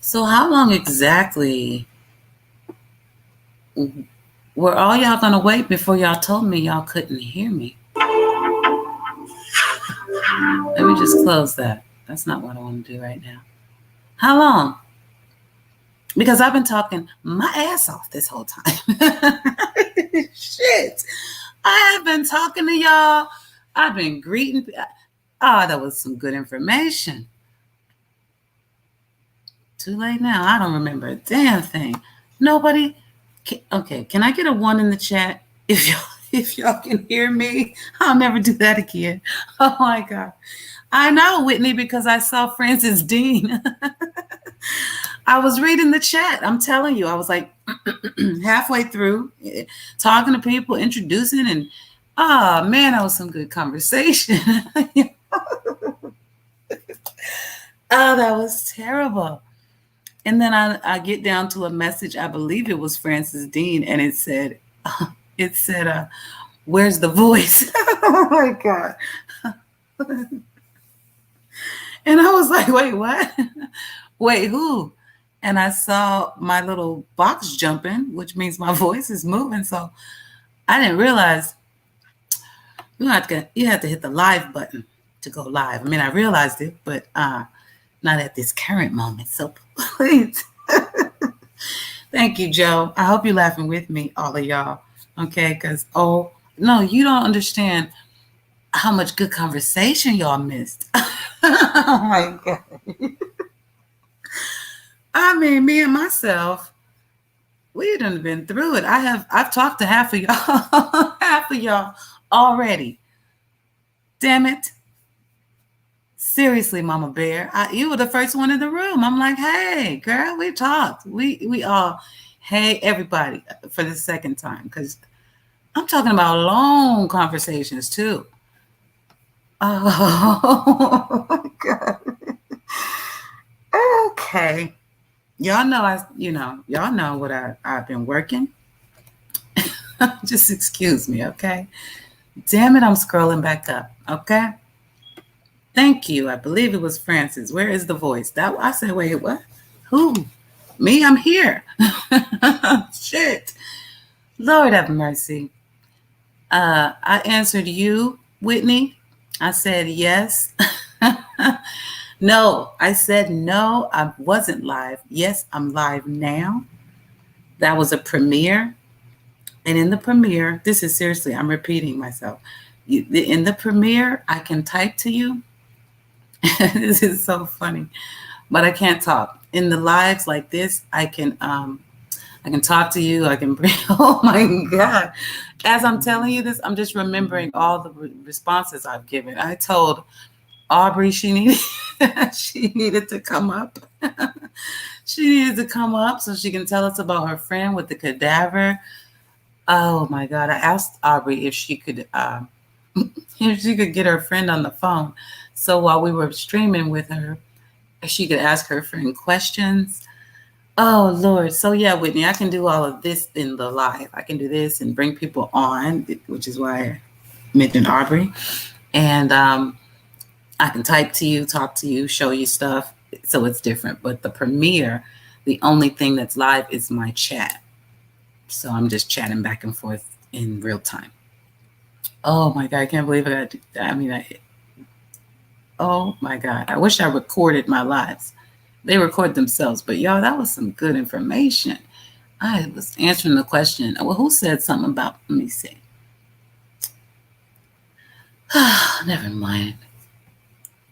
So how long exactly were all y'all gonna wait before y'all told me y'all couldn't hear me? Let me just close that. That's not what I want to do right now. How long? Because I've been talking my ass off this whole time. Shit. I have been talking to y'all. I've been greeting. Oh, that was some good information. Too late now. I don't remember a damn thing. Nobody. Okay, can I get a one in the chat if y'all can hear me? I'll never do that again. Oh my god. I know, Whitney, because I saw Francis Dean. I was reading the chat. I'm telling you, I was like halfway through talking to people, introducing, and oh man, that was some good conversation. Oh, that was terrible. And then I get down to a message. I believe it was Francis Dean, and it said, "Where's the voice?" Oh my god! And I was like, "Wait, what? Wait, who?" And I saw my little box jumping, which means my voice is moving. So I didn't realize you have to hit the live button to go live. I mean, I realized it, but not at this current moment. So please. Thank you, Joe. I hope you're laughing with me, all of y'all. Okay, because oh no, you don't understand how much good conversation y'all missed. Oh my god. I mean, me and myself, we done been through it. I've talked to half of y'all, half of y'all already. Damn it. Seriously, Mama Bear, you were the first one in the room. I'm like, hey, girl, we talked. We all, hey, everybody, for the second time, because I'm talking about long conversations too. Oh, my God. Okay. Y'all know y'all know what I've been working. Just excuse me, okay? Damn it, I'm scrolling back up, okay? Thank you. I believe it was Francis. Where is the voice? That I said, wait, what? Who? Me? I'm here. Shit. Lord have mercy. I answered you, Whitney. I said yes. No, I said no, I wasn't live. Yes, I'm live now. That was a premiere. And in the premiere, this is seriously, I'm repeating myself. In the premiere, I can type to you. This is so funny, but I can't talk. In the lives like this, I can talk to you. I can bring. Oh my god! As I'm telling you this, I'm just remembering all the responses I've given. I told Aubrey she needed to come up. She needed to come up so she can tell us about her friend with the cadaver. Oh my god! I asked Aubrey if she could get her friend on the phone, so while we were streaming with her, she could ask her friend questions. Oh Lord! So yeah, Whitney, I can do all of this in the live. I can do this and bring people on, which is why I mentioned Aubrey, and I can type to you, talk to you, show you stuff. So it's different. But the premiere, the only thing that's live is my chat. So I'm just chatting back and forth in real time. Oh my God, I can't believe I got to do that. I mean, oh my God. I wish I recorded my lives. They record themselves, but y'all, that was some good information. I was answering the question. Well, who said something about, let me see. Never mind.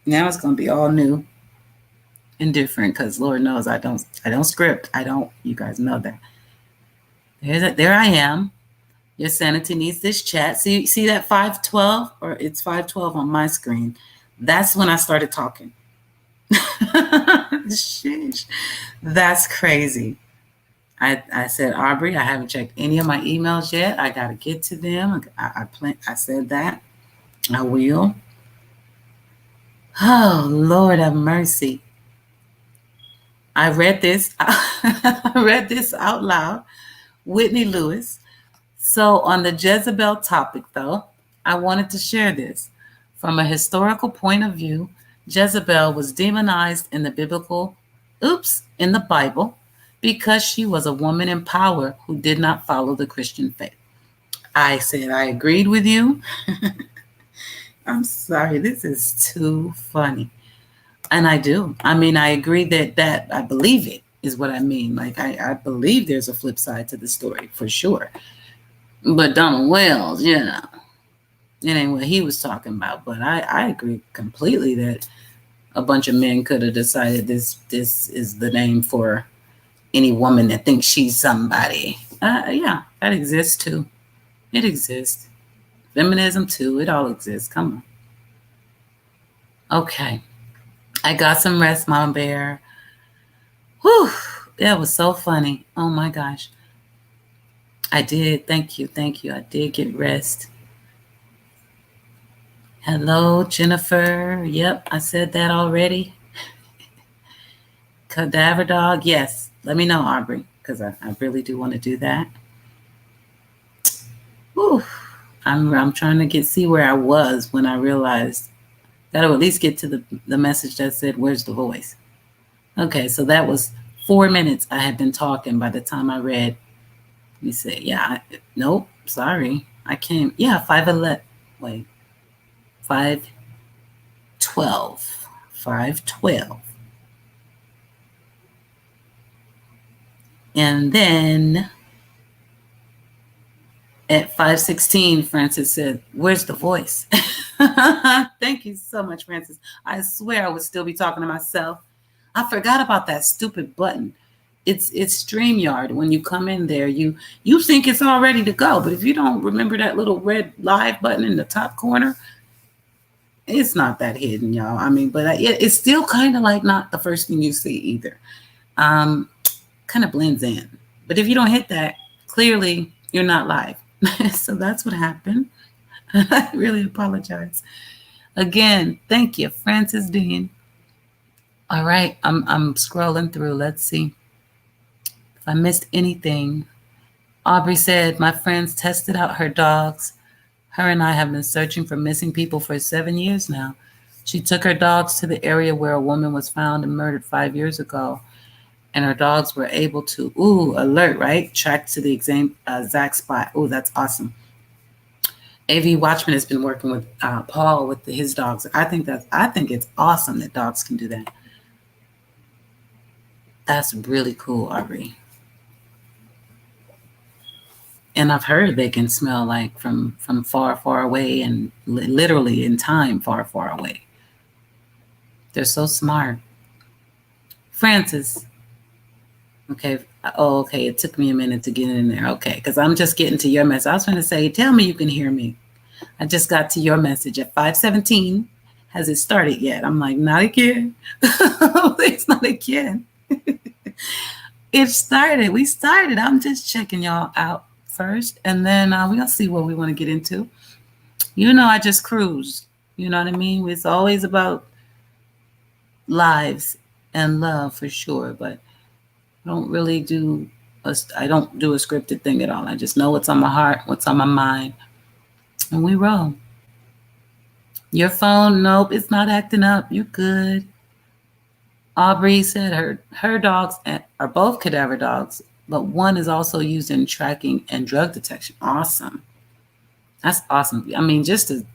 Now it's going to be all new and different because Lord knows I don't script. You guys know that. There I am. Your sanity needs this chat. See that 512 or it's 512 on my screen. That's when I started talking. Sheesh. That's crazy. I said, Aubrey, I haven't checked any of my emails yet. I got to get to them. I said that. I will. Oh, Lord have mercy. I read this. I read this out loud. Whitney Lewis. So on the Jezebel topic, though, I wanted to share this. From a historical point of view, Jezebel was demonized in the biblical oops, in the Bible because she was a woman in power who did not follow the Christian faith. I said, I agreed with you. I'm sorry, this is too funny. And I do. I mean, I agree that I believe it is what I mean. Like, I believe there's a flip side to the story for sure. But Donald Wells, it ain't what he was talking about. But I agree completely that a bunch of men could have decided this is the name for any woman that thinks she's somebody. Yeah, that exists too. It exists. Feminism too. It all exists. Come on. Okay. I got some rest, Mama Bear. Whew. That was so funny. Oh my gosh. I did. Thank you. Thank you. I did get rest. Hello, Jennifer. Yep, I said that already. Cadaver dog. Yes. Let me know, Aubrey, because I really do want to do that. Whew. I'm trying to see where I was when I realized that I would at least get to the message that said, where's the voice? Okay, so that was 4 minutes I had been talking by the time I read. Let me see. Yeah, nope, sorry. I can't. Yeah, 5:11. Wait. 5:12. 5:12. And then at 5:16, Francis said, where's the voice? Thank you so much, Francis. I swear I would still be talking to myself. I forgot about that stupid button. It's StreamYard. When you come in there, you think it's all ready to go. But if you don't remember that little red live button in the top corner, it's not that hidden, y'all. I mean, but it's still kind of like not the first thing you see either. Kind of blends in. But if you don't hit that, clearly you're not live. So that's what happened. I really apologize. Again, thank you, Francis Dean. All right, I'm scrolling through. Let's see if I missed anything. Aubrey said, my friends tested out her dogs. Her and I have been searching for missing people for 7 years now. She took her dogs to the area where a woman was found and murdered 5 years ago. And her dogs were able to, alert, right? Track to the exact spot. That's awesome. AV Watchman has been working with Paul with his dogs. I think it's awesome that dogs can do that. That's really cool, Aubrey. And I've heard they can smell like from far, far away and literally in time far, far away. They're so smart. Francis. Okay. Oh, okay. It took me a minute to get in there. Okay. Because I'm just getting to your message. I was trying to say, tell me you can hear me. I just got to your message at 5:17. Has it started yet? I'm like, not again. It's not again. It started. We started. I'm just checking y'all out first. And then we're going to see what we want to get into. I just cruise. You know what I mean? It's always about lives and love for sure. But I don't really do a scripted thing at all. I just know what's on my heart, what's on my mind. And we roll. Your phone, nope, it's not acting up. You good. Aubrey said her dogs are both cadaver dogs, but one is also used in tracking and drug detection. Awesome. That's awesome. I mean, just to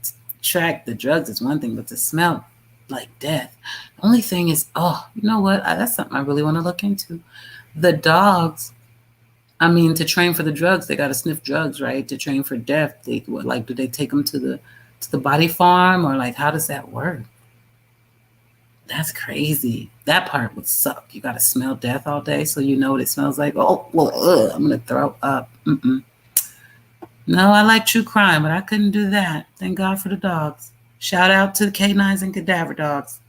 track the drugs is one thing, but to smell like death. The only thing is, you know what? That's something I really want to look into. The dogs, I mean, to train for the drugs, they got to sniff drugs, right? To train for death, do they take them to the body farm, or like, how does that work? That's crazy. That part would suck. You got to smell death all day, so you know what it smells like. I'm gonna throw up. No, I like true crime, but I couldn't do that. Thank God for the dogs. Shout out to the canines and cadaver dogs.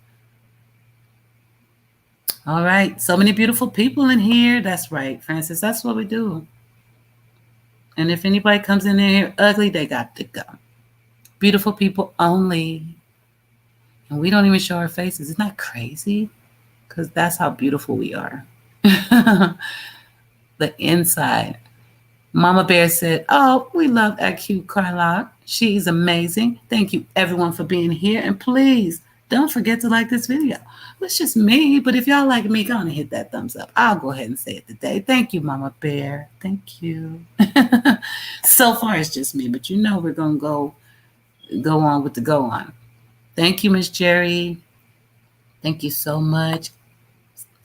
All right. So many beautiful people in here. That's right, Francis. That's what we do. And if anybody comes in here ugly, they got to go. Beautiful people only. And we don't even show our faces. Isn't that crazy? Because that's how beautiful we are. The inside. Mama Bear said, we love that cute Carla. She's amazing. Thank you, everyone, for being here. And please Don't forget to like this video. It's just me, but if y'all like me, go on and hit that thumbs up. I'll go ahead and say it today. Thank you, Mama Bear. Thank you. So far, it's just me, but you know we're going to go on with the go on. Thank you, Miss Jerry. Thank you so much.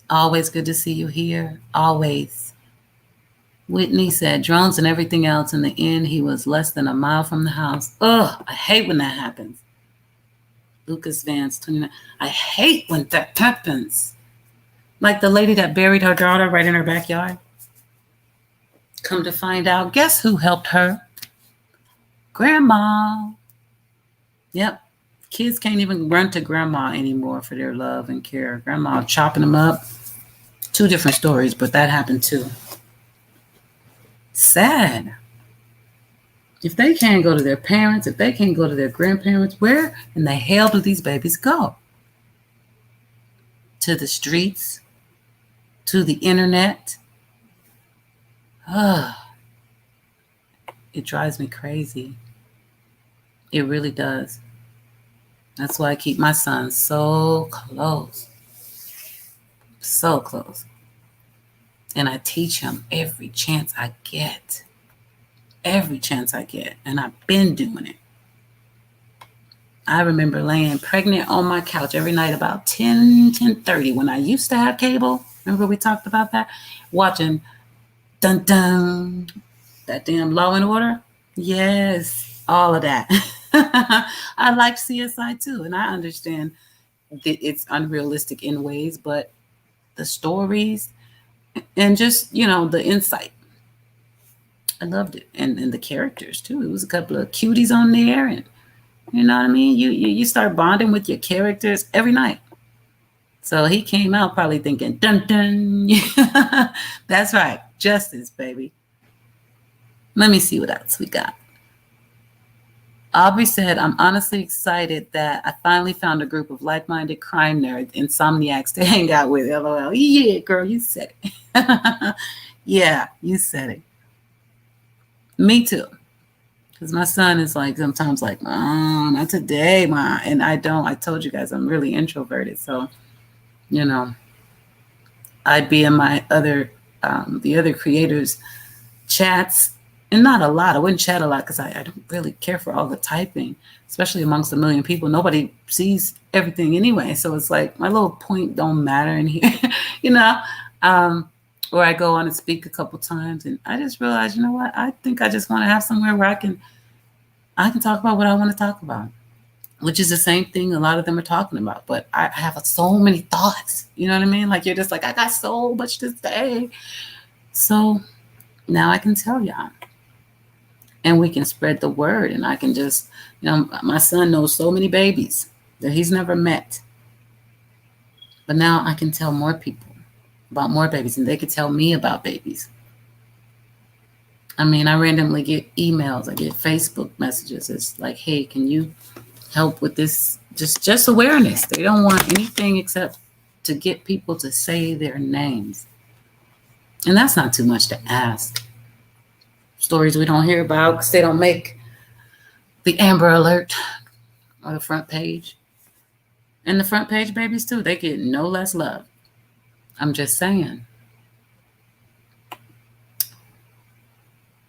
Always good to see you here. Always. Whitney said drones and everything else. In the end, he was less than a mile from the house. Ugh, I hate when that happens. Lucas Vance, 29. I hate when that happens. Like the lady that buried her daughter right in her backyard. Come to find out, guess who helped her? Grandma. Yep. Kids can't even run to grandma anymore for their love and care. Grandma chopping them up. 2 different stories, but that happened too. Sad. If they can't go to their parents, if they can't go to their grandparents, where in the hell do these babies go? To the streets? To the internet? It drives me crazy. It really does. That's why I keep my son so close. So close. And I teach him every chance I get. Every chance I get. And I've been doing it. I remember laying pregnant on my couch every night about 10:30 when I used to have cable. Remember we talked about that? Watching dun dun, that damn Law and Order. Yes, all of that. I like CSI too, and I understand that it's unrealistic in ways, but the stories and just, the insight. I loved it. And the characters too. It was a couple of cuties on there, and you know what I mean? You start bonding with your characters every night. So he came out probably thinking, dun dun. That's right. Justice, baby. Let me see what else we got. Aubrey said, I'm honestly excited that I finally found a group of like-minded crime nerds, insomniacs to hang out with. LOL. Yeah, girl, you said it. Yeah, you said it. Me too. Because my son is like, sometimes like, Mom, not today, Mom. And I told you guys I'm really introverted. So, I'd be in my the other creators' chats. And not a lot. I wouldn't chat a lot because I don't really care for all the typing, especially amongst 1 million people. Nobody sees everything anyway. So it's like my little point don't matter in here, Or I go on and speak a couple times and I just realized, you know what? I think I just want to have somewhere where I can talk about what I want to talk about, which is the same thing a lot of them are talking about. But I have so many thoughts. You know what I mean? Like you're just like, I got so much to say. So now I can tell y'all. And we can spread the word. And I can just, my son knows so many babies that he's never met. But now I can tell more people about more babies. And they can tell me about babies. I mean, I randomly get emails. I get Facebook messages. It's like, hey, can you help with this? Just awareness. They don't want anything except to get people to say their names. And that's not too much to ask. Stories we don't hear about because they don't make the Amber Alert or the front page. And the front page babies too, they get no less love. I'm just saying.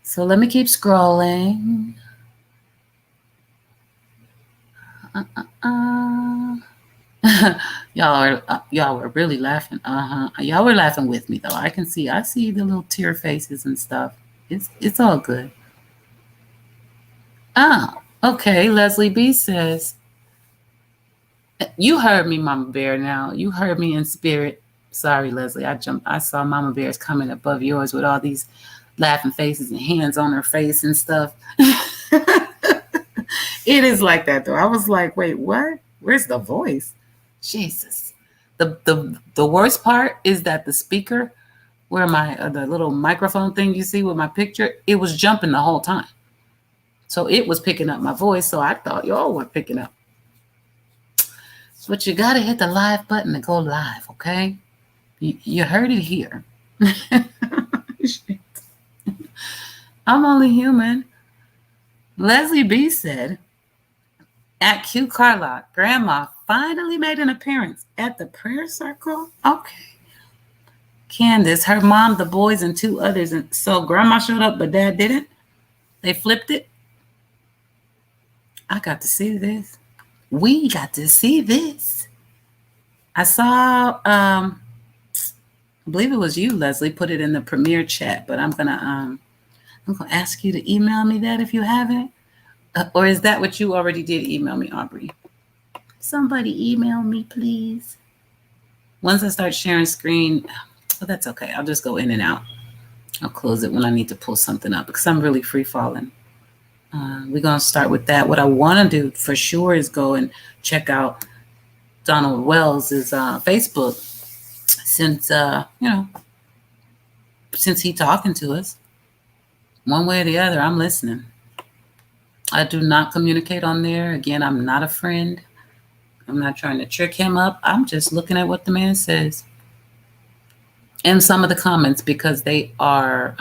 So let me keep scrolling. Y'all were really laughing. Y'all were laughing with me though. I see the little tear faces and stuff. It's all good. Oh, okay. Leslie B says, you heard me, Mama Bear. Now you heard me in spirit. Sorry, Leslie. I saw Mama Bear's coming above yours with all these laughing faces and hands on her face and stuff. It is like that though. I was like, wait, what? Where's the voice? Jesus. The worst part is that the speaker, where the little microphone thing you see with my picture, it was jumping the whole time. So it was picking up my voice. So I thought y'all were picking up. But you got to hit the live button to go live, okay? You heard it here. I'm only human. Leslie B said, at Q Carlock, Grandma finally made an appearance at the prayer circle. Okay. Candace, her mom, the boys, and 2 others. And so grandma showed up, but dad didn't. They flipped it. I got to see this. We got to see this. I saw, I believe it was you, Leslie, put it in the premiere chat, but I'm gonna ask you to email me that if you haven't. Or is that what you already did? Email me, Aubrey. Somebody email me, please. Once I start sharing screen, that's okay. I'll just go in and out. I'll close it when I need to pull something up because I'm really free falling. We're going to start with that. What I want to do for sure is go and check out Donald Wells' Facebook since he's talking to us. One way or the other, I'm listening. I do not communicate on there. Again, I'm not a friend. I'm not trying to trick him up. I'm just looking at what the man says. And some of the comments, because they are,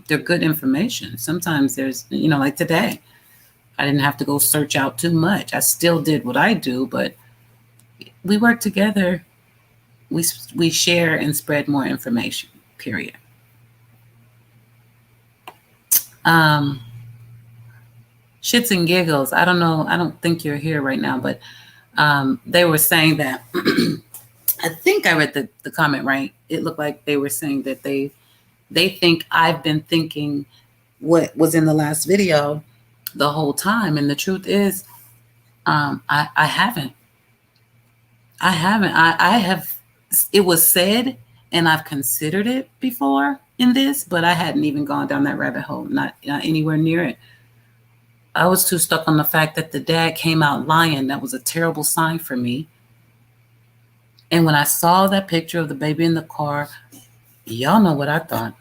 they're good information. Sometimes there's, like today, I didn't have to go search out too much. I still did what I do, but we work together. We share and spread more information, period. Shits and giggles. I don't know. I don't think you're here right now, but they were saying that, I think I read the comment right. It looked like they were saying that they think I've been thinking what was in the last video the whole time. And the truth is, I haven't. I have, it was said and I've considered it before in this, but I hadn't even gone down that rabbit hole, not anywhere near it. I was too stuck on the fact that the dad came out lying. That was a terrible sign for me. And when I saw that picture of the baby in the car, y'all know what I thought.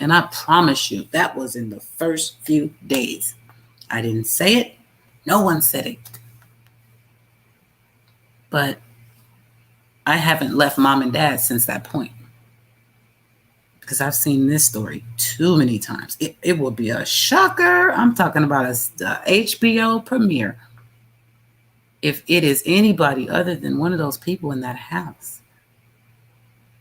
And I promise you, that was in the first few days. I didn't say it. No one said it. But I haven't left mom and dad since that point. Because I've seen this story too many times. It will be a shocker. I'm talking about a HBO premiere. If it is anybody other than one of those people in that house.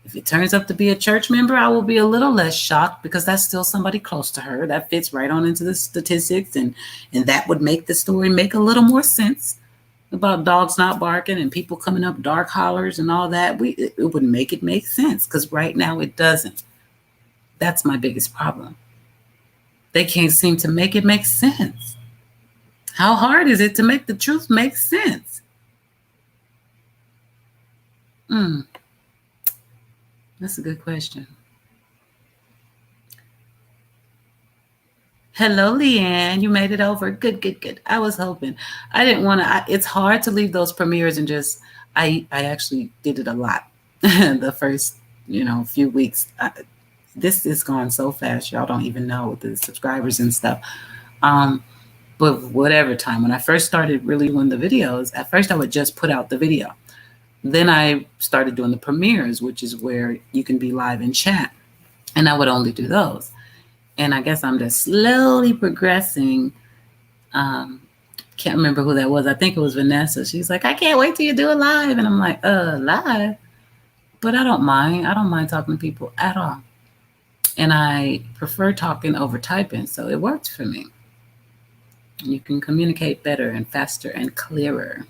If it turns up to be a church member, I will be a little less shocked because that's still somebody close to her. That fits right on into the statistics, and that would make the story make a little more sense about dogs not barking and people coming up dark hollers and all that. It would make it make sense because right now it doesn't. That's my biggest problem. They can't seem to make it make sense. How hard is it to make the truth make sense? That's a good question. Hello, Leanne. You made it over. Good. I was hoping. I didn't want to. It's hard to leave those premieres and just. I actually did it a lot. The first, few weeks. This is gone so fast. Y'all don't even know with the subscribers and stuff. But whatever time, when I first started really doing the videos, at first I would just put out the video. Then I started doing the premieres, which is where you can be live in chat. And I would only do those. And I guess I'm just slowly progressing. Can't remember who that was. I think it was Vanessa. She's like, I can't wait till you do it live. And I'm like, live? But I don't mind. I don't mind talking to people at all. And I prefer talking over typing. So it worked for me. You can communicate better and faster and clearer.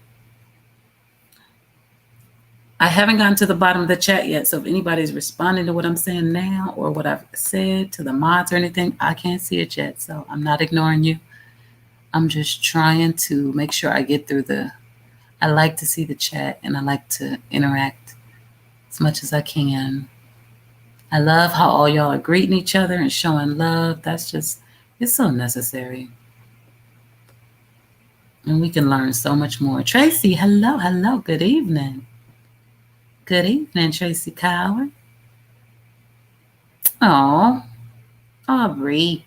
I haven't gotten to the bottom of the chat yet. So if anybody's responding to what I'm saying now or what I've said to the mods or anything, I can't see it yet. So I'm not ignoring you. I'm just trying to make sure I get through I like to see the chat and I like to interact as much as I can. I love how all y'all are greeting each other and showing love. It's so necessary. And we can learn so much more. Tracy, hello. Good evening. Good evening, Tracy Cowan. Oh, Aubrey.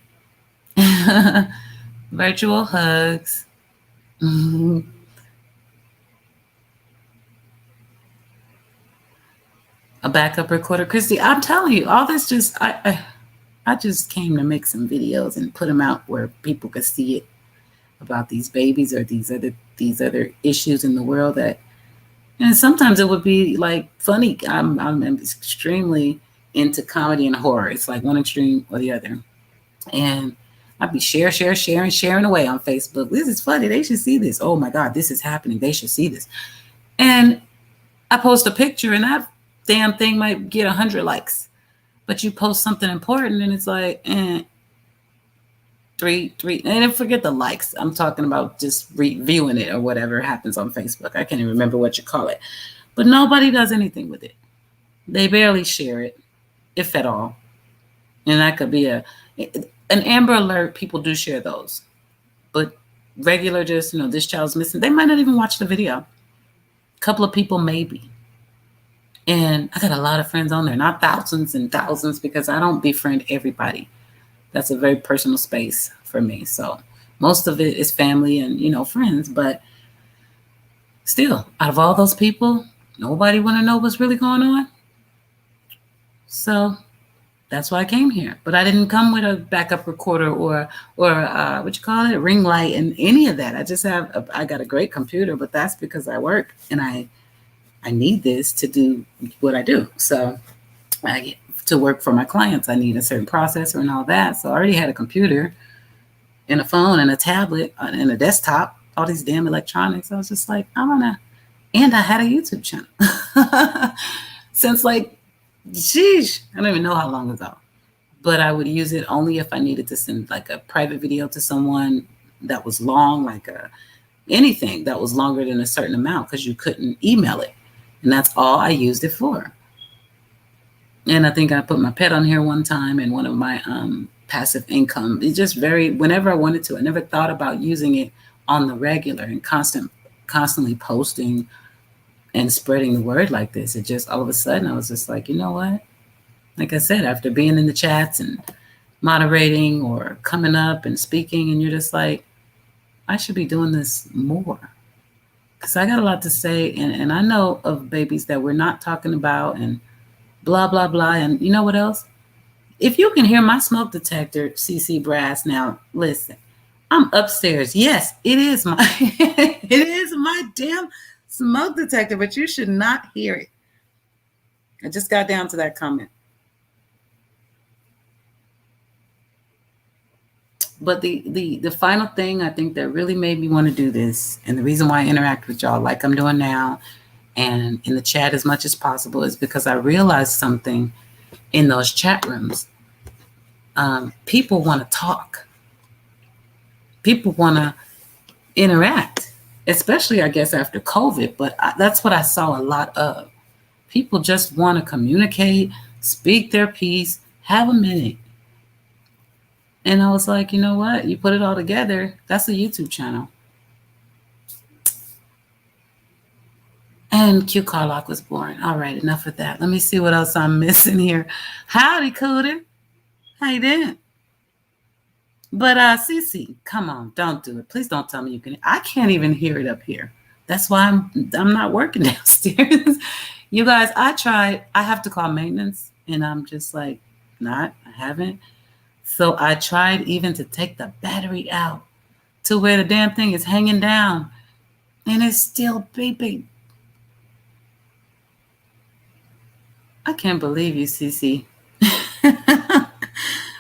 Virtual hugs. A backup recorder. Christy, I'm telling you, all this just, I just came to make some videos and put them out where people could see it about these babies or these other issues in the world that, And sometimes it would be like funny. I'm extremely into comedy and horror. It's like one extreme or the other. And I'd be sharing away on Facebook. This is funny. They should see this. Oh my God, this is happening. They should see this. And I post a picture and that damn thing might get 100 likes. But you post something important and it's like, three, and then forget the likes. I'm talking about just reviewing it or whatever happens on Facebook. I can't even remember what you call it. But nobody does anything with it. They barely share it, if at all. And that could be an Amber Alert. People do share those. But regular just, this child's missing. They might not even watch the video. A couple of people maybe. And I got a lot of friends on there, not thousands and thousands, because I don't befriend everybody. That's a very personal space for me. So most of it is family and, friends. But still, out of all those people, nobody want to know what's really going on. So that's why I came here. But I didn't come with a backup recorder or what you call it, ring light and any of that. I got a great computer, but that's because I work and I need this to do what I do. So to work for my clients, I need a certain processor and all that. So I already had a computer and a phone and a tablet and a desktop, all these damn electronics. I was just like, and I had a YouTube channel since sheesh, I don't even know how long ago, but I would use it only if I needed to send like a private video to someone that was long, anything that was longer than a certain amount, because you couldn't email it. And that's all I used it for. And I think I put my pet on here one time and one of my passive income. It just varied whenever I wanted to. I never thought about using it on the regular and constantly posting and spreading the word like this. It just all of a sudden I was just like, you know what? Like I said, after being in the chats and moderating or coming up and speaking, and you're just like, I should be doing this more. Because I got a lot to say. And I know of babies that we're not talking about and blah, blah, blah. And you know what else? If you can hear my smoke detector, CC Brass, now listen, I'm upstairs. Yes, it is my damn smoke detector, but you should not hear it. I just got down to that comment. But the final thing I think that really made me want to do this, and the reason why I interact with y'all like I'm doing now and in the chat as much as possible, is because I realized something in those chat rooms. People want to talk. People want to interact, especially, I guess, after COVID. But that's what I saw a lot of. People just want to communicate, speak their piece, have a minute. And I was like, you know what? You put it all together, that's a YouTube channel. And Q Carlock was born. All right, enough of that. Let me see what else I'm missing here. Howdy, Cooter. How you doing? But Cece, come on, don't do it. Please don't tell me you can. I can't even hear it up here. That's why I'm not working downstairs. You guys, I tried. I have to call maintenance, and I'm just like, I haven't. So I tried even to take the battery out to where the damn thing is hanging down, and it's still beeping. I can't believe you, Cece.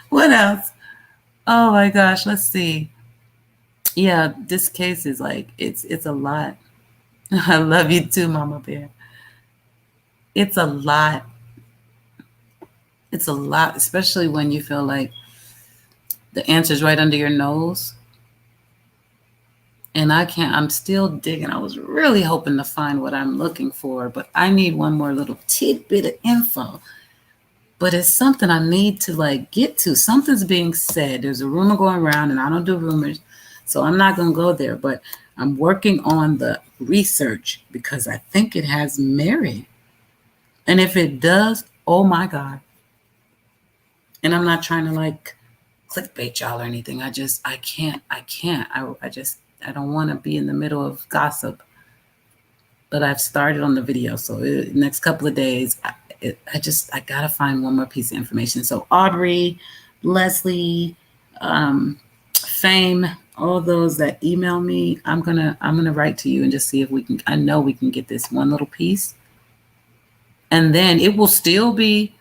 What else? Oh my gosh, let's see. Yeah, this case is like, it's a lot. I love you too, Mama Bear. It's a lot. It's a lot, especially when you feel like the answer's right under your nose. And I'm still digging. I was really hoping to find what I'm looking for, but I need one more little tidbit of info. But it's something I need to get to. Something's being said. There's a rumor going around, and I don't do rumors, so I'm not going to go there. But I'm working on the research because I think it has merit. And if it does, oh my God. And I'm not trying to clickbait y'all or anything. I can't. I don't want to be in the middle of gossip. But I've started on the video. So next couple of days, I gotta find one more piece of information. So Aubrey, Leslie, Fame all those that email me, I'm gonna write to you and just see if we can. I know we can get this one little piece, and then it will still be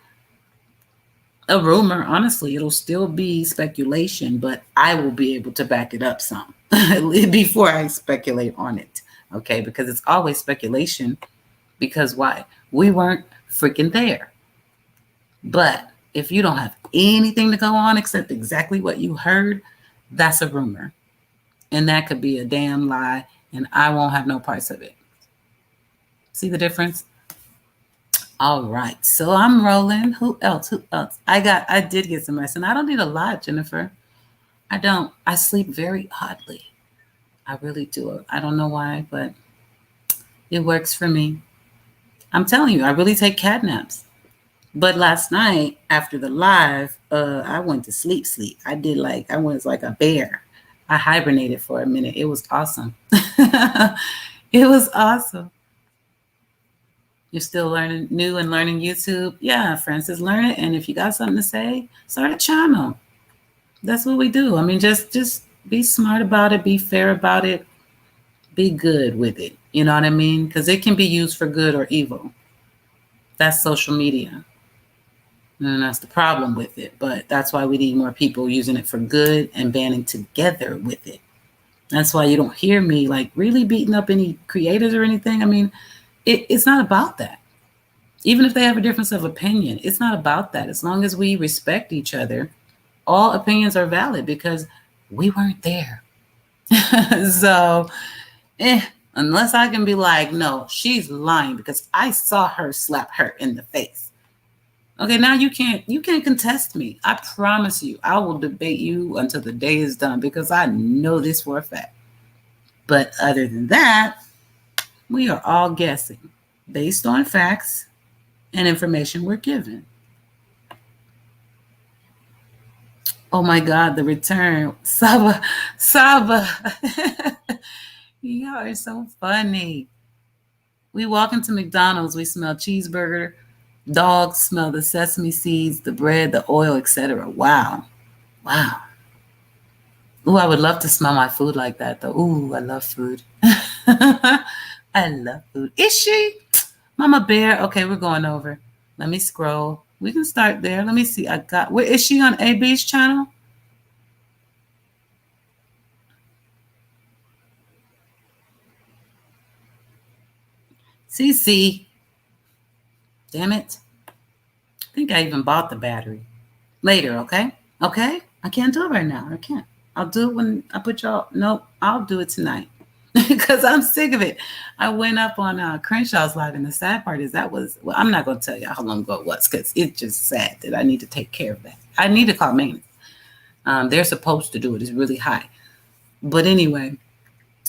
a rumor. Honestly, it'll still be speculation, but I will be able to back it up some before I speculate on it. Okay, because it's always speculation. Because why? We weren't freaking there. But if you don't have anything to go on except exactly what you heard, that's a rumor. And that could be a damn lie, and I won't have no parts of it. See the difference? All right. So I'm rolling. Who else? Who else? I did get some rest, and I don't need a lot, Jennifer. I don't. I sleep very oddly. I really do. I don't know why, but it works for me. I'm telling you, I really take cat naps. But last night after the live, I went to sleep. I was like a bear. I hibernated for a minute. It was awesome. It was awesome. You're still learning new and learning YouTube? Yeah, Francis, learn it. And if you got something to say, start a channel. That's what we do. I mean, just be smart about it, be fair about it, be good with it. You know what I mean? Because it can be used for good or evil. That's social media. And that's the problem with it. But that's why we need more people using it for good and banding together with it. That's why you don't hear me like really beating up any creators or anything. I mean, it's not about that. Even if they have a difference of opinion, it's not about that. As long as we respect each other, all opinions are valid because we weren't there. So, unless I can be like, no, she's lying because I saw her slap her in the face. Okay, now you can't contest me. I promise you, I will debate you until the day is done because I know this for a fact. But other than that, we are all guessing based on facts and information we're given. Oh my God, the return. Saba. Y'all are so funny. We walk into McDonald's, we smell cheeseburger, dogs smell the sesame seeds, the bread, the oil, etc. Wow. Ooh, I would love to smell my food like that though. Ooh, I love food. I love food. Is she? Mama Bear. Okay, we're going over. Let me scroll. We can start there. Let me see. Where is she on AB's channel? CC. Damn it. I think I even bought the battery. Later, okay? Okay? I can't do it right now. I can't. I'll do it when I put y'all. Nope, I'll do it tonight. Because I'm sick of it. I went up on Crenshaw's live, and the sad part is I'm not going to tell you how long ago it was because it's just sad that I need to take care of that. I need to call maintenance. They're supposed to do it. It's really high. But anyway,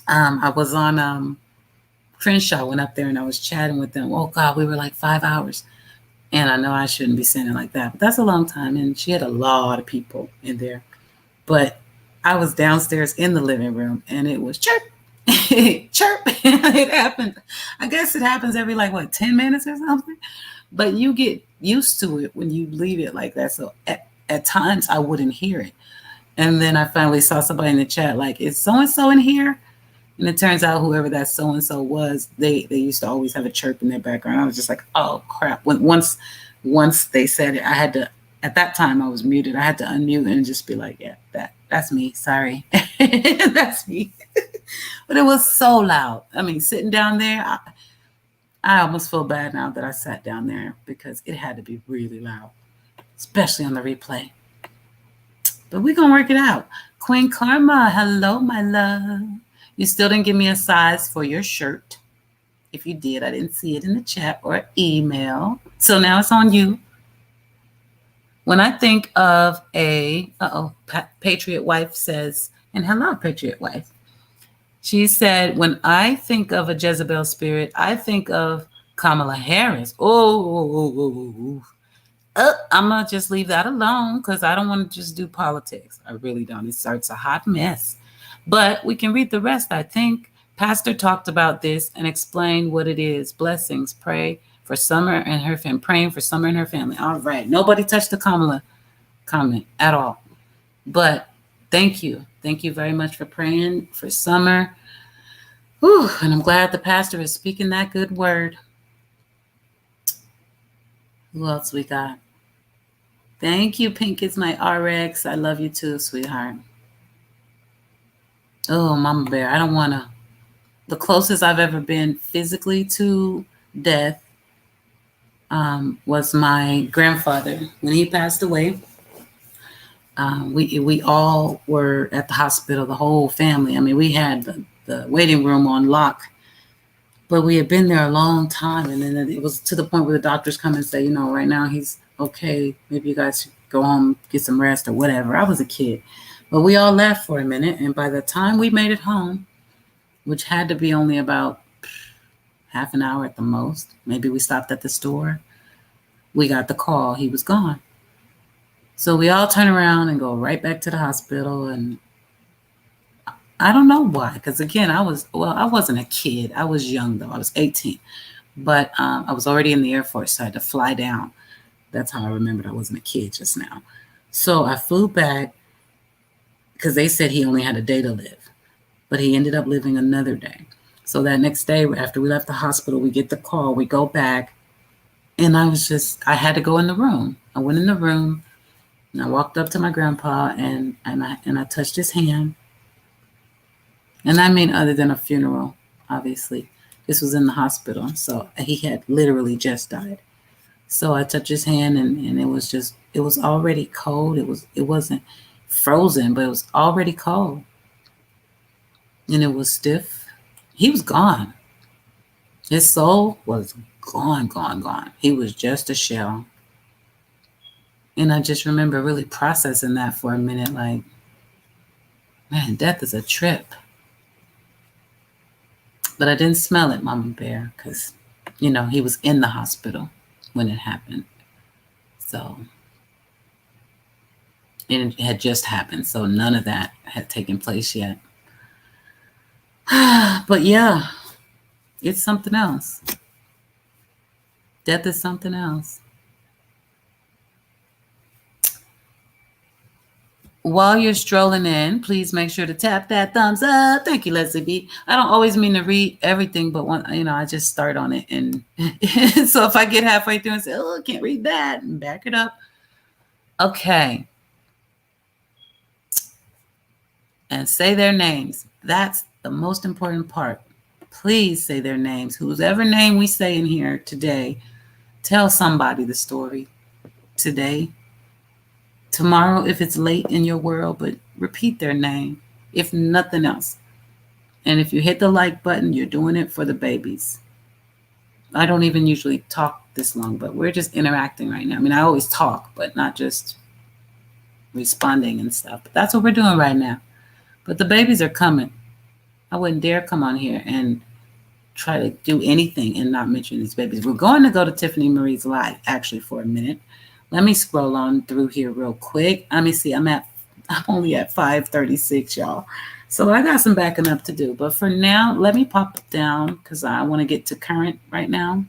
I was on Crenshaw, went up there, and I was chatting with them. Oh, God, we were like 5 hours. And I know I shouldn't be saying it like that, but that's a long time. And she had a lot of people in there. But I was downstairs in the living room, and it was chirp. Chirp. It happened. I guess it happens every 10 minutes or something. But you get used to it when you leave it like that. So at times I wouldn't hear it. And then I finally saw somebody in the chat like, is so-and-so in here? And it turns out whoever that so-and-so was, they used to always have a chirp in their background. I was just like, oh crap. Once they said it, I had to, at that time I was muted. I had to unmute and just be like, yeah, that's me. Sorry. That's me. But it was so loud. I mean, sitting down there, I almost feel bad now that I sat down there because it had to be really loud, especially on the replay. But we're going to work it out. Queen Karma, hello, my love. You still didn't give me a size for your shirt. If you did, I didn't see it in the chat or email. So now it's on you. When I think of Patriot Wife says, and hello, Patriot Wife. She said, when I think of a Jezebel spirit, I think of Kamala Harris. I'm going to just leave that alone because I don't want to just do politics. I really don't. It starts a hot mess. But we can read the rest, I think. Pastor talked about this and explained what it is. Blessings. Pray for Summer and her family. Praying for Summer and her family. All right. Nobody touched the Kamala comment at all. But thank you. Thank you very much for praying for Summer. Whew, and I'm glad the pastor is speaking that good word. Who else we got? Thank you, Pink is my RX. I love you too, sweetheart. Oh, Mama Bear, I don't want to. The closest I've ever been physically to death was my grandfather. When he passed away, we all were at the hospital, the whole family. I mean, we had the waiting room on lock, but we had been there a long time. And then it was to the point where the doctors come and say, right now he's okay. Maybe you guys should go home, get some rest or whatever. I was a kid. But we all left for a minute. And by the time we made it home, which had to be only about half an hour at the most, maybe we stopped at the store, we got the call. He was gone. So we all turn around and go right back to the hospital. And I don't know why, because again, I wasn't a kid. I was young though. I was 18, but I was already in the Air Force, so I had to fly down. That's how I remembered I wasn't a kid just now. So I flew back because they said he only had a day to live, but he ended up living another day. So that next day, after we left the hospital, we get the call, we go back, and I had to go in the room. I went in the room, and I walked up to my grandpa, and I touched his hand. And I mean, other than a funeral, obviously. This was in the hospital, so he had literally just died. So I touched his hand, and it was already cold. It wasn't frozen, but it was already cold. And it was stiff. He was gone. His soul was gone, gone, gone. He was just a shell. And I just remember really processing that for a minute, like, man, death is a trip. But I didn't smell it, Mama Bear, because, he was in the hospital when it happened. So, and it had just happened, so none of that had taken place yet. But yeah, it's something else. Death is something else. While you're strolling in, please make sure to tap that thumbs up. Thank you, Leslie B. I don't always mean to read everything, but I just start on it. And so if I get halfway through and say, oh, I can't read that, and back it up. Okay. And say their names. That's the most important part. Please say their names. Whoever name we say in here today, tell somebody the story today. Tomorrow, if it's late in your world, but repeat their name, if nothing else. And if you hit the like button, you're doing it for the babies. I don't even usually talk this long, but we're just interacting right now. I mean, I always talk, but not just responding and stuff. But that's what we're doing right now. But the babies are coming. I wouldn't dare come on here and try to do anything and not mention these babies. We're going to go to Tiffany Marie's live, actually, for a minute. Let me scroll on through here real quick. Let me see. I'm only at 5:36, y'all. So I got some backing up to do. But for now, let me pop it down because I want to get to current right now.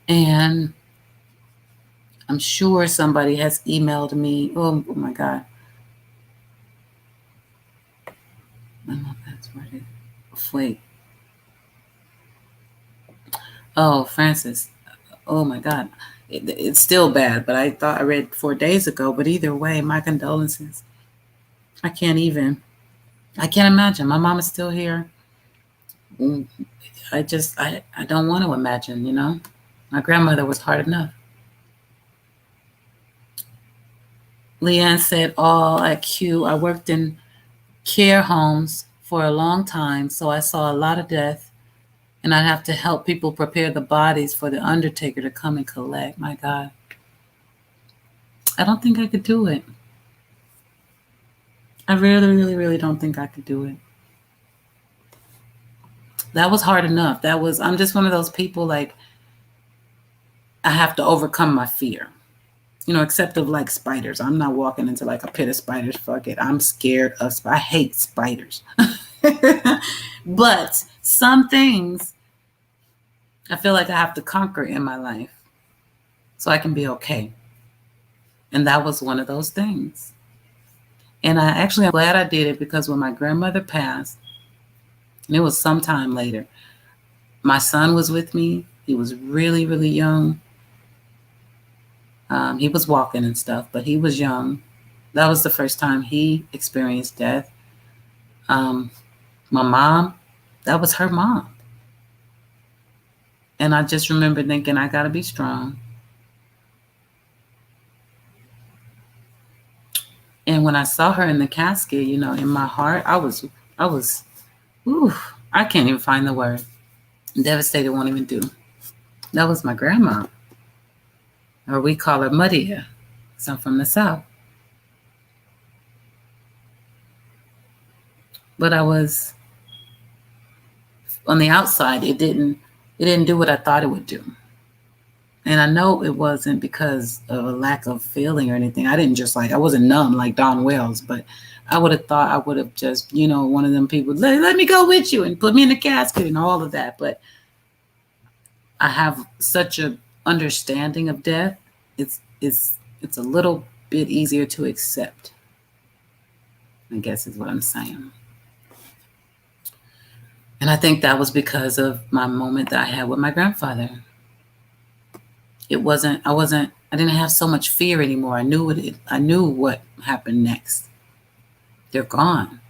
And I'm sure somebody has emailed me. Oh my God. That's where it is. Wait. Oh, Francis. Oh my God. It's still bad, but I thought I read 4 days ago. But either way, my condolences. I can't imagine. My mom is still here. I don't want to imagine, My grandmother was hard enough. Leanne said, all at Q. I worked in care homes for a long time, so I saw a lot of death. And I'd have to help people prepare the bodies for the undertaker to come and collect. My God. I don't think I could do it. I really, really, really don't think I could do it. That was hard enough. I'm just one of those people, like, I have to overcome my fear. Except of like spiders. I'm not walking into like a pit of spiders. Fuck it. I'm scared of I hate spiders. But some things I feel like I have to conquer in my life so I can be okay. And that was one of those things. And I'm glad I did it, because when my grandmother passed, and it was sometime later, my son was with me. He was really, really young. He was walking and stuff, but he was young. That was the first time he experienced death. My mom, that was her mom. And I just remember thinking, I got to be strong. And when I saw her in the casket, in my heart, ooh, I can't even find the word. Devastated won't even do. That was my grandma, or we call her Maria, because I'm from the South. But I was on the outside. It didn't do what I thought it would do. And I know it wasn't because of a lack of feeling or anything. I wasn't numb like Don Wells, but I would have thought I would have just, one of them people, let me go with you and put me in the casket and all of that. But I have such a understanding of death. It's a little bit easier to accept, I guess is what I'm saying. And I think that was because of my moment that I had with my grandfather. I didn't have so much fear anymore. I knew what happened next. They're gone.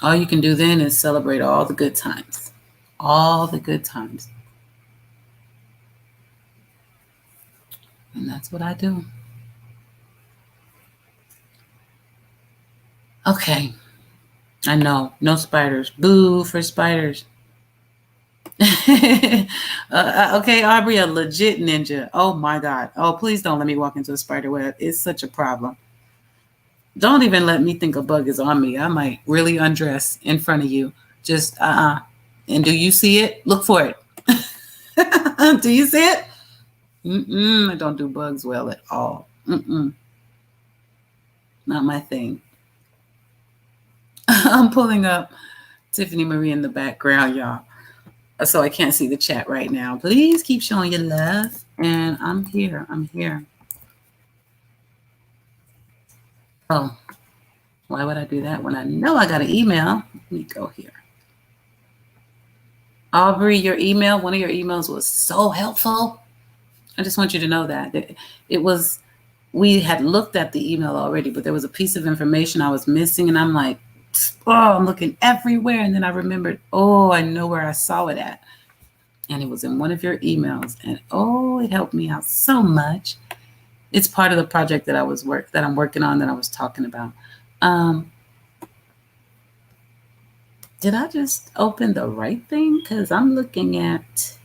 All you can do then is celebrate all the good times. All the good times. And that's what I do. Okay. I know. No spiders. Boo for spiders. Okay, Aubrey, a legit ninja. Oh my God. Oh, please don't let me walk into a spider web. It's such a problem. Don't even let me think a bug is on me. I might really undress in front of you. Just And do you see it? Look for it. Do you see it? I don't do bugs well at all. Not my thing. I'm pulling up Tiffany Marie in the background, y'all. So I can't see the chat right now. Please keep showing your love. And I'm here. Oh, why would I do that when I know I got an email? Let me go here. Aubrey, one of your emails was so helpful. I just want you to know that. We had looked at the email already, but there was a piece of information I was missing. And I'm like, I'm looking everywhere. And then I remembered, I know where I saw it at. And it was in one of your emails. And it helped me out so much. It's part of the project that I'm working on, that I was talking about. Did I just open the right thing? Because I'm looking at,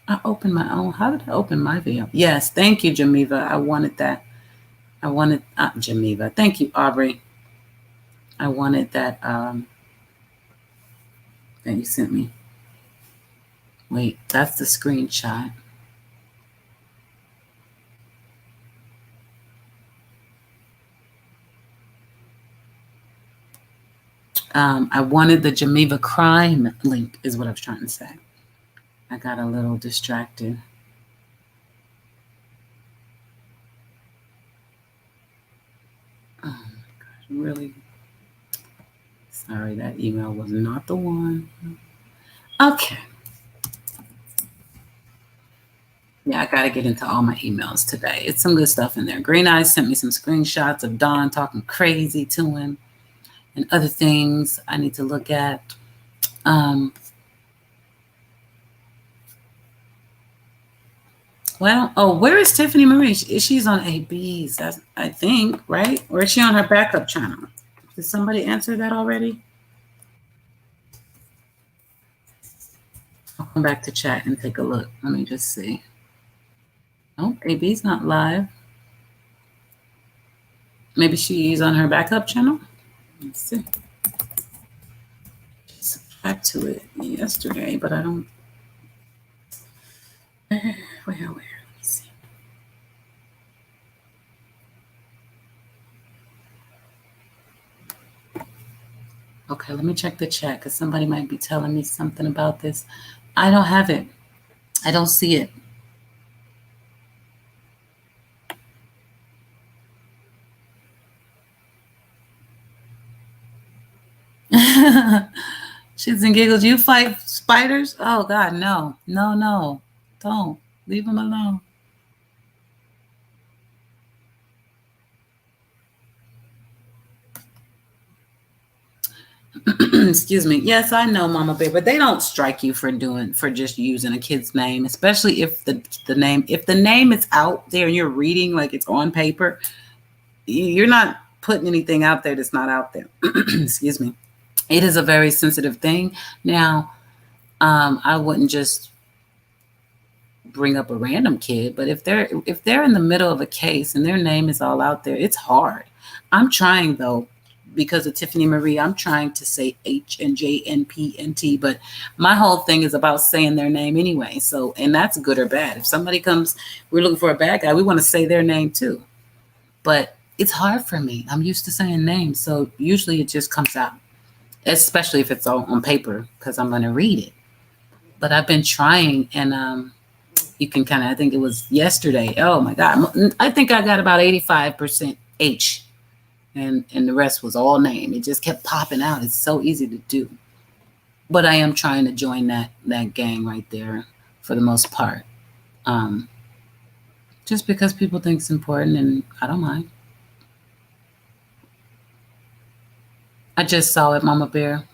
I opened my own. How did I open my video? Yes, thank you, Jamiva. I wanted that. Jamiva. Thank you, Aubrey. I wanted that that you sent me. Wait, that's the screenshot. I wanted the Jamiva crime link, is what I was trying to say. I got a little distracted. Oh my gosh, really sorry, that email was not the one. Okay. Yeah, I got to get into all my emails today. It's some good stuff in there. Green Eyes sent me some screenshots of Don talking crazy to him and other things I need to look at. Where is Tiffany Marie? She's on ABs, I think, right? Or is she on her backup channel? Did somebody answer that already? I'll come back to chat and take a look. Let me just see. Oh, AB's not live. Maybe she's on her backup channel. Let's see. She subscribed to it yesterday, but I don't. Where? Let me see. Okay, let me check the chat because somebody might be telling me something about this. I don't have it. I don't see it. Shits and giggles. You fight spiders? Oh God, no, no, no, don't leave them alone. Excuse me. Yes, I know, Mama Bear, but they don't strike you for just using a kid's name, especially if the name is out there and you're reading like it's on paper. You're not putting anything out there that's not out there. Excuse me. It is a very sensitive thing. Now, I wouldn't just bring up a random kid, but if they're in the middle of a case and their name is all out there, it's hard. I'm trying though, because of Tiffany Marie, I'm trying to say H and J and P and T, but my whole thing is about saying their name anyway. So, and that's good or bad. If somebody comes, we're looking for a bad guy, we want to say their name too. But it's hard for me. I'm used to saying names, so usually it just comes out, especially if it's all on paper, because I'm going to read it. But I've been trying, and you can kind of, I think it was yesterday. Oh my God. I think I got about 85% H, and the rest was all name. It just kept popping out. It's so easy to do. But I am trying to join that gang right there for the most part. Just because people think it's important, and I don't mind. I just saw it, Mama Bear.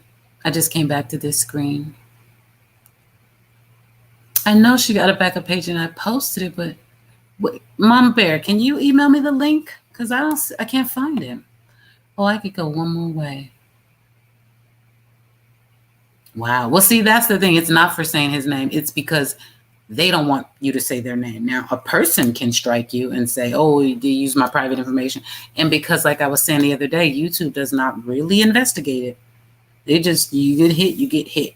I just came back to this screen. I know she got a backup page and I posted it, but wait, Mama Bear, can you email me the link? Because I can't find him. Oh, I could go one more way. Wow. Well, see, that's the thing. It's not for saying his name. It's because they don't want you to say their name. Now, a person can strike you and say, oh, you use my private information. And because, like I was saying the other day, YouTube does not really investigate it. They just, you get hit, you get hit.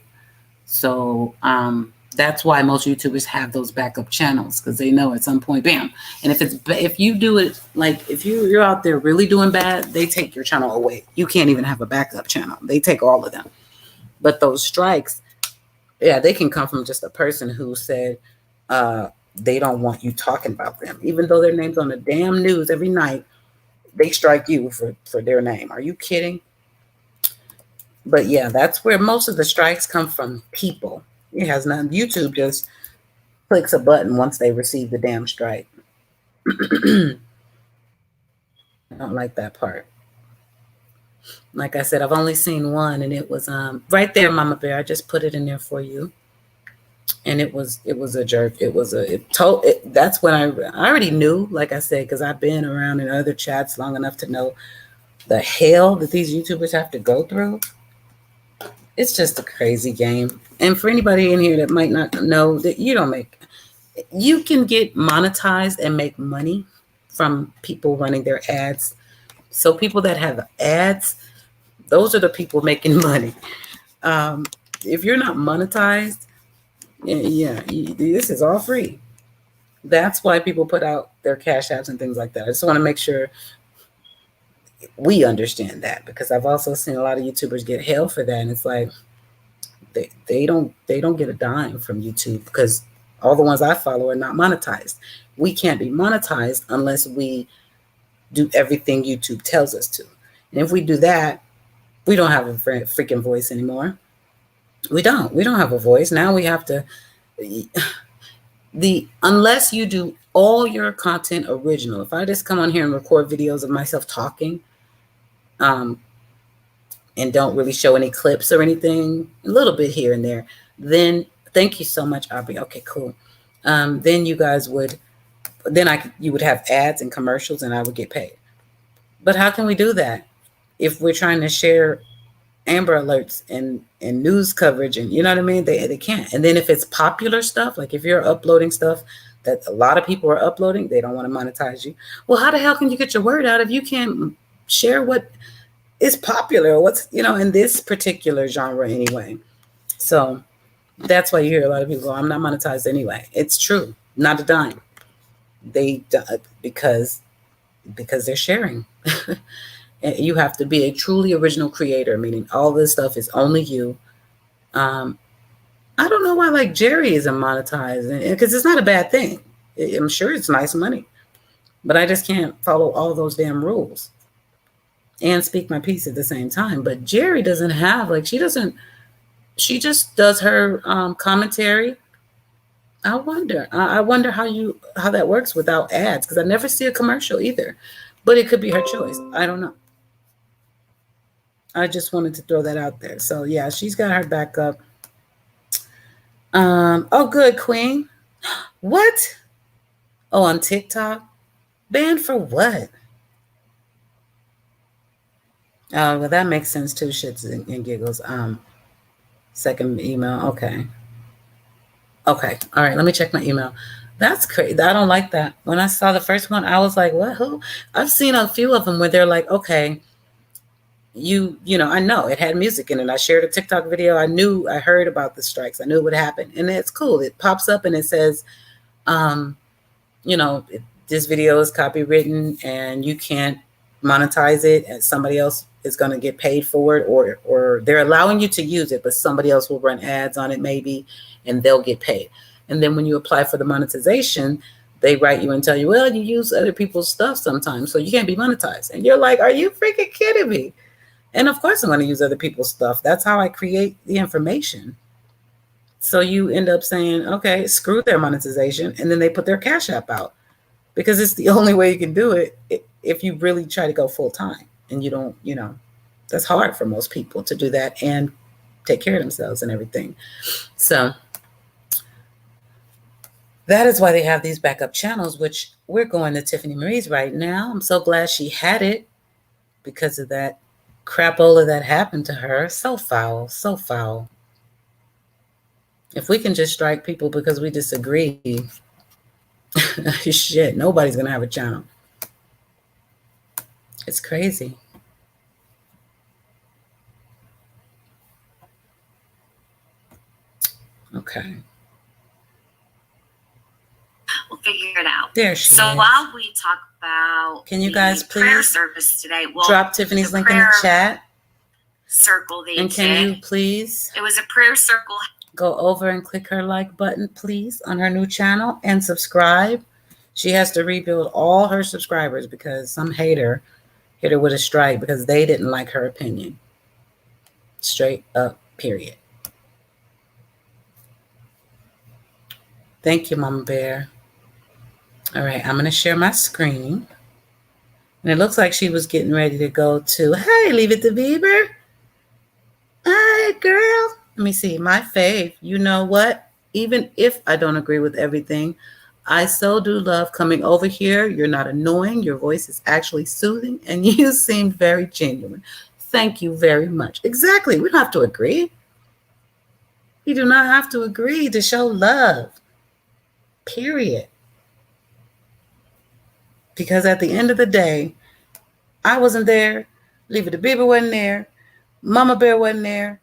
So that's why most YouTubers have those backup channels, because they know at some point, bam. And if you do it, like if you're out there really doing bad, they take your channel away. You can't even have a backup channel. They take all of them. But those strikes, yeah, they can come from just a person who said they don't want you talking about them. Even though their name's on the damn news every night, they strike you for their name. Are you kidding? But yeah, that's where most of the strikes come from, people. It has nothing. YouTube just clicks a button once they receive the damn strike. I don't like that part. Like I said, I've only seen one, and it was right there, Mama Bear. I just put it in there for you, and it was a jerk. That's when I already knew, like I said, because I've been around in other chats long enough to know the hell that these YouTubers have to go through. It's just a crazy game. And for anybody in here that might not know, that you can get monetized and make money from people running their ads. So people that have ads, those are the people making money. If you're not monetized, this is all free. That's why people put out their cash apps and things like that. I just want to make sure we understand that, because I've also seen a lot of YouTubers get hell for that, and it's like they don't get a dime from YouTube, because all the ones I follow are not monetized. We can't be monetized unless we do everything YouTube tells us to. And if we do that, we don't have a freaking voice anymore. We don't have a voice. Now we have to, unless you do all your content original. If I just come on here and record videos of myself talking, and don't really show any clips or anything, a little bit here and there, then thank you so much, Aubrey. Okay, cool. Then you guys would, you would have ads and commercials, and I would get paid. But how can we do that if we're trying to share Amber Alerts and news coverage, and you know what I mean? They can't. And then if it's popular stuff, like if you're uploading stuff that a lot of people are uploading, they don't want to monetize you. Well, how the hell can you get your word out if you can't share what is popular, or what's, in this particular genre anyway? So that's why you hear a lot of people go, I'm not monetized anyway. It's true. Not a dime. Because they're sharing. You have to be a truly original creator, meaning all this stuff is only you. I don't know why, like, Jerry isn't monetized, because it's not a bad thing. I'm sure it's nice money, but I just can't follow all those damn rules and speak my piece at the same time. But Jerry doesn't have, like, she doesn't She just does her commentary. I wonder how that works without ads, because I never see a commercial either. But it could be her choice. I don't know. I just wanted to throw that out there. So yeah, she's got her backup. Oh, good, Queen. What? Oh, on TikTok? Banned for what? Oh, well, that makes sense too. Shits and giggles. Second email. Okay. Okay. All right. Let me check my email. That's crazy. I don't like that. When I saw the first one, I was like, what? Who? I've seen a few of them where they're like, okay, I know it had music in it. I shared a TikTok video. I heard about the strikes. I knew it would happen. And it's cool. It pops up and it says, um, this video is copywritten and you can't monetize it, and somebody else is going to get paid for it, or they're allowing you to use it, but somebody else will run ads on it maybe, and they'll get paid. And then when you apply for the monetization, they write you and tell you, well, you use other people's stuff sometimes, so you can't be monetized. And you're like, are you freaking kidding me? And of course I'm going to use other people's stuff. That's how I create the information. So you end up saying, okay, screw their monetization. And then they put their Cash App out, because it's the only way you can do it if you really try to go full time. And you don't, that's hard for most people to do that and take care of themselves and everything. So that is why they have these backup channels, which we're going to Tiffany Marie's right now. I'm so glad she had it because of that crapola that happened to her. So foul, so foul. If we can just strike people because we disagree, shit, nobody's going to have a channel. It's crazy. Okay. We'll figure it out. There she is. So while we talk about, can you guys please prayer service today, drop Tiffany's link in the chat circle they and did. Can you please, it was a prayer circle, go over and click her like button, please, on her new channel and subscribe. She has to rebuild all her subscribers because some hater hit her with a strike because they didn't like her opinion. Straight up, period. Thank you, Mama Bear. All right, I'm going to share my screen. And it looks like she was getting ready to go to, hey, Leave It to Beaver. Hi, girl. Let me see. My fave. You know what? Even if I don't agree with everything, I so do love coming over here. You're not annoying. Your voice is actually soothing, and you seem very genuine. Thank you very much. Exactly. We don't have to agree. You do not have to agree to show love. Period. Because at the end of the day, I wasn't there. Leave It to Beaver wasn't there. Mama Bear wasn't there.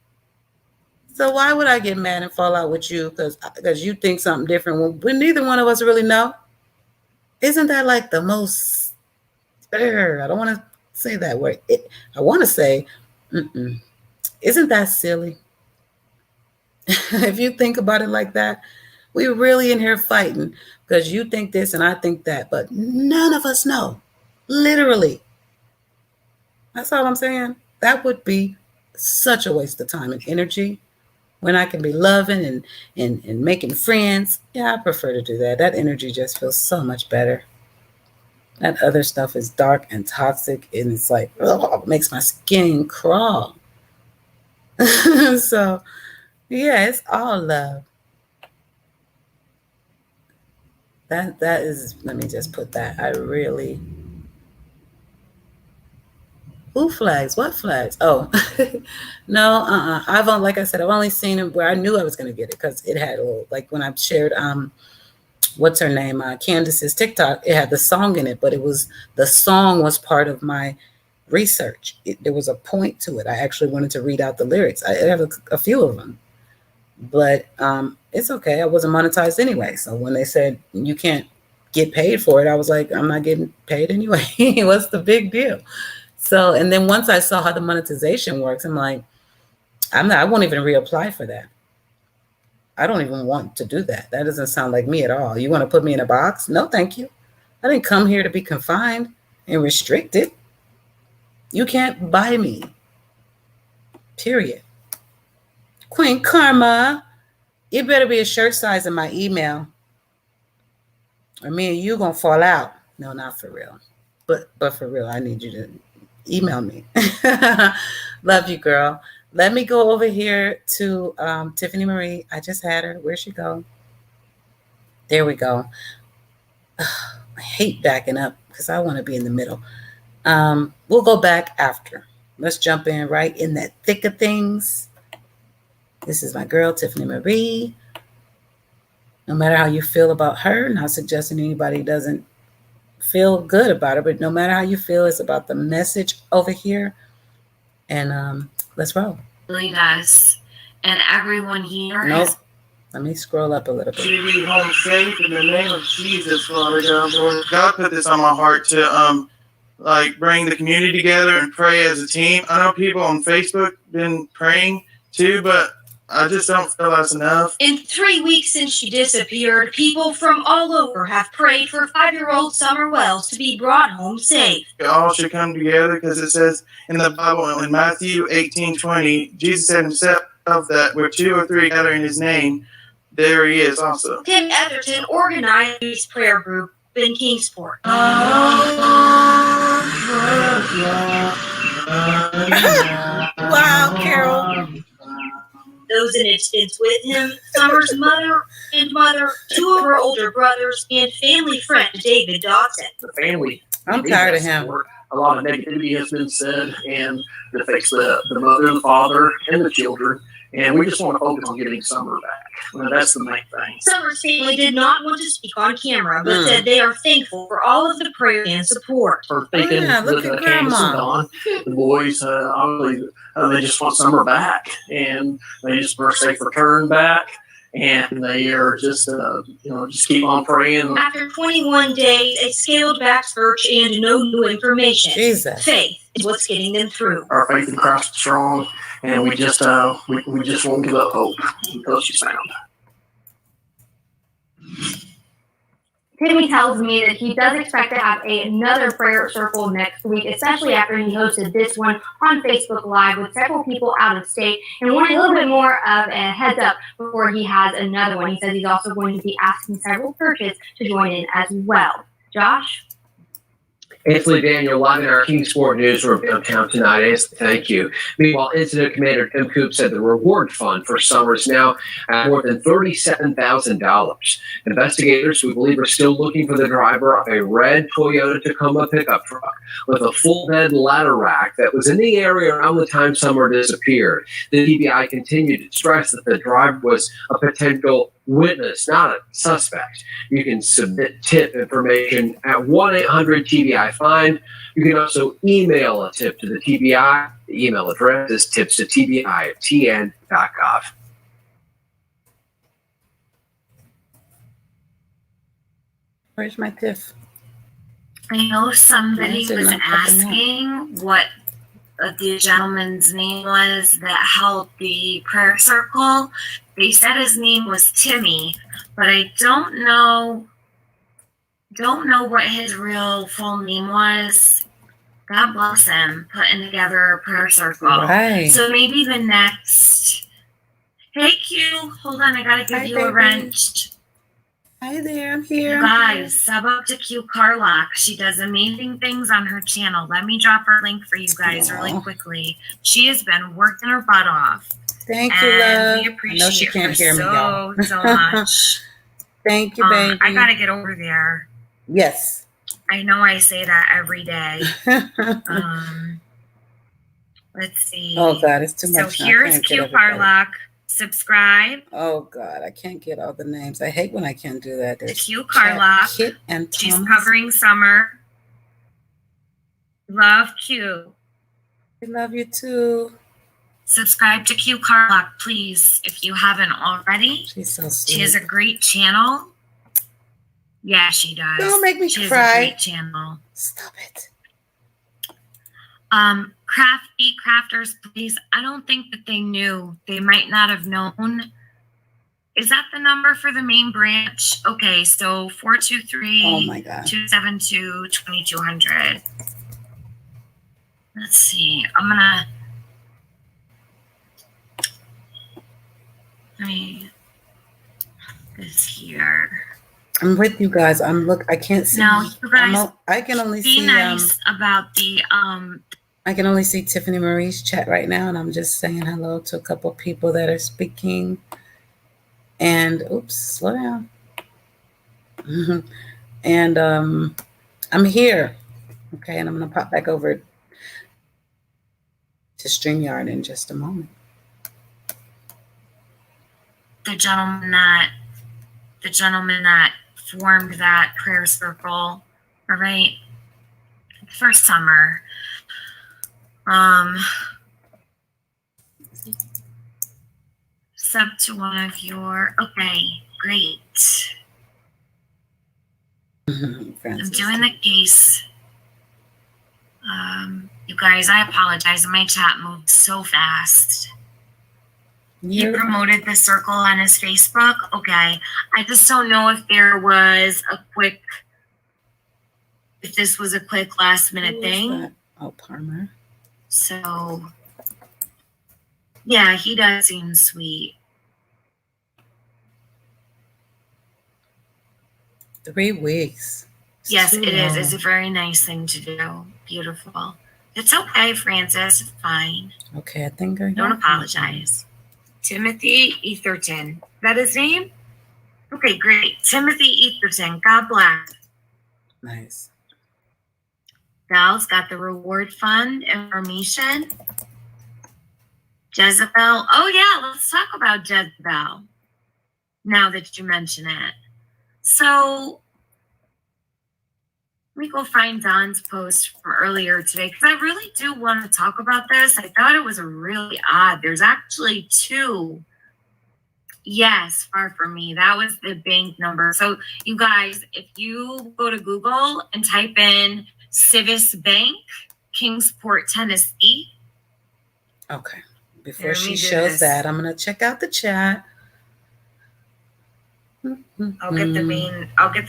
So why would I get mad and fall out with you because you think something different when neither one of us really know? Isn't that like the most, I don't want to say that word. I want to say, isn't that silly? If you think about it like that, we're really in here fighting because you think this and I think that, but none of us know. Literally. That's all I'm saying. That would be such a waste of time and energy when I can be loving and making friends. Yeah, I prefer to do that. That energy just feels so much better. That other stuff is dark and toxic, and it's like, it makes my skin crawl. So, yeah, it's all love. That is, let me just put that. I really... Who flags? What flags? Oh, no, like I said, I've only seen it where I knew I was going to get it because it had a little, like when I shared, what's her name? Candace's TikTok, it had the song in it, but the song was part of my research. There was a point to it. I actually wanted to read out the lyrics. I have a few of them, but it's okay. I wasn't monetized anyway. So when they said you can't get paid for it, I was like, I'm not getting paid anyway. What's the big deal? So, and then once I saw how the monetization works, I'm like, I won't even reapply for that. I don't even want to do that. That doesn't sound like me at all. You want to put me in a box? No, thank you. I didn't come here to be confined and restricted. You can't buy me. Period. Queen Karma, it better be a shirt size in my email, or me and you gonna fall out. No, not for real. But for real, I need you to email me. Love you, girl. Let me go over here to Tiffany Marie. I just had her. Where'd she go? There we go. I hate backing up because I want to be in the middle. We'll go back after. Let's jump in right in that thick of things. This is my girl, Tiffany Marie. No matter how you feel about her, not suggesting anybody doesn't feel good about her, but no matter how you feel, it's about the message over here. And let's roll. Really does. And everyone here Nope. Let me scroll up a little bit. She be home safe in the name of Jesus, Father God. Lord, God put this on my heart to bring the community together and pray as a team. I know people on Facebook been praying too, but I just don't feel that's enough. In 3 weeks since she disappeared, people from all over have prayed for 5-year-old Summer Wells to be brought home safe. We all should come together because it says in the Bible in Matthew 18:20, Jesus said himself that where 2 or 3 gather in his name, there he is also. Tim Etherton organized this prayer group in Kingsport. Wow, Carol. Those in attendance with him, Summer's mother, 2 of her older brothers, and family friend David Dodson. The family. I'm tired of him. A lot of negativity has been said, and it affects the mother, the father, and the children. And we just want to focus on getting Summer back. Well, that's the main thing. Summer's family did not want to speak on camera, but said they are thankful for all of the prayer and support. For thinking look at Candace Grandma. and Dawn, the boys, obviously, they just want Summer back, and they just want a safe return back. And they are just, just keep on praying. After 21 days, a scaled-back search and no new information. Jesus. Faith is what's getting them through. Our faith in Christ is strong, and we just won't give up hope until she's found. Timmy tells me that he does expect to have another prayer circle next week, especially after he hosted this one on Facebook Live with several people out of state and wanted a little bit more of a heads up before he has another one. He says he's also going to be asking several churches to join in as well. Josh? Anthony Daniel, live in our Kingsport newsroom downtown tonight. Anthony, thank you. Meanwhile, Incident Commander Tim Coop said the reward fund for Summer is now at more than $37,000. Investigators, we believe, are still looking for the driver of a red Toyota Tacoma pickup truck with a full bed ladder rack that was in the area around the time Summer disappeared. The TBI continued to stress that the driver was a potential witness, not a suspect. You can submit tip information at 1-800-TBI-FIND. You can also email a tip to the TBI. The email address is tips@tbi.tn.gov. Where's my tiff? I know somebody Yes, it was might happen, asking what the gentleman's name was that held the prayer circle. They said his name was Timmy, but I don't know what his real full name was. God bless him, putting together a prayer circle. Right. So maybe the next. Hey Q, hold on, I gotta give Hi, you a baby. wrench. Hi there, I'm here. You guys, sub up to Q Carlock. She does amazing things on her channel. Let me drop her link for you guys really Aw. quickly. She has been working her butt off. Thank you, And love. we I appreciate know she can't her hear me, y'all. so much. Thank you, baby. I gotta get over there. Yes. I know I say that every day. Let's see. Oh God, it's too So much. now. I here's can't get Q everybody. Carlock. Subscribe Oh God, I can't get all the names. I hate when I can't do that. to There's Q Carlock. Kit and She's Thomas. covering Summer. Love Q. We love you too. Subscribe to Q Carlock, please, if you haven't already. She's so She sweet. has a great channel. Yeah, she does. Don't make me she cry. has a great channel. Stop it. Crafty Crafters, please. I don't think that they knew. They might not have known. Is that the number for the main branch? Okay, so 423 Oh my God. 272 2200. Let's see. I'm gonna Let me this here. I'm with you guys. I can't see. Now, you guys, I can only be see. nice about the I can only see Tiffany Marie's chat right now, and I'm just saying hello to a couple people that are speaking. And oops, slow down. And I'm here. Okay, and I'm gonna pop back over to StreamYard in just a moment. the gentleman that formed that prayer circle, all right, for summer. Sub to one of your, okay, great. I'm doing the case. You guys, I apologize. My chat moved so fast. He promoted the circle on his Facebook. Okay. I just don't know if there was if this was a quick last minute thing. Oh, Palmer. So, yeah, he does seem sweet. 3 weeks. Yes, it is. It's a very nice thing to do. Beautiful. It's okay, Francis. It's fine. Okay, I think I Don't apologize. Timothy Etherton. That his name? Okay, great. Timothy Etherton. God bless. Nice. Val's got the reward fund information. Jezebel. Oh, yeah, let's talk about Jezebel now that you mention it. So let me go find Don's post from earlier today because I really do want to talk about this. I thought it was really odd. There's actually 2. Yes, far from me. That was the bank number. So you guys, if you go to Google and type in Civis Bank, Kingsport, Tennessee. Okay. Before she shows that, I'm gonna check out the chat. I'll get the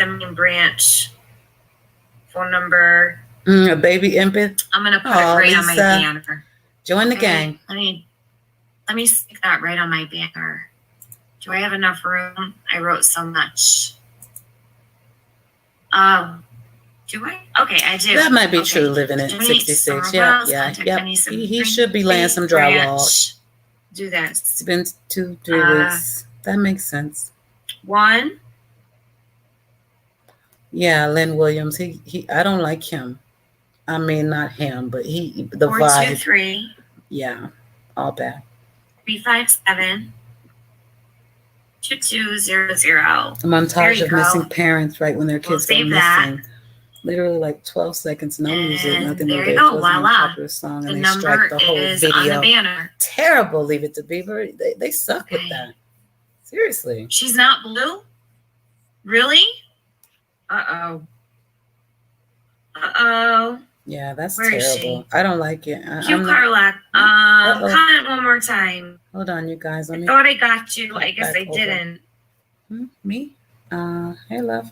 main branch phone number. A baby infant. I'm gonna put it right on my banner. Join the gang. Let me stick that right on my banner. Do I have enough room? I wrote so much. Do I? Okay, I do. That might be true living at 66. Yeah. He should be laying some drywall. Do this. It's been 2-3 weeks. That makes sense. 1. Yeah, Lynn Williams. He I don't like him. I mean, not him, but the 423. Yeah, all bad. 357 2200. A montage of missing parents right when their kids go missing. Literally like 12 seconds, no music, nothing. There you go, voila. Song, the and number the whole is video. on the banner. Terrible, Leave It to Beaver. They suck with that. Seriously. She's not blue? Really? Uh-oh. Yeah, that's Where terrible. is she? I don't like it. Hugh Carlack. Comment one more time. Hold on, you guys. I thought I got you. I guess I didn't. Me? Hey, love.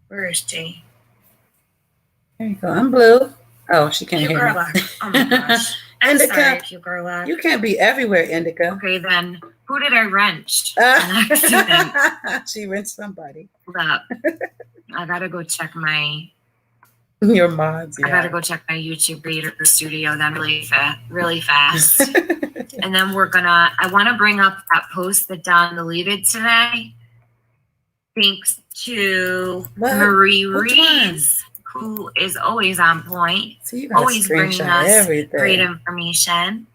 Where is she? There you go. I'm blue. Oh, she can't Hugh hear me. Carlack. Oh my gosh. I'm Indica. sorry, Hugh Carlack. You can't be everywhere, Indica. Okay, then. Who did I wrench? An accident. She wrenched somebody. Hold up. I gotta go check my your mods. Yeah. I gotta go check my YouTube Reader Studio then really fast. And then I want to bring up that post that Don deleted today. Thanks to Marie Rees, who is always on point, always bringing us great information.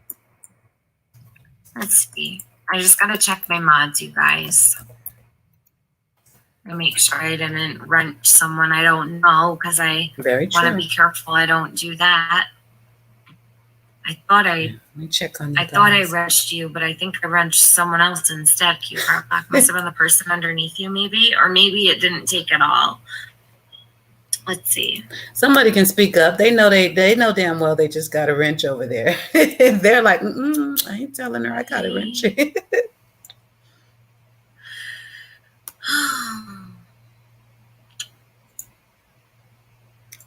Let's see. I just gotta check my mods, you guys. I make sure I didn't wrench someone I don't know because I want to be careful I don't do that. I thought I wrenched you, but I think I wrenched someone else instead. Must have been the person underneath you, maybe, or maybe it didn't take it all. Let's see. Somebody can speak up. They know damn well they just got a wrench over there. They're like, I ain't telling her I got a wrench.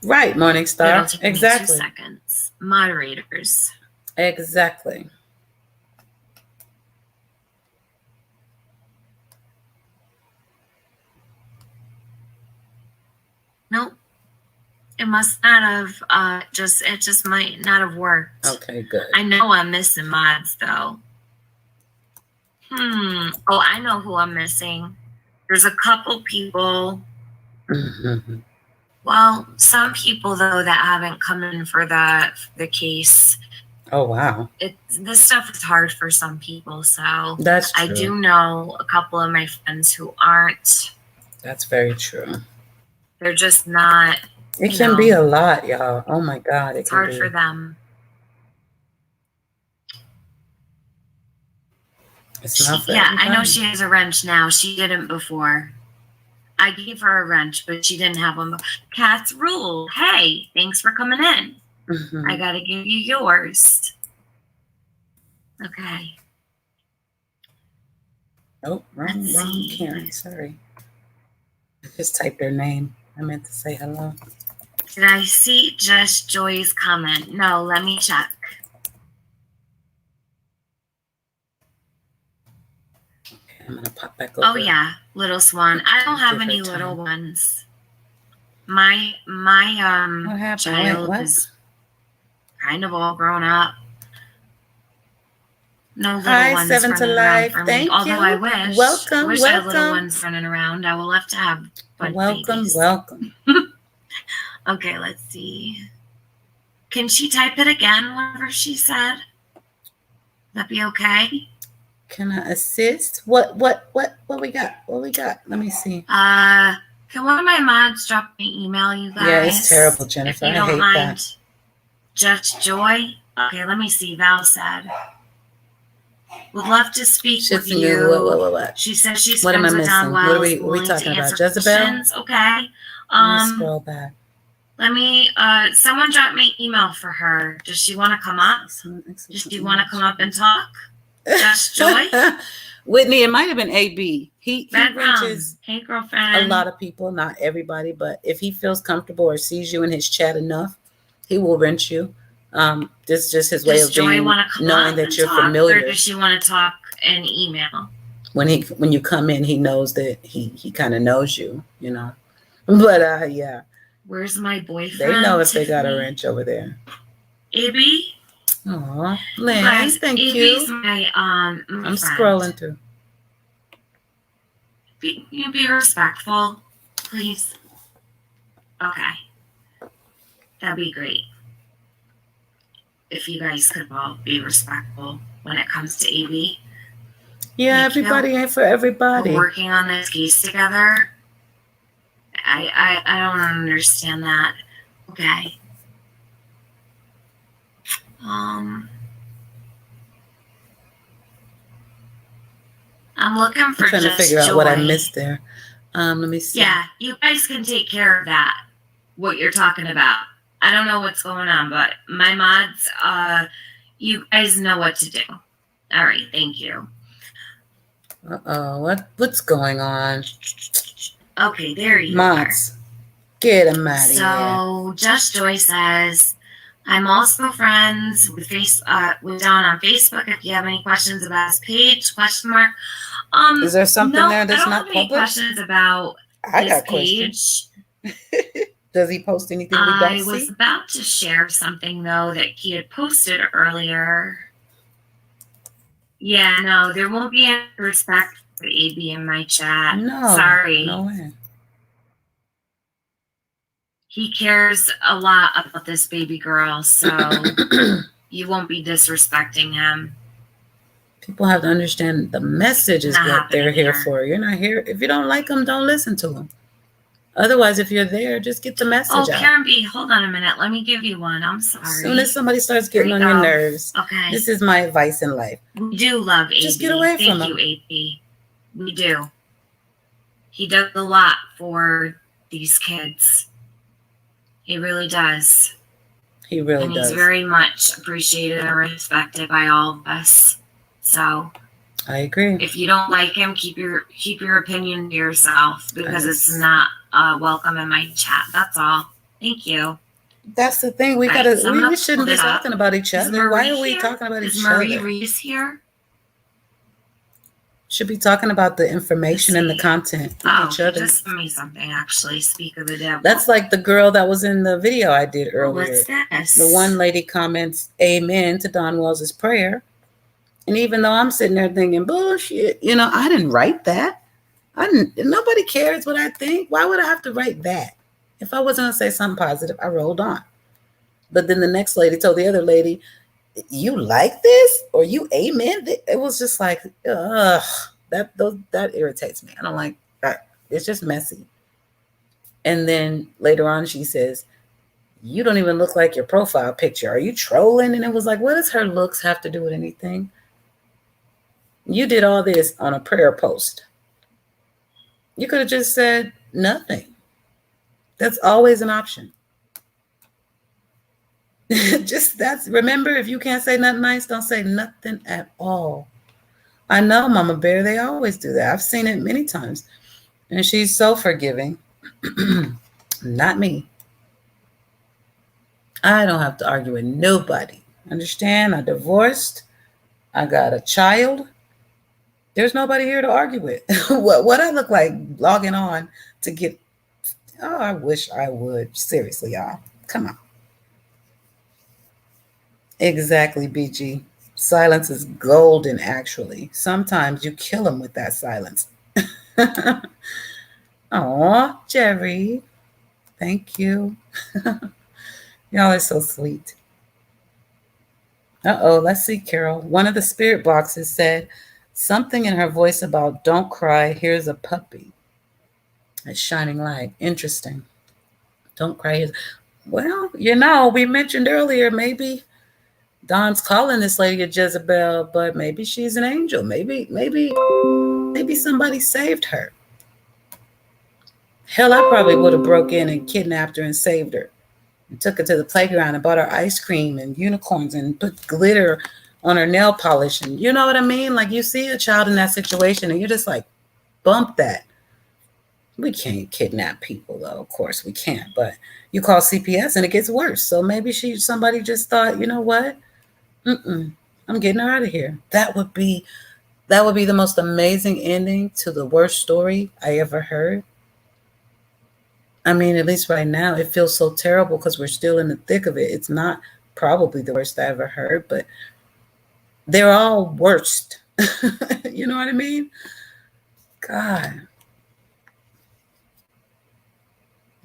Right, Morningstar. Exactly. 2 seconds. Moderators. Exactly. It must not have it just might not have worked. Okay, good. I know I'm missing mods though. Oh, I know who I'm missing. There's a couple people. Mhm. Well, some people though that haven't come in for the case. Oh, wow. This stuff is hard for some people, so That's true. I do know a couple of my friends who aren't. That's very true. They're just not. It You can know, be a lot, y'all. Oh my God. It's It can hard be. for them. It's not for Yeah, I know everybody. she has a wrench now. She didn't before. I gave her a wrench, but she didn't have one. Cats rule. Hey, thanks for coming in. Mhm. I gotta give you yours. Okay. Oh, wrong Let's see. Karen. Sorry. I just typed her name. I meant to say hello. Did I see Just Joy's comment? No, let me check. Okay, I'm gonna pop back over. Oh yeah, little swan. I don't have any Different little time. ones. My What happened? child Wait, what? is kind of all grown up. No little Hi, ones Seven to running around Life. for me. Thank Although you. I wish. Welcome, I had little welcome. ones running around. I will love to have bunch of Welcome, babies. welcome. Okay, let's see. Can she type it again, whatever she said? That be okay? Can I assist? What we got? What we got? Let me see. Can one of my mods drop me an email, you guys? Yeah, it's terrible, If Jennifer. you I don't hate mind. that. Just Joy? Okay, let me see. Val said. Would love to speak with Shits and you. giggles. What? She says she's What am I friends with Don missing? What are Wells. we willing talking to about? answer Jezebel? questions. Okay. Let me scroll back. Let me someone drop me an email for her. Does she want to come up? Does she want to come up and talk? Just Joy? Whitney, it might have been AB. He Red wrenches Hey girlfriend. a lot of people, not everybody, but if he feels comfortable or sees you in his chat enough, he will wrench you. This is just his way Does of Joy being want to come knowing up that and you're talk, familiar. or does she want to talk and email? When you come in, he knows that he kind of knows you, you know. But yeah, Where's my boyfriend? they know if they got a Tiffany? wrench over there. AB? Aw, You Lynn, guys, thank AB's you. my I'm friend. scrolling through. Be respectful, please. Okay. That'd be great. If you guys could all be respectful when it comes to AB. Yeah, Thank you. everybody ain't for We're everybody. working on this case together. I don't understand that. Okay. I'm looking for I'm trying to Just figure out what I Joy. missed there. Let me see. Yeah, you guys can take care of that. What you're talking about. I don't know what's going on, but my mods, you guys know what to do. All right, thank you. What's going on? Okay, there you Mods, get him are. out of here. So Just Joy says, I'm also friends with with Don on Facebook. If you have any questions about his page, ? Is there something no, there that's I don't not have any public? questions about I his got questions. page. Does he post anything we I don't was see? about to share something though that he had posted earlier. Yeah, no, there won't be any respect for AB in my chat. No. Sorry. No way. He cares a lot about this baby girl, so you won't be disrespecting him. People have to understand the message is Not what they're happening here here. for. You're not here. If you don't like them, don't listen to them. Otherwise, if you're there, just get the message Oh, out. Karen B, hold on a minute. Let me give you one. I'm sorry. As soon as somebody starts getting There on you your go. nerves, Okay. this is my advice in life. We do love AB. Just get away from Thank him. you, AB. We do. He does a lot for these kids. He really does. He really And does. he's very much appreciated and respected by all of us. So I agree. if you don't like him, keep your opinion to yourself because Yes. it's not welcome in my chat. That's all. Thank you. That's the thing. We Right, gotta. so I'm We gonna shouldn't be pull it up. talking about each Is other. Why Marie are we here? talking about Is each Marie other? Reese here? Should be talking about the information and the content of Oh, each other. just send me something. Actually, speak of the devil. That's like the girl that was in the video I did earlier. What's this? The one lady comments amen to Don Wells's prayer. And even though I'm sitting there thinking, bullshit, I didn't write that. Nobody cares what I think. Why would I have to write that? If I wasn't going to say something positive, I rolled on. But then the next lady told the other lady, you like this? Or you amen? It was just like, ugh, that irritates me. I don't like that. It's just messy. And then later on, she says, you don't even look like your profile picture. Are you trolling? And it was like, what does her looks have to do with anything? You did all this on a prayer post. You could have just said nothing. That's always an option. Remember, if you can't say nothing nice, don't say nothing at all. I know Mama Bear, they always do that. I've seen it many times. And she's so forgiving. Not me. I don't have to argue with nobody. Understand? I divorced. I got a child. There's nobody here to argue with. What I look like logging on to get. Oh, I wish I would. Seriously, y'all. Come on. Exactly, BG. Silence is golden, actually. Sometimes you kill them with that silence. Aw, Jerry. Thank you. Y'all are so sweet. Uh-oh, let's see, Carol. One of the spirit boxes said something in her voice about don't cry, here's a puppy. It's shining light. Interesting. Don't cry. Well, we mentioned earlier, maybe Don's calling this lady a Jezebel, but maybe she's an angel. Maybe somebody saved her. Hell, I probably would have broke in and kidnapped her and saved her. And took her to the playground and bought her ice cream and unicorns and put glitter on her nail polish. And you know what I mean? Like, you see a child in that situation and you just like, bump that. We can't kidnap people, though. Of course we can't. But you call CPS and it gets worse. So maybe somebody just thought, you know what? I'm getting her out of here. That would be the most amazing ending to the worst story I ever heard. I mean, at least right now, it feels so terrible because we're still in the thick of it. It's not probably the worst I ever heard, but they're all worst. You know what I mean? God.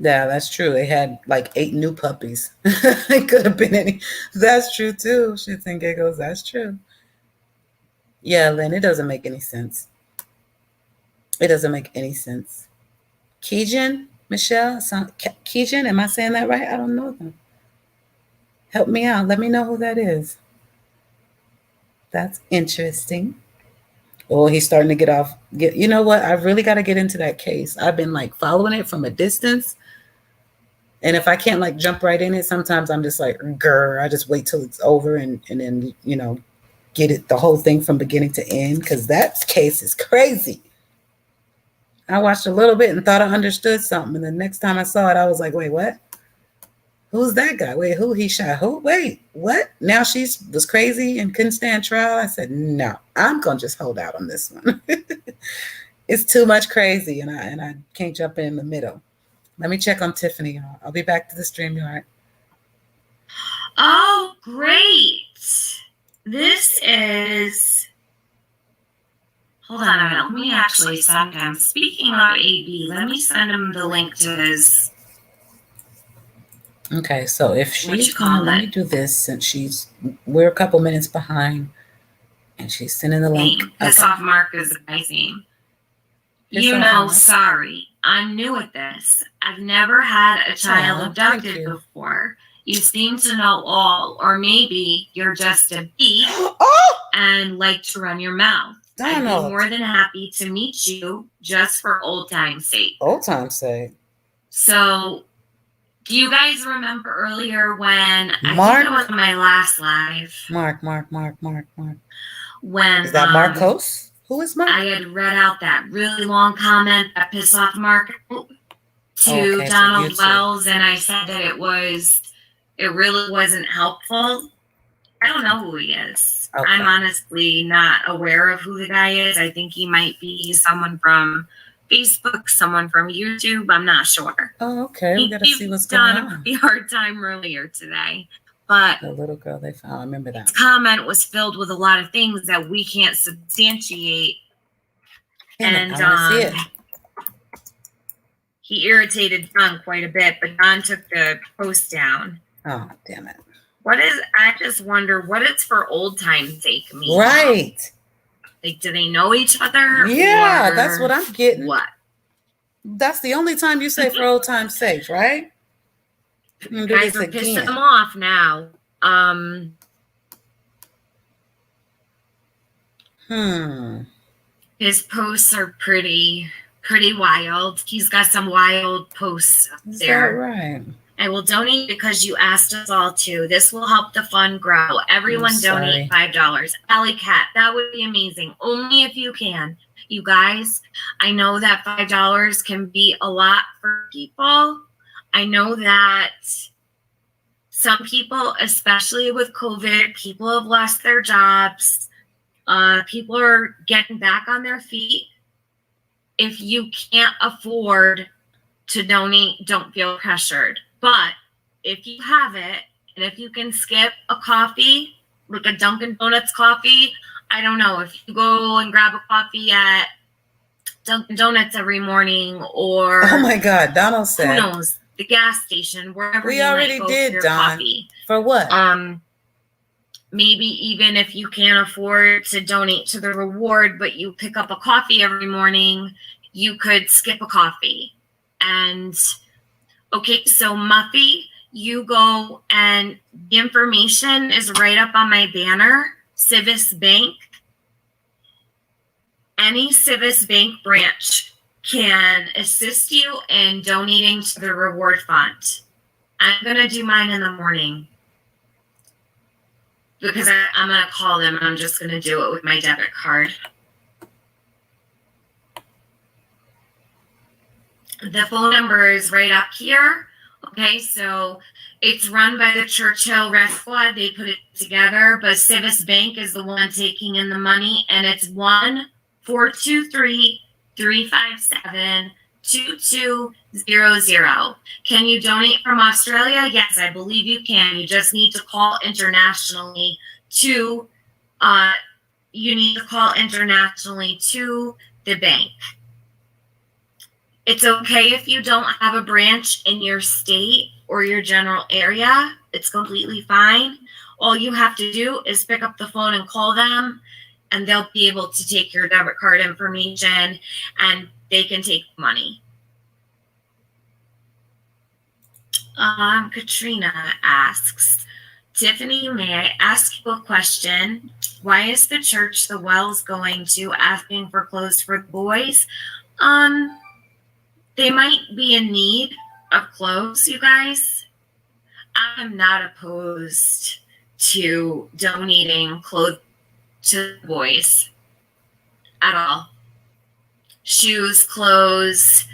Yeah, that's true. They had like 8 new puppies. It could have been any. That's true too. Shits and giggles. That's true. Yeah, Lynn, it doesn't make any sense. It doesn't make any sense. Keegan, Michelle, Keegan, am I saying that right? I don't know them. Help me out. Let me know who that is. That's interesting. Oh, he's starting to get off. You know what? I really got to get into that case. I've been like following it from a distance. And if I can't like jump right in it, sometimes I'm just like, grr, I just wait till it's over and then, get it, the whole thing from beginning to end. Because that case is crazy. I watched a little bit and thought I understood something. And the next time I saw it, I was like, wait, what? Who's that guy? Wait, who he shot? Who? Wait, what? Now she was crazy and couldn't stand trial? I said, no, I'm going to just hold out on this one. It's too much crazy and I can't jump in the middle. Let me check on Tiffany. I'll be back to the StreamYard. Oh, great. This is... Hold on a minute. Let me actually send him. Speaking of AB, let me send him the link to his... Okay, so if she's call let it? me do this since we're a couple minutes behind and she's sending the link. Piss Okay. Off Mark is the guy's name. Piss You Off know, Mark. sorry. I'm new at this. I've never had a child Aw, abducted thank you. before. You seem to know all, or maybe you're just a beat Oh, and like to run your mouth. I'd be Donald. more than happy to meet you just for old time's sake. Old time sake. So, do you guys remember earlier when I Mark? think it was my last live Mark. when Is that Marcos? Who is Mark? I had read out that really long comment that pissed off Mark to Okay, so Donald you too. Wells, and I said that it really wasn't helpful. I don't know who he is. Okay. I'm honestly not aware of who the guy is. I think he might be someone from Facebook, someone from YouTube. I'm not sure. Oh, okay. We He gotta see what's gave going Dawn a on. pretty hard time earlier today, but The little girl they found. I remember that. his comment was filled with a lot of things that we can't substantiate. And I want to see it. he irritated Don quite a bit, but Don took the post down. Oh, damn it. I just wonder what it's for old time's sake mean. Right. Like, do they know each other? Yeah, or that's what I'm getting. What? That's the only time you say for old time's sake, right? I'm gonna do Guys this are pissing again. him off now. His posts are pretty wild. He's got some wild posts up Is that there. right? I will donate because you asked us all to. This will help the fund grow. Everyone donate $5. Alley Cat, that would be amazing. Only if you can. You guys, I know that $5 can be a lot for people. I know that some people, especially with COVID, people have lost their jobs. People are getting back on their feet. If you can't afford to donate, don't feel pressured. But if you have it, and if you can skip a coffee, like a Dunkin' Donuts coffee, I don't know, if you go and grab a coffee at Dunkin' Donuts every morning, or Oh my God, Donald who said. knows, the gas station, wherever We you already might go did, for your Don. coffee. For what? Maybe even if you can't afford to donate to the reward, but you pick up a coffee every morning, you could skip a coffee. And okay, so Muffy, you go, and the information is right up on my banner, Civis Bank. Any Civis Bank branch can assist you in donating to the reward fund. I'm going to do mine in the morning because I'm going to call them, and I'm just going to do it with my debit card. The phone number is right up here. Okay, so it's run by the Churchill Rest Squad. They put it together, but Civis Bank is the one taking in the money, and it's 1-423-357-2200. Can you donate from Australia? Yes, I believe you can. You just need to call internationally to the bank. It's okay if you don't have a branch in your state or your general area. It's completely fine. All you have to do is pick up the phone and call them, and they'll be able to take your debit card information, and they can take money. Katrina asks, Tiffany, may I ask you a question? Why is the church the Wells going to asking for clothes for the boys? They might be in need of clothes, you guys. I am not opposed to donating clothes to the boys at all. Shoes, clothes,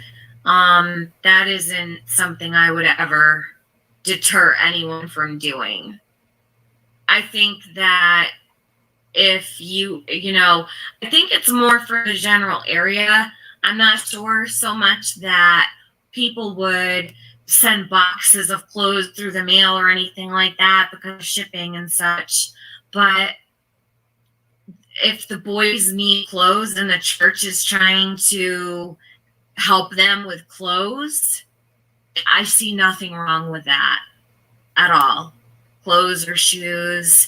that isn't something I would ever deter anyone from doing. I think that if I think it's more for the general area. I'm not sure so much that people would send boxes of clothes through the mail or anything like that because of shipping and such. But if the boys need clothes and the church is trying to help them with clothes, I see nothing wrong with that at all. Clothes or shoes,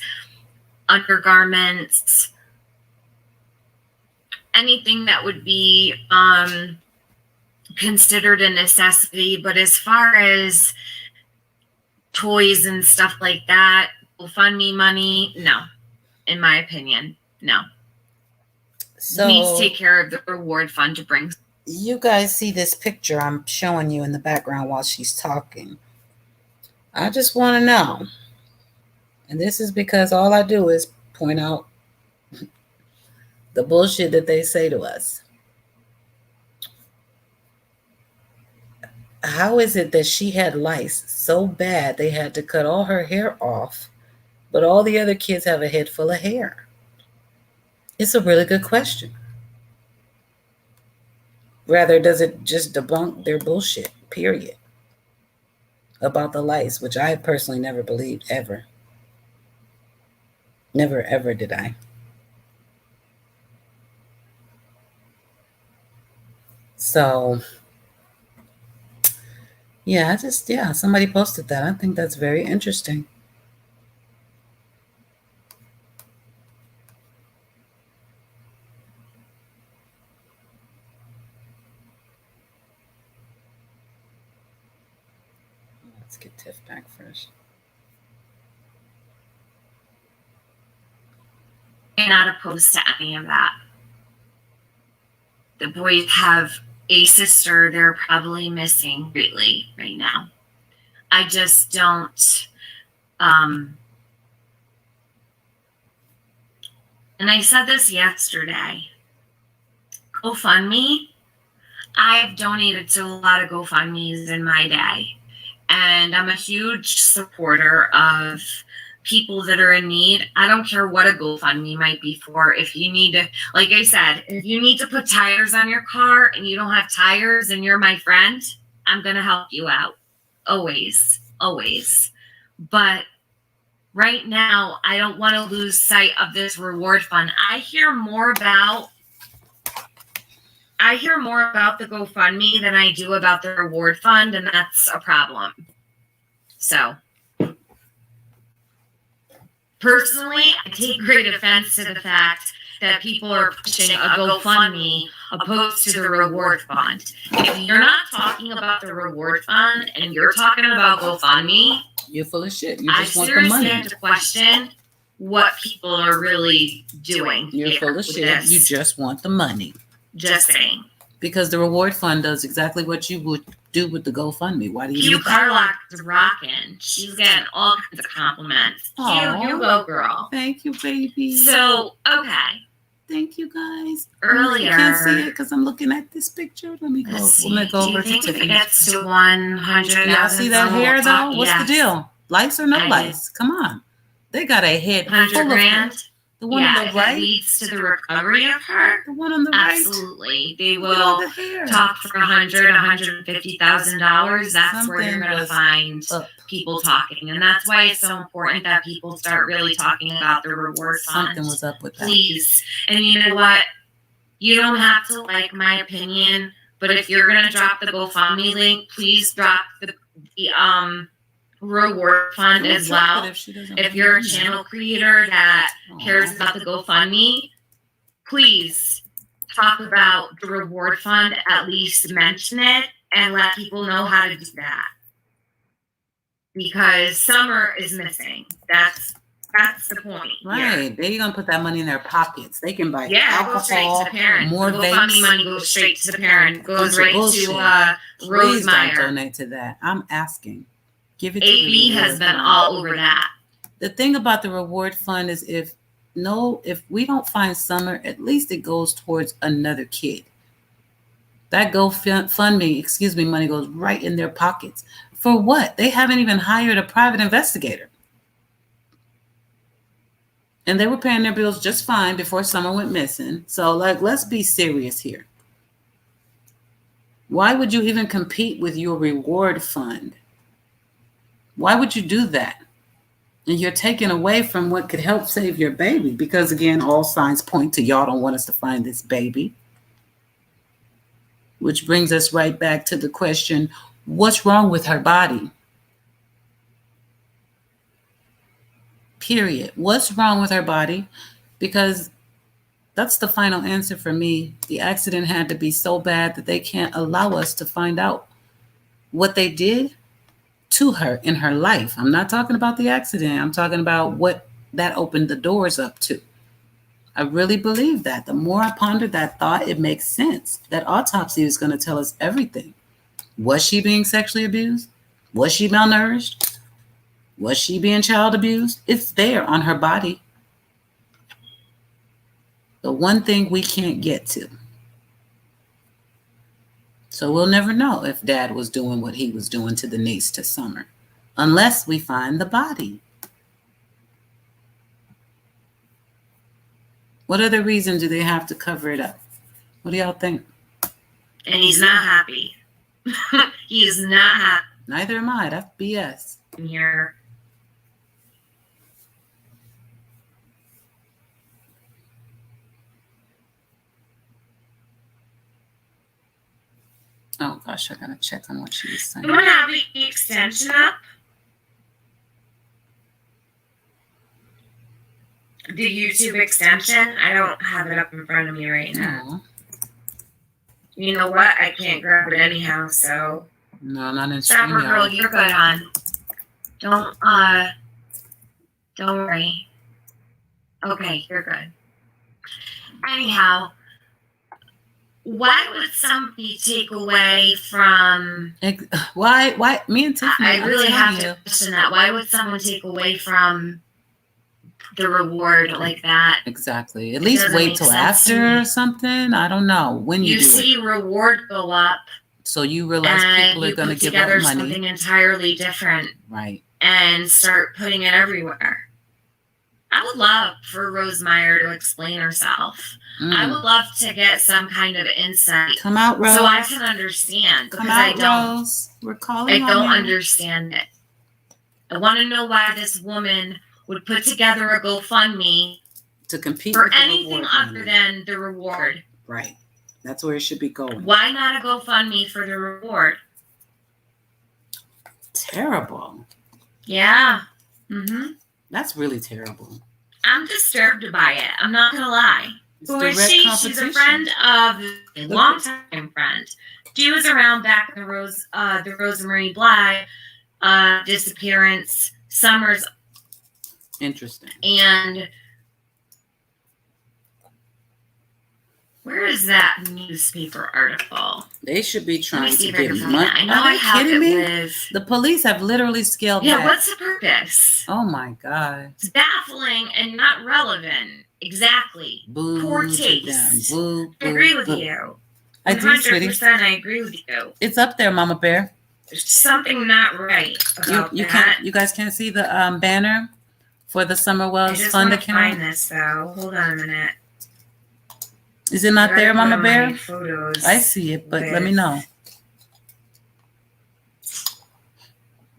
undergarments, anything that would be considered a necessity. But as far as toys and stuff like that, GoFundMe money, no. In my opinion, no. So Needs to take care of the reward fund to bring. You guys see this picture I'm showing you in the background while she's talking. I just want to know, and this is because all I do is point out the bullshit that they say to us. How is it that she had lice so bad they had to cut all her hair off but all the other kids have a head full of hair? It's a really good question. Rather, does it just debunk their bullshit, period, about the lice, which I personally never believed, ever. Never, ever did I. So, yeah, somebody posted that. I think that's very interesting. Let's get Tiff back first. I'm not opposed to any of that. The boys have a sister they're probably missing greatly right now. I just don't, and I said this yesterday, GoFundMe, I've donated to a lot of GoFundMes in my day, and I'm a huge supporter of people that are in need. I don't care what a GoFundMe might be for. If you need to, like I said, if you need to put tires on your car and you don't have tires and you're my friend, I'm going to help you out. Always, always. But right now, I don't want to lose sight of this reward fund. I hear more about the GoFundMe than I do about the reward fund, and that's a problem. So, personally, I take great offense to the fact that people are pushing a GoFundMe opposed to the reward fund. If you're not talking about the reward fund and you're talking about GoFundMe, you're full of shit. You I just want the seriously money. have to question what people are really doing. You're here full of with shit. this. You just want the money. Just saying. Because the reward fund does exactly what you would do with the GoFundMe. Why do you Hugh need that? Carlock's rocking. She's getting all kinds of compliments. Aw. You go, girl. Thank you, baby. So, okay. Thank you, guys. Earlier, I can't see it because I'm looking at this picture. Let me go. let's see. Let me go Do you over to think if it Tiffany. gets to 100,000? Y'all see that hair though? What's the deal? Lice or no I did. lice? Come on. They got a head 100 full of grand? the one Yeah, on if the it right. leads to the recovery of her, The one on the right. absolutely. They Look at all will the hair. talk for $150,000. That's where you're Something going to was find Up. people talking. And that's why it's so important that people start really talking about the reward fund. Something was up with that. Please. And you know what? You don't have to like my opinion, but if you're going to drop the GoFundMe link, please drop the reward fund We'll as drop well. it if she doesn't If want you're a to. channel creator that Aw. cares about the GoFundMe, please talk about the reward fund, at least mention it and let people know how to do that. Because Summer is missing. That's the point. here. Right. They're going to put that money in their pockets. They can buy Yeah, it goes straight to alcohol, the parent. more The GoFundMe vapes. money goes straight to the parent. Goes Bunch of right bullshit. to Please don't Rosemeyer. donate to that. I'm asking. Give it to AB the has reward been fund. all over that. The thing about the reward fund is if we don't find Summer, at least it goes towards another kid. That GoFundMe, money goes right in their pockets. For what? They haven't even hired a private investigator. And they were paying their bills just fine before Summer went missing. So, let's be serious here. Why would you even compete with your reward fund? Why would you do that? And you're taking away from what could help save your baby. Because, again, all signs point to y'all don't want us to find this baby. Which brings us right back to the question, what's wrong with her body? Period. What's wrong with her body? Because that's the final answer for me. The accident had to be so bad that they can't allow us to find out what they did to her in her life. I'm not talking about the accident. I'm talking about what that opened the doors up to. I really believe that. The more I ponder that thought, it makes sense. That autopsy is going to tell us everything. Was she being sexually abused? Was she malnourished? Was she being child abused? It's there on her body. The one thing we can't get to. So we'll never know if Dad was doing what he was doing to the niece, to Summer, unless we find the body. What other reason do they have to cover it up? What do y'all think? And he's not happy. He is not happy Neither am I. That's BS. here. Oh gosh, I gotta check on what she was saying. You want to have the extension up? The YouTube extension? I don't have it up in front of me right now. No, You know what? I can't grab it anyhow, so. no, not in Trapper girl, StreamYard. you're good, hon. Don't worry. Okay, you're good. Anyhow, why would somebody take away from? Why? Me and Tiffany. I really I'm have telling to question that. Why would someone take away from the reward like that? Exactly. At least Doesn't wait make till sense to after me. or something. I don't know when you You do see it. reward go up, So you realize and people are you going to put give together up money, something entirely different right? and start putting it everywhere. I would love for Rose Meyer to explain herself. I Mm. would love to get some kind of insight Come out, Rose. so I can understand, Come because out, Rose. We're calling I on don't you. understand it. I want to know why this woman would put together a GoFundMe To compete for with the anything reward other money. than the reward. Right. That's where it should be going. Why not a GoFundMe for the reward? Terrible. Yeah. That's really terrible. I'm disturbed by it. I'm not gonna lie. It's Who is direct she? She's competition. a friend of a longtime friend. She was around back in the Rosemarie Bly disappearance summers, Interesting. and where is that newspaper article? They should be Let me trying see to if I get can find money. it. I know Are I they have kidding it me? with. The police have literally scaled Yeah, back. what's the purpose? Oh my God. It's baffling and not relevant. Exactly. Boo Poor to them. taste. Boo, I boo, agree with boo. you. I do, sweetie. 100% I agree with you. It's up there, Mama Bear. There's something not right about You that. can't. You guys can't see the banner for the Summer I Wells just Fund want to find account. this though. Hold on a minute. Is it not I gotta there, go Mama to Bear? my Photos. I see it, but let me with- know.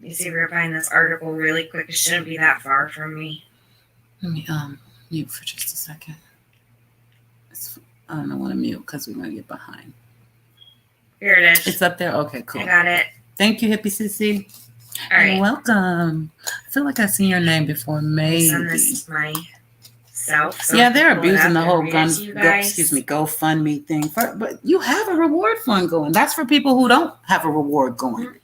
Let me see if I can find this article really quick. It shouldn't be that far from me. Let me mute for just a second. I don't want to mute because we're gonna get behind. Here it is. It's up there. Okay, cool. I got it. Thank you, Hippie Sissy. All right. And welcome. I feel like I've seen your name before. I'll Maybe. send this to myself. So Yeah, I can they're pull it abusing up the and whole read it to you guys. GoFundMe thing. But you have a reward fund going. That's for people who don't have a reward going.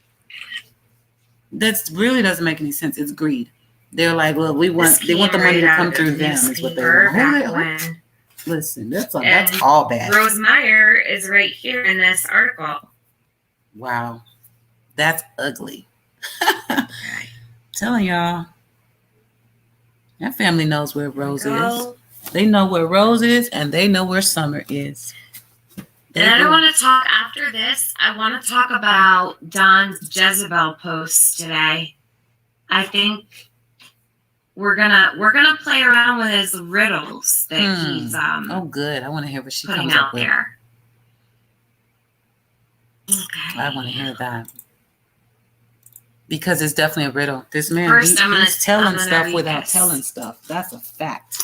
That really doesn't make any sense. It's greed. They're like, well, they want the money to come through them. Is what they want. Listen, that's all bad. Rose Meyer is right here in this article. Wow, that's ugly. Telling y'all, that family knows where Rose is. They know where Rose is, and they know where Summer is. And I don't want to talk after this. I want to talk about Don's Jezebel posts today. I think we're gonna play around with his riddles that he's Oh, good. I want to hear what she putting comes out up with. there. Okay. I want to hear that. Because it's definitely a riddle. This man, First, he's telling I'm gonna stuff read without this. telling stuff. That's a fact.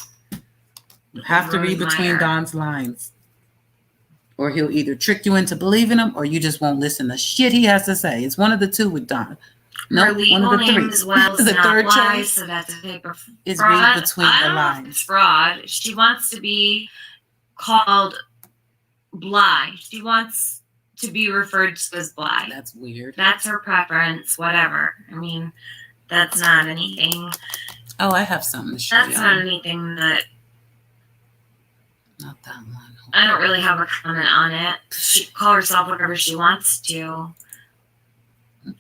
You have to Rose read between Meyer. Don's lines. Or he'll either trick you into believing him, or you just won't listen to shit he has to say. It's one of the two with Don. No, Her one legal of the name three. as well The is not third Bly, choice so that's a paper is fraud. read between I the don't know if lines. it's fraud. She wants to be called Bly. She wants to be referred to as Bly. That's weird. That's her preference, whatever. I mean, that's not anything. Oh, I have something to show That's not you. anything that Not that one. I don't really have a comment on it. She can call herself whatever she wants to.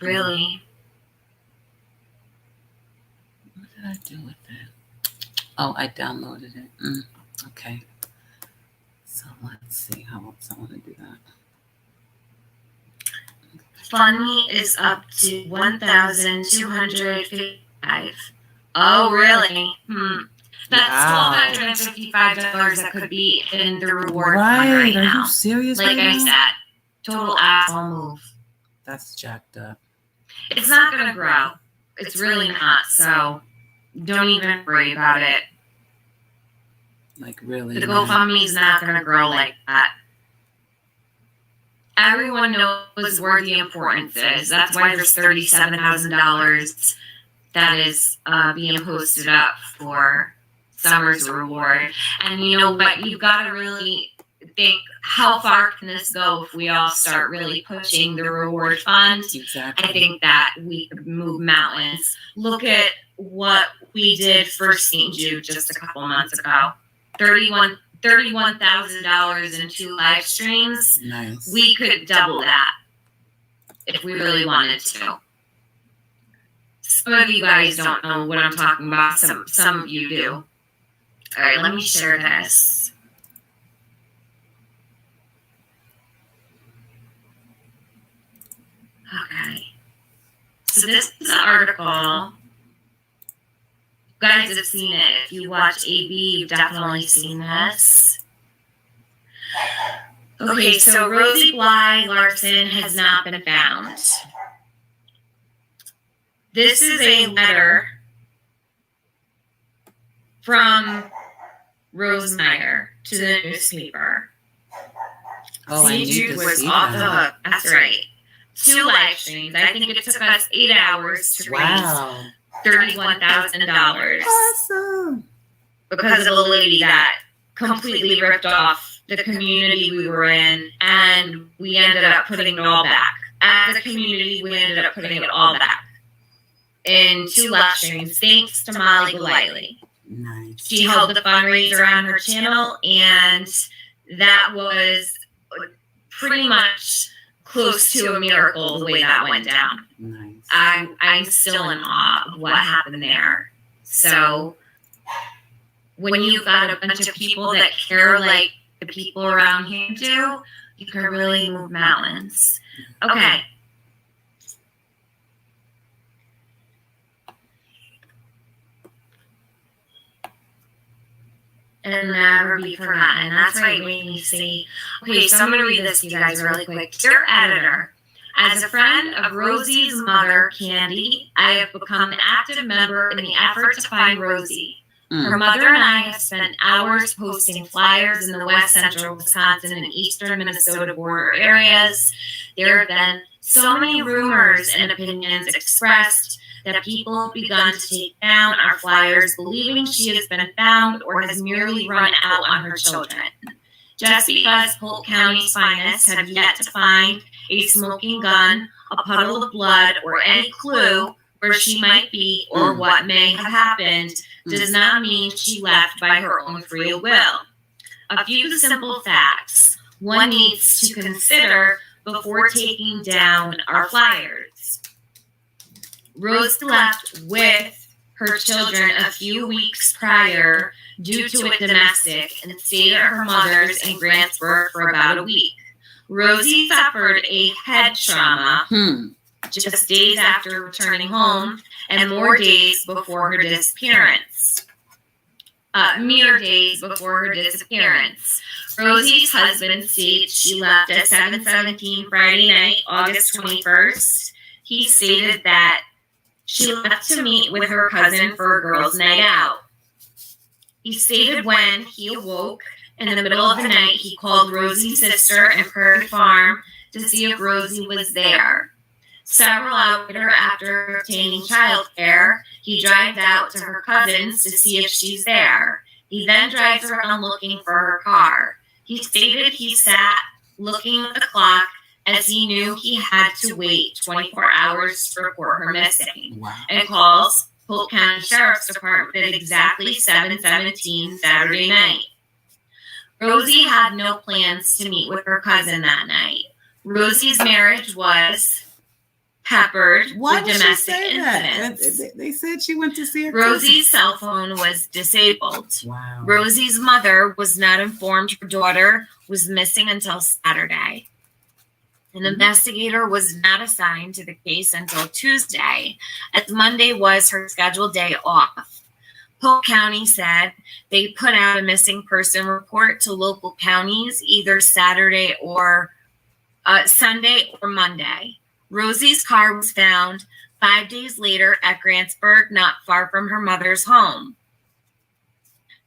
Really. What did I do with it? Oh, I downloaded it. Okay. So let's see how else I want to do that. Funny is up to 1,255. Oh, really? That's Wow. $1,255 that could be in the reward fund Right? right Are now. you serious? Like right I now? said, total asshole move. That's jacked up. It's not going to grow. It's really not. So don't even worry about it. Like really. The man. GoFundMe is not going to grow like that. Everyone knows where the importance is. That's why there's $37,000 that is being posted up for Summer's reward. And you know what? You've got to really think, how far can this go if we all start really pushing the reward fund? Exactly. I think that we could move mountains. Look at what we did for St. Jude just a couple months ago. $31,000 in 2 live streams. Nice. We could double that if we really wanted to. Some of you guys don't know what I'm talking about. Some of you do. All right, let me share this. Okay. So this is an article. You guys have seen it. If you watch AB, you've definitely seen this. Okay, so Rosie Bly Larson has not been found. This is a letter from Rose Meyer to the newspaper. Oh, I St. need Jude to was see off the that. hook. That's right. 2 live streams. I think it took us 8 hours to raise Wow. $31,000 Awesome. because of a lady that completely ripped off the community we were in, and we ended up putting it all back. As a community, we ended up putting it all back in 2 live streams, thanks to Molly Golightly. Nice. She held the fundraiser on her channel, and that was pretty much close to a miracle the way that went down. Nice. I'm still in awe of what happened there. So when you've got a bunch of people that care like the people around here do, you can really move mountains. Okay. And never be forgotten. That's right, made me see. Okay, so I'm going to read this to you guys really quick. Dear editor, as a friend of Rosie's mother, Candy, I have become an active member in the effort to find Rosie. Her mother and I have spent hours posting flyers in the west central Wisconsin and eastern Minnesota border areas. There have been so many rumors and opinions expressed that people have begun to take down our flyers, believing she has been found or has merely run out on her children. Just because Polk County's finest have yet to find a smoking gun, a puddle of blood, or any clue where she might be or what may have happened, does not mean she left by her own free will. A few simple facts one needs to consider before taking down our flyers. Rose left with her children a few weeks prior due to a domestic and stayed at her mother's in Grantsburg for about a week. Rosie suffered a head trauma just days after returning home and more days before her disappearance. Mere days before her disappearance. Rosie's husband states she left at 7:17 Friday night, August 21st. He stated that she left to meet with her cousin for a girls' night out. He stated when he awoke in the middle of the night, he called Rosie's sister in Prairie Farm to see if Rosie was there. Several hours later, after obtaining childcare, he drives out to her cousin's to see if she's there. He then drives around looking for her car. He stated he sat looking at the clock as he knew he had to wait 24 hours to report her missing. Wow. And calls Polk County Sheriff's Department at exactly 7:17 Saturday night. Rosie had no plans to meet with her cousin that night. Rosie's marriage was peppered Why with would she domestic say that? incidents. They said she went to see her. Rosie's cell phone was disabled. cousin. Wow. Rosie's mother was not informed her daughter was missing until Saturday. An investigator was not assigned to the case until Tuesday, as Monday was her scheduled day off. Polk County said they put out a missing person report to local counties either Sunday or Monday. Rosie's car was found 5 days later at Grantsburg, not far from her mother's home.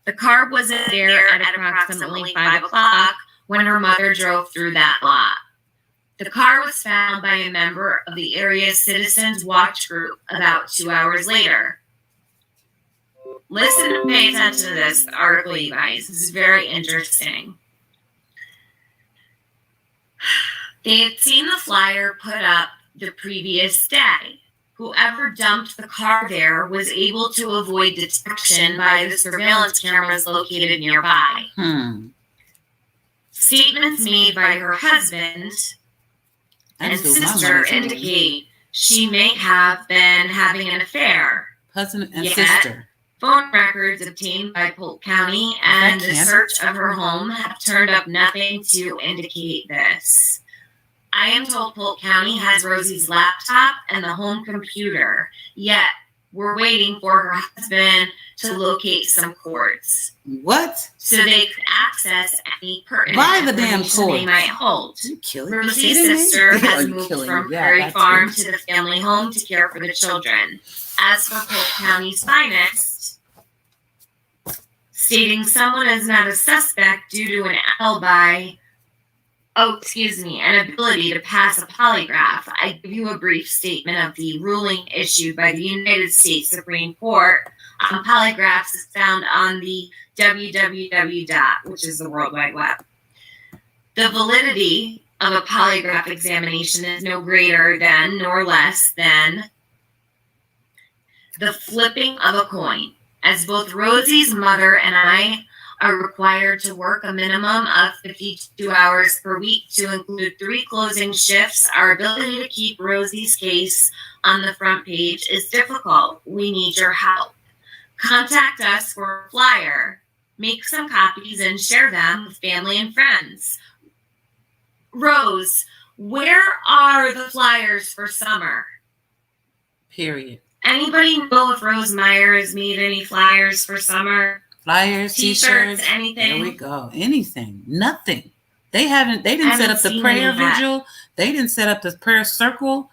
The car wasn't there at approximately 5 o'clock when her mother drove through that lot. The car was found by a member of the area's Citizens Watch group about 2 hours later. Listen and pay attention to this article, you guys. This is very interesting. They had seen the flyer put up the previous day. Whoever dumped the car there was able to avoid detection by the surveillance cameras located nearby. Statements made by her husband and sister indicate she may have been having an affair. Husband and Yet, sister. Phone records obtained by Polk County and the search of her home have turned up nothing to indicate this. I am told Polk County has Rosie's laptop and the home computer, yet we're waiting for her husband to locate some cords What? so they could access any pertinent Buy the damn information they cords. might hold. You killing me? Rosie's Kidding me? sister Are has you moved killing from me? Yeah, Prairie that's Farm it. to the family home to care for the children. As for Polk County's finest, stating someone is not a suspect due to an an ability to pass a polygraph. I give you a brief statement of the ruling issued by the United States Supreme Court on polygraphs is found on the www. Which is the World Wide Web. The validity of a polygraph examination is no greater than nor less than the flipping of a coin. As both Rosie's mother and I are required to work a minimum of 52 hours per week to include 3 closing shifts, our ability to keep Rosie's case on the front page is difficult. We need your help. Contact us for a flyer. Make some copies and share them with family and friends. Rose, where are the flyers for summer? Period. Anybody know if Rose Meyer has made any flyers for summer? Flyers, T-shirts, t-shirts. anything? There we go. Anything. Nothing. They didn't set up the seen prayer any yet. vigil. They didn't set up the prayer circle.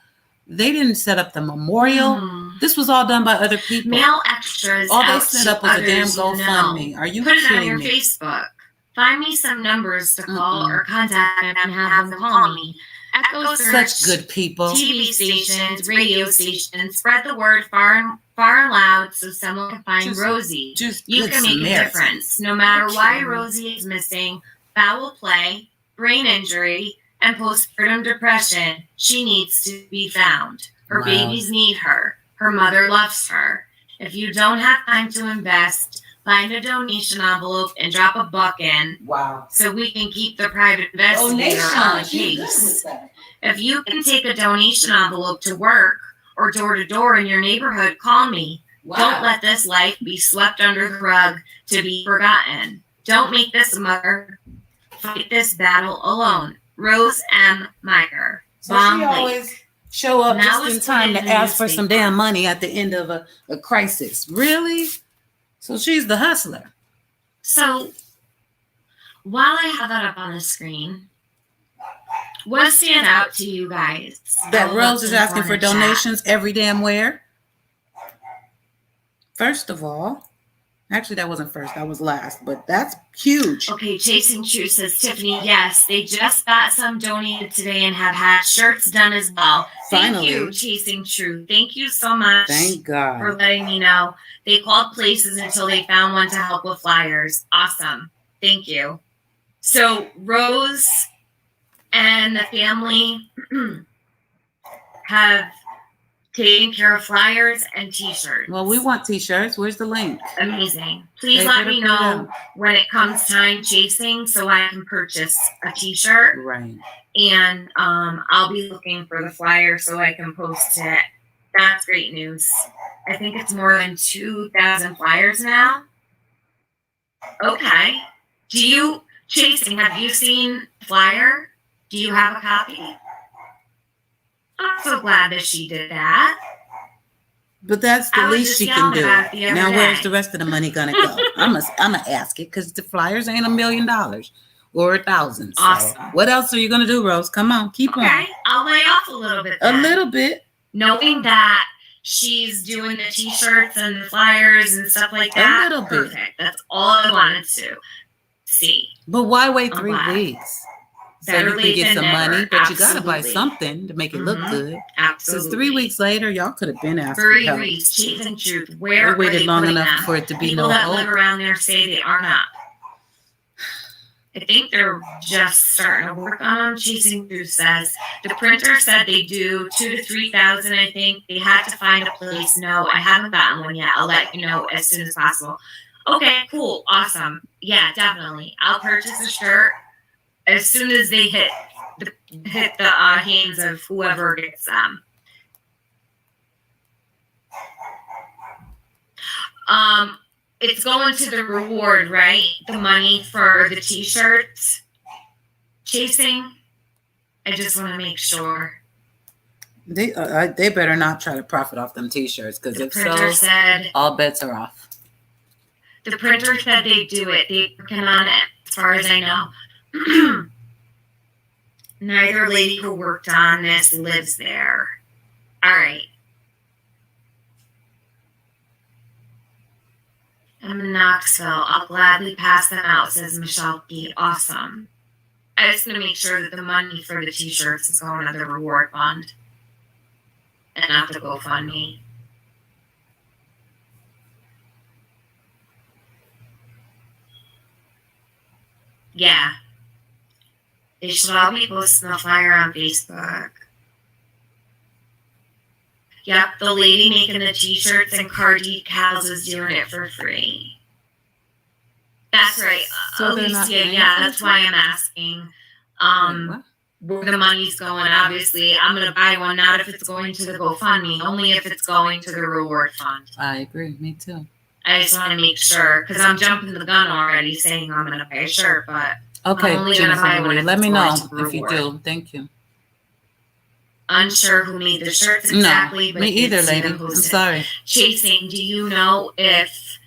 They didn't set up the memorial. This was all done by other people. Mail extras. All they out set to up was a damn others you GoFundMe. know. Are you Put it on kidding your me? Facebook. Find me some numbers to call Mm-mm. or contact them and have them call me. Echo search, Such good people. TV stations, radio stations. Spread the word far and loud so someone can find Just- Rosie. Just You good can make a Samaritans. difference. No matter why kidding me. Rosie is missing, foul play, brain injury, and postpartum depression, she needs to be found. Her Wow. babies need her. Her mother loves her. If you don't have time to invest, find a donation envelope and drop a buck in Wow. so we can keep the private investigator on the case. If you can take a donation envelope to work or door to door in your neighborhood, call me. Wow. Don't let this life be swept under the rug to be forgotten. Don't make this mother fight this battle alone. Rose M. Meyer. So Bond she Lake. always show up Now just in it's time put to in the ask for some newspaper. damn money at the end of a crisis. Really? So she's the hustler. So, while I have that up on the screen, what stand out to you guys? That I'll Rose look is in the asking for corner chat. donations every damn where. First of all, actually that wasn't first, that was last, but that's huge. Okay, Chasing True says, Tiffany, yes, they just got some donated today and have had shirts done as well. Thank Finally. you, Chasing True. Thank you so much Thank for God. letting me know. They called places until they found one to help with flyers. Awesome. Thank you. So Rose and the family have taken care of flyers and t-shirts. Well, we want t-shirts. Where's the link? Amazing. Please They let better me put it know out. when it comes time chasing so I can purchase a t-shirt. Right. And I'll be looking for the flyer so I can post it. That's great news. I think it's more than 2,000 flyers now. Okay. Chasing, have you seen the flyer? Do you have a copy? I'm so glad that she did that. But that's the I was least just she can yelling do. about it the other Now, where's day. the rest of the money gonna go? I'm gonna ask it because the flyers ain't $1 million or 1,000. So Awesome. what else are you gonna do, Rose? Come on, keep Okay, on. I'll lay off a little bit. A then. little bit. Knowing that she's doing the t-shirts and the flyers and stuff like that. little bit. Perfect. That's all I wanted to see. But why wait I'm 3 glad. weeks? So Better you can late get than some never. money, but you gotta buy Absolutely. something to make it look Mhm. good. Absolutely. Since 3 weeks later, y'all could have been asked for 3 help. weeks. Chasing truth. They Where are waited they long putting enough them? for it to be People no that live hope. around there say they are not. I think they're just starting to work on them. Chasing Truth says the printer said they do 2,000 to 3,000. I think they had to find a place. No, I haven't gotten one yet. I'll let you know as soon as possible. Okay, cool, awesome. Yeah, definitely. I'll purchase a shirt as soon as they hit the hands of whoever gets them. It's going to the reward, right? The money for the t-shirts. Chasing. I just want to make sure. They better not try to profit off them t-shirts because The if printer so, said all bets are off. the printer said they do it. They're working on it, as far as I know. Neither lady who worked on this lives there. All right. I'm in Knoxville. I'll gladly pass them out, says Michelle P. Awesome. I just want to make sure that the money for the t-shirts is going to the reward fund and not the GoFundMe. Yeah. They should all be posting the flyer on Facebook. Yep, the lady making the t-shirts and car decals is doing it for free. That's right. So they're not Alicia, paying yeah, for that's it? why I'm asking. Wait, what? Where the money's going, obviously. I'm gonna buy one, not if it's going to the GoFundMe, only if it's going to the reward fund. I agree. Me too. I just want to make sure, because I'm jumping the gun already saying I'm gonna buy a shirt, but Okay, I'm only gonna Jennifer buy one Marie, if let it's me going know to the if you reward. do. Thank you. Unsure who made the shirts exactly, No, but me I did either, see lady. them I'm posted. sorry. Chasing, do you know if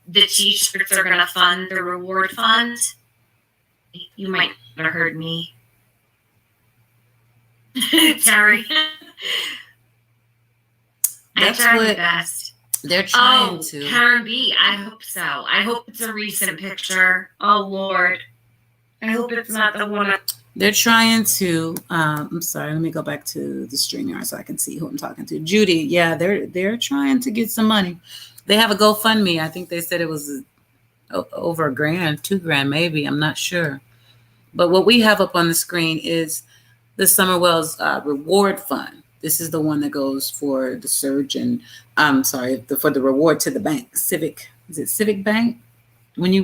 the t-shirts are going to fund the reward fund? You might not have heard me. Terry. I That's tried my what best. they're trying Oh, to. Karen B, I hope so. I hope it's a recent picture. Oh, Lord. I hope it's not the one. They're trying to. I'm sorry. Let me go back to the StreamYard so I can see who I'm talking to. Judy. Yeah, they're trying to get some money. They have a GoFundMe. I think they said it was over $1,000, $2,000 maybe. I'm not sure. But what we have up on the screen is the Summerwell's reward fund. This is the one that goes for the surge and for the reward to the bank. Civic. Is it Civic Bank? When you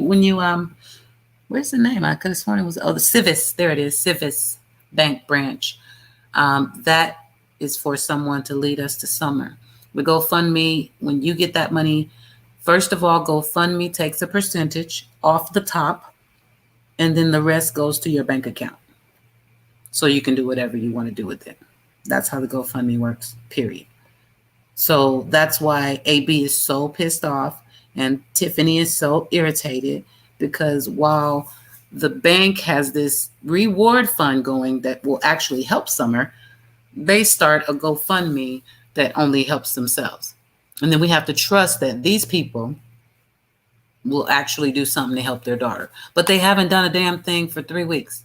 where's the name? I could have sworn it was the Civis. There it is, Civis Bank branch. That is for someone to lead us to summer. The GoFundMe, when you get that money, first of all, GoFundMe takes a percentage off the top, and then the rest goes to your bank account. So you can do whatever you want to do with it. That's how the GoFundMe works, period. So that's why AB is so pissed off and Tiffany is so irritated, because while the bank has this reward fund going that will actually help Summer, they start a GoFundMe that only helps themselves. And then we have to trust that these people will actually do something to help their daughter. But they haven't done a damn thing for 3 weeks.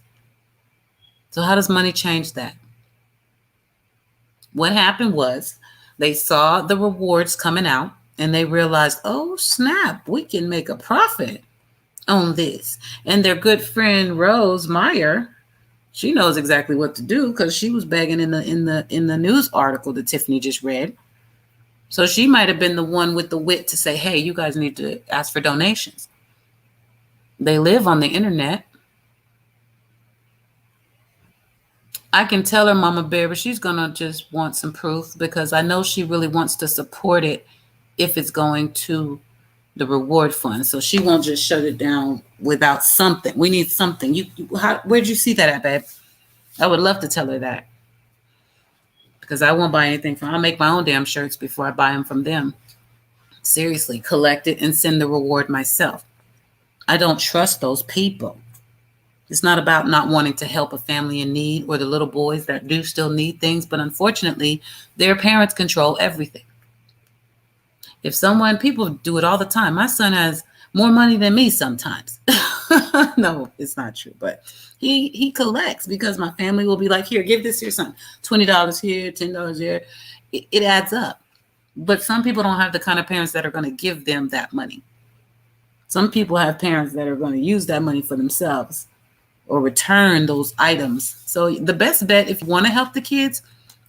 So how does money change that? What happened was they saw the rewards coming out and they realized, oh, snap, we can make a profit on this. And their good friend Rose Meyer, she knows exactly what to do because she was begging in the news article that Tiffany just read. So she might have been the one with the wit to say, hey, you guys need to ask for donations. They live on the internet. I can tell her Mama Bear, but she's going to just want some proof because I know she really wants to support it if it's going to the reward fund. So she won't just shut it down without something. We need something. Where'd you see that at, babe? I would love to tell her that. because I won't buy anything from. I'll make my own damn shirts before I buy them from them. Seriously, collect it and send the reward myself. I don't trust those people. It's not about not wanting to help a family in need or the little boys that do still need things, but unfortunately, their parents control everything. If people do it all the time. My son has more money than me sometimes. No, it's not true, but he collects because my family will be like, here, give this to your son. $20 here, $10 here. It adds up. But some people don't have the kind of parents that are going to give them that money. Some people have parents that are going to use that money for themselves or return those items. So the best bet, if you want to help the kids,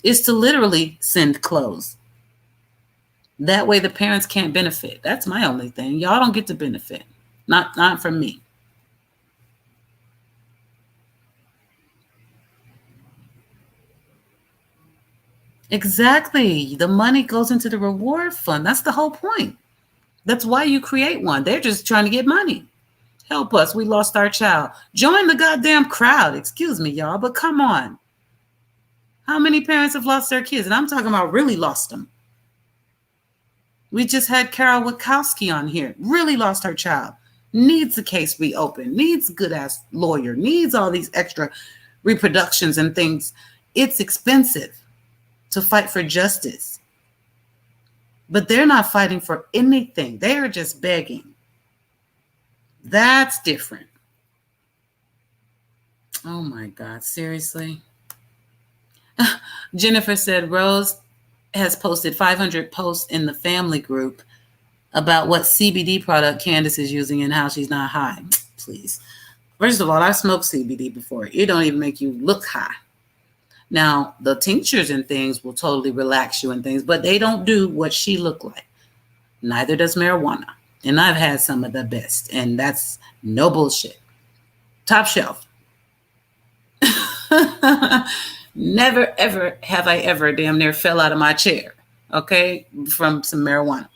is to literally send clothes. That way the parents can't benefit. That's my only thing. Y'all don't get to benefit. Not from me. Exactly. The money goes into the reward fund. That's the whole point. That's why you create one. They're just trying to get money. Help us. We lost our child. Join the goddamn crowd. Excuse me, y'all, but come on. How many parents have lost their kids? And I'm talking about really lost them. We just had Carol Wachowski on here. Really lost her child. Needs the case reopened. Needs good-ass lawyer. Needs all these extra reproductions and things. It's expensive to fight for justice. But they're not fighting for anything. They are just begging. That's different. Oh my God, seriously? Jennifer said Rose has posted 500 posts in the family group about what CBD product Candace is using and how she's not high. Please. First of all, I smoked CBD before. It don't even make you look high. Now, the tinctures and things will totally relax you and things, but they don't do what she looked like. Neither does marijuana. And I've had some of the best, and that's no bullshit. Top shelf. Never, ever have I ever damn near fell out of my chair, okay, from some marijuana.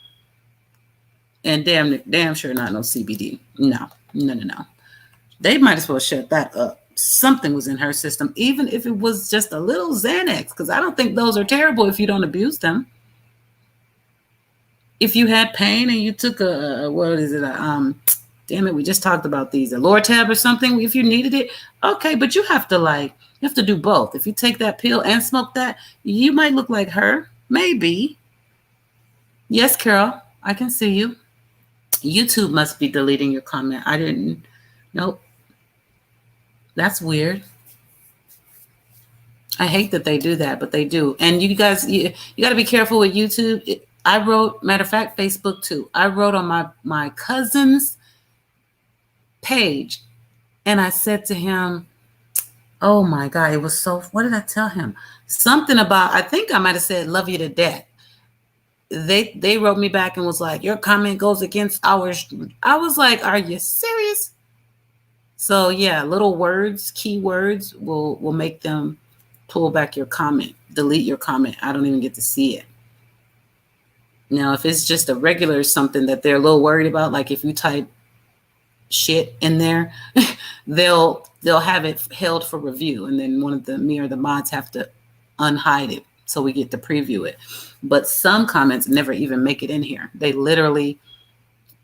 And damn sure not no CBD. No. They might as well shut that up. Something was in her system, even if it was just a little Xanax, because I don't think those are terrible if you don't abuse them. If you had pain and you took damn it, we just talked about these, a Lortab or something, if you needed it, okay, but you have to do both. If you take that pill and smoke that, you might look like her, maybe. Yes, Carol, I can see you. YouTube must be deleting your comment. I didn't, nope. That's weird. I hate that they do that, but they do. And you guys, you got to be careful with YouTube. I wrote, matter of fact, Facebook too. I wrote on my cousin's page, and I said to him, oh my God, it was so, what did I tell him? Something about, I think I might have said, love you to death. They wrote me back and was like, your comment goes against ours. I was like, are you serious? So yeah, little words, keywords will make them pull back your comment, delete your comment. I don't even get to see it. Now, if it's just a regular something that they're a little worried about, like if you type shit in there, they'll have it held for review, and then me or the mods have to unhide it so we get to preview it. But some comments never even make it in here. They literally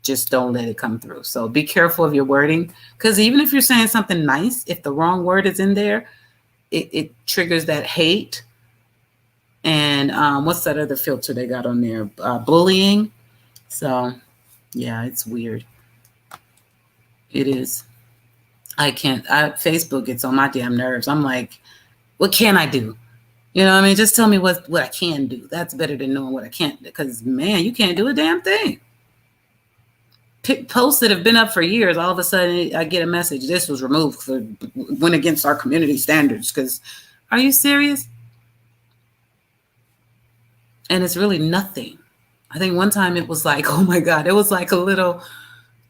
just don't let it come through. So be careful of your wording, because even if you're saying something nice, if the wrong word is in there, it triggers that hate. And what's that other filter they got on there? Bullying. So yeah, it's weird. It is. Facebook gets on my damn nerves. I'm like, what can I do? You know what I mean? Just tell me what I can do. That's better than knowing what I can't do, because man, you can't do a damn thing. Posts that have been up for years, all of a sudden I get a message, this was removed for went against our community standards. Because are you serious? And it's really nothing. I think one time it was like, oh my God, it was like a little,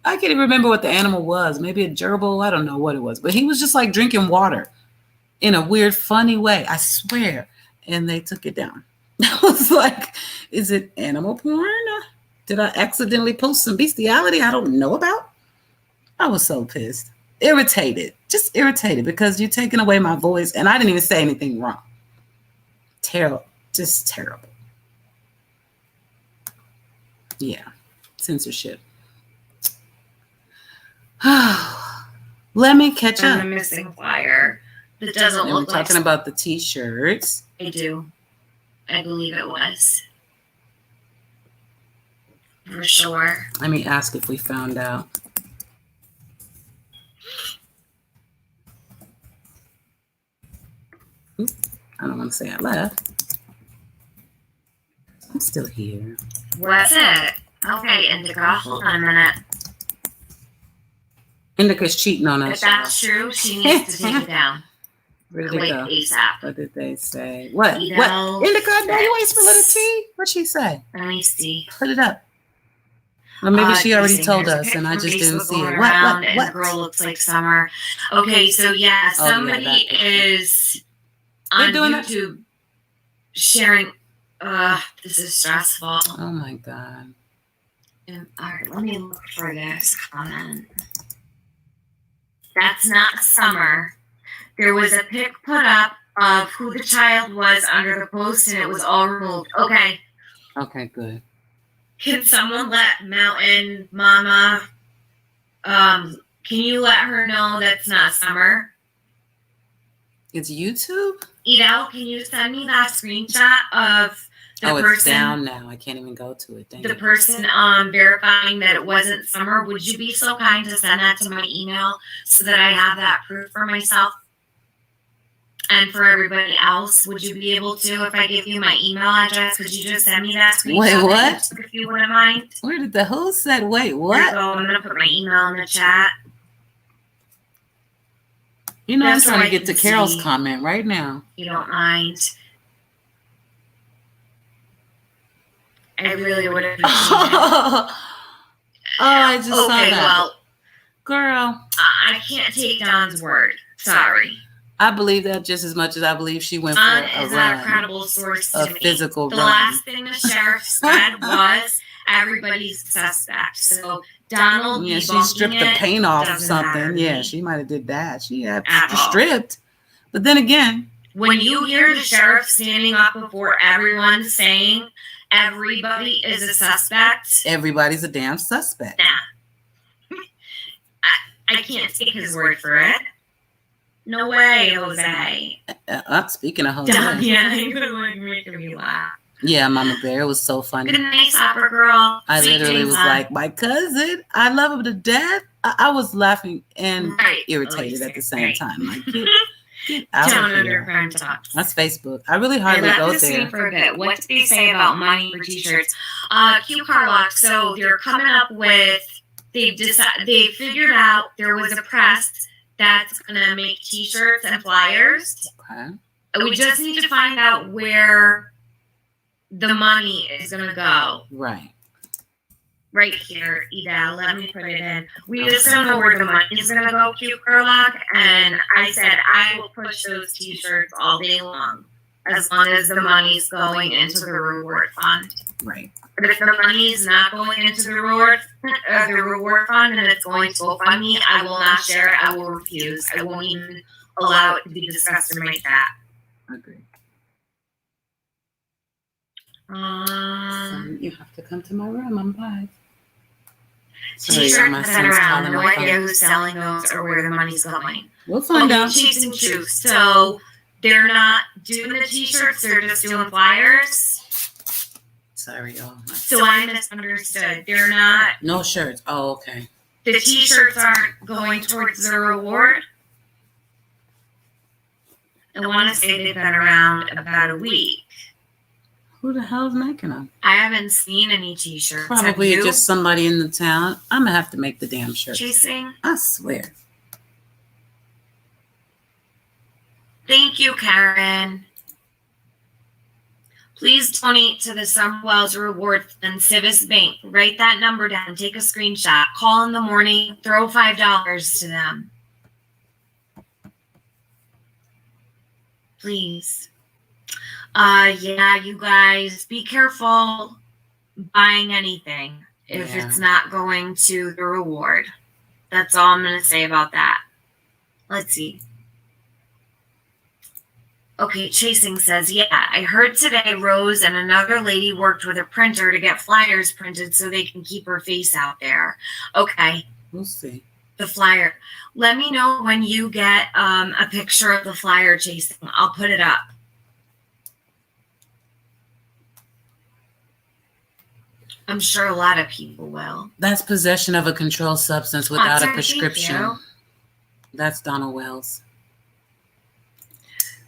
I can't even remember what the animal was. Maybe a gerbil. I don't know what it was, but he was just like drinking water in a weird, funny way. I swear. And they took it down. I was like, is it animal porn? Did I accidentally post some bestiality I don't know about? I was so pissed. Irritated. Just irritated because you're taking away my voice, and I didn't even say anything wrong. Terrible. Just terrible. Yeah. Censorship. Let me catch And up. the missing flyer that doesn't And we're look like. talking about the t-shirts. I do. I believe it was. For sure. Let me ask if we found out. Oop, I don't want to say I left. I'm still here. Was it? Okay, Indica, hold on a minute. Indica's cheating on If us. that's true, she needs to take it down. Where did it Like go? ASAP. What did they say? What? You What? know, Indica, no, you ain't spilling the tea. What'd she say? Let me see. Put it up. Well, maybe she already There's told a us and I picture just didn't Facebook see going it. around, What? and the girl What? looks like Summer. Okay, so yeah, Oh, yeah, somebody that picture. is They're on doing that? YouTube sharing. This is stressful. Oh my God. All right, let me look for this comment. That's not Summer. There was a pic put up of who the child was under the post, and it was all removed. Okay, Okay, good. can someone let Mountain Mama? Can you let her know that's not Summer? It's YouTube? Edel, can you send me that screenshot of the Oh, it's person? down now. I can't even go to it. Dang The it. person verifying that it wasn't Summer. Would you be so kind to send that to my email so that I have that proof for myself and for everybody else? Would you be able to, if I give you my email address, could you just send me that screenshot? Wait, what? If you wouldn't mind. Where did the who said? Wait, Here you what? go. I'm gonna put my email in the chat. You know, I'm That's trying what to I get to can Carol's see. comment right now. If you don't mind. I really would appreciate it. I just saw Okay, that. well, Girl, I can't take Don's word. Sorry. I believe that just as much as I believe she went for Don a is not a run, credible source a to me. physical The run. last thing the sheriff said was everybody's suspect. So Donald Yeah, she debunking stripped the it paint off or doesn't matter something. to Yeah, me. she might have did that. She had At all. stripped. But then again, When you hear the sheriff standing up before everyone saying everybody is a suspect, everybody's a damn suspect. nah. I can't take his word for it. No way, Jose. Speaking of Jose. Yeah, he was like making me laugh. Yeah, Mama Bear, it was so funny. Good night, Opera Girl. I Sweet literally dreams, was huh? like, my cousin, I love him to death. I was laughing and Right. irritated at the same Right. time. Like, get out Down of under here. Crime Talks. That's Facebook. I really I hardly left go this scene there. for a bit. What did they say about money for t-shirts? Q Carlock. So they're coming up with. They figured out there was a press that's gonna make t-shirts and flyers. Okay. We just need to find out where the money is gonna go. Right. Right here, Ida. Let me put it in. We just don't know where the money is gonna go, Q Carlock. And I said I will push those t-shirts all day long as the money's going into the reward fund. Right. But if the money is not going into the reward fund and it's going to GoFundMe, I will not share it. I will refuse. I won't even allow it to be discussed in my chat. Agree. You have to come to my room. I'm live. Sorry, T-shirts my that son's are around. calling No my idea phone. who's selling those or where the money's going. We'll find out. Chiefs and Truth. So they're not doing the t-shirts, they're just doing flyers. Sorry, y'all. So I misunderstood. They're not, No shirts. Oh, okay. the t-shirts aren't going towards the reward. I want to say they've been around about a week. Who the hell is making them? I haven't seen any t-shirts. Probably Have you? just somebody in the town. I'm gonna have to make the damn shirt. Chasing. I swear. Thank you, Karen. Please donate to the Summerwells Reward Fund, Civis Bank. Write that number down. Take a screenshot. Call in the morning. Throw $5 to them. Please. Yeah, you guys, be careful buying anything if Yeah. it's not going to the reward. That's all I'm going to say about that. Let's see. Okay, Chasing says, yeah, I heard today Rose and another lady worked with a printer to get flyers printed so they can keep her face out there. Okay, We'll see. the flyer. Let me know when you get a picture of the flyer, Chasing. I'll put it up. I'm sure a lot of people will. That's possession of a controlled substance without a Thank prescription. you. That's Donald Wells.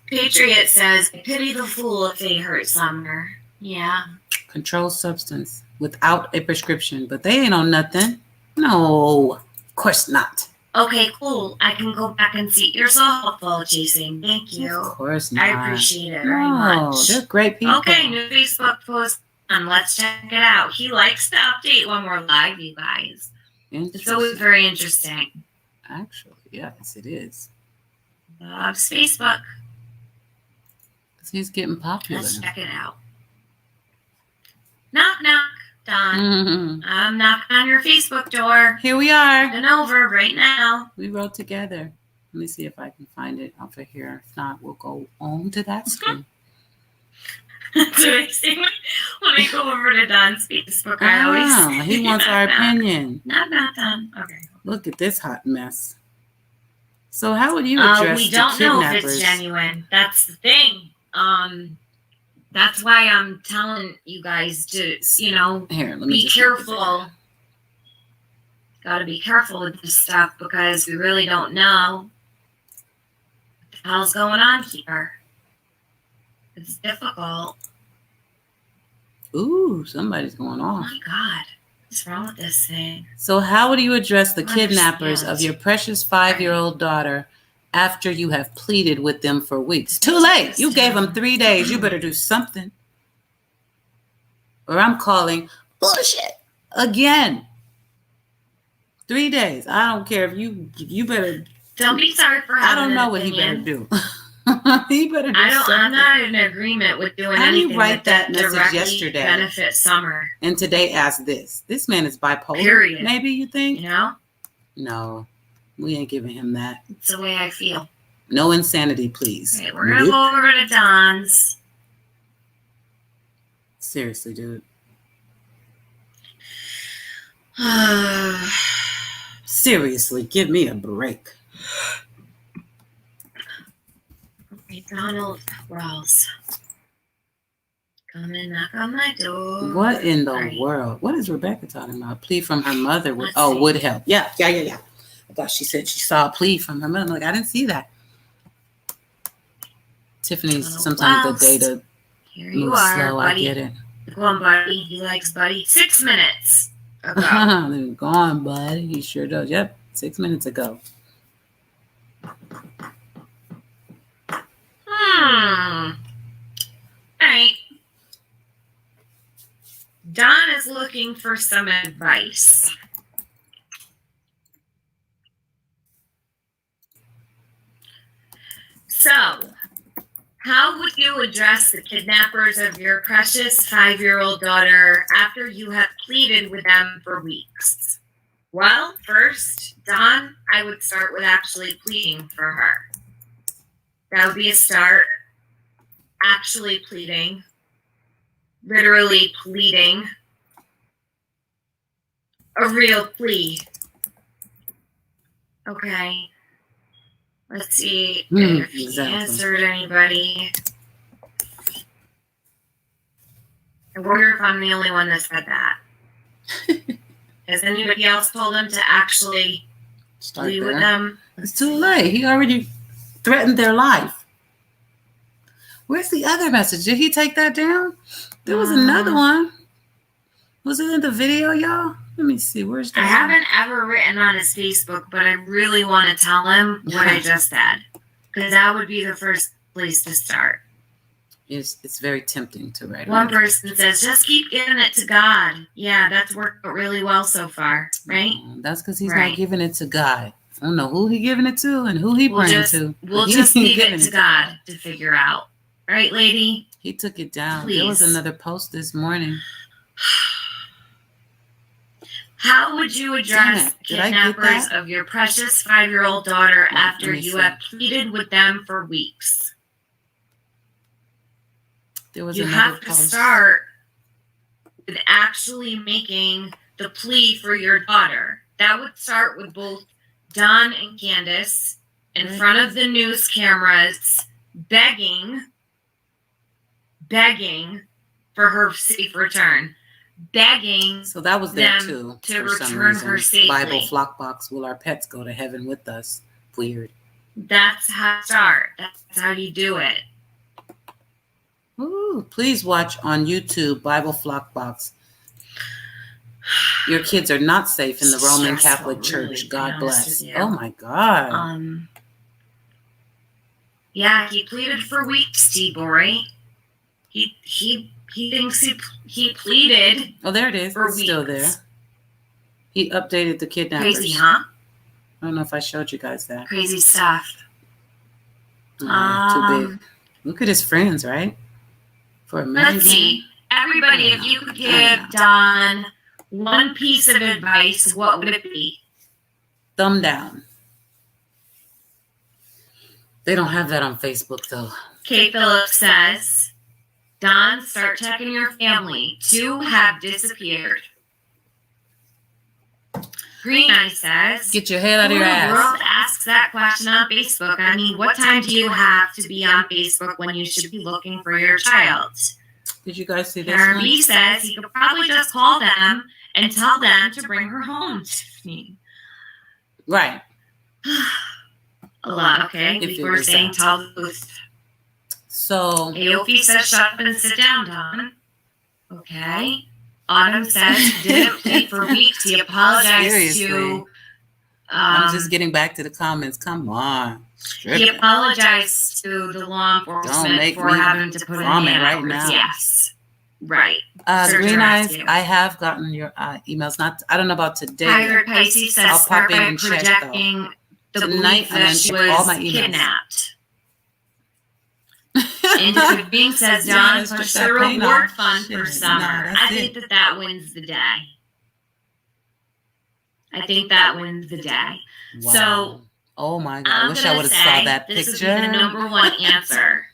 Patriot says, pity the fool if they hurt Sumner. Yeah. Controlled substance without a prescription. But they ain't on nothing. No, of course not. Okay, cool. I can go back and see. You're so helpful, Chasing. Thank you. Of course not. I appreciate it very No, much. they're great people. Okay, new Facebook post on. Let's check it out. He likes to update when we're live, you guys. It's always very interesting. Actually, yes, it is. Loves Facebook. He's getting popular. Let's check it out. Knock, knock, Don. Mhm. I'm knocking on your Facebook door. Here we are. And over right now. We wrote together. Let me see if I can find it over here. If not, we'll go on to that screen. That's what I say when I go over to Don's Facebook. I always He wants our knock, knock. opinion. Knock, knock, Don. Okay. Look at this hot mess. So how would you address We the don't know if kidnappers? it's genuine. That's the thing. That's why I'm telling you guys to, Here, let me be just careful. Got to be careful with this stuff because we really don't know what the hell's going on here. It's difficult. Ooh, somebody's going Oh off. my God. What's wrong with this thing? So how would you address the I kidnappers understand. of your precious 5-year-old daughter after you have pleaded with them for weeks? Too late. You gave them 3 days. You better do something. Or I'm calling bullshit again. 3 days. I don't care if you better. Don't be sorry for I having don't know an what he better opinion. do. He better do I'm something. not in agreement with doing How do you anything write that that message directly yesterday? benefits Summer. And today asked this. This man is bipolar. Period. Maybe you think? You know, No, we ain't giving him that. it's the way I feel. No insanity, please. Okay, we're gonna go over to Don's. Seriously, dude. Seriously, give me a break. Okay, Donald Wells. Come and knock on my door. What in the Sorry. world? What is Rebecca talking about? A plea from her mother would Let's see. would help. Yeah. I thought she said she saw a plea from her mother. I'm like, I didn't see that. Tiffany's Donald sometimes Wells. the data Here you moves are, slow. I buddy. get it. Go on, buddy. He likes buddy. 6 minutes ago. They're gone, bud. He sure does. Yep, 6 minutes ago. All right. Don is looking for some advice. So, how would you address the kidnappers of your precious 5-year-old daughter after you have pleaded with them for weeks? Well, first, Don, I would start with actually pleading for her. That would be a start. Actually pleading. Literally pleading. A real plea. Okay. Let's see if he exactly. answered anybody. I wonder if I'm the only one that said that. Has anybody else told him to actually Start plead with there. them? It's too late. He already threatened their life. Where's the other message? Did he take that down? There was another one. Was it in the video, y'all? Let me see. Where's that? I haven't ever written on his Facebook, but I really want to tell him what I just said. Because that would be the first place to start. It's very tempting to write. One on. person says, just keep giving it to God. Yeah, that's worked out really well so far, right? That's because he's Right. not giving it to God. I don't know who he giving it to and who he praying to. We'll He just ain't leave giving it to God to figure out. Right, lady? He took it down. There was Please. another post this morning. How would you address Damn it. Did I get kidnappers that? of your precious 5-year-old daughter Let after me you see. have pleaded with them for weeks? There was You another have to post. start with actually making the plea for your daughter. That would start with both Don and Candace in Right. front of the news cameras, begging for her safe return, begging. So that was there them too. to For some return her reason. safely. Bible flock box. Will our pets go to heaven with us? Weird. That's how you start. That's how you do it. Ooh, please watch on YouTube Bible flock box. Your kids are not safe in the Roman Stressful, Catholic really, Church. to be God honest bless. with you. Oh my God. Yeah, he pleaded for weeks, T-Boy. He thinks he pleaded Oh, there it is. for It's still there. weeks. He updated the kidnappers. Crazy, huh? I don't know if I showed you guys that. Crazy stuff. Too big. Look at his friends, right? For a minute. Let's see. Everybody, if you could give Don one piece of advice, what would it be? Thumb down. They don't have that on Facebook though. Kate Phillips says, Don, start checking your family. 2 have disappeared. Green Eye says, Get your head out of who your in the ass. world asks that question on Facebook? I mean, what time do you have to be on Facebook when you should be looking for your child? Did you guys see this Karen one? B says he could probably just call them and tell them to bring her home, Tiffany. Right. A lot, okay? If it People are was saying that. tell the truth. So Aofi says shut up and sit down, Don. Okay. Autumn says he didn't plead for weeks. He apologized Seriously. to I'm just getting back to the comments. Come on. Strip he it. apologized to the law enforcement make for me having to put in vomit the right hours. now. Yes. Right. Search Green and Eyes, rescue. I have gotten your emails. I don't know about today. Tiger Pisces says I'll pop start in by and check, projecting the Tonight, belief I'm gonna that she check all was my emails. kidnapped. And Being says Yeah, Don let's push strip the that paint reward off. fund Shit, for nah, summer. that's I it. think that wins the day. I think that wins the day. Wow. So, oh my God. I I'm wish I gonna would have say saw that this picture. would be the number one answer.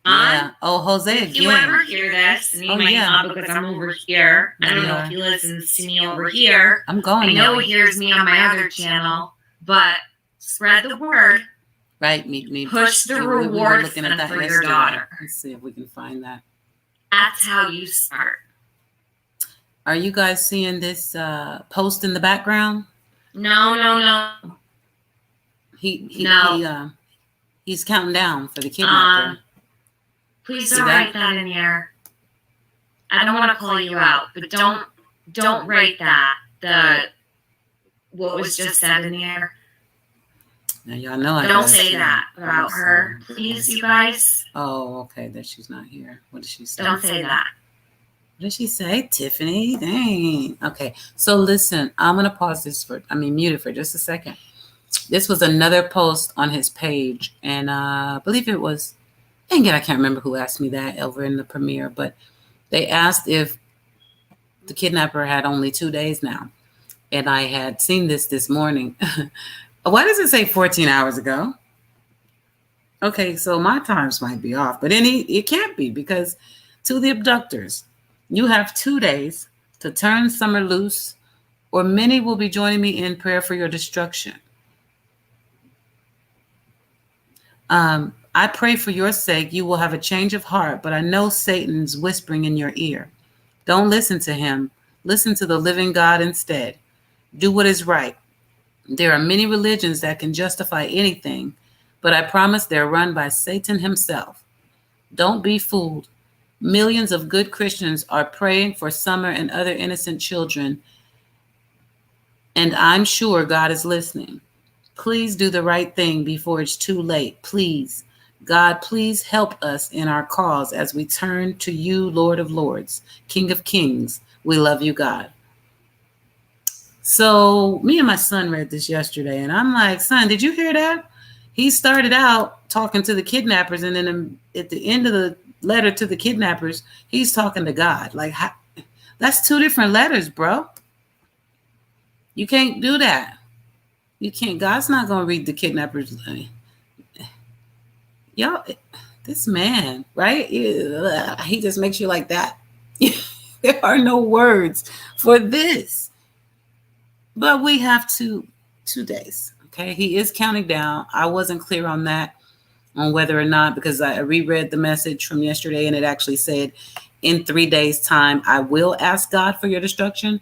Yeah. Oh, Jose If you ever again. hear this, and he Oh, might yeah. not because I'm over here. I don't know Yeah. if he listens to me over here. I'm going I know there. he hears me on my other channel, but spread the word. Right, me. Push the We were reward looking at fund that for your yesterday. daughter. Let's see if we can find that. That's how you start. Are you guys seeing this post in the background? No. He's counting down for the kidnapper. Please See don't that? write that in here. I don't want to call you out, but don't write that. What was just said in here. Now y'all know I Don't gotta say see that it. about her, please, you guys. Oh, okay, that she's not here. What did she say? Don't say that. What did she say, Tiffany? Dang. Okay, so listen, I'm gonna pause this mute it for just a second. This was another post on his page, and I believe it was, again, I can't remember who asked me that over in the premiere, but they asked if the kidnapper had only 2 days now. And I had seen this morning. Why does it say 14 hours ago? Okay, so my times might be off, but it can't be, because to the abductors, you have 2 days to turn Summer loose, or many will be joining me in prayer for your destruction. I pray for your sake you will have a change of heart, but I know Satan's whispering in your ear. Don't listen to him. Listen to the living God instead. Do what is right. There are many religions that can justify anything, but I promise they're run by Satan himself. Don't be fooled. Millions of good Christians are praying for Summer and other innocent children, and I'm sure God is listening. Please do the right thing before it's too late. Please. God, please help us in our cause as we turn to you, Lord of Lords, King of Kings. We love you, God. So me and my son read this yesterday, and I'm like, son, did you hear that? He started out talking to the kidnappers, and then at the end of the letter to the kidnappers, he's talking to God. Like, that's 2 different letters, bro. You can't do that. You can't. God's not going to read the kidnappers. Y'all, this man, right? He just makes you like that. There are no words for this. But we have 2 days. Okay. He is counting down. I wasn't clear on that, on whether or not, because I reread the message from yesterday and it actually said, in 3 days' time, I will ask God for your destruction.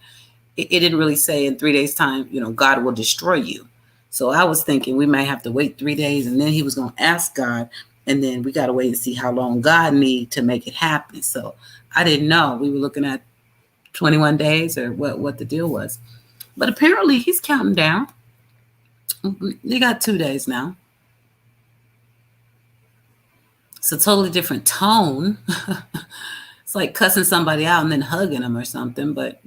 It didn't really say in 3 days' time, God will destroy you. So I was thinking we might have to wait 3 days and then he was going to ask God. And then we got to wait and see how long God need to make it happen. So I didn't know. We were looking at 21 days or what the deal was. But apparently he's counting down. They got 2 days now. It's a totally different tone. It's like cussing somebody out and then hugging them or something. But,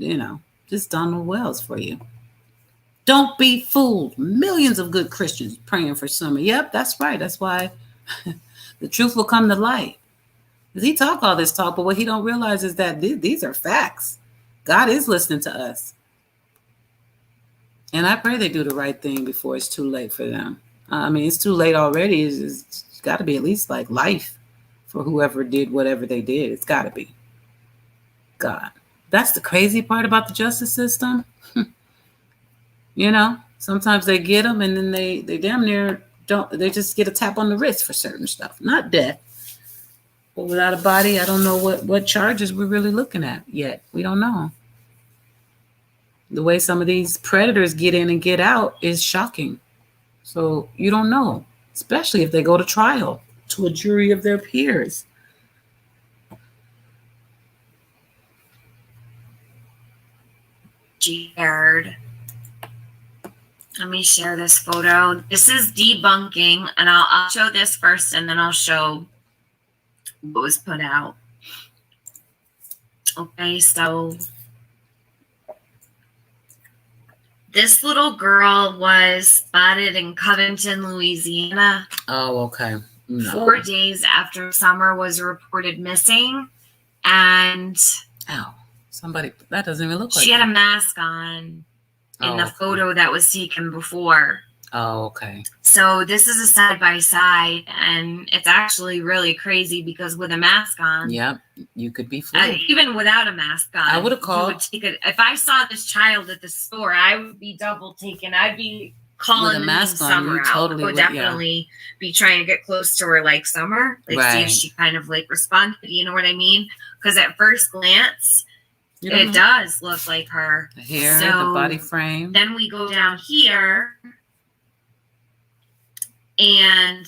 just Donald Wells for you. Don't be fooled. Millions of good Christians praying for summer. Yep, that's right. That's why the truth will come to light. Because he talk all this talk, but what he don't realize is that these are facts. God is listening to us. And I pray they do the right thing before it's too late for them. It's too late already. It's got to be at least like life for whoever did whatever they did. It's got to be. God. That's the crazy part about the justice system. Sometimes they get them and then they damn near don't. They just get a tap on the wrist for certain stuff. Not death. But without a body, I don't know what charges we're really looking at yet. We don't know. The way some of these predators get in and get out is shocking. So you don't know, especially if they go to trial to a jury of their peers. Shared. Let me share this photo. This is debunking, and I'll show this first, and then I'll show what was put out. Okay, so this little girl was spotted in Covington, Louisiana. Oh, okay. No. 4 days after Summer was reported missing. And somebody, that doesn't even look like she had a mask on in the photo that was taken before. Oh, okay. So this is a side by side, and it's actually really crazy because with a mask on, yep, you could be fooled. Even without a mask on, I would have called. If I saw this child at the store, I would be double taken. I'd be calling with a the mask on. Summer You out. totally I would definitely be trying to get close to her, like Summer, see if she kind of responded. You know what I mean? Because at first glance, it does look like her. The hair, the body frame. Then we go down here. And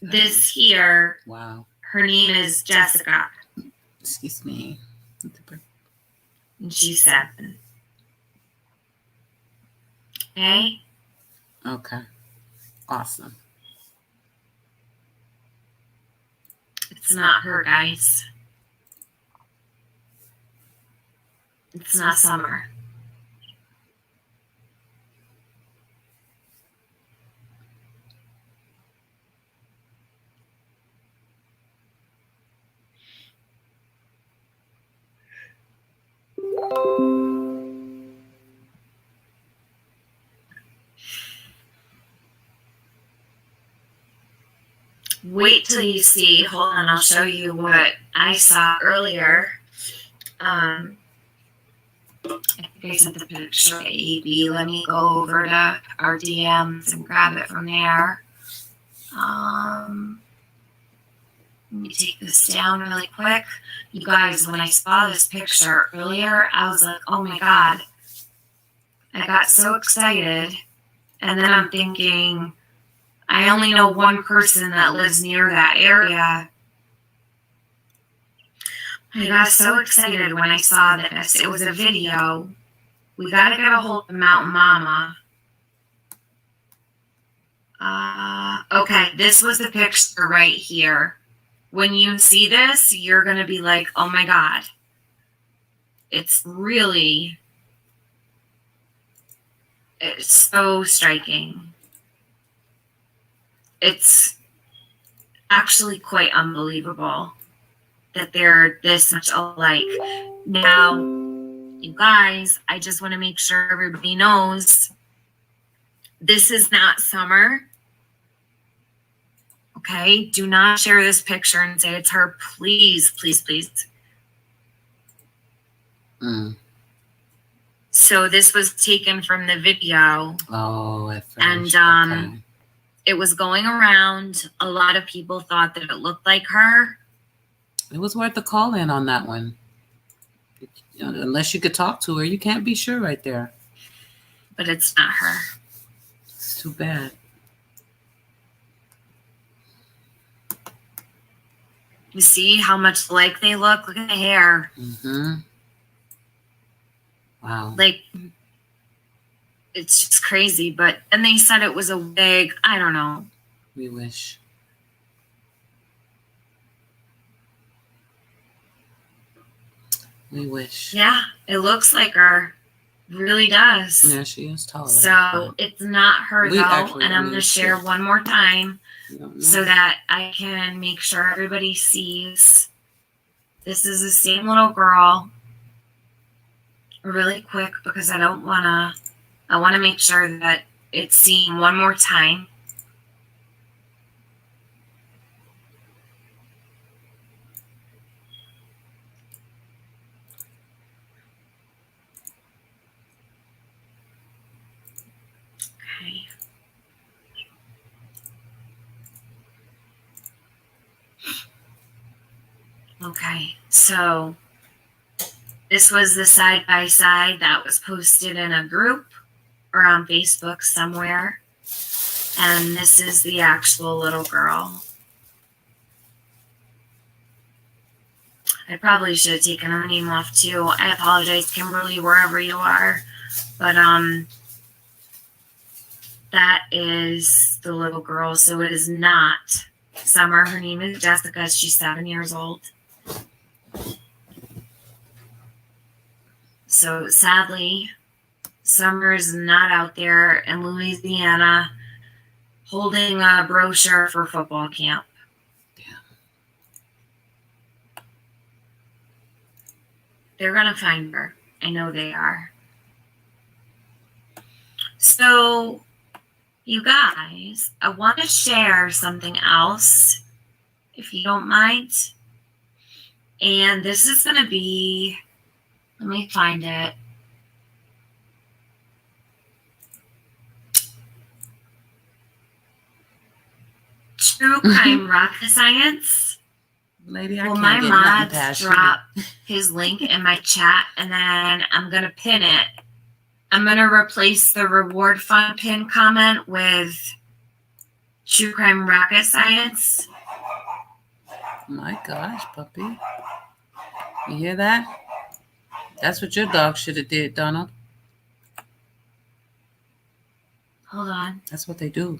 this here, wow, her name is Jessica. Excuse me. And she's 7. Okay. Okay. Awesome. It's not her, guys. It's not Summer. Wait till you see. Hold on, I'll show you what I saw earlier. I think I sent the picture to AB. Let me go over to our DMs and grab it from there. Let me take this down really quick. You guys, when I saw this picture earlier, I was like, oh my God. I got so excited. And then I'm thinking, I only know one person that lives near that area. I got so excited when I saw this. It was a video. We got to get a hold of Mountain Mama. Okay, this was the picture right here. When you see this, you're going to be like, oh my God. It's so striking. It's actually quite unbelievable that they're this much alike. Now, you guys, I just want to make sure everybody knows this is not Summer. Okay, do not share this picture and say it's her. Please, please, please. Mm. So this was taken from the video. Oh, at first. And, okay. It was going around. A lot of people thought that it looked like her. It was worth the call in on that one. Unless you could talk to her, you can't be sure right there. But it's not her. It's too bad. You see how much alike they look? Look at the hair. Mm-hmm. Wow. Like, it's just crazy. But then they said it was a wig. I don't know. We wish. We wish. Yeah, it looks like her. Really does. Yeah, she is taller. So it's not her We though. actually And I'm need going to to share see. one more time We don't know. so that I can make sure everybody sees. This is the same little girl. Really quick because I want to make sure that it's seen one more time. Okay. Okay, so this was the side by side that was posted in a group or on Facebook somewhere. And this is the actual little girl. I probably should have taken her name off too. I apologize, Kimberly, wherever you are. But that is the little girl. So it is not Summer. Her name is Jessica. She's 7 years old. So sadly, Summer is not out there in Louisiana holding a brochure for football camp. They're going to find her. I know they are. So, you guys, I want to share something else, if you don't mind. And this is going to be, let me find it. True Crime Rocket Science. Lady, I Will can't my get nothing mods past you. drop his link in my chat, and then I'm going to pin it. I'm going to replace the reward fund pin comment with True Crime Rocket Science. My gosh, puppy. You hear that? That's what your dog should have did, Donald. Hold on. That's what they do.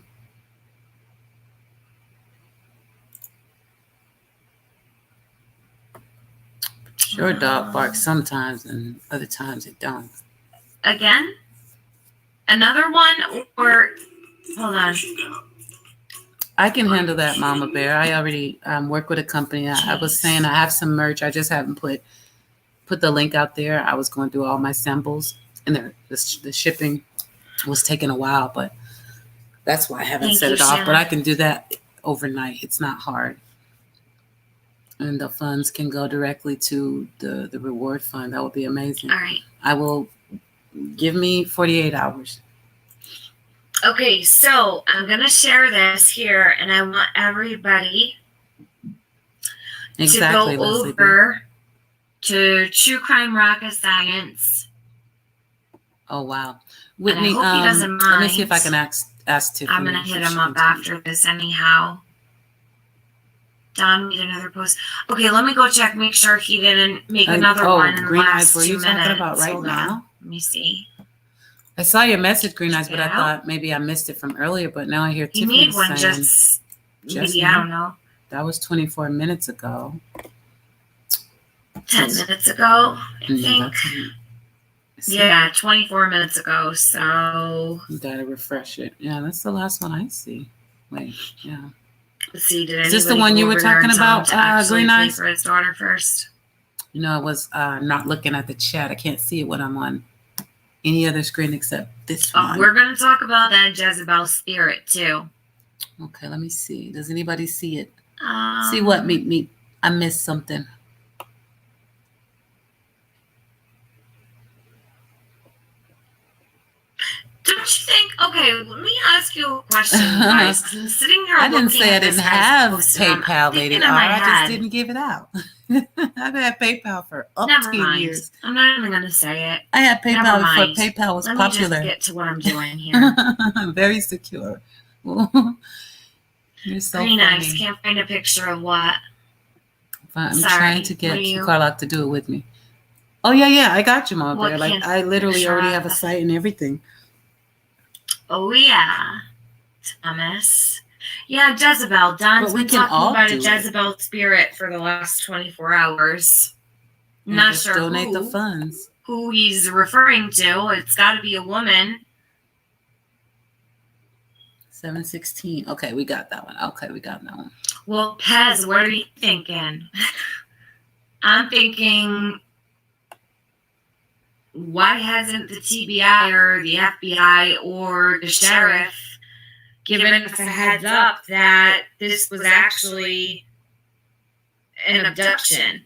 Your dog barks sometimes and other times it don't. Again? Another one? Or, hold on. I can handle that, Mama Bear. I already work with a company. I was saying I have some merch. I just haven't put the link out there. I was going through all my samples, and the shipping was taking a while, but that's why I haven't Thank set you, it off. Shannon. But I can do that overnight. It's not hard. And the funds can go directly to the reward fund. That would be amazing. All right. I will give me 48 hours. Okay, so I'm going to share this here, and I want everybody Exactly, to go Leslie. over to True Crime Rocket Science. Oh, wow. Whitney, hope he doesn't let me see if I mind. can ask Tiffany. I'm going to hit if him she up can after this anyhow. Don made another post. Okay, let me go check, make sure he didn't make another one in the Green last Eyes, were 2 you minutes. talking about right Hold on. now? Let me see. I saw your message, Green Eyes, but I Yeah. thought maybe I missed it from earlier. But now I hear He Tiffany made one saying just just maybe, now? I don't know, that was 24 minutes ago. 10 minutes ago, I No, think. that's Yeah, 24 minutes ago. So, You gotta refresh it. Yeah, that's the last one I see. Wait, yeah. let's see. Did Is this the anybody one go you were over there talking and tell him about, to actually Green pay Eyes? for his daughter first? You know, I was not looking at the chat. I can't see it when I'm on any other screen except this Oh, one. we're going to talk about that Jezebel spirit too. Okay, let me see. Does anybody see it? Um, See what? Me. I missed something. Don't you think? Okay, let me ask you a question, guys. 'Cause I'm sitting here. I didn't looking say I at this didn't guy's have post, and I'm PayPal, thinking Lady in R. my I just head, didn't give it out. I've had PayPal for never 10 mind. years. I'm not even gonna say it. I had Never PayPal before mind. PayPal was Let popular. me just get to what I'm doing here. Very secure. You're so Pretty funny. nice. Can't find a picture of what. I'm Sorry, trying to what get are you- Carlock to do it with me. Oh yeah, I got you, Mama What Bear. Like can't I literally picture already have a of? site and everything. Oh yeah, Thomas. Yeah, Jezebel. Don's But we been can talking all about a do it. Jezebel spirit for the last 24 hours. And Not just sure donate the who, funds. who he's referring to. It's got to be a woman. 716. Okay, we got that one. Okay, we got that one. Well, Pez, what are you thinking? I'm thinking, why hasn't the TBI or the FBI or the sheriff given us a heads up that this was actually an abduction?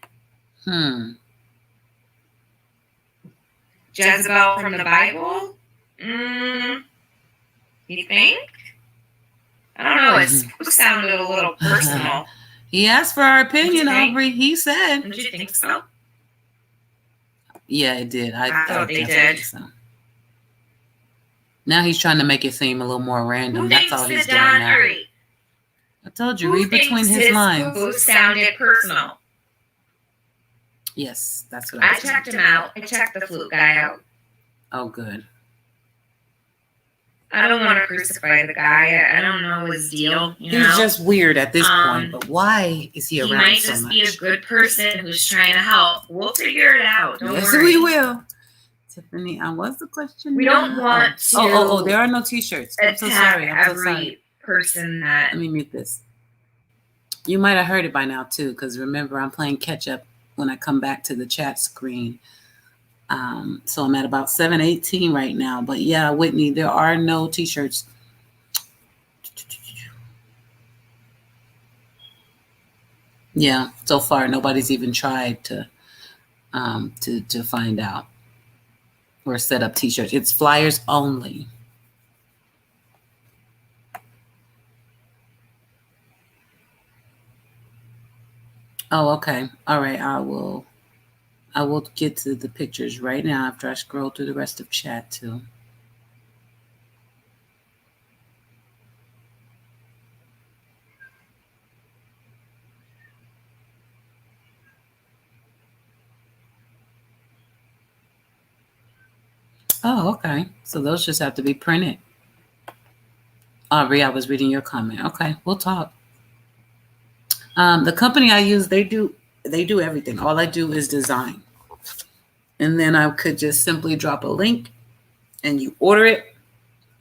Jezebel from the Bible? You think? I don't know. It sounded a little personal. He asked for our opinion, Don't you think? Aubrey. He said. Don't you think so? Yeah, it did. I thought they definitely did. so. Now he's trying to make it seem a little more random. Who That's thinks all he's that doing Don now. Hurry? I told you, Who read between thinks his lines. post sounded personal? Yes, that's what I I said. checked him out. I checked the flute guy out. Oh, good. I don't want to crucify the guy. I don't know his deal. You He's know? just weird at this Um, point, but why is he He around might so just much? be a good person who's trying to help. We'll figure it out. Don't Yes, worry. we will. Tiffany, what's the question? We now? don't want to Oh, there are no t-shirts. I'm so attack sorry. I'm so every sorry. person that. Let me mute this. You might have heard it by now too, because remember I'm playing catch up when I come back to the chat screen. So I'm at about 718 right now. But yeah, Whitney, there are no t-shirts. Yeah, so far nobody's even tried to find out or set up t-shirts. It's flyers only. Oh, okay. All right. I will get to the pictures right now after I scroll through the rest of chat too. Oh, okay. So those just have to be printed. Aubrey, I was reading your comment. Okay, we'll talk. The company I use, they do everything. All I do is design. And then I could just simply drop a link and you order it.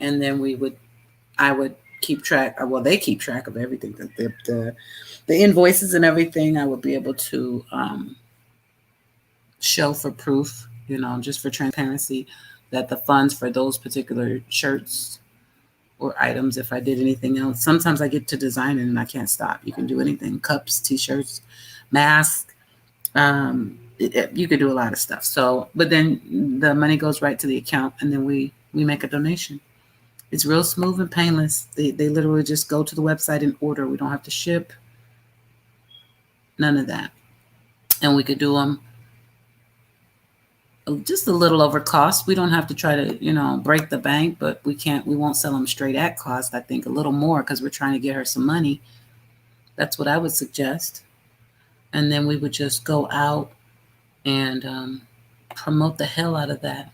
And then I would keep track. Well, they keep track of everything. The invoices and everything I would be able to show for proof, just for transparency, that the funds for those particular shirts or items, if I did anything else. Sometimes I get to design it and I can't stop. You can do anything. Cups, t-shirts, masks. You could do a lot of stuff. So, but then the money goes right to the account and then we make a donation. It's real smooth and painless. They literally just go to the website and order. We don't have to ship. None of that. And we could do them just a little over cost. We don't have to try to, break the bank, but we won't sell them straight at cost. I think a little more because we're trying to get her some money. That's what I would suggest. And then we would just go out and promote the hell out of that.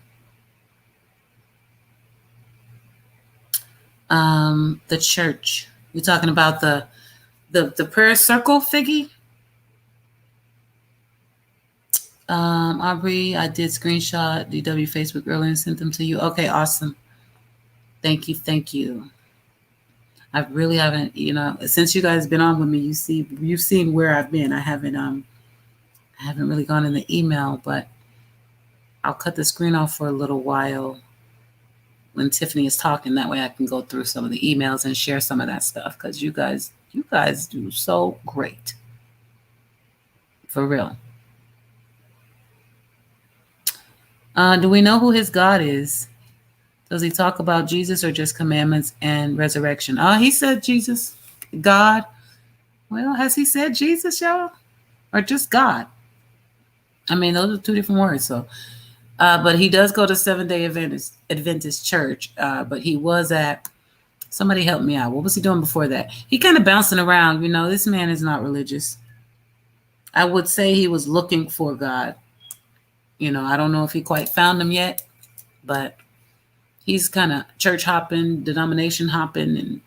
The church. You're talking about the prayer circle figgy? Aubrey, I did screenshot DW Facebook earlier and sent them to you. Okay, awesome. Thank you. I really haven't, since you guys been on with me, you've seen where I've been. I haven't really gone in the email, but I'll cut the screen off for a little while when Tiffany is talking. That way I can go through some of the emails and share some of that stuff, because you guys do so great. For real. Do we know who his God is? Does he talk about Jesus or just commandments and resurrection? He said Jesus, God. Well, has he said Jesus, y'all? Or just God? I mean, those are two different words. So, but he does go to Seventh-day Adventist Church. But he was at, somebody help me out. What was he doing before that? He kind of bouncing around. You know, this man is not religious. I would say he was looking for God. You know, I don't know if he quite found him yet, but he's kind of church hopping, denomination hopping,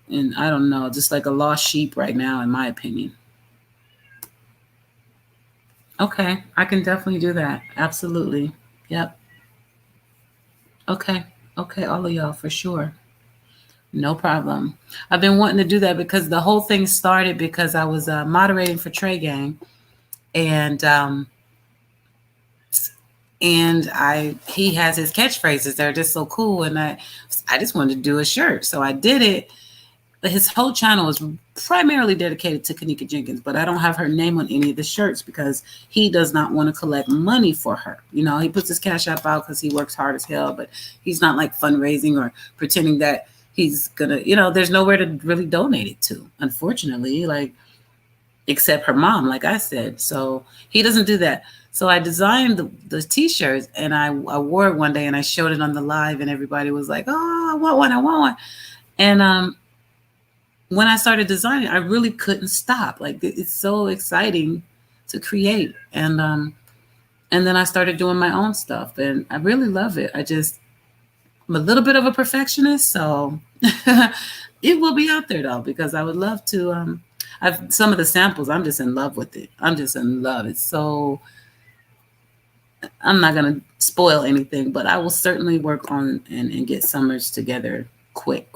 and I don't know, just like a lost sheep right now, in my opinion. Okay, I can definitely do that. Absolutely. Yep. Okay, all of y'all, for sure. No problem. I've been wanting to do that because the whole thing started because I was moderating for Trey Gang, and he has his catchphrases. They're just so cool, and I just wanted to do a shirt, so I did it. His whole channel is primarily dedicated to Kanika Jenkins, but I don't have her name on any of the shirts because he does not want to collect money for her. You know, he puts his Cash App out because he works hard as hell, but he's not like fundraising or pretending that he's gonna, you know, there's nowhere to really donate it to, unfortunately, like, except her mom, like I said. So he doesn't do that. So I designed the t-shirts, and I wore it one day, and I showed it on the live, and everybody was like, oh, I want one. And when I started designing, I really couldn't stop. Like, it's so exciting to create. And then I started doing my own stuff, and I really love it. I'm a little bit of a perfectionist, so it will be out there though, because I would love to. I've some of the samples. I'm just in love with it. I'm just in love. It's so. I'm not gonna spoil anything, but I will certainly work on and get summers together quick.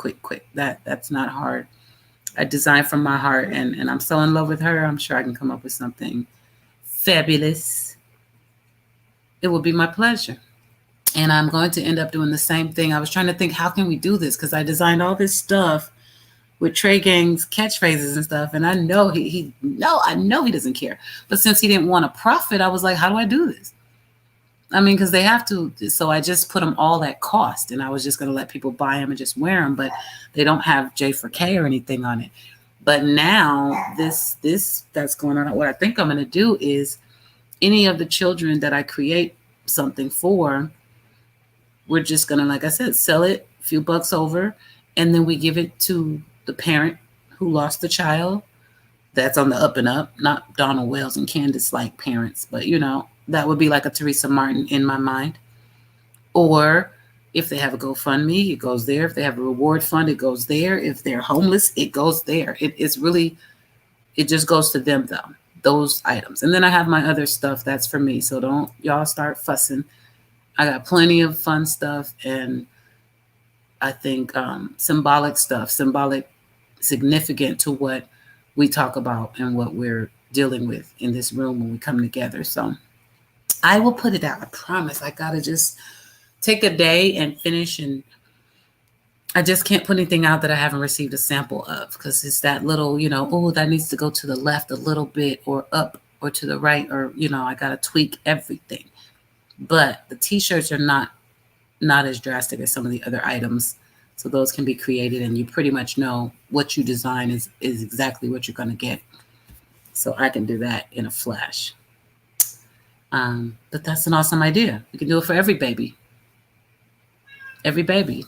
That's not hard. I design from my heart, and I'm so in love with her. I'm sure I can come up with something fabulous. It will be my pleasure. And I'm going to end up doing the same thing. I was trying to think, how can we do this? Because I designed all this stuff with Trey Gang's catchphrases and stuff. And I know he doesn't care. But since he didn't want to profit, I was like, how do I do this? I mean, because they have to. So I just put them all at cost. And I was just going to let people buy them and just wear them. But they don't have J4K or anything on it. But now this that's going on. What I think I'm going to do is any of the children that I create something for, we're just going to, like I said, sell it a few bucks over. And then we give it to the parent who lost the child. That's on the up and up, not Donald Wells and Candace like parents, but you know, that would be like a Teresa Martin in my mind. Or if they have a GoFundMe, it goes there. If they have a reward fund, it goes there. If they're homeless, it goes there. It just goes to them though, those items. And then I have my other stuff that's for me. So don't y'all start fussing. I got plenty of fun stuff, and I think symbolic stuff, significant to what we talk about and what we're dealing with in this room when we come together. So I will put it out. I promise. I got to just take a day and finish, and I just can't put anything out that I haven't received a sample of, because it's that little, you know, oh, that needs to go to the left a little bit or up or to the right, or, you know, I got to tweak everything. But the t-shirts are not as drastic as some of the other items. So those can be created, and you pretty much know what you design is exactly what you're going to get. So I can do that in a flash. But that's an awesome idea. You can do it for every baby. Every baby.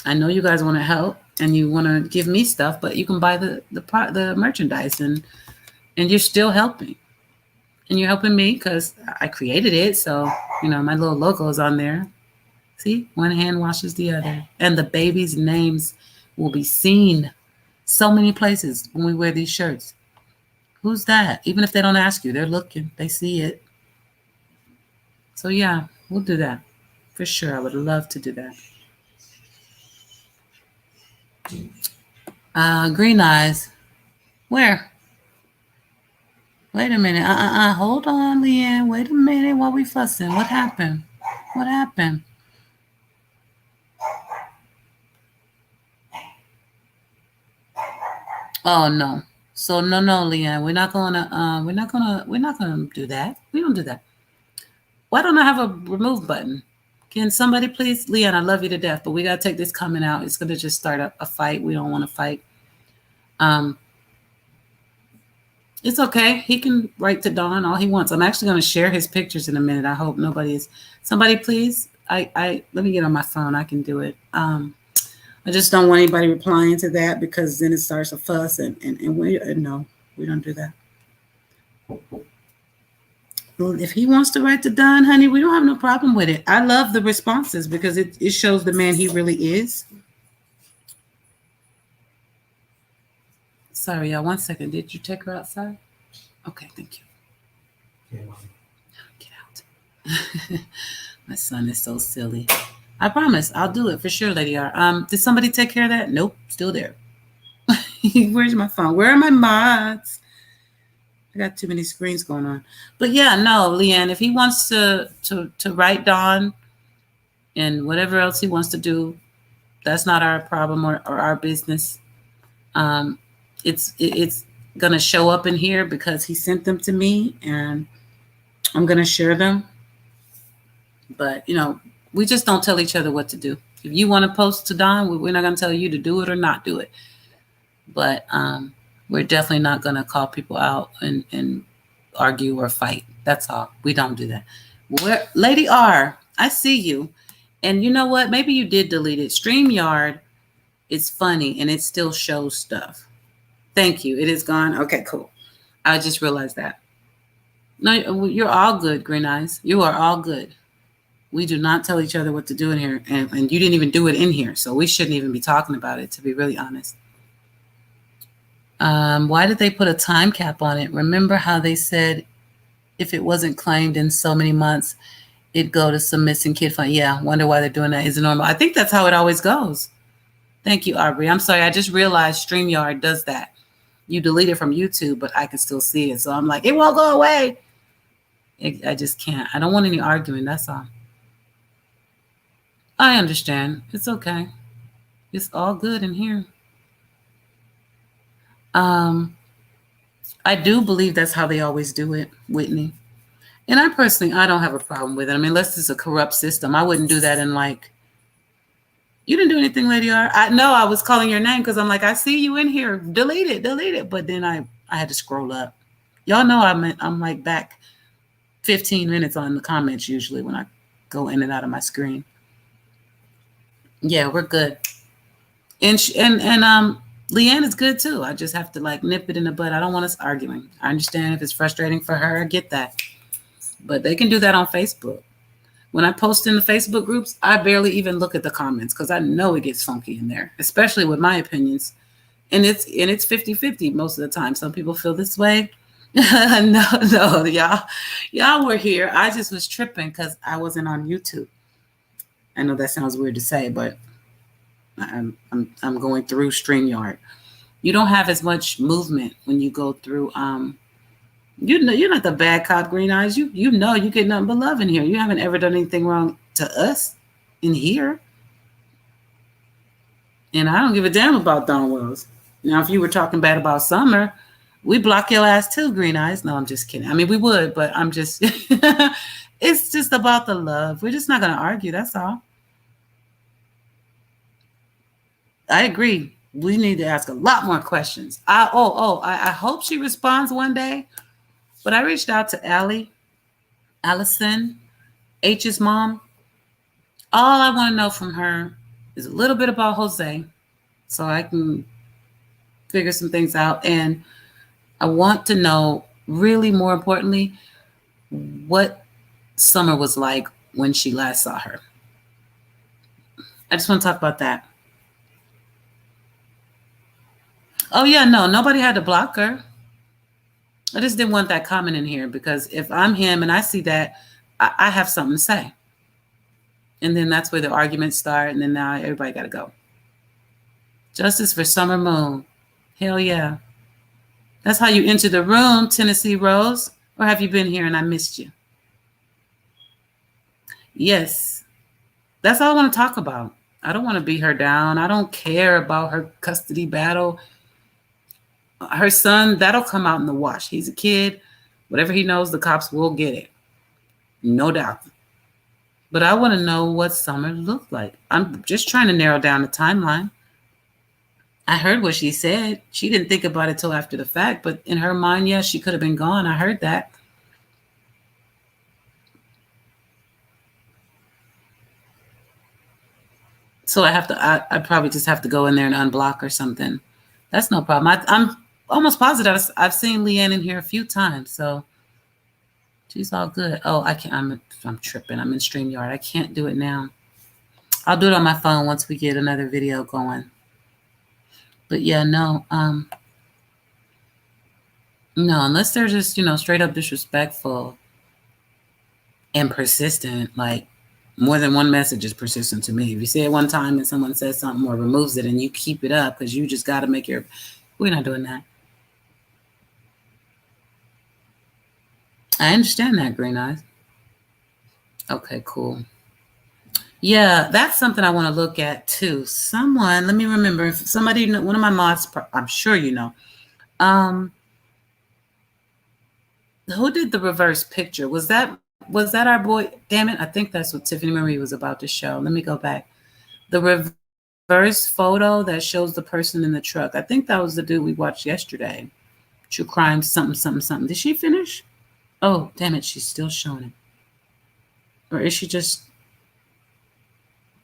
I know you guys want to help and you want to give me stuff, but you can buy the merchandise and you're still helping. And you're helping me because I created it. So, you know, my little logo is on there. See, one hand washes the other. And the babies' names will be seen so many places when we wear these shirts. Who's that? Even if they don't ask you, they're looking. They see it. So, yeah, we'll do that. For sure. I would love to do that. Green eyes. Where? Wait a minute. Hold on, Leanne. Wait a minute while we fussing. What happened? Oh no. So no, Leanne, we're not gonna do that. We don't do that. Why don't I have a remove button? Can somebody please, Leanne? I love you to death, but we gotta take this comment out. It's gonna just start a fight. We don't want to fight. It's okay. He can write to Dawn all he wants. I'm actually gonna share his pictures in a minute. I hope nobody is. Somebody please. I let me get on my phone. I can do it. I just don't want anybody replying to that because then it starts a fuss and no, we don't do that. Well, if he wants to write to Don, honey, we don't have no problem with it. I love the responses because it shows the man he really is. Sorry, y'all. 1 second. Did you take her outside? Okay, thank you. Get out. My son is so silly. I promise I'll do it for sure, Lady R. Did somebody take care of that? Nope, still there. Where's my phone? Where are my mods? I got too many screens going on. But yeah, no, Leanne, if he wants to write Dawn and whatever else he wants to do, that's not our problem or our business. It's gonna show up in here because he sent them to me and I'm gonna share them. But we just don't tell each other what to do. If you want to post to Dawn, we're not going to tell you to do it or not do it. But we're definitely not going to call people out and argue or fight. That's all. We don't do that. Lady R, I see you. And you know what? Maybe you did delete it. StreamYard is funny and it still shows stuff. Thank you. It is gone. Okay, cool. I just realized that. No, you're all good, Green Eyes. You are all good. We do not tell each other what to do in here, and you didn't even do it in here, so we shouldn't even be talking about it, to be really honest. Why did they put a time cap on it? Remember how they said if it wasn't claimed in so many months, it'd go to some missing kid fund? Yeah, wonder why they're doing that. Is it normal? I think that's how it always goes. Thank you, Aubrey. I'm sorry, I just realized StreamYard does that. You delete it from YouTube, but I can still see it, so I'm like, it won't go away. I just can't. I don't want any arguing, that's all. I understand. It's okay. It's all good in here. I do believe that's how they always do it, Whitney. And I don't have a problem with it. I mean, unless it's a corrupt system. I wouldn't do that in you didn't do anything, Lady R. I know I was calling your name because I'm like, I see you in here. Delete it. But then I had to scroll up. Y'all know I'm like back 15 minutes on the comments usually when I go in and out of my screen. Yeah, we're good. And Leanne is good too. I just have to nip it in the bud. I don't want us arguing. I understand if it's frustrating for her, I get that. But they can do that on Facebook. When I post in the Facebook groups, I barely even look at the comments because I know it gets funky in there, especially with my opinions. And it's 50-50 most of the time. Some people feel this way. No, y'all were here. I just was tripping because I wasn't on YouTube. I know that sounds weird to say, but I'm going through StreamYard. You don't have as much movement when you go through. You're not the bad cop, Green Eyes. You know you get nothing but love in here. You haven't ever done anything wrong to us in here, and I don't give a damn about Dawn Wells. Now, if you were talking bad about Summer, we block your ass too, Green Eyes. No, I'm just kidding. I mean, we would, but I'm just. It's just about the love. We're just not going to argue. That's all. I agree. We need to ask a lot more questions. I hope she responds one day. But I reached out to Allison, H's mom. All I want to know from her is a little bit about Jose so I can figure some things out. And I want to know, really more importantly, what Summer was like when she last saw her. I just want to talk about that. Oh, yeah, no, nobody had to block her. I just didn't want that comment in here because if I'm him and I see that, I have something to say. And then that's where the arguments start. And then now everybody got to go. Justice for Summer Moon. Hell yeah. That's how you enter the room, Tennessee Rose. Or have you been here and I missed you? Yes. That's all I want to talk about. I don't want to beat her down. I don't care about her custody battle. her son, that'll come out in the wash. He's a kid. Whatever he knows, the cops will get it. No doubt. But I want to know what summer looked like. I'm just trying to narrow down the timeline. I heard what she said. She didn't think about it till after the fact, but in her mind, yes, she could have been gone. I heard that. So I probably just have to go in there and unblock or something. That's no problem. I'm almost positive I've seen Leanne in here a few times, so she's all good. Oh, I can't. I'm tripping. I'm in StreamYard. I can't do it now. I'll do it on my phone once we get another video going. But yeah, no, unless they're just, straight up disrespectful and persistent, like more than one message is persistent to me. If you say it one time and someone says something or removes it and you keep it up because you just got to make we're not doing that. I understand that, Green Eyes. Okay, cool. Yeah, that's something I want to look at too. Someone, let me remember, if somebody, one of my mods, I'm sure you know, who did the reverse picture? Was that our boy? Damn it, I think that's what Tiffany Marie was about to show. Let me go back. The reverse photo that shows the person in the truck. I think that was the dude we watched yesterday. True Crime, something. Did she finish? Oh, damn it, she's still showing it. Or is she just...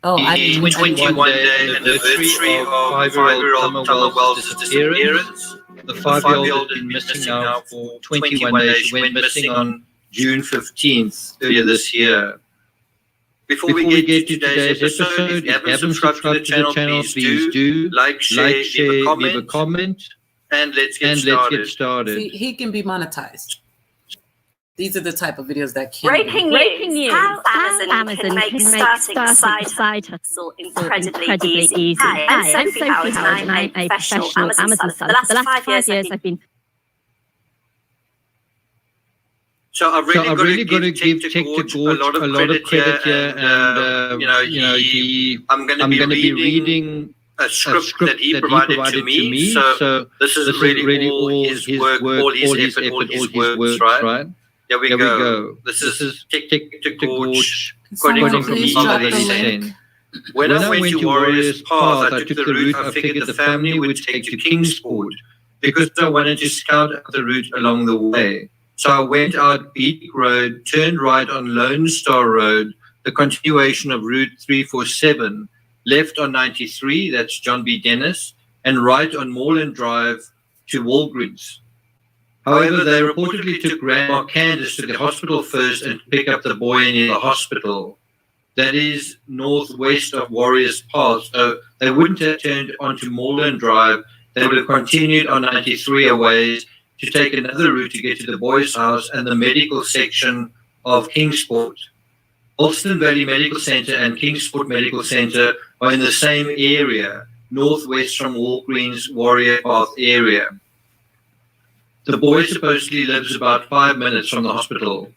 Oh, I didn't... 21-day anniversary of 5-year-old Commonwealth's disappearance. The 5-year-old has been missing now for 21 days. She went missing on June 15th, earlier this year. Before we get to today's episode, if you haven't subscribed to the channel, please do like, share, leave a comment, and let's get started. See, he can be monetized. These are the type of videos that can Breaking news. How Amazon can make starting a side hustle incredibly easy. Hi, I'm Sophie Howard, and I'm a professional Amazon seller. For the last 5 years, I've been... So I've really got to give Tech to Gorge a lot of credit here, and I'm going to be reading a script that he provided to me. So this is really all his work, all his effort, all his works, right? Here we go. This is Tech to Gorge, quoting from Email 10. When I went to Warriors Path, I took the route I figured the family would take to Kingsport because I wanted to scout out the route along the way. So I went out Beatty Road, turned right on Lone Star Road, the continuation of Route 347, left on 93, that's John B. Dennis, and right on Moreland Drive to Walgreens. However, they reportedly took Grandma Candace to the hospital first and pick up the boy in the hospital. That is northwest of Warriors Path. So they wouldn't have turned onto Moreland Drive. They would have continued on 93 a ways to take another route to get to the boy's house and the medical section of Kingsport. Alston Valley Medical Center and Kingsport Medical Center are in the same area, northwest from Walgreens Warrior Path area. The boy supposedly lives about 5 minutes from the hospital.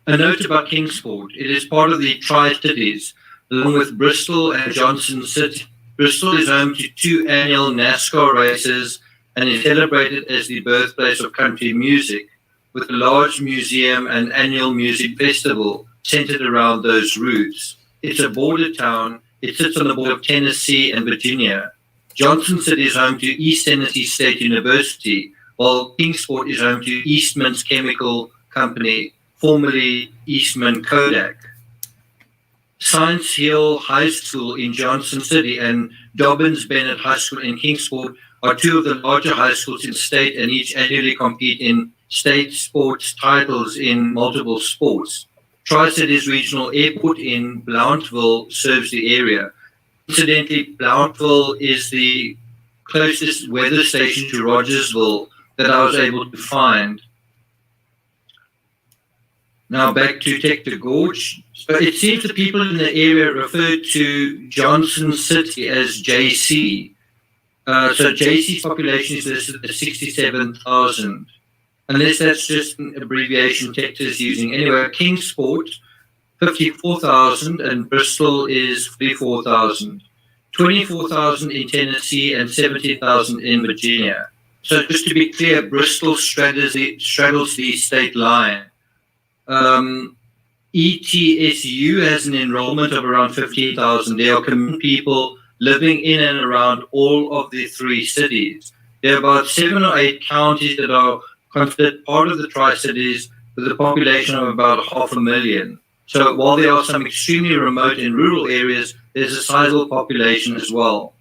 A note about Kingsport. It is part of the Tri-Cities, along with Bristol and Johnson City. Bristol is home to 2 annual NASCAR races and is celebrated as the birthplace of country music, with a large museum and annual music festival centered around those roots. It's a border town. It sits on the border of Tennessee and Virginia. Johnson City is home to East Tennessee State University, while Kingsport is home to Eastman's Chemical Company, formerly Eastman Kodak. Science Hill High School in Johnson City and Dobbins Bennett High School in Kingsport are 2 of the larger high schools in state and each annually compete in state sports titles in multiple sports. Tri-Cities Regional Airport in Blountville serves the area. Incidentally, Blountville is the closest weather station to Rogersville that I was able to find. Now back to Tech to Gorge. So it seems the people in the area refer to Johnson City as JC. So JC's population is listed at 67,000. Unless that's just an abbreviation Tech is using. Anyway, Kingsport, 54,000, and Bristol is 44,000. 24,000 in Tennessee and 17,000 in Virginia. So just to be clear, Bristol straddles the state line. ETSU has an enrollment of around 15,000. There are community people living in and around all of the three cities. There are about 7 or 8 counties that are considered part of the Tri-Cities with a population of about 500,000. So while there are some extremely remote and rural areas, there's a sizable population as well.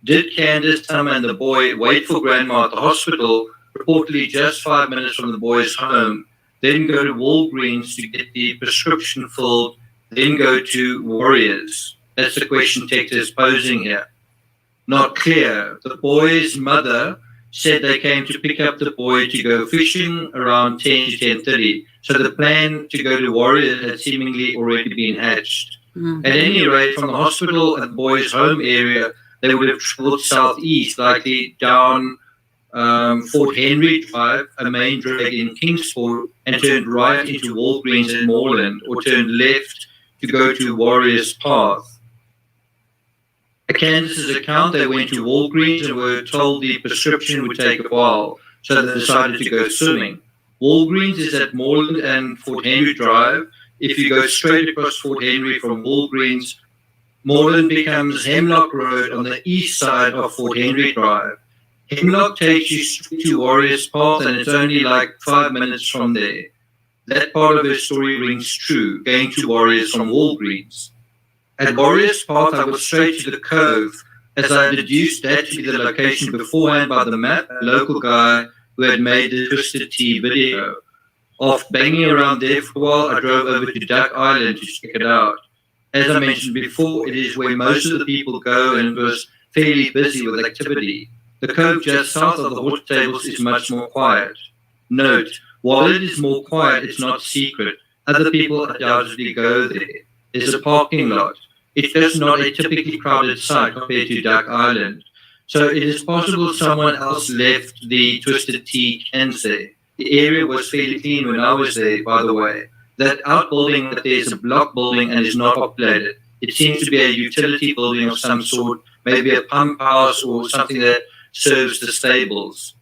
Did Candace, Summer, and the boy wait for Grandma at the hospital, reportedly just 5 minutes from the boy's home, then go to Walgreens to get the prescription filled, then go to Warriors? That's the question Tex is posing here. Not clear. The boy's mother said they came to pick up the boy to go fishing around 10 to 10:30. So the plan to go to Warriors had seemingly already been hatched. Mm-hmm. At any rate, from the hospital and the boy's home area, they would have traveled southeast, likely down Fort Henry Drive, a main drag in Kingsport, and turned right into Walgreens and Moreland, or turned left to go to Warriors Path. At Candace's account, they went to Walgreens and were told the prescription would take a while, so they decided to go swimming. Walgreens is at Moreland and Fort Henry Drive. If you go straight across Fort Henry from Walgreens, Moreland becomes Hemlock Road on the east side of Fort Henry Drive. Hemlock takes you straight to Warriors Path, and it's only like 5 minutes from there. That part of her story rings true, going to Warriors from Walgreens. At Warriors Path, I was straight to the cove, as I deduced that to be the location beforehand by the map, a local guy who had made the Twisted Tea video. After banging around there for a while, I drove over to Duck Island to check it out. As I mentioned before, it is where most of the people go, and it was fairly busy with activity. The cove just south of the water tables is much more quiet. Note, while it is more quiet, it's not secret. Other people undoubtedly go there. There's a parking lot. It's just not a typically crowded site compared to Duck Island. So it is possible someone else left the Twisted Tea cans there. The area was fairly clean when I was there, by the way. That outbuilding, that there's a block building and is not populated. It seems to be a utility building of some sort, maybe a pump house or something that serves the stables.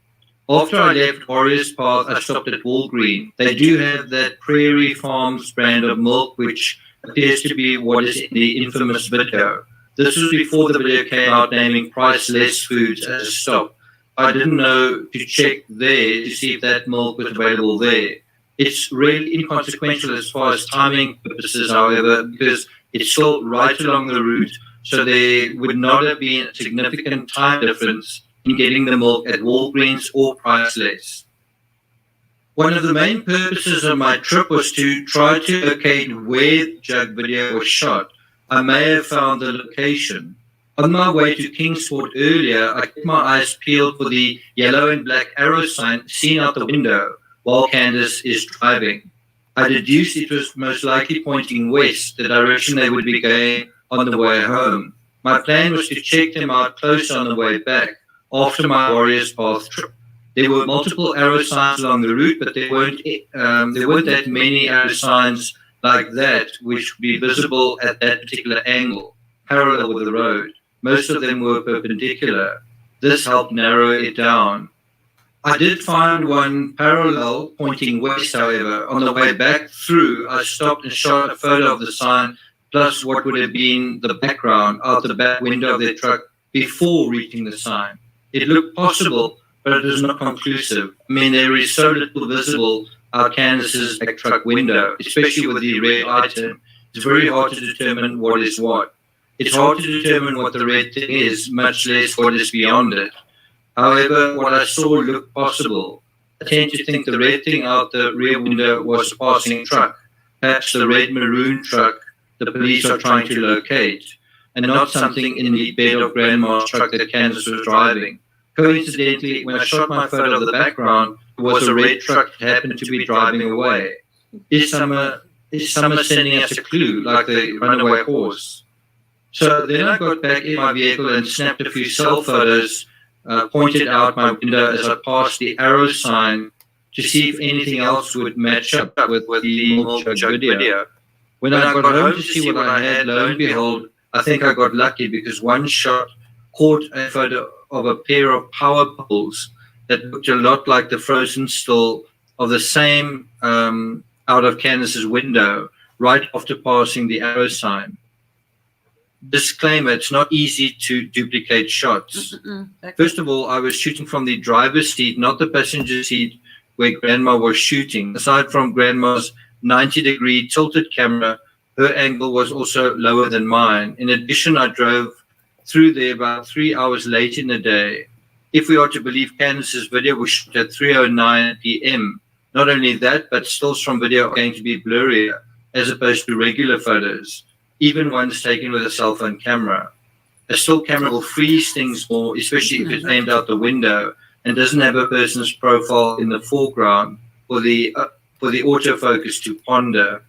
After I left Warriors Path, I stopped at Walgreens. They do have that Prairie Farms brand of milk, which appears to be what is in the infamous video. This was before the video came out naming Priceless Foods as a stop. I didn't know to check there to see if that milk was available there. It's really inconsequential as far as timing purposes, however, because it's still right along the route, so there would not have been a significant time difference in getting the milk at Walgreens or Priceless. One of the main purposes of my trip was to try to locate where the jug video was shot. I may have found the location. On my way to Kingsport earlier, I kept my eyes peeled for the yellow and black arrow sign seen out the window while Candace is driving. I deduced it was most likely pointing west, the direction they would be going on the way home. My plan was to check them out closer on the way back after my Warriors Path trip. There were multiple arrow signs along the route, but there weren't that many arrow signs like that which would be visible at that particular angle, parallel with the road. Most of them were perpendicular. This helped narrow it down. I did find one parallel pointing west, however. On the way back through, I stopped and shot a photo of the sign, plus what would have been the background out the back window of their truck before reaching the sign. It looked possible, but it was not conclusive. I mean, there is so little visible out Candace's back truck window, especially with the red item. It's very hard to determine what is what. It's hard to determine what the red thing is, much less what is beyond it. However, what I saw looked possible. I tend to think the red thing out the rear window was a passing truck, perhaps the red maroon truck the police are trying to locate, and not something in the bed of Grandma's truck that Candace was driving. Coincidentally, when I shot my photo of the background, it was a red truck that happened to be driving away. Is Summer sending us a clue, like the runaway horse? So then I got back in my vehicle and snapped a few cell photos, pointed out my window as I passed the arrow sign to see if anything else would match up with the milk jug video. When I got home to see what I had, lo and behold, I think I got lucky because one shot caught a photo of a pair of power poles that looked a lot like the frozen still of the same out of Candace's window right after passing the arrow sign. Disclaimer, it's not easy to duplicate shots. First of all, I was shooting from the driver's seat, not the passenger seat where Grandma was shooting. Aside from Grandma's 90-degree tilted camera, her angle was also lower than mine. In addition, I drove through there about 3 hours late in the day. If we are to believe Candace's video was shot at 3:09 p.m. Not only that, but stills from video are going to be blurrier as opposed to regular photos, even ones taken with a cell phone camera. A still camera will freeze things more, especially if it's aimed out the window and doesn't have a person's profile in the foreground for the autofocus to ponder.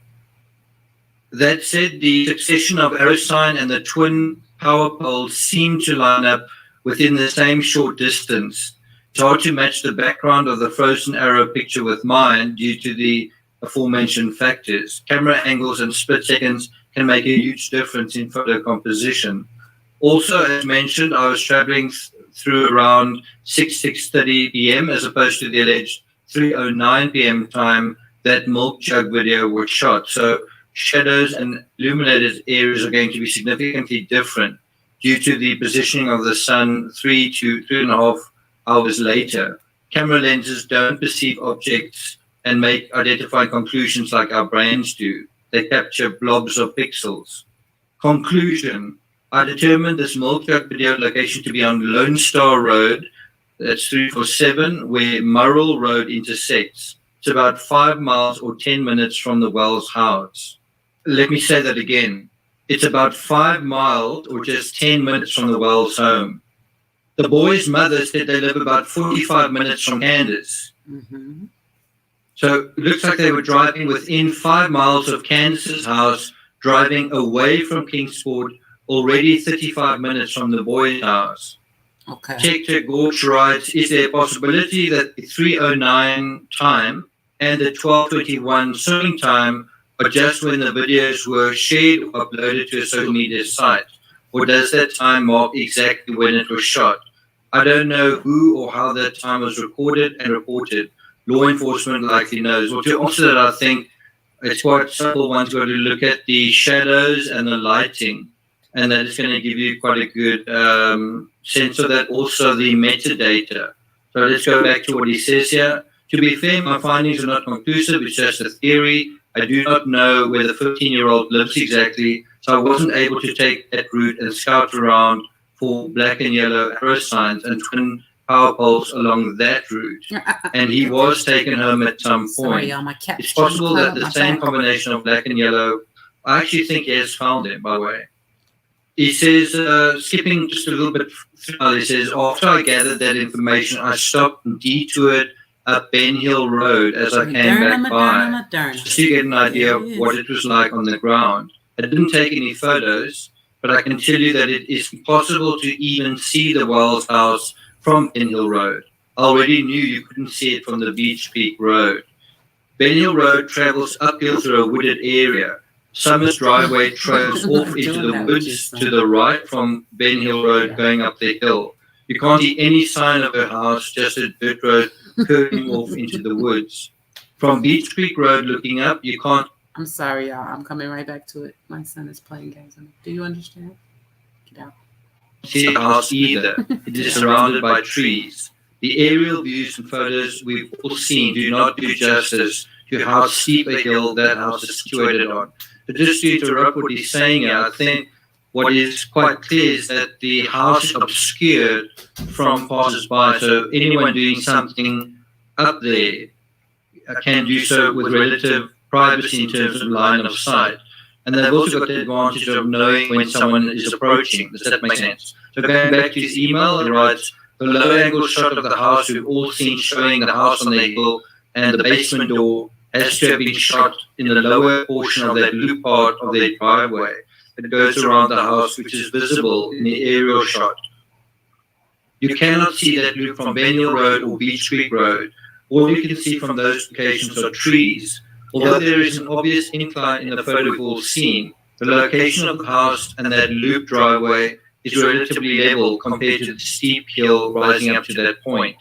That said, the succession of arrow sign and the twin power poles seem to line up within the same short distance. It's hard to match the background of the frozen arrow picture with mine due to the aforementioned factors. Camera angles and split seconds can make a huge difference in photo composition. Also, as mentioned, I was traveling through around 6:30 p.m. as opposed to the alleged 3:09 p.m. time that milk jug video was shot. So shadows and illuminated areas are going to be significantly different due to the positioning of the sun 3 to 3.5 hours later. Camera lenses don't perceive objects and make identifying conclusions like our brains do. They capture blobs of pixels. Conclusion. I determined this milk jug video location to be on Lone Star Road, that's 347, where Murrell Road intersects. It's about 5 miles or 10 minutes from the Wells house. Let me say that again. It's about 5 miles or just 10 minutes from the Wells home. The boy's mother said they live about 45 minutes from Candace. Mm-hmm. So it looks like they were driving within 5 miles of Candace's house, driving away from Kingsport, already 35 minutes from the boy's house. Okay. Tech Gorge writes, is there a possibility that the 3:09 time and the 12:21 showing time are just when the videos were shared or uploaded to a social media site? Or does that time mark exactly when it was shot? I don't know who or how that time was recorded and reported. Law enforcement likely knows. Well, to answer that, I think it's quite simple. One's got to look at the shadows and the lighting, and that is going to give you quite a good sense of that. Also, the metadata. So let's go back to what he says here. To be fair, my findings are not conclusive. It's just a theory. I do not know where the 15-year-old lives exactly, so I wasn't able to take that route and scout around for black and yellow arrow signs and twin power poles along that route. And he was taken home at some point. Sorry, y'all, my cat. It's possible that the same combination of black and yellow, I actually think he has found it, by the way. He says, skipping just a little bit further, he says, after I gathered that information, I stopped and detoured up Ben Hill Road as I came back by, just to get an idea of what it was like on the ground. I didn't take any photos, but I can tell you that it is impossible to even see the Wells house from Ben Hill Road. I already knew you couldn't see it from the Beach Peak Road. Ben Hill Road travels uphill through a wooded area. Summers driveway trails off into the woods to the right from Ben Hill Road going up the hill. You can't see any sign of a house, just a dirt road curving off into the woods. From Beach Creek Road looking up, you can't... I'm sorry, y'all. I'm coming right back to it. My son is playing games. Do you understand? Get out. See the house either. It is surrounded by trees. The aerial views and photos we've all seen do not do justice to how steep a hill that house is situated on. But just to interrupt what he's saying here, I think what is quite clear is that the house is obscured from passers-by, so anyone doing something up there can do so with relative privacy in terms of line of sight. And they've also got the advantage of knowing when someone is approaching. Does that make sense? So going back to his email, he writes, the low-angle shot of the house we've all seen showing the house on the hill and the basement door has to have been shot in the lower portion of that loop part of their driveway that goes around the house, which is visible in the aerial shot. You cannot see that loop from Ben Hill Road or Beach Creek Road. All you can see from those locations are trees. Although there is an obvious incline in the photo we've all seen, the location of the house and that loop driveway is relatively level compared to the steep hill rising up to that point.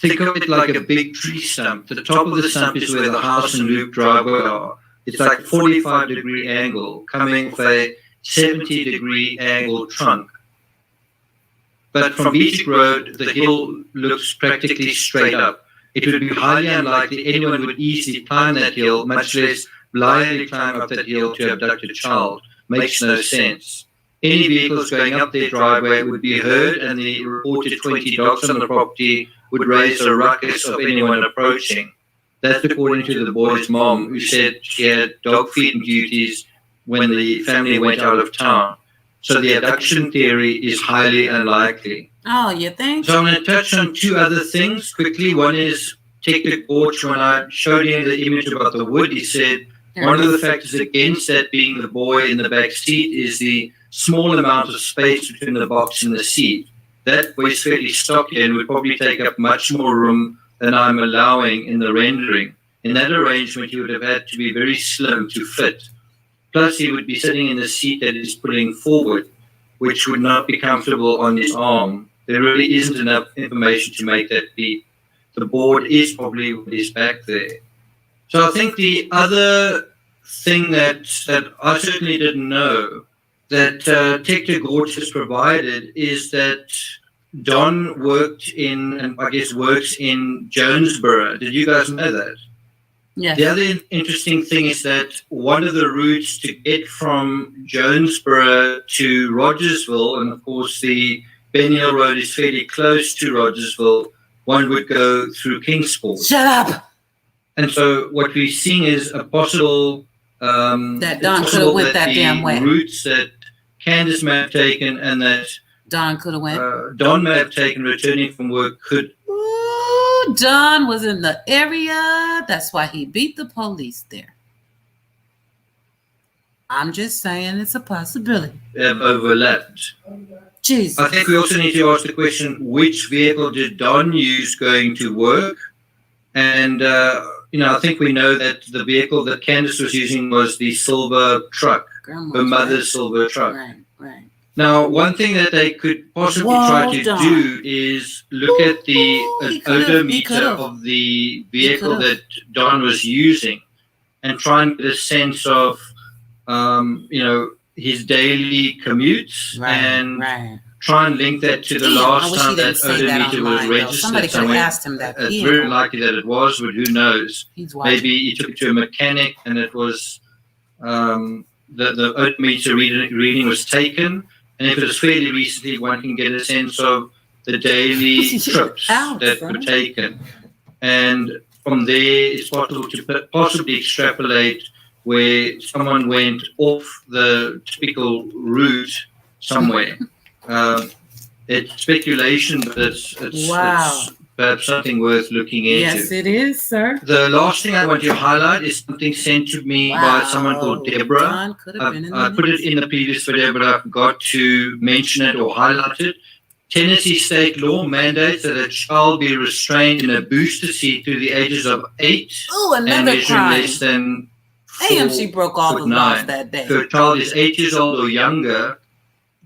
Think of it like a big tree stump. The top of the stump is where the house and loop driveway are. It's like a 45-degree angle coming off a 70-degree angle trunk. But from Beach Road, the hill looks practically straight up. It would be highly unlikely anyone would easily climb that hill, much less blindly climb up that hill to abduct a child. Makes no sense. Any vehicles going up their driveway would be heard, and the reported 20 dogs on the property would raise a ruckus of anyone approaching. That's according to the boy's mom, who said she had dog feeding duties when the family went out of town. So the abduction theory is highly unlikely. Oh, you think? So I'm going to touch on two other things quickly. One is Tector Gorge. When I showed him the image about the wood, he said one of the factors against that being the boy in the back seat is the small amount of space between the box and the seat. That was fairly stocky and would probably take up much more room than I'm allowing in the rendering. In that arrangement, he would have had to be very slim to fit. Plus, he would be sitting in the seat that is pulling forward, which would not be comfortable on his arm. There really isn't enough information to make that leap. The board is probably with his back there. So I think the other thing that I certainly didn't know that Tector Gorge has provided is that Don worked in, and I guess works in Jonesboro. Did you guys know that? Yes. The other interesting thing is that one of the routes to get from Jonesboro to Rogersville, and of course the Ben Hill Road is fairly close to Rogersville, one would go through Kingsport. Shut up! And so what we're seeing is a possible that Don could have went that damn way. Routes that Candace may have taken and that Don could have went. Don may have taken returning from work could. Ooh, Don was in the area. That's why he beat the police there. I'm just saying it's a possibility. Have overlapped. Jesus. I think we also need to ask the question, which vehicle did Don use going to work? And, I think we know that the vehicle that Candace was using was the silver truck, her mother's silver truck. Right. Now, one thing that they could possibly try to do is look at the odometer of the vehicle that Don was using and try and get a sense of, his daily commutes and try and link that to the last time that odometer was registered. Somebody could have asked him that. It's very likely that it was, but who knows? Maybe he took it to a mechanic and it was the odometer reading was taken. And if it was fairly recently, one can get a sense of the daily trips that were taken. And from there, it's possible to possibly extrapolate where someone went off the typical route somewhere. It's speculation, but it's perhaps something worth looking into. Yes, it is, sir. The last thing I want to highlight is something sent to me by someone called Deborah. I put it in the previous video, but I forgot to mention it or highlight it. Tennessee state law mandates that a child be restrained in a booster seat through the ages of 8 and measuring less than 4 she broke all the laws that day. If a child is 8 years old or younger,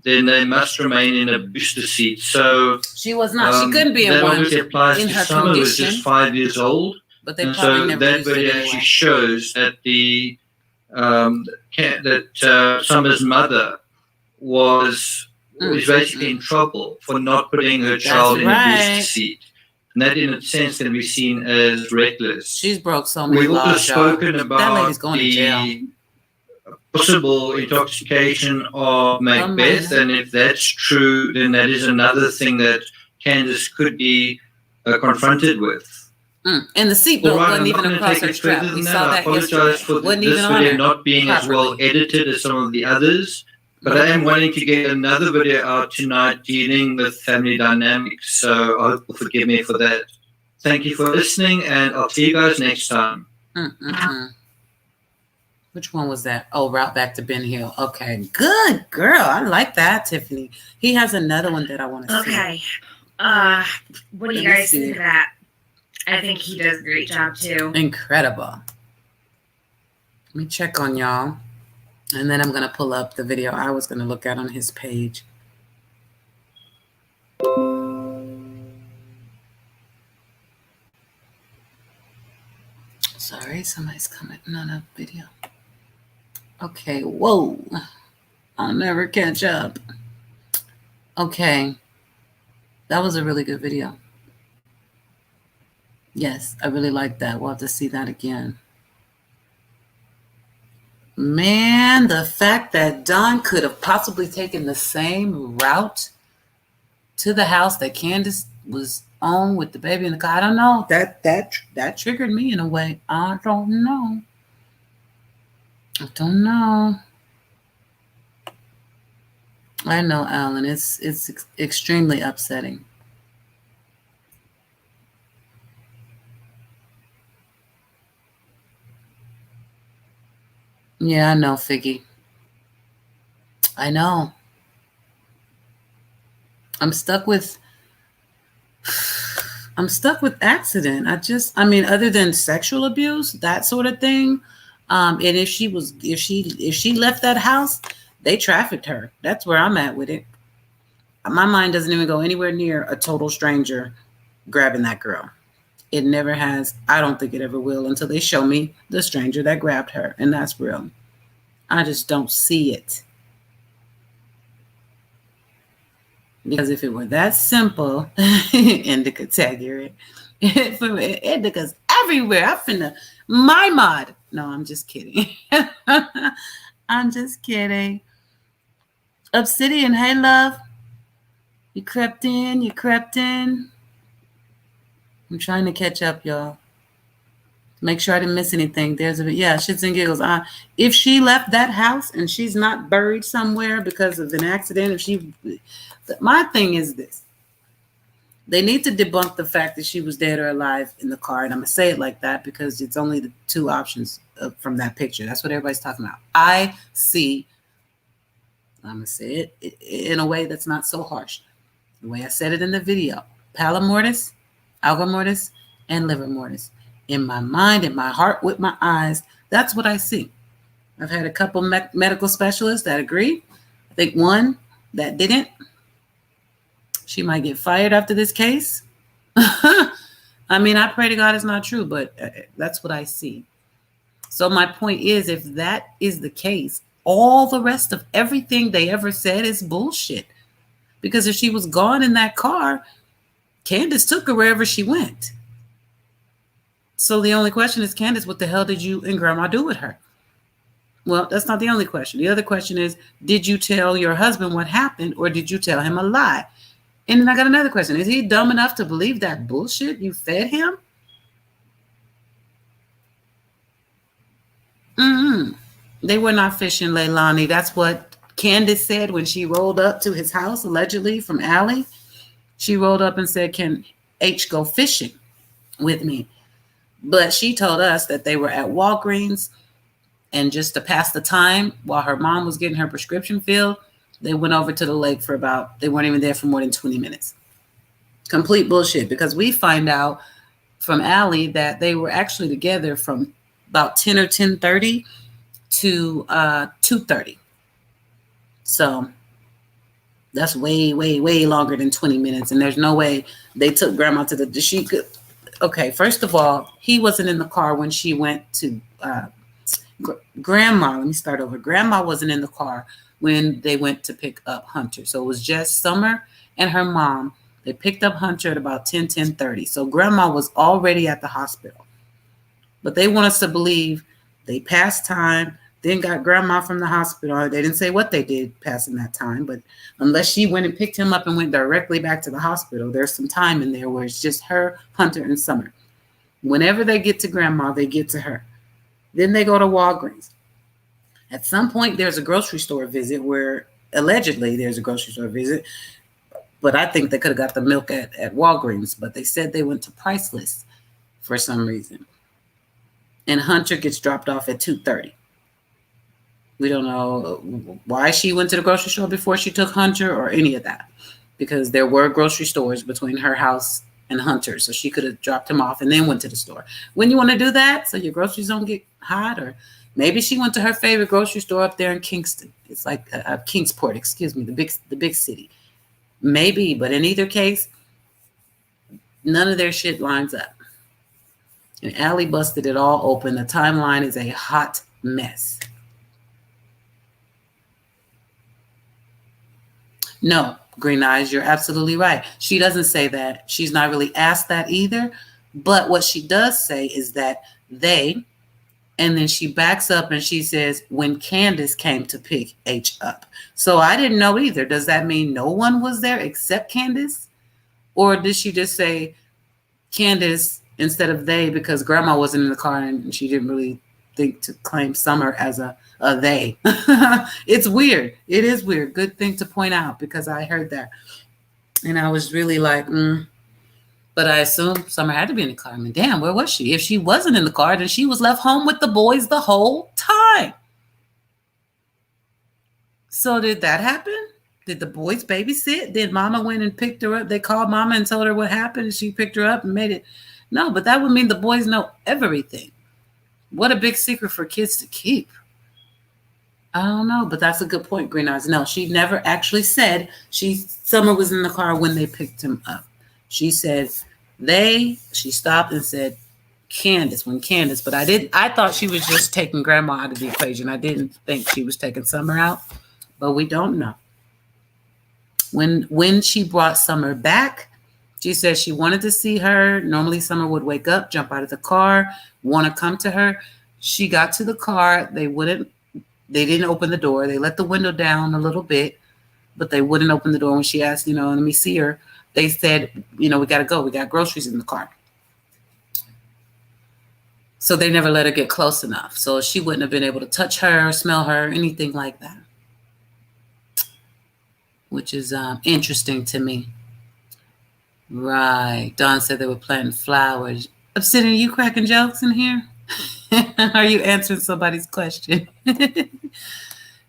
then they must remain in a booster seat. So she was not. She couldn't be in one in her Summer was just 5 years old. But they probably never that video actually shows that Summer's mother was basically in trouble for not putting her child in a booster seat. And that, in a sense, can be seen as reckless. She's broke so many laws. We've also spoken about that lady's going to jail. Possible intoxication of Macbeth, and if that's true, then that is another thing that Candace could be confronted with. And the seatbelt wasn't even across her strap. We saw that yesterday. I apologize for this video not being as well edited as some of the others, but I am wanting to get another video out tonight dealing with family dynamics, so I hope you'll forgive me for that. Thank you for listening, and I'll see you guys next time. Which one was that? Oh, Route Back to Ben Hill. Okay, good girl. I like that, Tiffany. He has another one that I want to see. Okay. What do you guys think of that? I think he does a great job too. Incredible. Let me check on y'all. And then I'm going to pull up the video I was going to look at on his page. Sorry, somebody's commenting on a video. Okay, whoa. I'll never catch up. Okay. That was a really good video. Yes, I really like that. We'll have to see that again. Man, the fact that Don could have possibly taken the same route to the house that Candace was on with the baby in the car, I don't know. That triggered me in a way. I don't know. I know, Alan. It's extremely upsetting. Yeah, I know, Figgy. I know. I'm stuck with accident. Other than sexual abuse, that sort of thing. And if she left that house, they trafficked her. That's where I'm at with it. My mind doesn't even go anywhere near a total stranger grabbing that girl. It never has. I don't think it ever will until they show me the stranger that grabbed her. And that's real. I just don't see it. Because if it were that simple, Indica tag you. Indica's everywhere. I'm finna my mod. No, I'm just kidding. I'm just kidding. Obsidian, hey love. You crept in. I'm trying to catch up, y'all. Make sure I didn't miss anything. Shits and giggles. If she left that house and she's not buried somewhere because of an accident, my thing is this. They need to debunk the fact that she was dead or alive in the car. And I'm going to say it like that because it's only the two options from that picture. That's what everybody's talking about. I'm going to say it in a way that's not so harsh. The way I said it in the video. Pallor mortis, alga mortis, and liver mortis. In my mind, in my heart, with my eyes, that's what I see. I've had a couple medical specialists that agree. I think one that didn't. She might get fired after this case. I pray to God it's not true, but that's what I see. So my point is, if that is the case, all the rest of everything they ever said is bullshit. Because if she was gone in that car, Candace took her wherever she went. So the only question is, Candace, what the hell did you and Grandma do with her? Well, that's not the only question. The other question is, did you tell your husband what happened or did you tell him a lie? And then I got another question. Is he dumb enough to believe that bullshit you fed him? They were not fishing, Leilani. That's what Candace said when she rolled up to his house, allegedly from Allie. She rolled up and said, can H go fishing with me? But she told us that they were at Walgreens, and just to pass the time while her mom was getting her prescription filled, they went over to the lake they weren't even there for more than 20 minutes. Complete bullshit, because we find out from Allie that they were actually together from about 10 or 10:30 to 2:30. So that's way, way, way longer than 20 minutes. And there's no way they took Grandma to she could. Okay, first of all, he wasn't in the car when she went to Grandma. Let me start over. Grandma wasn't in the car when they went to pick up Hunter. So it was just Summer and her mom. They picked up Hunter at about 10:30. So Grandma was already at the hospital. But they want us to believe they passed time, then got Grandma from the hospital. They didn't say what they did passing that time, but unless she went and picked him up and went directly back to the hospital, there's some time in there where it's just her, Hunter, and Summer. Whenever they get to Grandma, they get to her. Then they go to Walgreens. At some point, there's a grocery store visit where allegedly there's a grocery store visit, but I think they could have got the milk at Walgreens, but they said they went to Priceless for some reason. And Hunter gets dropped off at 2:30. We don't know why she went to the grocery store before she took Hunter or any of that, because there were grocery stores between her house and Hunter, so she could have dropped him off and then went to the store. When you want to do that, so your groceries don't get hot, or maybe she went to her favorite grocery store up there in Kingston. It's like Kingsport, excuse me, the big city. Maybe, but in either case, none of their shit lines up. And Allie busted it all open. The timeline is a hot mess. No, Green Eyes, you're absolutely right. She doesn't say that. She's not really asked that either. But what she does say is that they, and then she backs up and she says, when Candace came to pick H up. So I didn't know either. Does that mean no one was there except Candace? Or did she just say Candace instead of they because grandma wasn't in the car and she didn't really think to claim Summer as a they? It's weird. It is weird. Good thing to point out because I heard that. And I was really like, But I assume Summer had to be in the car. I mean, damn, where was she? If she wasn't in the car, then she was left home with the boys the whole time. So did that happen? Did the boys babysit? Did Mama went and picked her up? They called Mama and told her what happened, and she picked her up and made it. No, but that would mean the boys know everything. What a big secret for kids to keep. I don't know, but that's a good point, Green Eyes. No, she never actually said Summer was in the car when they picked him up. She said she stopped and said Candace, but I thought she was just taking grandma out of the equation. I didn't think she was taking Summer out, but we don't know. When she brought Summer back, she said she wanted to see her. Normally Summer would wake up, jump out of the car, want to come to her. She got to the car. They didn't open the door. They let the window down a little bit, but they wouldn't open the door. When she asked, let me see her, they said, we got to go. We got groceries in the car. So they never let her get close enough. So she wouldn't have been able to touch her, smell her, anything like that, which is interesting to me. Right. Dawn said they were planting flowers. Obsidian, you cracking jokes in here? Are you answering somebody's question?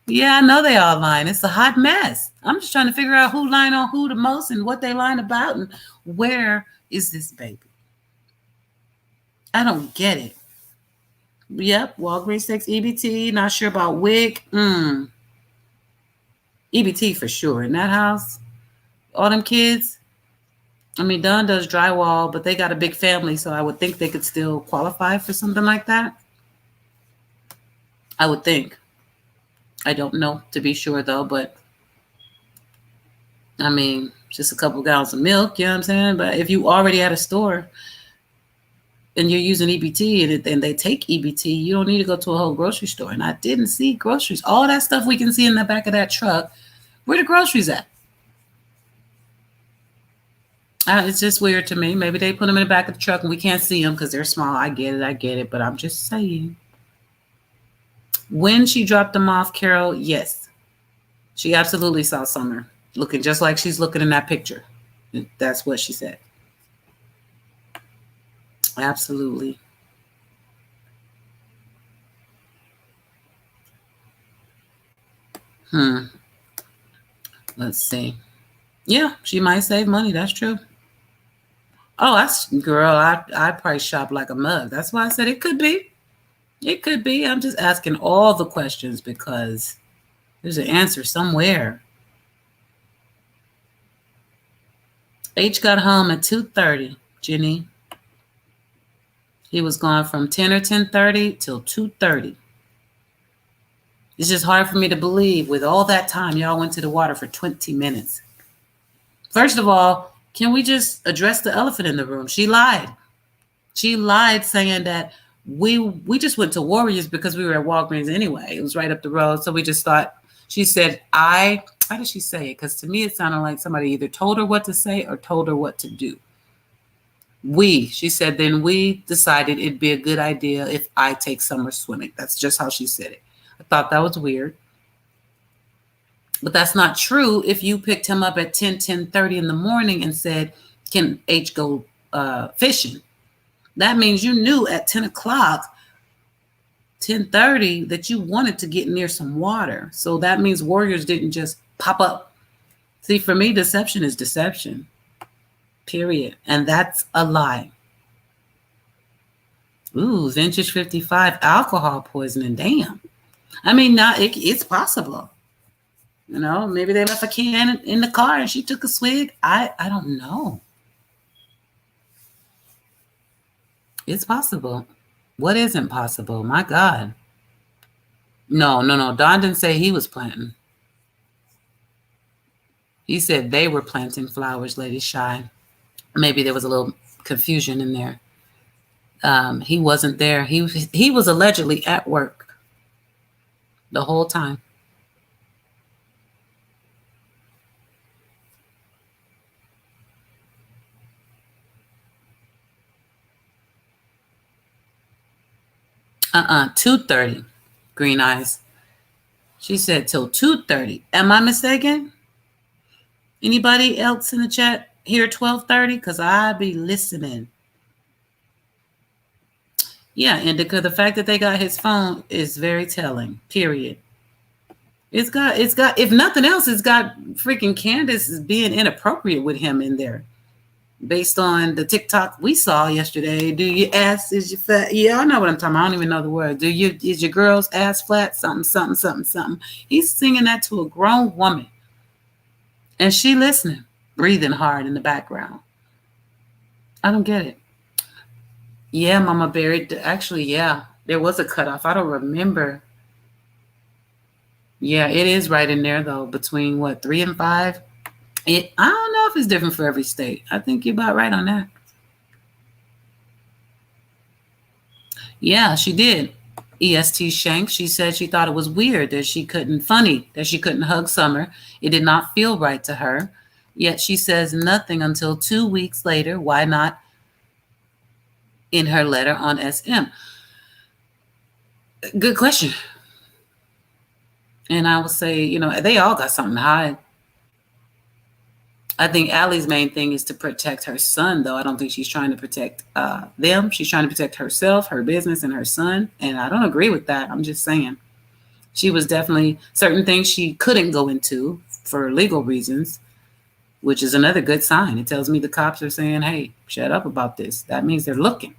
Yeah, I know they all lying. It's a hot mess. I'm just trying to figure out who lying on who the most and what they lying about and where is this baby. I don't get it. Yep, Walgreens takes EBT. Not sure about WIC. EBT for sure. In that house, all them kids. I mean, Don does drywall, but they got a big family, so I would think they could still qualify for something like that. I would think. I don't know to be sure, though, but I mean, just a couple gallons of milk, you know what I'm saying? But if you already had a store and you're using EBT and they take EBT, you don't need to go to a whole grocery store. And I didn't see groceries. All that stuff we can see in the back of that truck, where the groceries at? It's just weird to me. Maybe they put them in the back of the truck and we can't see them because they're small. I get it. But I'm just saying. When she dropped them off, Carol, yes. She absolutely saw Summer looking just like she's looking in that picture. That's what she said. Absolutely. Let's see. Yeah, she might save money. That's true. Oh, I probably shop like a mug. That's why I said it could be. It could be. I'm just asking all the questions because there's an answer somewhere. H got home at 2:30, Jenny. He was gone from 10 or 10:30 till 2:30. It's just hard for me to believe with all that time y'all went to the water for 20 minutes. First of all, can we just address the elephant in the room? She lied. She lied saying that we just went to Warriors because we were at Walgreens anyway. It was right up the road. So we just thought, she said, how did she say it? Because to me, it sounded like somebody either told her what to say or told her what to do. She said, then we decided it'd be a good idea if I take Summer swimming. That's just how she said it. I thought that was weird. But that's not true if you picked him up at 10:30 in the morning and said, can H go fishing? That means you knew at 10 o'clock, 10:30, that you wanted to get near some water. So that means Warriors didn't just pop up. See, for me, deception is deception. Period. And that's a lie. Ooh, vintage 55 alcohol poisoning. Damn. I mean, it's possible. Maybe they left a can in the car and she took a swig. I don't know. It's possible. What isn't possible? My God. No. Don didn't say he was planting. He said they were planting flowers, Lady Shy. Maybe there was a little confusion in there. He wasn't there. He was allegedly at work the whole time. Uh-uh, 2:30, Green Eyes. She said till 2:30. Am I mistaken? Anybody else in the chat here 12:30? Because I be listening. Yeah, Indica, the fact that they got his phone is very telling, period. It's got, if nothing else, it's got freaking Candace being inappropriate with him in there. Based on the TikTok we saw yesterday. Do your ass, is your fat? Yeah, I know what I'm talking about. I don't even know the word. Is your girl's ass flat? Something. He's singing that to a grown woman. And she listening, breathing hard in the background. I don't get it. Yeah, Mama Berry. Actually, yeah, there was a cutoff. I don't remember. Yeah, it is right in there, though, between, 3 and 5? I don't know if it's different for every state. I think you're about right on that. Yeah, she did. EST Shanks, she said she thought it was weird that she couldn't hug Summer. It did not feel right to her. Yet she says nothing until 2 weeks later. Why not? In her letter on SM. Good question. And I would say, they all got something to hide. I think Allie's main thing is to protect her son, though. I don't think she's trying to protect them. She's trying to protect herself, her business, and her son. And I don't agree with that. I'm just saying. She was definitely certain things she couldn't go into for legal reasons, which is another good sign. It tells me the cops are saying, hey, shut up about this. That means they're looking.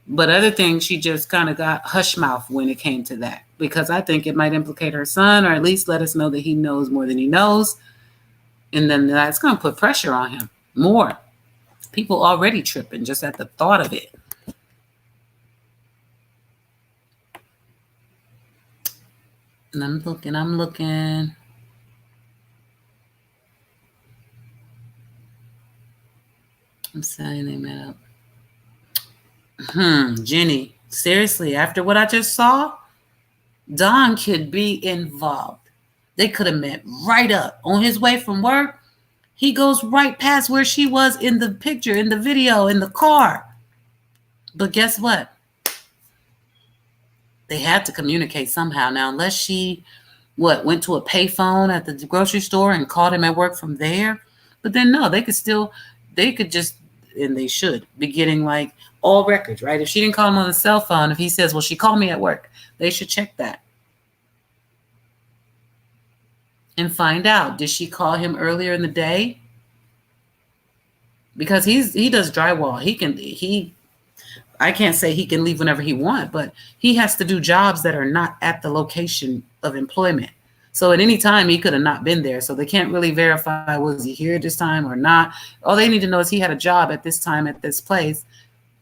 But other things, she just kind of got hush mouth when it came to that, because I think it might implicate her son, or at least let us know that he knows more than he knows. And then that's going to put pressure on him more. People already tripping just at the thought of it. And I'm looking. I'm signing that up. Jenny, seriously, after what I just saw, Don could be involved. They could have met right up on his way from work. He goes right past where she was in the picture, in the video, in the car. But guess what? They had to communicate somehow. Now, unless she, went to a payphone at the grocery store and called him at work from there. But then, no, they could just, and they should be getting like all records, right? If she didn't call him on the cell phone, if he says, well, she called me at work, they should check that. And find out, did she call him earlier in the day? Because he does drywall. I can't say he can leave whenever he wants, but he has to do jobs that are not at the location of employment. So at any time he could have not been there. So they can't really verify, was he here this time or not? All they need to know is he had a job at this time at this place,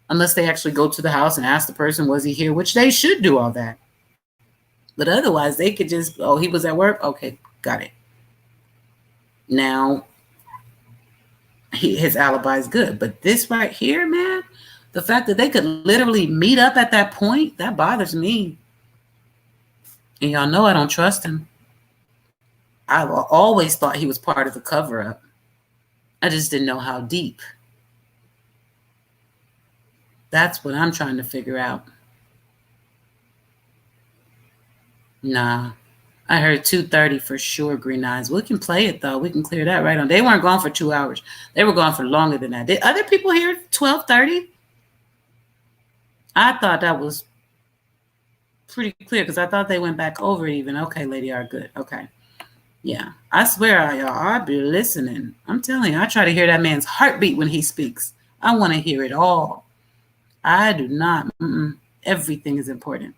unless they actually go to the house and ask the person, was he here? Which they should do all that. But otherwise they could just, he was at work. Okay. Got it. Now, his alibi is good. But this right here, man, the fact that they could literally meet up at that point, that bothers me. And y'all know I don't trust him. I've always thought he was part of the cover-up. I just didn't know how deep. That's what I'm trying to figure out. Nah. I heard 2:30 for sure, Green Eyes. We can play it, though. We can clear that right on. They weren't gone for 2 hours. They were gone for longer than that. Did other people hear 12:30? I thought that was pretty clear because I thought they went back over even. Okay, Lady R, good. Okay. Yeah. I swear, y'all, I'll be listening. I'm telling you, I try to hear that man's heartbeat when he speaks. I want to hear it all. I do not. Everything is important.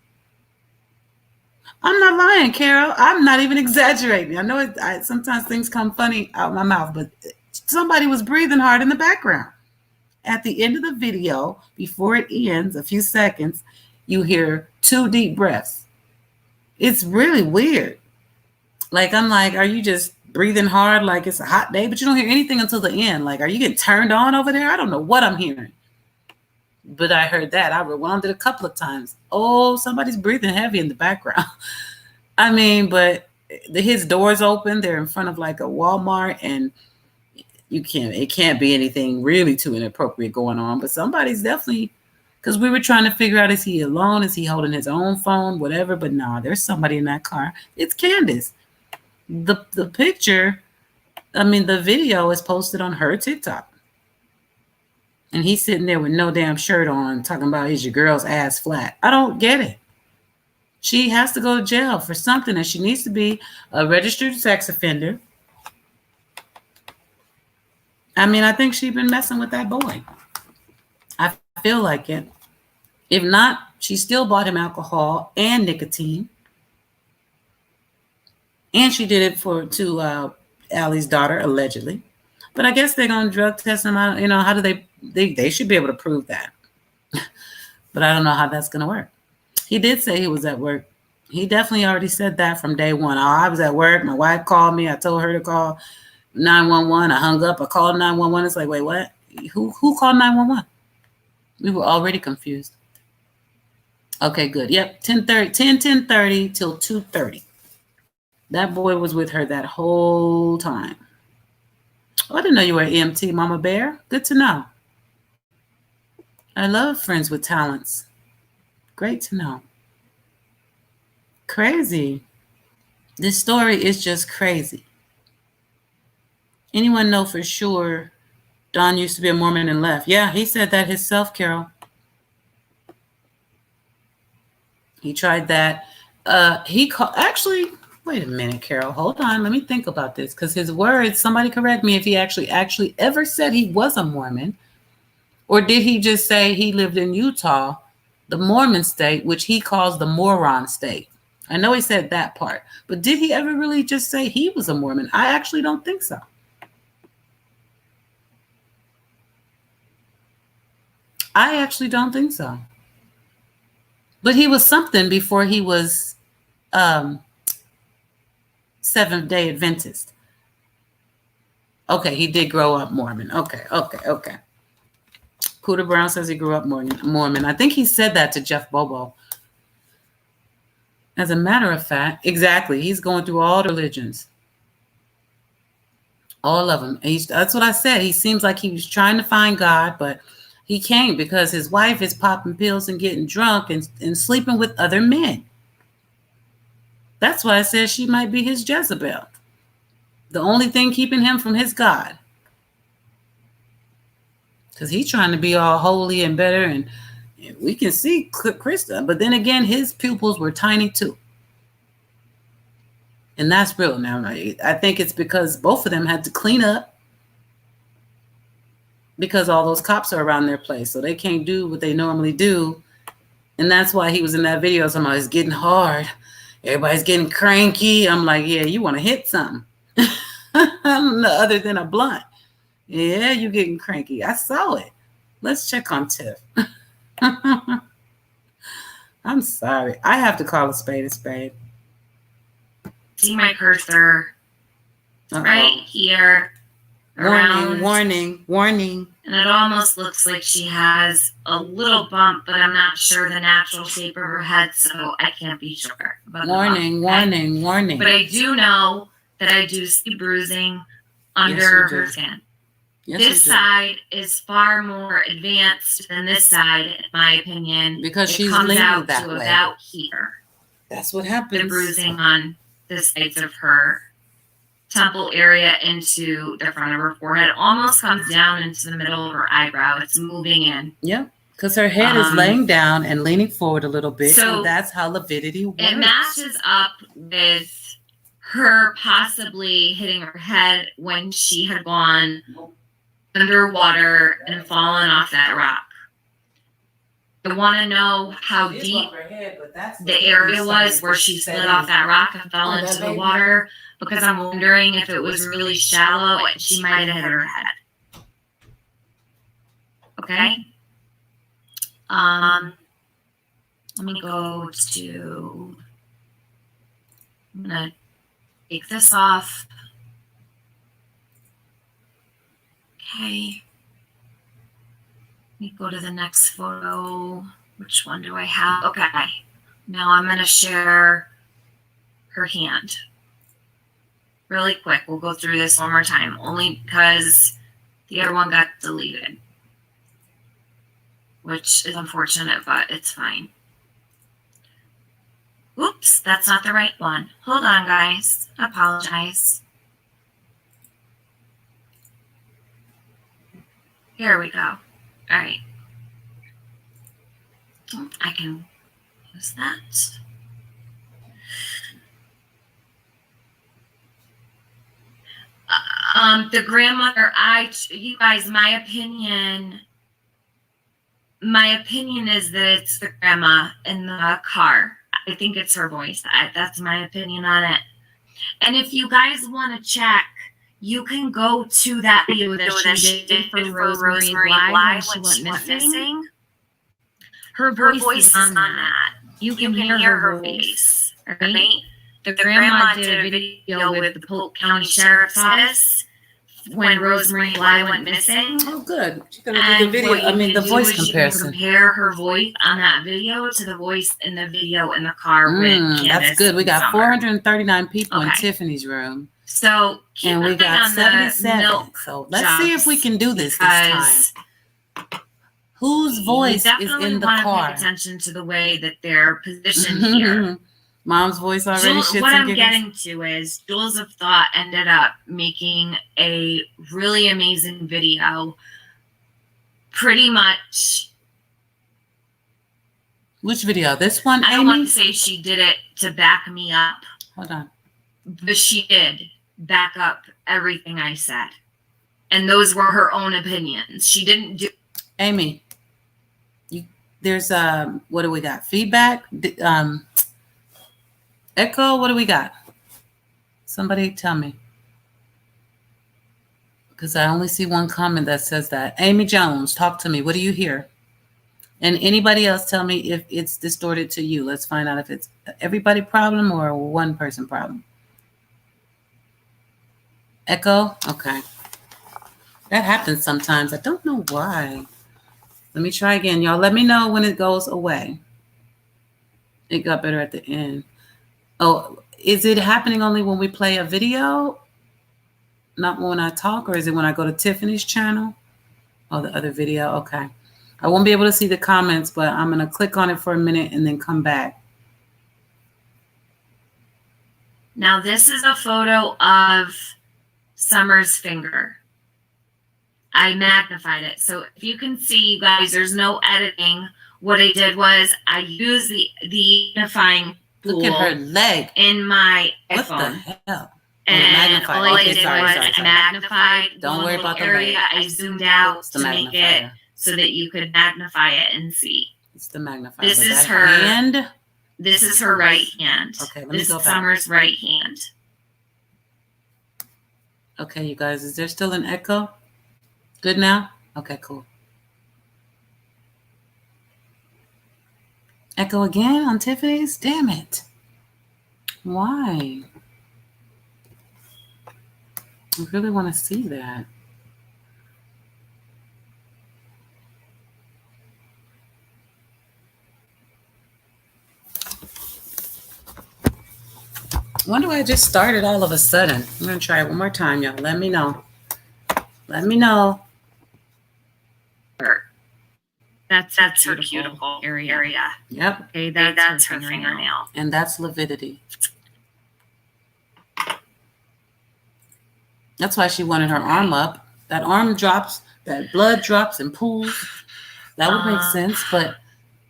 I'm not lying, Carol. I'm not even exaggerating. I know sometimes things come funny out my mouth, but somebody was breathing hard in the background. at the end of the video, before it ends, a few seconds, you hear 2 deep breaths. It's really weird. Like, I'm like, are you just breathing hard like it's a hot day? But you don't hear anything until the end. Like, are you getting turned on over there? I don't know what I'm hearing. But I heard that. I rewound it a couple of times. Oh, somebody's breathing heavy in the background. I mean, but his door's open. They're in front of like a Walmart, and it can't be anything really too inappropriate going on. But somebody's definitely, because we were trying to figure out, is he alone? Is he holding his own phone? Whatever. But no, there's somebody in that car. It's Candace. The picture, the video is posted on her TikTok. And he's sitting there with no damn shirt on, talking about, is your girl's ass flat? I don't get it. She has to go to jail for something, and she needs to be a registered sex offender. I think she's been messing with that boy. I feel like it. If not, she still bought him alcohol and nicotine. And she did it to Allie's daughter, allegedly. But I guess they're going to drug test him out. How do they should be able to prove that. But I don't know how that's going to work. He did say he was at work. He definitely already said that from day one. Oh, I was at work. My wife called me. I told her to call 911. I hung up. I called 911. It's like, wait, what? Who called 911? We were already confused. Okay, good. Yep, 10:30 till 2:30. That boy was with her that whole time. Oh, I didn't know you were an EMT, Mama Bear. Good to know. I love friends with talents. Great to know. Crazy. This story is just crazy. Anyone know for sure Don used to be a Mormon and left? Yeah, he said that himself, Carol. He tried that. Actually, wait a minute, Carol. Hold on. Let me think about this. Because his words, somebody correct me if he actually ever said he was a Mormon. Or did he just say he lived in Utah, the Mormon state, which he calls the moron state? I know he said that part. But did he ever really just say he was a Mormon? I actually don't think so. I actually don't think so. But he was something before he was Seventh-day Adventist. Okay, he did grow up Mormon. Okay. Cooter Brown says he grew up Mormon. I think he said that to Jeff Bobo. As a matter of fact, exactly. He's going through all the religions. All of them. That's what I said. He seems like he was trying to find God, but he can't because his wife is popping pills and getting drunk and sleeping with other men. That's why I said she might be his Jezebel. The only thing keeping him from his God. Because he's trying to be all holy and better. And we can see Krista. But then again, his pupils were tiny too. And that's real now. I think it's because both of them had to clean up. Because all those cops are around their place. So they can't do what they normally do. And that's why he was in that video. Somebody, it's getting hard. Everybody's getting cranky. I'm like, yeah, you want to hit something. Other than a blunt. Yeah, you're getting cranky. I saw it. Let's check on Tiff. I'm sorry. I have to call a spade a spade. See my cursor right here. Warning. And it almost looks like she has a little bump, but I'm not sure the natural shape of her head, so I can't be sure. Warning. But I do know that I do see bruising under her skin. Yes, this side is far more advanced than this side, in my opinion. Because she's comes leaning out that to way. About here. That's what happens. The bruising on the sides of her temple area into the front of her forehead. It almost comes down into the middle of her eyebrow. It's moving in. Yep. Because her head is laying down and leaning forward a little bit. So and that's how lividity works. It matches up with her possibly hitting her head when she had gone underwater and fallen off that rock. I want to know how deep the area was where she slid off that rock and fell into the water, because I'm wondering if it was really shallow and she might have hit her head. Okay. Let me go to, I'm gonna take this off. Okay. Let me go to the next photo. Which one do I have? Okay. Now I'm gonna share her hand. Really quick, we'll go through this one more time, only because the other one got deleted. Which is unfortunate, but it's fine. Oops, that's not the right one. Hold on, guys. I apologize. Here we go. All right. I can use that. The grandmother, you guys, my opinion is that it's the grandma in the car. I think it's her voice. That's my opinion on it. And if you guys want to check, you can go to that video that she did for Rosemary Live when she went missing. Her voice is on that. You can hear her voice. Right? The grandma did a video with the Polk County Sheriff's Office when Rosemary Bly went missing. Oh, good. She's gonna do the video. I mean, the voice comparison. Compare her voice on that video to the voice in the video in the car with Candace. That's good. We got Summer. 439 people in Tiffany's room. So and we got 77. So let's see if we can do this time. Whose voice is in the car? Pay attention to the way that they're positioned here. Mom's voice already. What I'm getting to is Jewels of Thought ended up making a really amazing video. Pretty much. Which video? This one? I don't want to say she did it to back me up. Hold on. But she did back up everything I said. And those were her own opinions. She didn't do. Amy, there's what do we got? Feedback? Echo, what do we got? Somebody tell me. Because I only see one comment that says that. Amy Jones, talk to me. What do you hear? And anybody else tell me if it's distorted to you. Let's find out if it's everybody problem or a one person problem. Echo? Okay. That happens sometimes. I don't know why. Let me try again. Y'all let me know when it goes away. It got better at the end. Oh, is it happening only when we play a video? Not when I talk, or is it when I go to Tiffany's channel? Oh, the other video. Okay. I won't be able to see the comments, but I'm going to click on it for a minute and then come back. Now, this is a photo of Summer's finger. I magnified it. So if you can see, you guys, there's no editing. What I did was I used the magnifying tool. Look at her leg. In my iPhone. What the hell? And all I did was I magnified. Don't worry about the area. I zoomed out to make it so that you could magnify it and see. It's the magnifier. This is her hand. This is her right hand. Okay, let me this go is back. Summer's right hand. Okay, you guys, is there still an echo? Good now? Okay, cool. Echo again on Tiffany's? Damn it. Why? I really want to see that. Wonder why I just started all of a sudden. I'm going to try it one more time, y'all. Let me know. Let me know. That's her cuticle area. Yep. Okay, that's her fingernail. And that's lividity. That's why she wanted her arm up. That arm drops, that blood drops and pools. That would make sense, but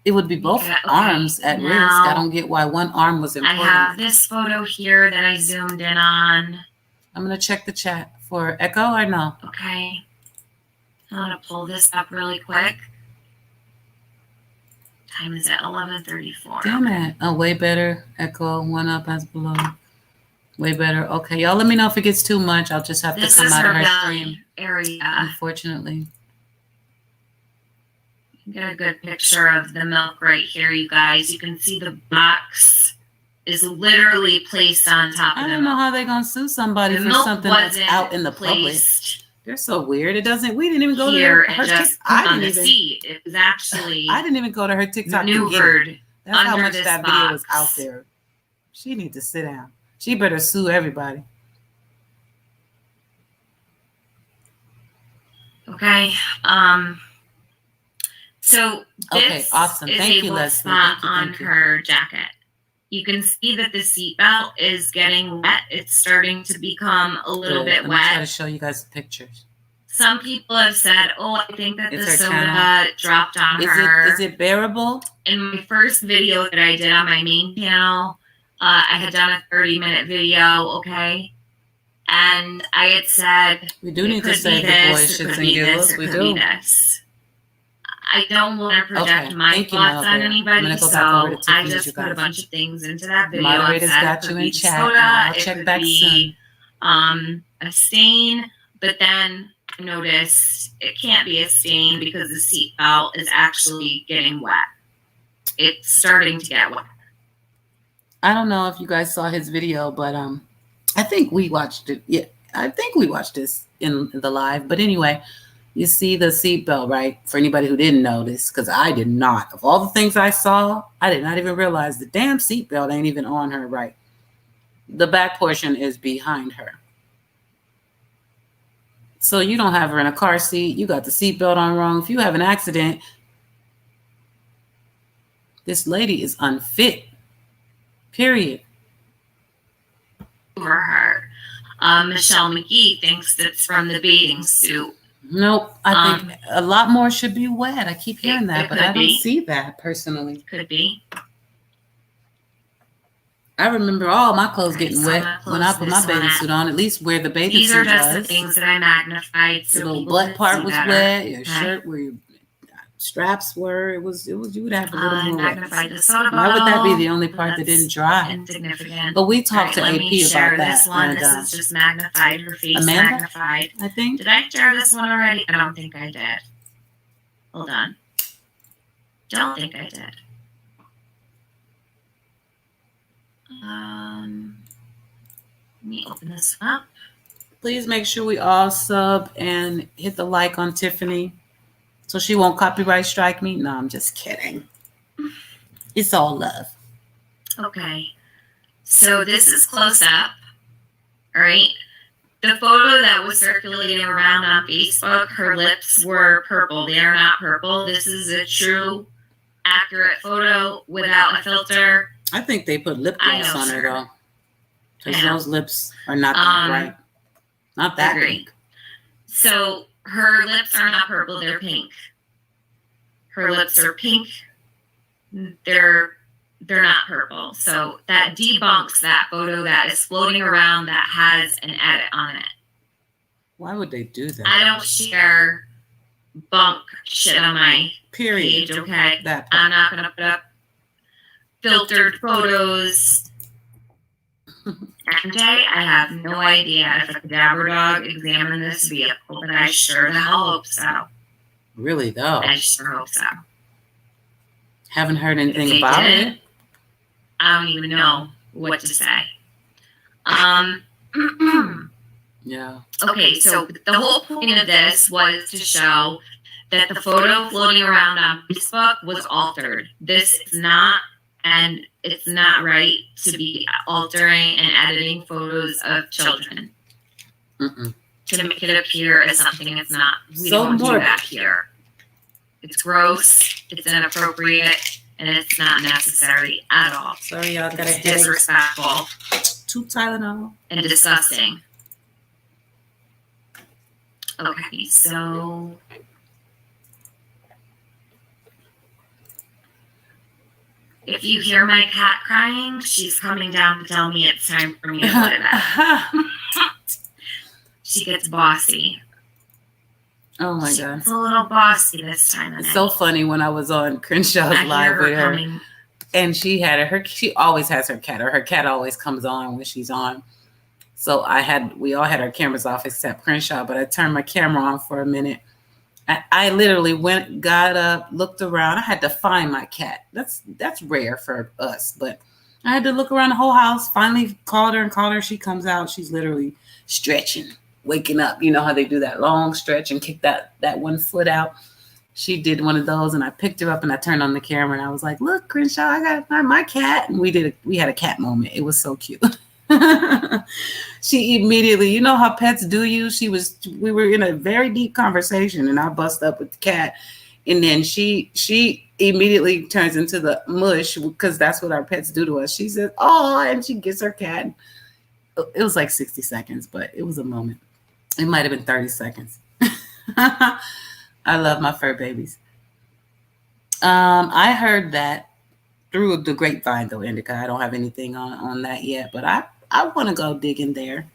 it would be both arms at risk. I don't get why one arm was important. I have this photo here that I zoomed in on. I'm going to check the chat for echo or no. Okay. I'm going to pull this up really quick. Time is at 11:34. Damn it. Oh, way better. Echo, one up as below. Way better. Okay, y'all let me know if it gets too much. I'll just have to come out of her stream. Area. Unfortunately. Get a good picture of the milk right here, you guys. You can see the box is literally placed on top of I the don't know milk. how they're gonna sue somebody The for milk something that's wasn't out in the public. placed They're so weird. It doesn't. We didn't even go here to her and just TikTok. put on the seat. It was actually I didn't even go to her TikTok to get it. maneuvered That's how under much this that video was box. out there. She needs to sit down. She better sue everybody. Okay. So this Okay, awesome. is Thank a you, little Leslie. spot Thank you, on thank you. her jacket. You can see that the seatbelt is getting wet. It's starting to become a little Good. bit Let me try to wet. show you guys the pictures. Some people have said, "Oh, I think that It's the her soda channel. dropped on Is her." it bearable? In my first video that I did on my main channel, I had done a 30-minute video, okay? And I had said, We do it need to could save be the this, boys it shits could and be this, giggles. it We could be do. this. I don't want to project Okay. my Thank you, thoughts on Melvin. I'm anybody, gonna go so back over to I Tiffany's, you just put a guys. bunch of things into that video. Moderators I said got it could you be in chat. soda, I'll it check could back be a stain, but then I noticed it can't be a stain because the seatbelt is actually getting wet. It's starting to get wet. I don't know if you guys saw his video, but I think we watched it. Yeah, I think we watched this in the live. But anyway, you see the seatbelt, right? For anybody who didn't notice, because I did not. Of all the things I saw, I did not even realize the damn seatbelt ain't even on her, right? The back portion is behind her. So you don't have her in a car seat. You got the seatbelt on wrong. If you have an accident, this lady is unfit. Period. Over her. Michelle McGee thinks it's from the bathing suit. Nope. I think a lot more should be wet. I keep hearing that, it but could I don't be. see that personally. Could be. I remember all my clothes Okay, getting so wet I'm gonna when I close put my this one bathing out. suit on. At least where the bathing These are suit just the was. things that I magnified so The little people butt could part see was better. wet. Your Okay. shirt where your straps were. It was. You would have a little I more wet. magnified the soda Why would that be bottle. the only part that That's didn't dry? insignificant. But we talked to Let AP me share about this that, one. and This is just magnified. Her face Amanda? magnified. I think. Did I share this one already? I don't think I did. Hold on. Don't think I did. Let me open this up. Please make sure we all sub and hit the like on Tiffany, so she won't copyright strike me. No, I'm just kidding. It's all love. Okay. So this is close up. All right. The photo that was circulating around on Facebook, her lips were purple. They are not purple. This is a true, accurate photo without a filter. I think they put lip I gloss know, on her sir. though, because I know. those lips are not that bright, not that Agree. pink. So her lips are not purple, they're pink. Her lips are pink. They're not purple. So that debunks that photo that is floating around that has an edit on it. Why would they do that? I don't share bunk shit on my Period. page, okay? That part. I'm not gonna put up filtered photos. MJ, I have no idea if a cadaver dog examined this vehicle, but I sure the hell hope so. Really though, I sure hope so. haven't heard anything They about did. it. I don't even know what to say. Yeah. Okay, so the whole point of this was to show that the photo floating around on Facebook was altered. This is not, and it's not right to be altering and editing photos of children Mm-mm. to make it appear as something it's not. We So don't do morbid. that here. It's gross, it's inappropriate, and it's not necessary at all. Sorry, y'all got a It's headache. disrespectful 2 Tylenol. and disgusting. Okay, so if you hear my cat crying, she's coming down to tell me it's time for me to put it up. She gets bossy. Oh my She's god. a little bossy this time of It's night. so funny when I was on Crenshaw's I live hear with her. coming. And she had she always has her cat, or her cat always comes on when she's on. So we all had our cameras off except Crenshaw, but I turned my camera on for a minute I literally got up, looked around. I had to find my cat. That's rare for us, but I had to look around the whole house. Finally called her. She comes out. She's literally stretching, waking up. You know how they do that long stretch and kick that one foot out. She did one of those, and I picked her up and I turned on the camera and I was like, "Look, Crenshaw, I got my cat." And we had a cat moment. It was so cute. She immediately, you know how pets do you? We were in a very deep conversation and I bust up with the cat. And then she immediately turns into the mush because that's what our pets do to us. She says, "Oh," and she gets her cat. It was like 60 seconds, but it was a moment. It might have been 30 seconds. I love my fur babies. I heard that through the grapevine, though, Indica. I don't have anything on that yet, but I want to go dig in there.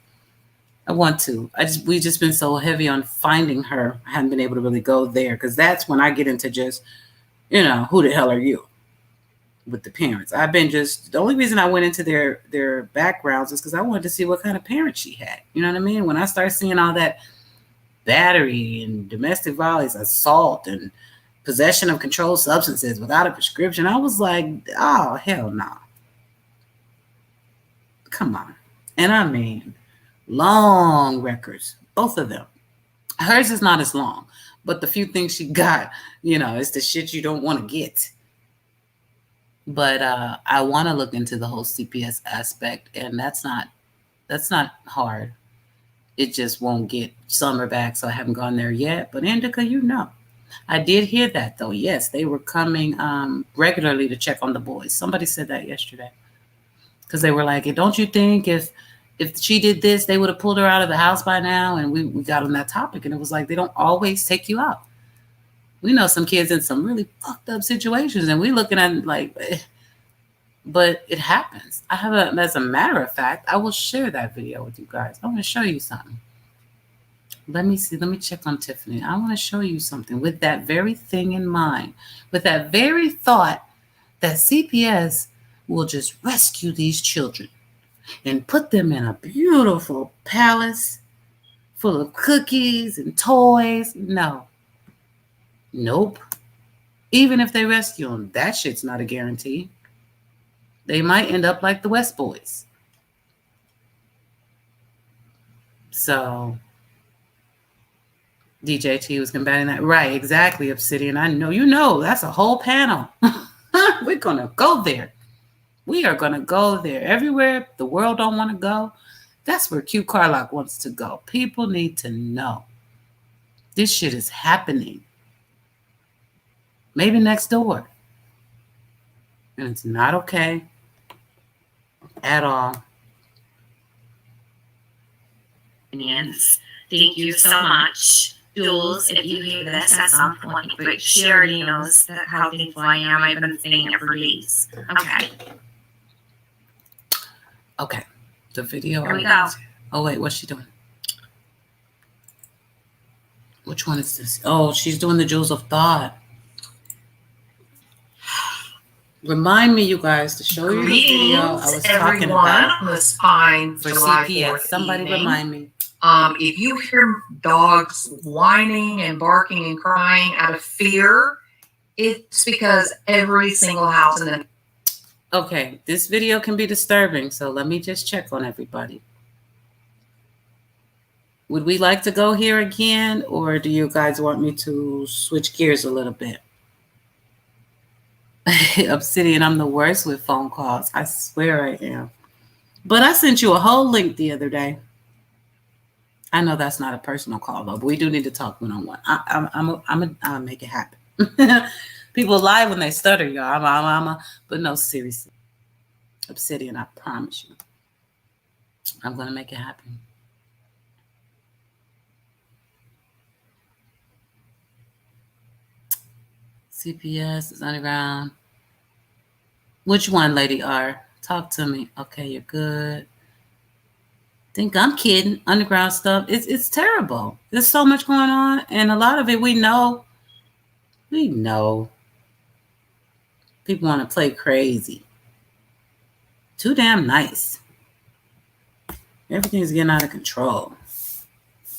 I want to. We've just been so heavy on finding her. I haven't been able to really go there because that's when I get into just, who the hell are you with the parents? The only reason I went into their backgrounds is because I wanted to see what kind of parents she had. You know what I mean? When I start seeing all that battery and domestic violence, assault and possession of controlled substances without a prescription, I was like, oh, hell no. Come on. And I mean, long records, both of them. Hers is not as long, but the few things she got, it's the shit you don't want to get. But I want to look into the whole CPS aspect, and that's not hard. It just won't get Summer back, so I haven't gone there yet. But Indica, I did hear that, though. Yes, they were coming regularly to check on the boys. Somebody said that yesterday. Because they were like, don't you think if she did this, they would have pulled her out of the house by now? And we got on that topic, and it was like, they don't always take you out. We know some kids in some really fucked up situations, and we looking at it like, but it happens. As a matter of fact, I will share that video with you guys. I want to show you something. Let me see. Let me check on Tiffany. I want to show you something with that very thing in mind, with that very thought that CPS will just rescue these children and put them in a beautiful palace full of cookies and toys. No. Nope. Even if they rescue them, that shit's not a guarantee. They might end up like the West Boys. So DJT was combating that. Right, exactly, Obsidian. I know, that's a whole panel. We're going to go there. We are going to go there. Everywhere the world don't want to go, that's where Q Carlock wants to go. People need to know. This shit is happening. Maybe next door. And it's not okay at all. Thank you so much. Jules, if you hear this at some point, but she already knows how thankful I am. I've been saying it for days. Okay. The video. Here we go. Oh, wait. What's she doing? Which one is this? Oh, she's doing the Jewels of Thought. Remind me, you guys, to show you the video I was talking about on the spine for July CPS. 4th Somebody evening. remind me. If you hear dogs whining and barking and crying out of fear, it's because every single house in the Okay, this video can be disturbing, so let me just check on everybody. Would we like to go here again, or do you guys want me to switch gears a little bit? Obsidian, I'm the worst with phone calls. I swear I am. But I sent you a whole link the other day. I know that's not a personal call, though, but we do need to talk one-on-one. I'll make it happen. People lie when they stutter, y'all. But no, seriously. Obsidian, I promise you. I'm going to make it happen. CPS is underground. Which one, Lady R? Talk to me. Okay, you're good. Think I'm kidding. Underground stuff. It's terrible. There's so much going on, and a lot of it we know. We know. People want to play crazy. Too damn nice. Everything's getting out of control.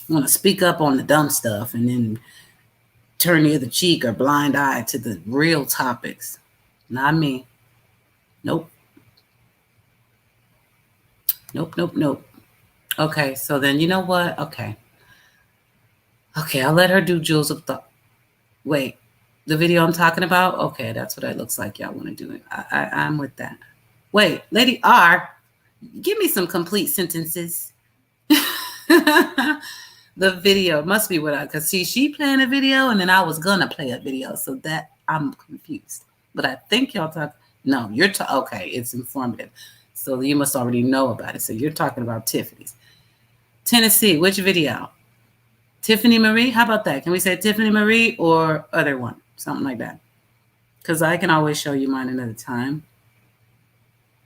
Want to speak up on the dumb stuff, and then turn the other cheek or blind eye to the real topics. Not me. Nope. Nope. Okay, so then you know what? Okay, I'll let her do Jewels of Thought. Wait, the video I'm talking about? Okay, that's what it looks like y'all want to do it. I'm with that. Wait, Lady R, give me some complete sentences. The video must be what because see, she playing a video and then I was gonna play a video, so that I'm confused. But I think y'all no, you're okay, it's informative. So you must already know about it. So you're talking about Tiffany's. Tennessee, which video? Tiffany Marie? How about that? Can we say Tiffany Marie or other one? Something like that. Because I can always show you mine another time.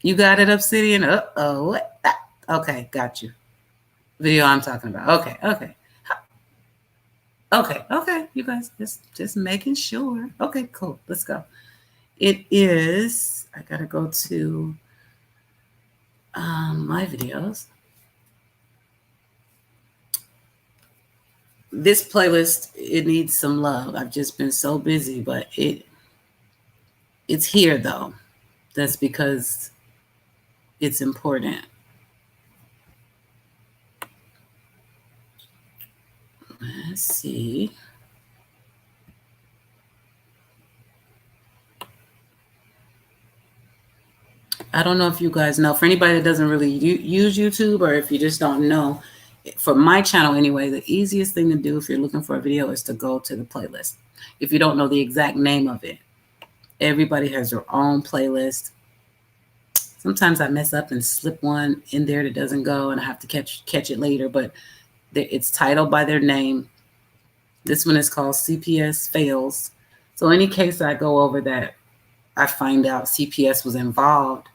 You got it, Obsidian? Uh-oh. What? Okay, got you. Video I'm talking about. Okay. You guys, just making sure. Okay, cool. Let's go. It is, I got to go to my videos. This playlist, it needs some love. I've just been so busy, but it's here though. That's because it's important. Let's see. I don't know if you guys know. For anybody that doesn't really use YouTube, or if you just don't know, for my channel anyway, the easiest thing to do if you're looking for a video is to go to the playlist. If you don't know the exact name of it, everybody has their own playlist. Sometimes I mess up and slip one in there that doesn't go, and I have to catch it later, but it's titled by their name. This one is called CPS Fails. So any case I go over that I find out CPS was involved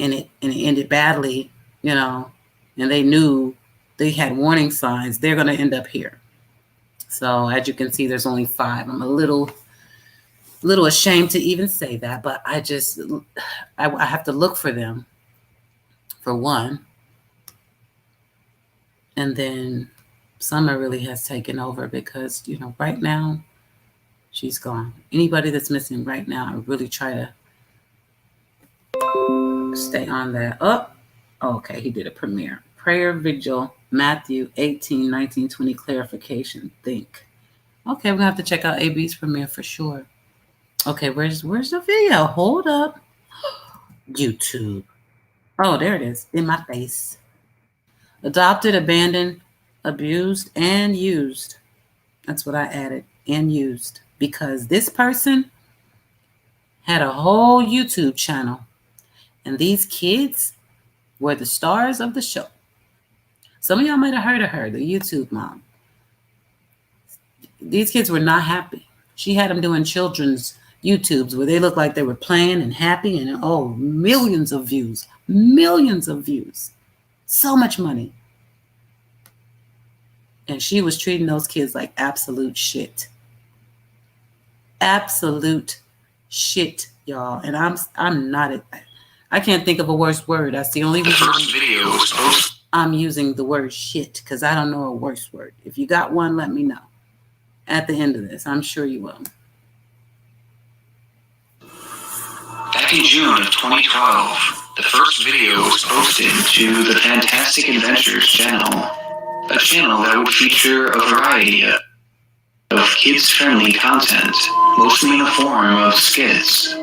and it ended badly, and they knew they had warning signs, they're going to end up here. So as you can see, there's only 5. I'm a little ashamed to even say that, but I have to look for them, for one. And then Summer really has taken over because, right now, she's gone. Anybody that's missing right now, I really try to stay on that. Okay, he did a premiere. Prayer Vigil, Matthew 18, 19, 20, clarification, think. Okay, we're going to have to check out AB's premiere for sure. Okay, where's the video? Hold up. YouTube. Oh, there it is, in my face. Adopted, abandoned, abused, and used. That's what I added, and used. Because this person had a whole YouTube channel. And these kids were the stars of the show. Some of y'all might have heard of her, the YouTube mom. These kids were not happy. She had them doing children's YouTubes where they looked like they were playing and happy, and millions of views. Millions of views. So much money. And she was treating those kids like absolute shit. Absolute shit, y'all. And I'm not I can't think of a worse word. That's the only reason I'm using the word shit, because I don't know a worse word. If you got one, let me know at the end of this. I'm sure you will. Back in June of 2012, the first video was posted to the Fantastic Adventures channel, a channel that would feature a variety of kids-friendly content, mostly in the form of skits.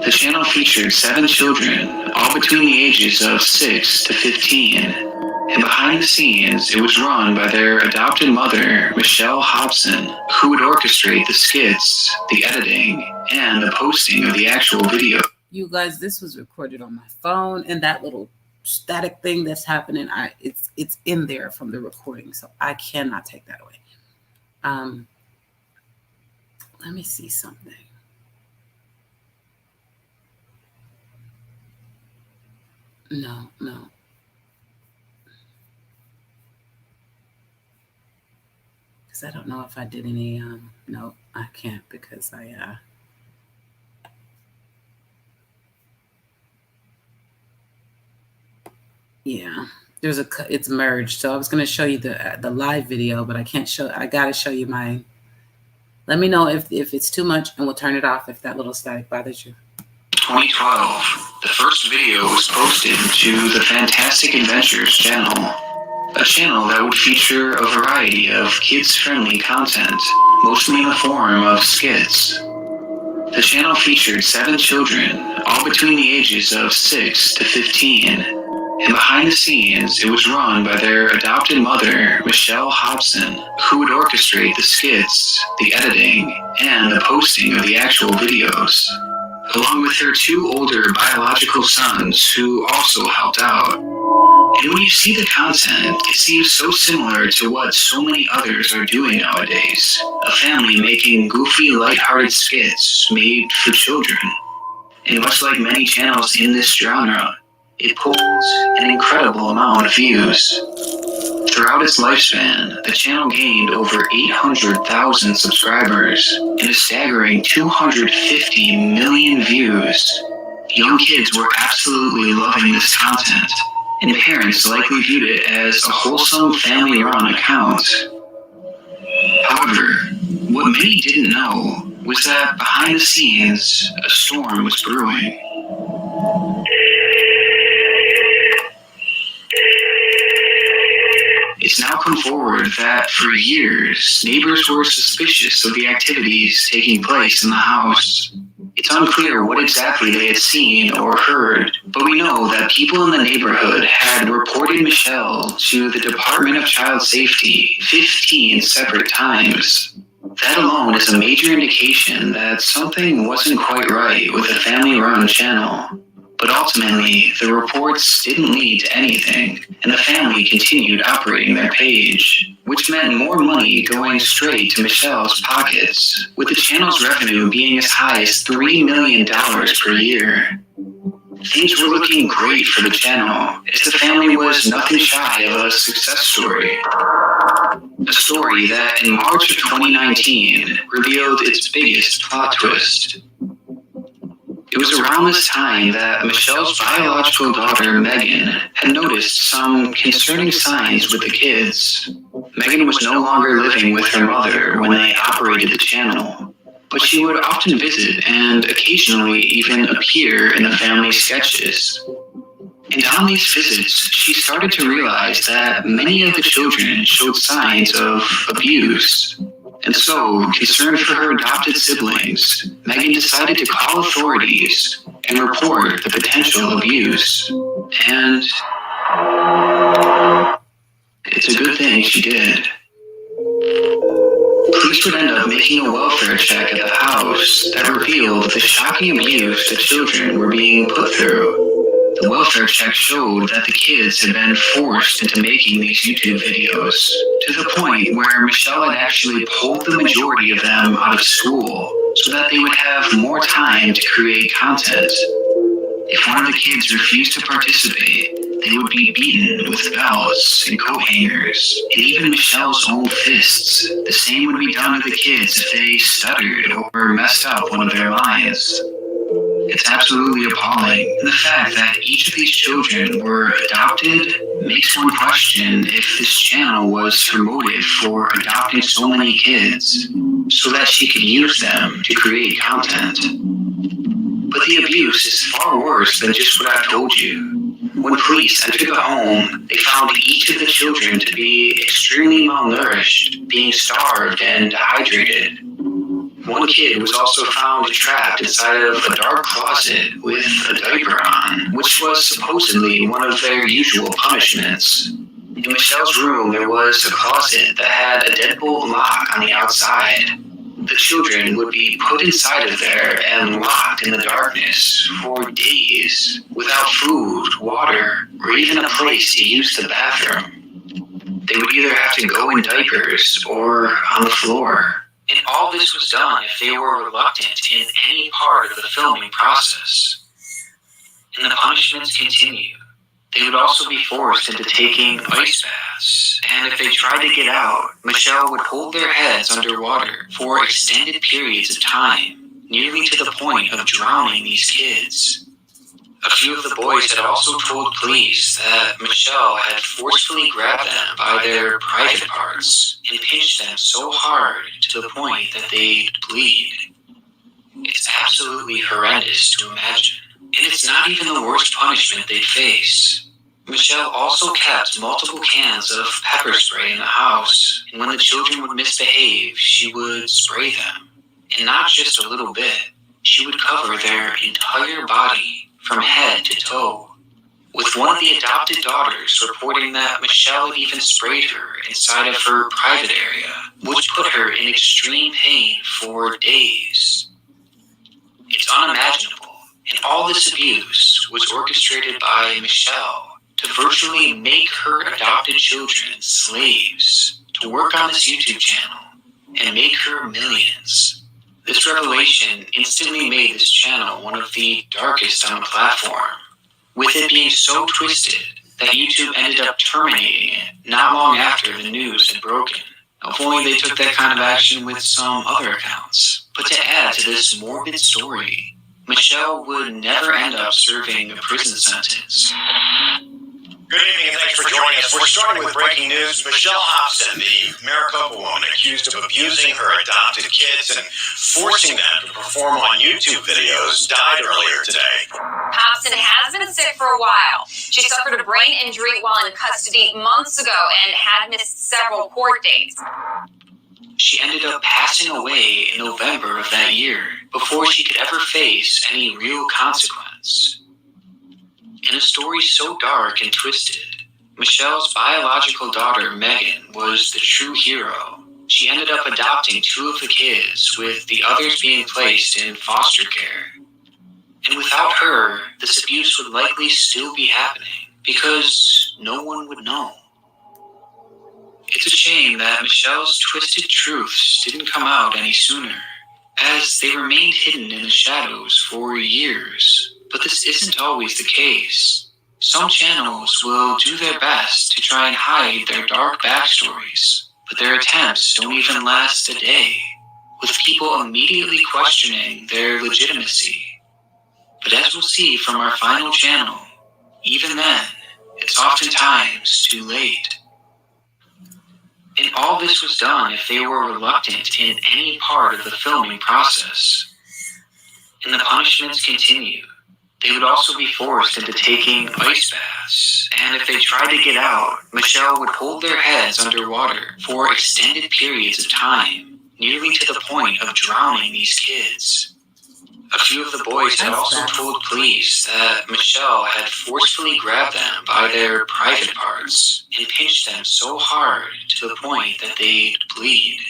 The channel featured 7 children, all between the ages of 6 to 15, and behind the scenes, it was run by their adopted mother, Michelle Hobson, who would orchestrate the skits, the editing, and the posting of the actual video. You guys, this was recorded on my phone, and that little static thing that's happening, it's in there from the recording, so I cannot take that away. Let me see something. No. Because I don't know if I did any, no, I can't because yeah, it's merged. So I was going to show you the live video, but I can't I got to show you my Let me know if it's too much, and we'll turn it off if that little static bothers you. 2012, the first video was posted to the Fantastic Adventures channel, a channel that would feature a variety of kids-friendly content, mostly in the form of skits. The channel featured 7 children, all between the ages of 6 to 15, and behind the scenes, it was run by their adopted mother, Michelle Hobson, who would orchestrate the skits, the editing, and the posting of the actual videos, along with her 2 older biological sons who also helped out. And when you see the content, it seems so similar to what so many others are doing nowadays. A family making goofy, lighthearted skits made for children. And much like many channels in this genre, it pulled an incredible amount of views. Throughout its lifespan, the channel gained over 800,000 subscribers and a staggering 250 million views. Young kids were absolutely loving this content, and parents likely viewed it as a wholesome family-run account. However, what many didn't know was that behind the scenes, a storm was brewing. It's now come forward that for years, neighbors were suspicious of the activities taking place in the house. It's unclear what exactly they had seen or heard, but we know that people in the neighborhood had reported Michelle to the Department of Child Safety 15 separate times. That alone is a major indication that something wasn't quite right with a family-run channel. But ultimately, the reports didn't lead to anything, and the family continued operating their page, which meant more money going straight to Michelle's pockets, with the channel's revenue being as high as $3 million per year. Things were looking great for the channel, as the family was nothing shy of a success story. A story that in March of 2019 revealed its biggest plot twist. It was around this time that Michelle's biological daughter, Megan, had noticed some concerning signs with the kids. Megan was no longer living with her mother when they operated the channel, but she would often visit and occasionally even appear in the family sketches. And on these visits, she started to realize that many of the children showed signs of abuse. And so, concerned for her adopted siblings, Megan decided to call authorities and report the potential abuse. And it's a good thing she did. Police would end up making a welfare check at the house that revealed the shocking abuse the children were being put through. The welfare check showed that the kids had been forced into making these YouTube videos, to the point where Michelle had actually pulled the majority of them out of school so that they would have more time to create content. If one of the kids refused to participate, they would be beaten with belts and coat hangers, and even Michelle's own fists. The same would be done to the kids if they stuttered or messed up one of their lines. It's absolutely appalling. And the fact that each of these children were adopted makes one question if this channel was her motive for adopting so many kids, so that she could use them to create content. But the abuse is far worse than just what I've told you. When police entered the home, they found each of the children to be extremely malnourished, being starved and dehydrated. One kid was also found trapped inside of a dark closet with a diaper on, which was supposedly one of their usual punishments. In Michelle's room, there was a closet that had a deadbolt lock on the outside. The children would be put inside of there and locked in the darkness for days, without food, water, or even a place to use the bathroom. They would either have to go in diapers or on the floor. And all this was done if they were reluctant in any part of the filming process. And the punishments continue. They would also be forced into taking ice baths. And if they tried to get out, Michelle would hold their heads underwater for extended periods of time, nearly to the point of drowning these kids. A few of the boys had also told police that Michelle had forcefully grabbed them by their private parts and pinched them so hard to the point that they'd bleed. It's absolutely horrendous to imagine, and it's not even the worst punishment they'd face. Michelle also kept multiple cans of pepper spray in the house, and when the children would misbehave, she would spray them. And not just a little bit, she would cover their entire body from head to toe, with one of the adopted daughters reporting that Michelle had even sprayed her inside of her private area, which put her in extreme pain for days. It's unimaginable, and all this abuse was orchestrated by Michelle to virtually make her adopted children slaves to work on this YouTube channel and make her millions. This revelation instantly made this channel one of the darkest on the platform, with it being so twisted that YouTube ended up terminating it not long after the news had broken. If only they took that kind of action with some other accounts. But to add to this morbid story, Michelle would never end up serving a prison sentence. Good evening and thanks for joining us. We're starting with breaking news. Michelle Hobson, the Maricopa woman accused of abusing her adopted kids and forcing them to perform on YouTube videos, died earlier today. Hobson has been sick for a while. She suffered a brain injury while in custody months ago and had missed several court dates. She ended up passing away in November of that year before she could ever face any real consequence. In a story so dark and twisted, Michelle's biological daughter, Megan, was the true hero. She ended up adopting 2 of the kids, with the others being placed in foster care. And without her, this abuse would likely still be happening, because no one would know. It's a shame that Michelle's twisted truths didn't come out any sooner, as they remained hidden in the shadows for years. But this isn't always the case. Some channels will do their best to try and hide their dark backstories, but their attempts don't even last a day, with people immediately questioning their legitimacy. But as we'll see from our final channel, even then, it's oftentimes too late. And all this was done if they were reluctant in any part of the filming process. And the punishments continue. They would also be forced into taking ice baths, and if they tried to get out, Michelle would hold their heads underwater for extended periods of time, nearly to the point of drowning these kids. A few of the boys had also told police that Michelle had forcefully grabbed them by their private parts and pinched them so hard to the point that they'd bleed.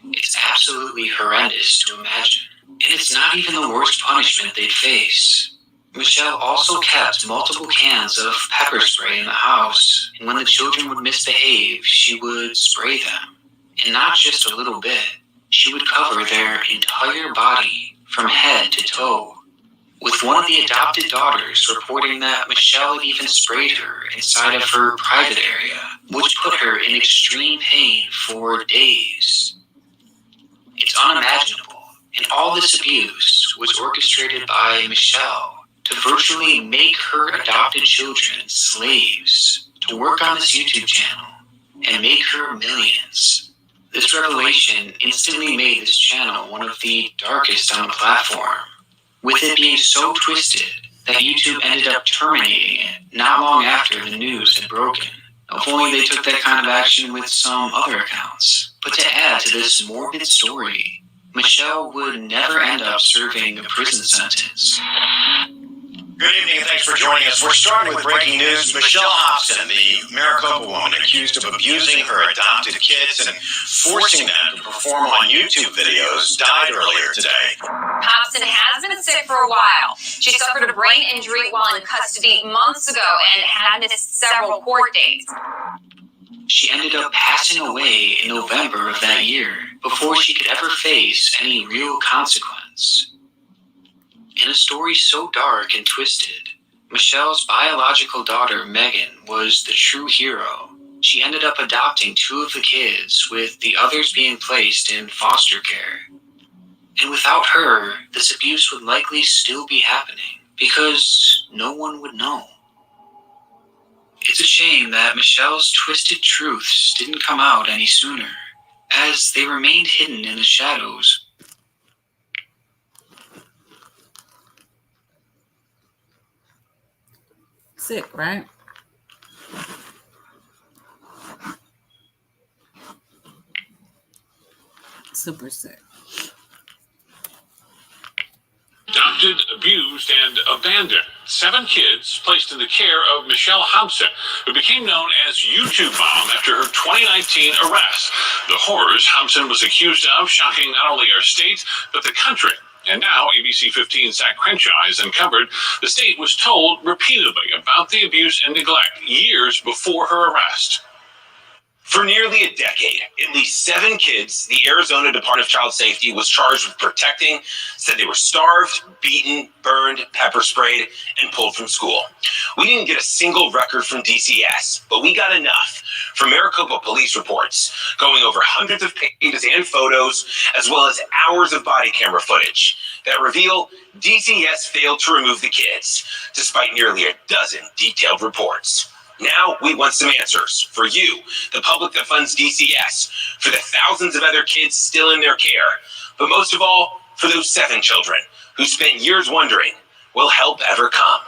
It's absolutely horrendous to imagine. And it's not even the worst punishment they'd face. Michelle also kept multiple cans of pepper spray in the house, and when the children would misbehave, she would spray them. And not just a little bit, she would cover their entire body from head to toe, with one of the adopted daughters reporting that Michelle had even sprayed her inside of her private area, which put her in extreme pain for days. It's unimaginable. And all this abuse was orchestrated by Michelle to virtually make her adopted children slaves to work on this YouTube channel and make her millions. This revelation instantly made this channel one of the darkest on the platform, with it being so twisted that YouTube ended up terminating it not long after the news had broken. If only they took that kind of action with some other accounts. But to add to this morbid story, Michelle would never end up serving a prison sentence. Good evening and thanks for joining us. We're starting with breaking news. Michelle Hobson, the Maricopa woman accused of abusing her adopted kids and forcing them to perform on YouTube videos, died earlier today. Hobson has been sick for a while. She suffered a brain injury while in custody months ago and had missed several court dates. She ended up passing away in November of that year before she could ever face any real consequence. In a story so dark and twisted, Michelle's biological daughter, Megan, was the true hero. She ended up adopting 2 of the kids, with the others being placed in foster care. And without her, this abuse would likely still be happening, because no one would know. It's a shame that Michelle's twisted truths didn't come out any sooner, as they remained hidden in the shadows. Sick, right? Super sick. Adopted, abused, and abandoned. 7 kids placed in the care of Michelle Hobson, who became known as YouTube Mom after her 2019 arrest. The horrors Hobson was accused of shocking not only our state, but the country. And now ABC 15's Zach Crenshaw has uncovered the state was told repeatedly about the abuse and neglect years before her arrest. For nearly a decade, at least 7 kids the Arizona Department of Child Safety was charged with protecting said they were starved, beaten, burned, pepper sprayed, and pulled from school. We didn't get a single record from DCS, but we got enough from Maricopa police reports, going over hundreds of pages and photos, as well as hours of body camera footage that reveal DCS failed to remove the kids, despite nearly a dozen detailed reports. Now we want some answers for you, the public that funds DCS, for the thousands of other kids still in their care, but most of all, for those 7 children who spent years wondering, will help ever come?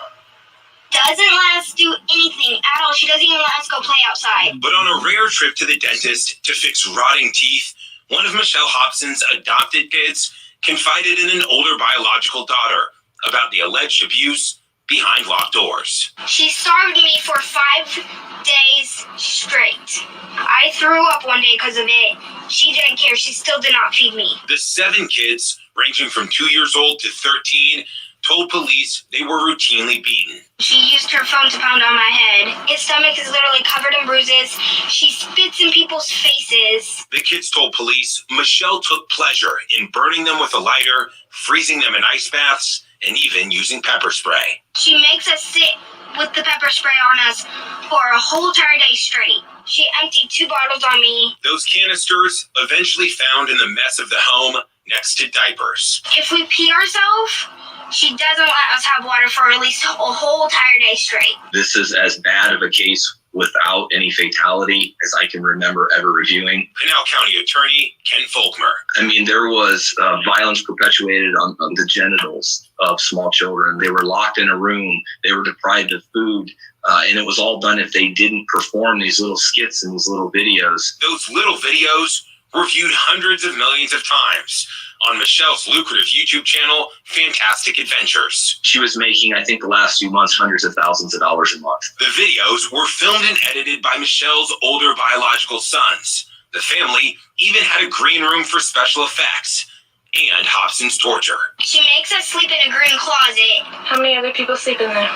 Doesn't let us do anything at all. She doesn't even let us go play outside. But on a rare trip to the dentist to fix rotting teeth, one of Michelle Hobson's adopted kids confided in an older biological daughter about the alleged abuse behind locked doors. She starved me for 5 days straight. I threw up one day because of it. She didn't care. She still did not feed me. The 7 kids, ranging from 2 years old to 13, told police they were routinely beaten. She used her phone to pound on my head. His stomach is literally covered in bruises. She spits in people's faces. The kids told police Michelle took pleasure in burning them with a lighter, freezing them in ice baths, and even using pepper spray. She makes us sit with the pepper spray on us for a whole entire day straight. She emptied 2 bottles on me. Those canisters eventually found in the mess of the home next to diapers. If we pee ourselves, she doesn't let us have water for at least a whole entire day straight. This is as bad of a case without any fatality as I can remember ever reviewing. Pinal County Attorney Ken Folkmer. I mean, there was violence perpetuated on the genitals of small children. They were locked in a room. They were deprived of food. And it was all done if they didn't perform these little skits and these little videos. Those little videos were viewed hundreds of millions of times on Michelle's lucrative YouTube channel, Fantastic Adventures. She was making, I think the last few months, hundreds of thousands of dollars a month. The videos were filmed and edited by Michelle's older biological sons. The family even had a green room for special effects and Hobson's torture. She makes us sleep in a green closet. How many other people sleep in there?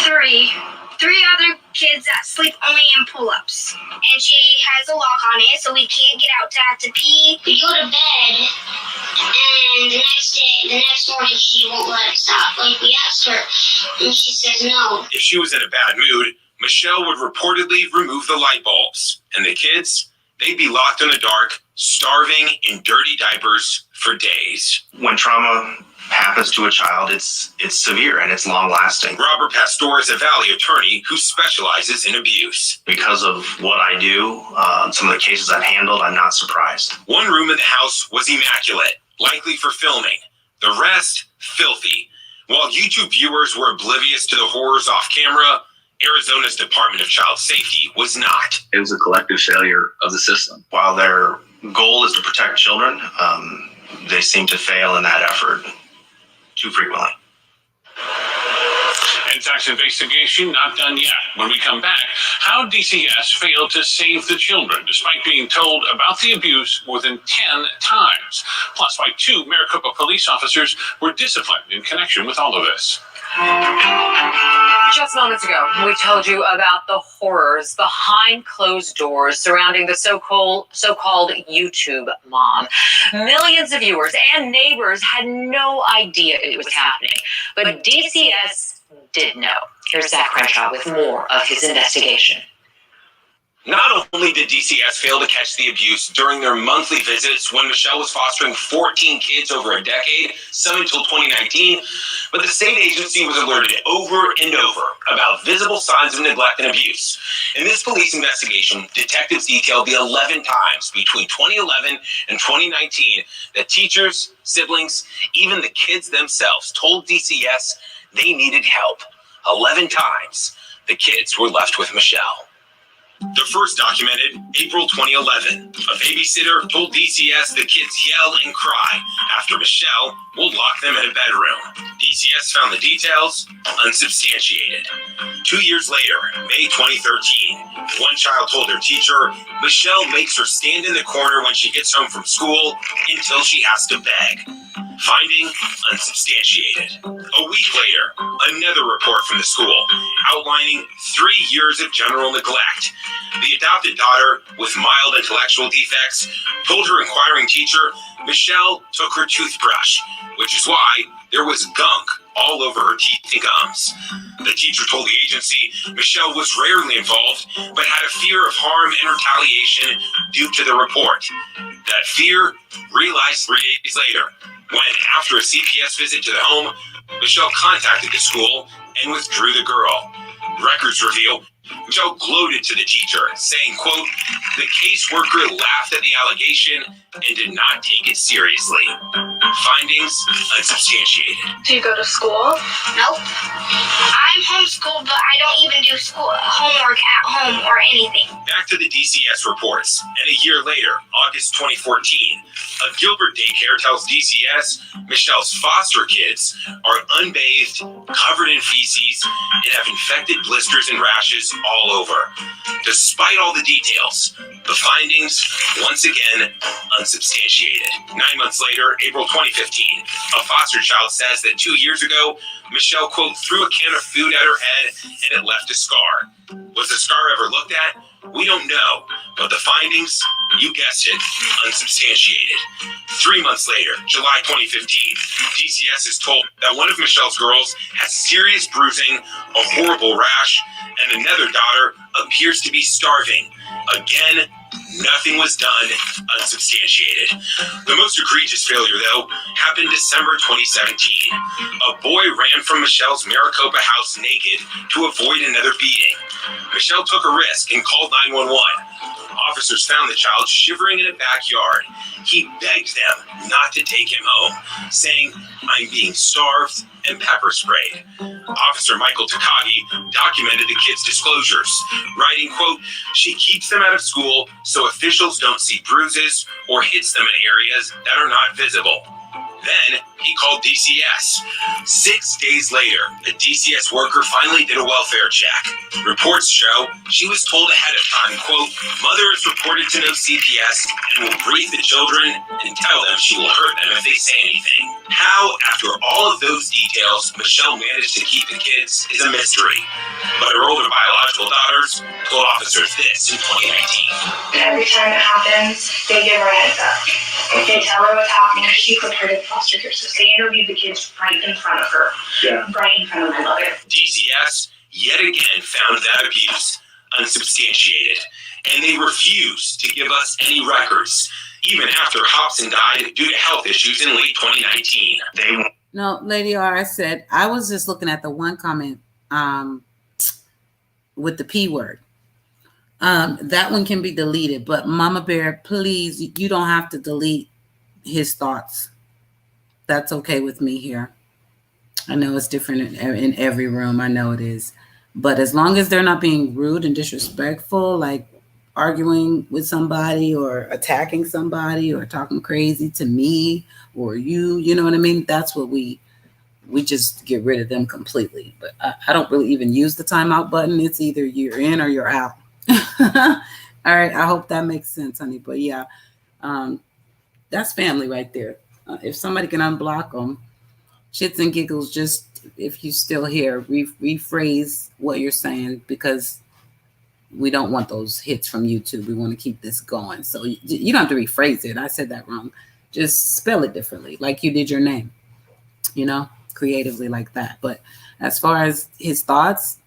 3. 3 other kids that sleep only in pull-ups. And she has a lock on it, so we can't get out to have to pee. We go to bed, and the next morning, she won't let us stop. Like, we asked her, and she says no. If she was in a bad mood, Michelle would reportedly remove the light bulbs. And the kids, they'd be locked in the dark, starving in dirty diapers for days. When trauma happens to a child, it's severe and it's long lasting. Robert Pastor is a Valley attorney who specializes in abuse. Because of what I do, some of the cases I've handled, I'm not surprised. One room in the house was immaculate, likely for filming. The rest, filthy. While YouTube viewers were oblivious to the horrors off camera, Arizona's Department of Child Safety was not. It was a collective failure of the system. While their goal is to protect children, they seem to fail in that effort too frequently. And Zach's investigation not done yet. When we come back, how DCS failed to save the children despite being told about the abuse more than 10 times. Plus, why 2 Maricopa police officers were disciplined in connection with all of this. Just moments ago, we told you about the horrors behind closed doors surrounding the so-called YouTube mom. Millions of viewers and neighbors had no idea it was happening, but DCS did know. Here's Zach Crenshaw with more of his investigation. Not only did DCS fail to catch the abuse during their monthly visits when Michelle was fostering 14 kids over a decade, some until 2019, but the state agency was alerted over and over about visible signs of neglect and abuse. In this police investigation, detectives detailed the 11 times between 2011 and 2019 that teachers, siblings, even the kids themselves told DCS they needed help. 11 times the kids were left with Michelle. The first documented April 2011. A babysitter told DCS the kids yell and cry after Michelle will lock them in a bedroom. DCS found the details unsubstantiated. 2 years later, May 2013, one child told their teacher, Michelle makes her stand in the corner when she gets home from school until she has to beg. Finding unsubstantiated. A week later, another report from the school outlining 3 years of general neglect. The adopted daughter with mild intellectual defects told her inquiring teacher Michelle took her toothbrush, which is why there was gunk all over her teeth and gums. The teacher told the agency Michelle was rarely involved, but had a fear of harm and retaliation due to the report. That fear realized 3 days later, when, after a CPS visit to the home, Michelle contacted the school and withdrew the girl. Records reveal Michelle gloated to the teacher, saying, quote, the caseworker laughed at the allegation and did not take it seriously. Findings unsubstantiated. Do you go to school? Nope. I'm homeschooled, but I don't even do school homework at home or anything. Back to the DCS reports, and a year later, August 2014, a Gilbert daycare tells DCS Michelle's foster kids are unbathed, covered in feces, and have infected blisters and rashes all over. Despite all the details, the findings, once again, unsubstantiated. 9 months later, April 2015, a foster child says that 2 years ago, Michelle, quote, threw a can of food at her head and it left a scar. Was the scar ever looked at? We don't know, but the findings, you guessed it, unsubstantiated. 3 months later, July 2015, DCS is told that one of Michelle's girls has serious bruising, a horrible rash, and another daughter appears to be starving. Again, nothing was done, unsubstantiated. The most egregious failure, though, happened December 2017. A boy ran from Michelle's Maricopa house naked to avoid another beating. Michelle took a risk and called 911. Officers found the child shivering in a backyard. He begged them not to take him home, saying, I'm being starved and pepper sprayed. Officer Michael Takagi documented the kid's disclosures, writing, quote, she keeps them out of school so officials don't see bruises or hits them in areas that are not visible. Then he called DCS. 6 days later, a DCS worker finally did a welfare check. Reports show she was told ahead of time, quote, mother is reported to know CPS and will brief the children and tell them she will hurt them if they say anything. How, after all of those details, Michelle managed to keep the kids is a mystery. But her older biological daughters told officers this in 2019. Every time it happens, they give her a heads up. They tell her what's happening. She put her to foster care. So they interviewed the kids right in front of her. Yeah. Right in front of my mother. DCS yet again found that abuse unsubstantiated, and they refused to give us any records, even after Hobson died due to health issues in late 2019. No, Lady R, I said, I was just looking at the one comment with the P word. That one can be deleted, but Mama Bear, please, you don't have to delete his thoughts. That's okay with me here. I know it's different in every room. I know it is. But as long as they're not being rude and disrespectful, like arguing with somebody or attacking somebody or talking crazy to me or you know what I mean? That's what we just get rid of them completely. But I don't really even use the timeout button. It's either you're in or you're out. All right. I hope that makes sense, honey. But yeah, that's family right there. If somebody can unblock them, shits and giggles, just if you still here, rephrase what you're saying, because we don't want those hits from YouTube. We want to keep this going. So you don't have to rephrase it. I said that wrong. Just spell it differently, like you did your name, creatively like that. But as far as his thoughts,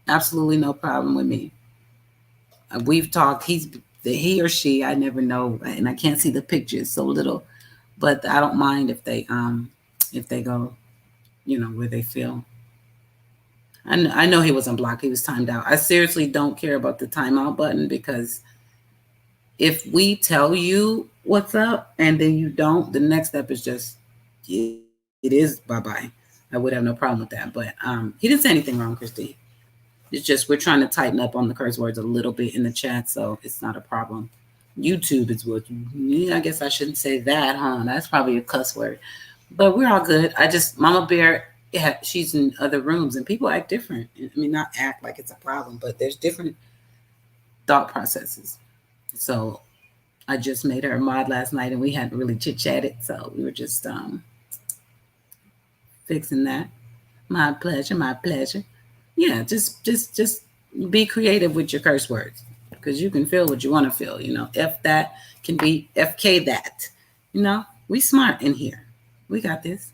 absolutely no problem with me. we've talked. He or she, I never know, and I can't see the pictures so little, but I don't mind if they go, where they feel. I know he wasn't blocked. He was timed out. I seriously don't care about the timeout button, because if we tell you what's up and then you don't, the next step is just, it is bye-bye. I would have no problem with that. But he didn't say anything wrong, Christy. It's just we're trying to tighten up on the curse words a little bit in the chat, so it's not a problem. YouTube is what I guess I shouldn't say that, huh? That's probably a cuss word. But we're all good. Mama Bear, she's in other rooms, and people act different. I mean, not act like it's a problem, but there's different thought processes. So I just made her a mod last night, and we hadn't really chit-chatted, so we were just fixing that. My pleasure. Yeah, just be creative with your curse words, because you can feel what you want to feel. F that can be FK that. We smart in here. We got this.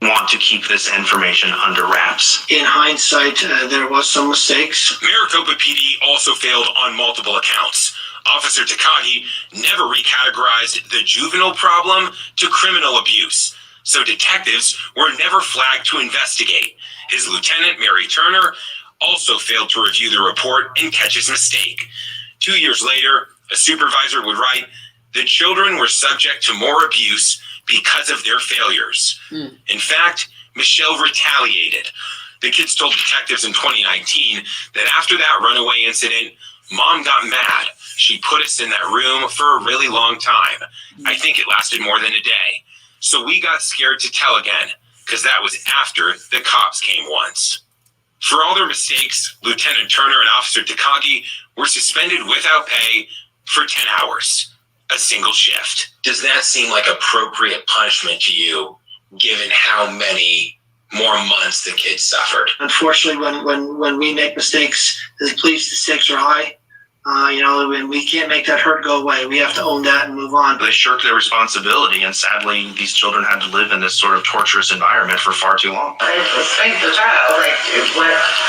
Want to keep this information under wraps. In hindsight, there was some mistakes. Maricopa PD also failed on multiple accounts. Officer Takagi never recategorized the juvenile problem to criminal abuse, so detectives were never flagged to investigate. His lieutenant, Mary Turner, also failed to review the report and catch his mistake. 2 years later, a supervisor would write, "The children were subject to more abuse because of their failures." In fact, Michelle retaliated. The kids told detectives in 2019 that after that runaway incident, Mom got mad. She put us in that room for a really long time. I think it lasted more than a day. So we got scared to tell again, because that was after the cops came once. For all their mistakes, Lieutenant Turner and Officer Takagi were suspended without pay for 10 hours, a single shift. Does that seem like appropriate punishment to you, given how many more months the kids suffered? Unfortunately, when we make mistakes, the police stakes are high. And we can't make that hurt go away. We have to own that and move on. They shirked their responsibility, and sadly, these children had to live in this sort of torturous environment for far too long. The child,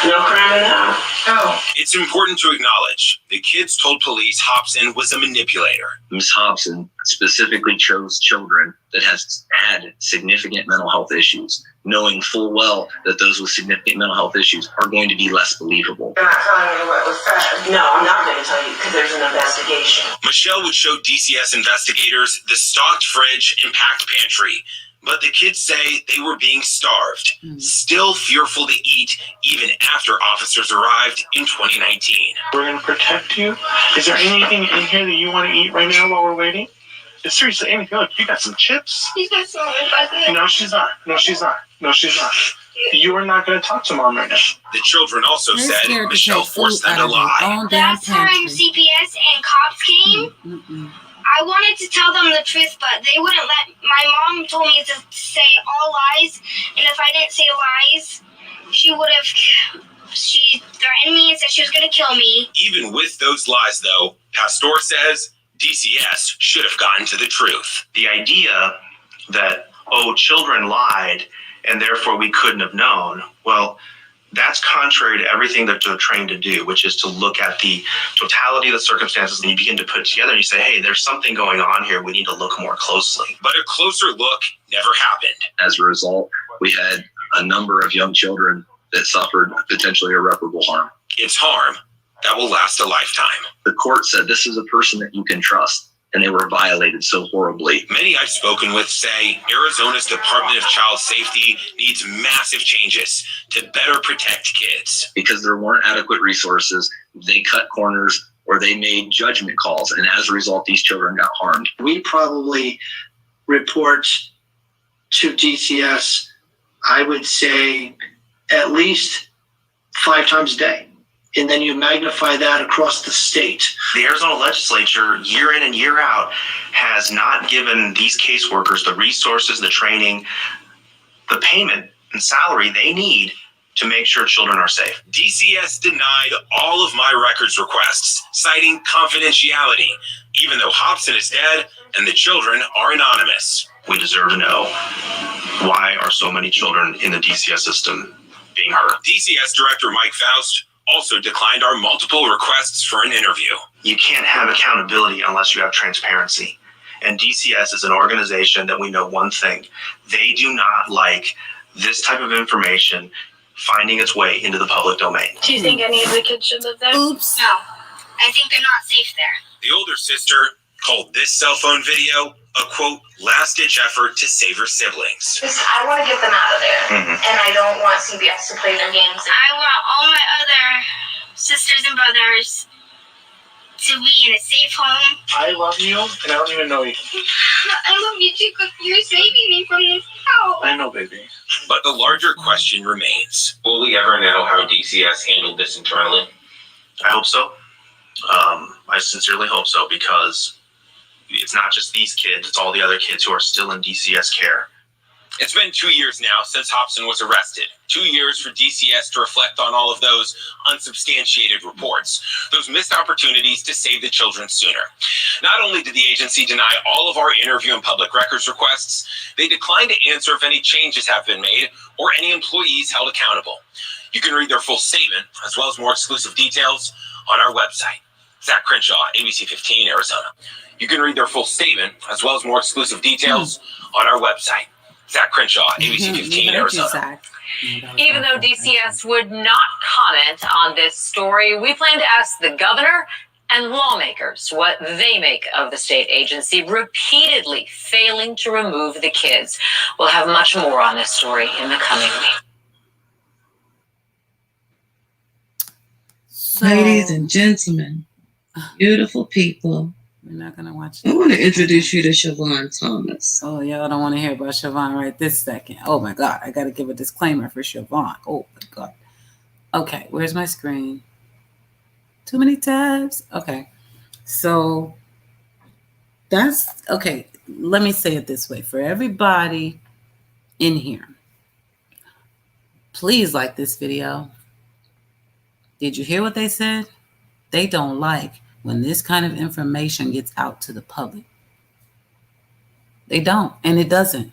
no crime at all. Oh. It's important to acknowledge the kids told police Hobson was a manipulator. Ms. Hobson specifically chose children that has had significant mental health issues, knowing full well that those with significant mental health issues are going to be less believable. You're not telling me what was said. No, I'm not going to tell you, because there's an investigation. Michelle would show DCS investigators the stocked fridge and packed pantry, but the kids say they were being starved, still fearful to eat even after officers arrived in 2019. We're going to protect you. Is there anything in here that you want to eat right now while we're waiting? Seriously, anything. Look, you got some chips. She's got some fuzzy. No, she's not. You are not going to talk to Mom right now. The children also said Michelle forced them to lie. Last time CPS and cops came, I wanted to tell them the truth, but they wouldn't let. My mom told me to say all lies, and if I didn't say lies, she would have. She threatened me and said she was going to kill me. Even with those lies, though, Pastor says DCS should have gotten to the truth. The idea that, children lied and therefore we couldn't have known, well, that's contrary to everything that they're trained to do, which is to look at the totality of the circumstances, and you begin to put it together and you say, hey, there's something going on here. We need to look more closely. But a closer look never happened. As a result, we had a number of young children that suffered potentially irreparable harm. It's harm that will last a lifetime. The court said this is a person that you can trust, and they were violated so horribly. Many I've spoken with say Arizona's Department of Child Safety needs massive changes to better protect kids. Because there weren't adequate resources, they cut corners or they made judgment calls, and as a result, these children got harmed. We probably report to DCS, I would say, at least 5 times a day. And then you magnify that across the state. The Arizona legislature, year in and year out, has not given these caseworkers the resources, the training, the payment and salary they need to make sure children are safe. DCS denied all of my records requests, citing confidentiality, even though Hobson is dead and the children are anonymous. We deserve to know, why are so many children in the DCS system being hurt? DCS Director Mike Faust also declined our multiple requests for an interview. You can't have accountability unless you have transparency. And DCS is an organization that we know one thing. They do not like this type of information finding its way into the public domain. Do you think any of the kids should live there? Oops. No. I think they're not safe there. The older sister called this cell phone video a, quote, last-ditch effort to save her siblings. I want to get them out of there, and I don't want CBS to play their games. I want all my other sisters and brothers to be in a safe home. I love you, and I don't even know you. I love you too, because you're saving me from this house. I know, baby. But the larger question remains. Will we ever know how DCS handled this internally? I hope so. I sincerely hope so, because it's not just these kids, it's all the other kids who are still in DCS care. It's been 2 years now since Hobson was arrested. 2 years for DCS to reflect on all of those unsubstantiated reports, those missed opportunities to save the children sooner. Not only did the agency deny all of our interview and public records requests, they declined to answer if any changes have been made or any employees held accountable. You can read their full statement, as well as more exclusive details, on our website. Zach Crenshaw, ABC 15, Arizona. You can read their full statement, as well as more exclusive details, on our website. Zach Crenshaw, ABC 15, Arizona. Even though DCS would not comment on this story, we plan to ask the governor and lawmakers what they make of the state agency repeatedly failing to remove the kids. We'll have much more on this story in the coming week. Ladies and gentlemen, beautiful people. We're not going to watch I want to introduce you to Siobhan Thomas. Oh, y'all don't want to hear about Siobhan right this second. Oh, my God. I got to give a disclaimer for Siobhan. Oh, my God. Okay, where's my screen? Too many tabs? Okay. So that's, okay, let me say it this way. For everybody in here, please like this video. Did you hear what they said? They don't like when this kind of information gets out to the public. They don't, and it doesn't.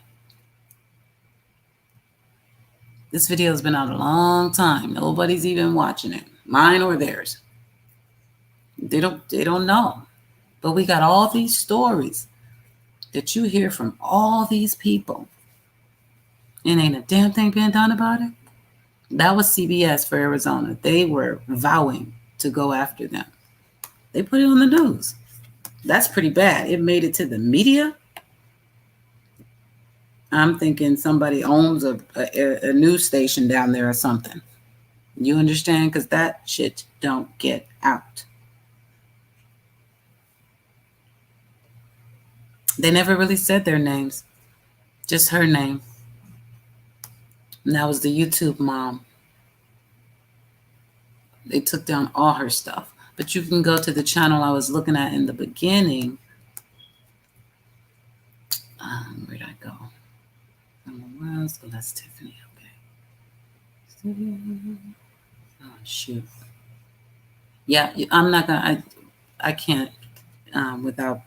This video has been out a long time. Nobody's even watching it, mine or theirs. They don't know. But we got all these stories that you hear from all these people, and ain't a damn thing being done about it. That was CBS for Arizona. They were vowing to go after them. They put it on the news. That's pretty bad. It made it to the media. I'm thinking somebody owns a news station down there or something. You understand? Because that shit don't get out. They never really said their names. Just her name. And that was the YouTube mom. They took down all her stuff. But you can go to the channel I was looking at in the beginning. Where'd I go? Where else? Oh, that's Tiffany. Okay. Oh, shoot. Yeah, I'm not going to, I can't without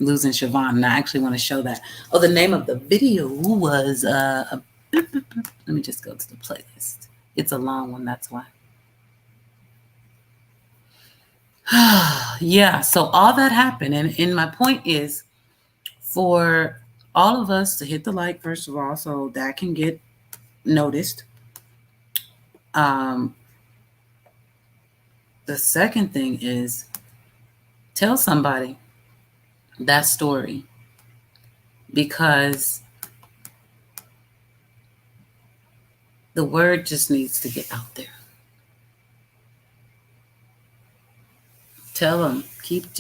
losing Siobhan. And I actually want to show that. Oh, the name of the video was, let me just go to the playlist. It's a long one, that's why. Yeah, so all that happened. And my point is for all of us to hit the like, first of all, so that can get noticed. The second thing is tell somebody that story, because the word just needs to get out there. Tell them, keep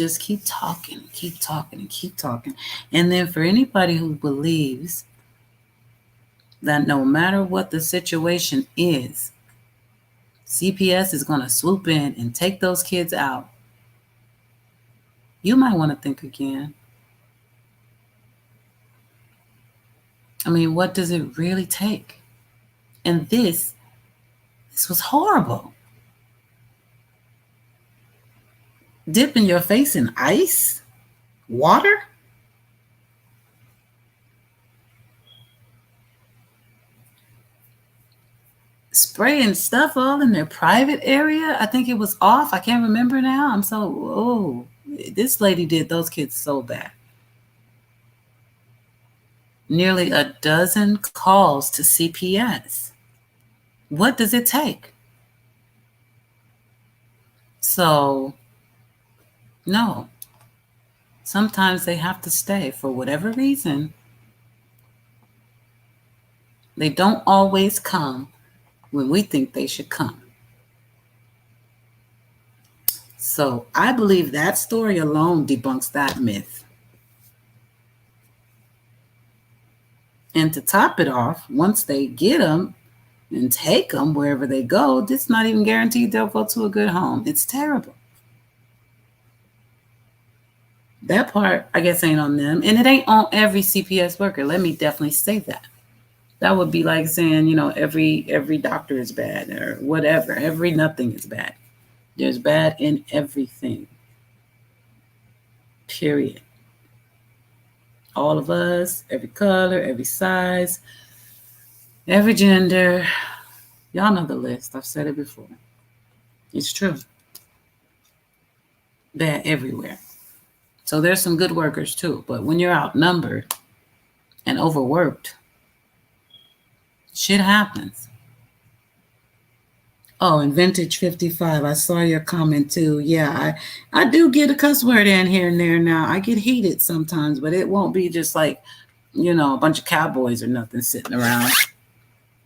talking, keep talking, and keep talking. And then for anybody who believes that no matter what the situation is, CPS is going to swoop in and take those kids out, you might want to think again. I mean, what does it really take? And this was horrible. Dipping your face in ice? Water? spraying stuff all in their private area. I think it was off. I can't remember now. This lady did those kids so bad. Nearly a dozen calls to CPS. What does it take? So, no. Sometimes they have to stay for whatever reason. They don't always come when we think they should come. So I believe that story alone debunks that myth. And to top it off, once they get them and take them wherever they go, it's not even guaranteed they'll go to a good home. It's terrible. That part, I guess, ain't on them. And it ain't on every CPS worker. Let me definitely say that. That would be like saying, every doctor is bad or whatever. Every nothing is bad. There's bad in everything. Period. All of us, every color, every size, every gender. Y'all know the list. I've said it before. It's true. Bad everywhere. So there's some good workers too. But when you're outnumbered and overworked, shit happens. Oh, and Vintage 55, I saw your comment too. Yeah, I do get a cuss word in here and there now. I get heated sometimes, but it won't be just like, a bunch of cowboys or nothing sitting around.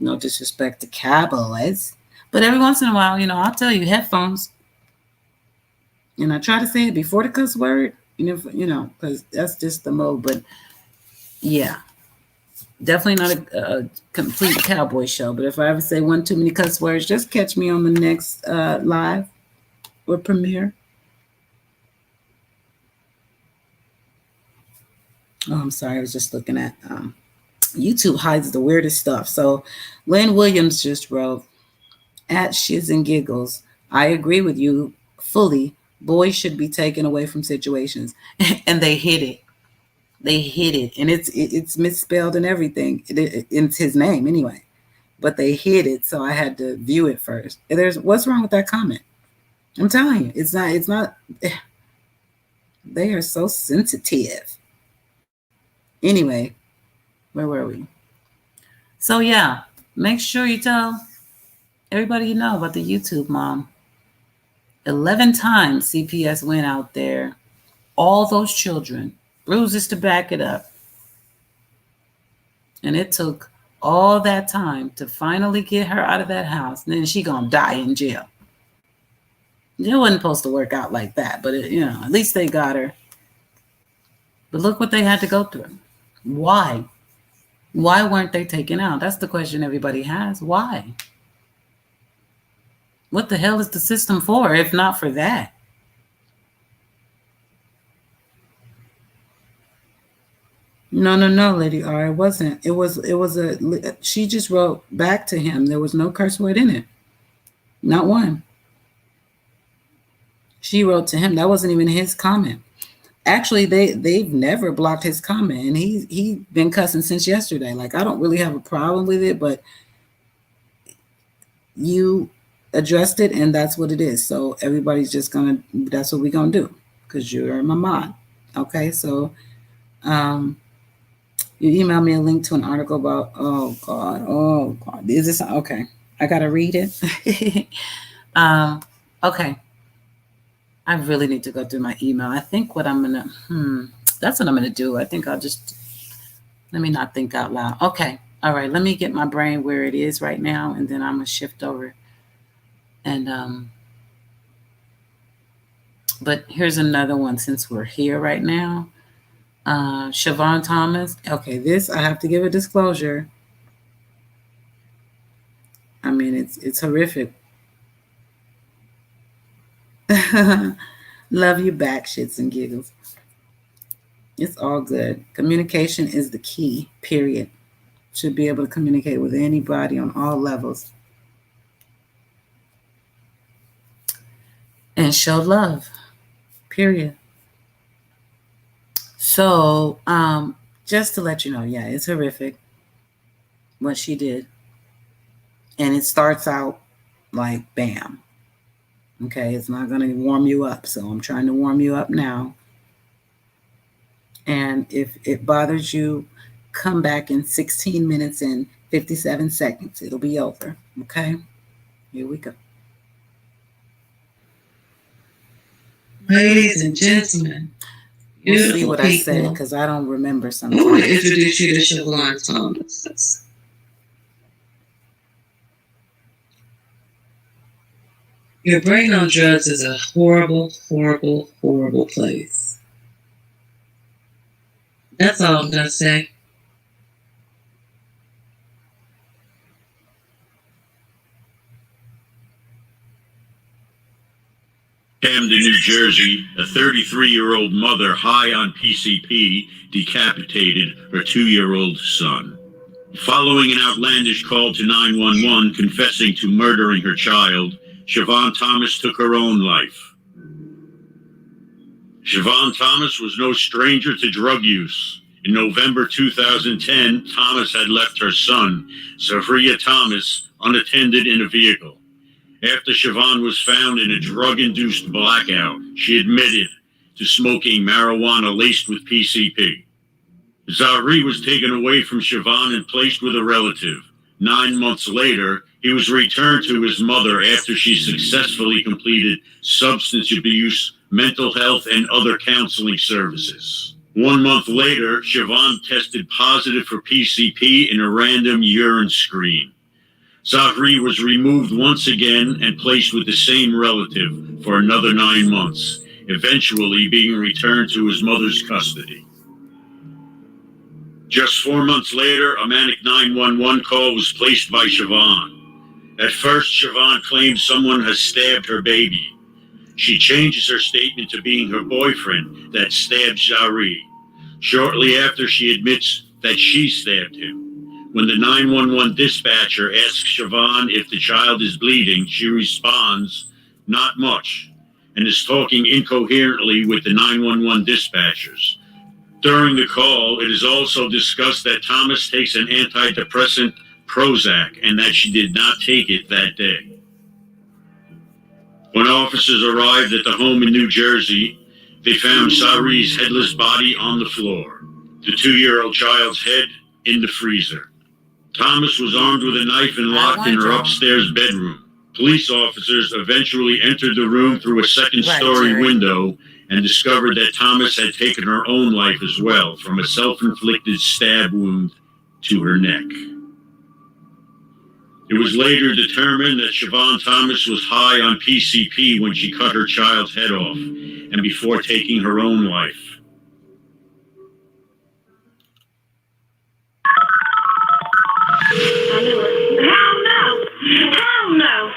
No disrespect to cowboys. But every once in a while, I'll tell you, headphones. And I try to say it before the cuss word, because that's just the mode. But yeah. Definitely not a complete cowboy show, but if I ever say one too many cuss words, just catch me on the next live or premiere. Oh, I'm sorry. I was just looking at YouTube hides the weirdest stuff. So Lynn Williams just wrote, at Shiz and Giggles, I agree with you fully. Boys should be taken away from situations. And they hit it. They hid it, and it's misspelled and everything. It's his name anyway, but they hid it, so I had to view it first. What's wrong with that comment? I'm telling you, it's not. They are so sensitive. Anyway, where were we? So yeah, make sure you tell everybody you know about the YouTube mom. 11 times CPS went out there, all those children. Bruises to back it up. And it took all that time to finally get her out of that house. And then she gonna die in jail. It wasn't supposed to work out like that, but at least they got her. But look what they had to go through. Why? Why weren't they taken out? That's the question everybody has. Why? What the hell is the system for if not for that? No, Lady R. It wasn't. She just wrote back to him. There was no curse word in it. Not one. She wrote to him. That wasn't even his comment. Actually, they've never blocked his comment. And he's been cussing since yesterday. Like, I don't really have a problem with it, but you addressed it and that's what it is. So everybody's just that's what we're gonna do. Because you're my mod. Okay, so you emailed me a link to an article about, oh God. Is this, okay. I got to read it. Okay. I really need to go through my email. I think what I'm going to, that's what I'm going to do. I think I'll just, let me not think out loud. Okay. All right. Let me get my brain where it is right now. And then I'm going to shift over. And, but here's another one since we're here right now. Siobhan Thomas. Okay, this I have to give a disclosure. I mean, it's horrific. Love you back, Shits and Giggles. It's all good. Communication is the key, period. Should be able to communicate with anybody on all levels. And show love, period. So, just to let you know, yeah, it's horrific what she did. And it starts out like bam. Okay, it's not going to warm you up. So I'm trying to warm you up now. And if it bothers you, come back in 16 minutes and 57 seconds. It'll be over. Okay, here we go. Ladies and gentlemen, You'll see what I said because I don't remember something. I want to introduce you to Siobhan Thomas. Your brain on drugs is a horrible, horrible, horrible place. That's all I'm going to say. Camden, New Jersey, a 33-year-old mother high on PCP decapitated her 2-year-old son. Following an outlandish call to 911 confessing to murdering her child, Siobhan Thomas took her own life. Siobhan Thomas was no stranger to drug use. In November 2010, Thomas had left her son, Zahria Thomas, unattended in a vehicle. After Siobhan was found in a drug-induced blackout, she admitted to smoking marijuana laced with PCP. Zahri was taken away from Siobhan and placed with a relative. 9 months later, he was returned to his mother after she successfully completed substance abuse, mental health, and other counseling services. 1 month later, Siobhan tested positive for PCP in a random urine screen. Zahri was removed once again and placed with the same relative for another 9 months, eventually being returned to his mother's custody. Just 4 months later, a manic 911 call was placed by Siobhan. At first, Siobhan claimed someone has stabbed her baby. She changes her statement to being her boyfriend that stabbed Zahri. Shortly after, she admits that she stabbed him. When the 911 dispatcher asks Siobhan if the child is bleeding, she responds, "Not much," and is talking incoherently with the 911 dispatchers. During the call, it is also discussed that Thomas takes an antidepressant, Prozac, and that she did not take it that day. When officers arrived at the home in New Jersey, they found Zahri's headless body on the floor, the 2-year-old child's head in the freezer. Thomas was armed with a knife and locked in her upstairs bedroom. Police officers eventually entered the room through a second-story window and discovered that Thomas had taken her own life as well, from a self-inflicted stab wound to her neck. It was later determined that Siobhan Thomas was high on PCP when she cut her child's head off and before taking her own life. I knew it. Hell no! Hell no!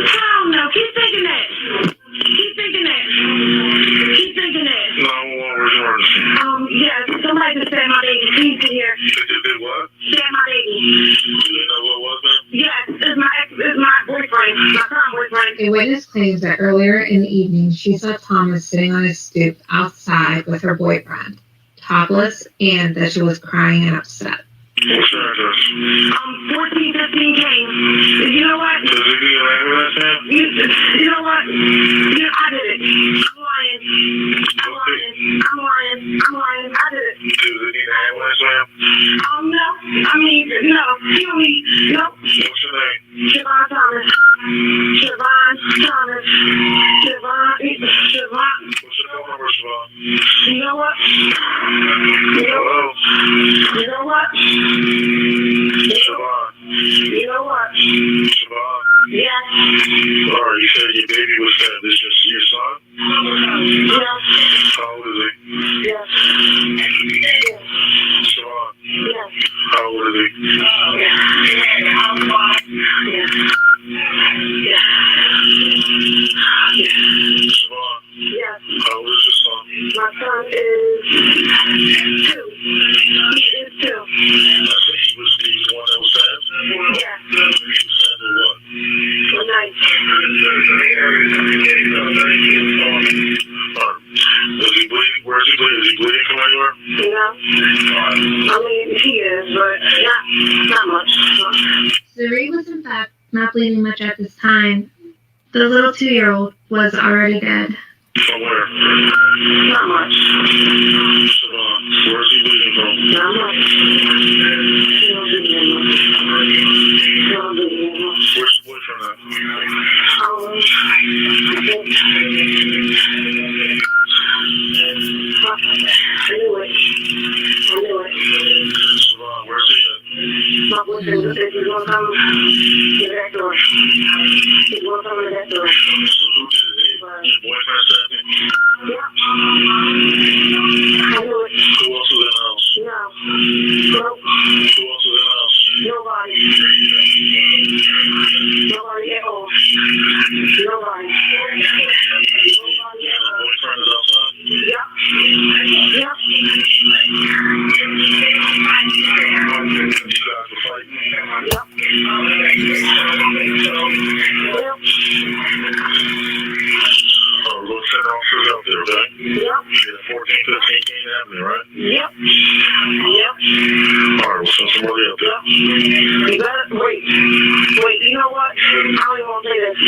Hell no! Keep thinking that. Keep thinking that. Keep thinking that. 911 emergency. Yes, somebody just stabbed my baby. Please get here. They did what? Stabbed my baby. Do they know what was it? Yes, it's my boyfriend. My current boyfriend. A witness claims that earlier in the evening, she saw Thomas sitting on his stoop outside with her boyfriend, topless, and that she was crying and upset. What's your address? 1415 King. You know what? Does he need an ambulance in? You know what? I did it. I'm lying. I did it. Does he need an ambulance in? No. I mean, no. He don't need, no. What's your name? Siobhan Thomas. Siobhan Thomas. Siobhan. What's your phone number, Siobhan? You know what? Hello? You know what? Siobhan. You know what? Siobhan. Yes. Alright, you said your baby was stabbed. This is your son? Yes. How old is he? Yes. Siobhan. Yes. How old is he? Siobhan. Yes. How old is your son? My son is 2. He is 2. He was the one that was stabbed? Yes. He was stabbed with what? A knife. bleeding much at this time. The little 2-year-old was already dead. From where? Not much. Siobhan, where's he bleeding from? Not much. She don't do that much. She don't do that much. Where's your boyfriend at? I knew it. Siobhan, where's he at? My boyfriend said he's gonna come to that door. He's gonna come to that door. So who did it? Your boyfriend said it? Yeah. I knew it. Who else was in the house? No. Nope. Who else was in the house? Nobody. Nobody at all. Nobody. Your boyfriend is outside? Yeah. Yeah. You guys were fighting? Yeah. We're going to send officers out there, okay? Yep. Yeah, 1415 Kane Avenue, right? Yep. Yep. All right, we'll send somebody out there. You better wait. Wait, you know what? I don't even want to say this. I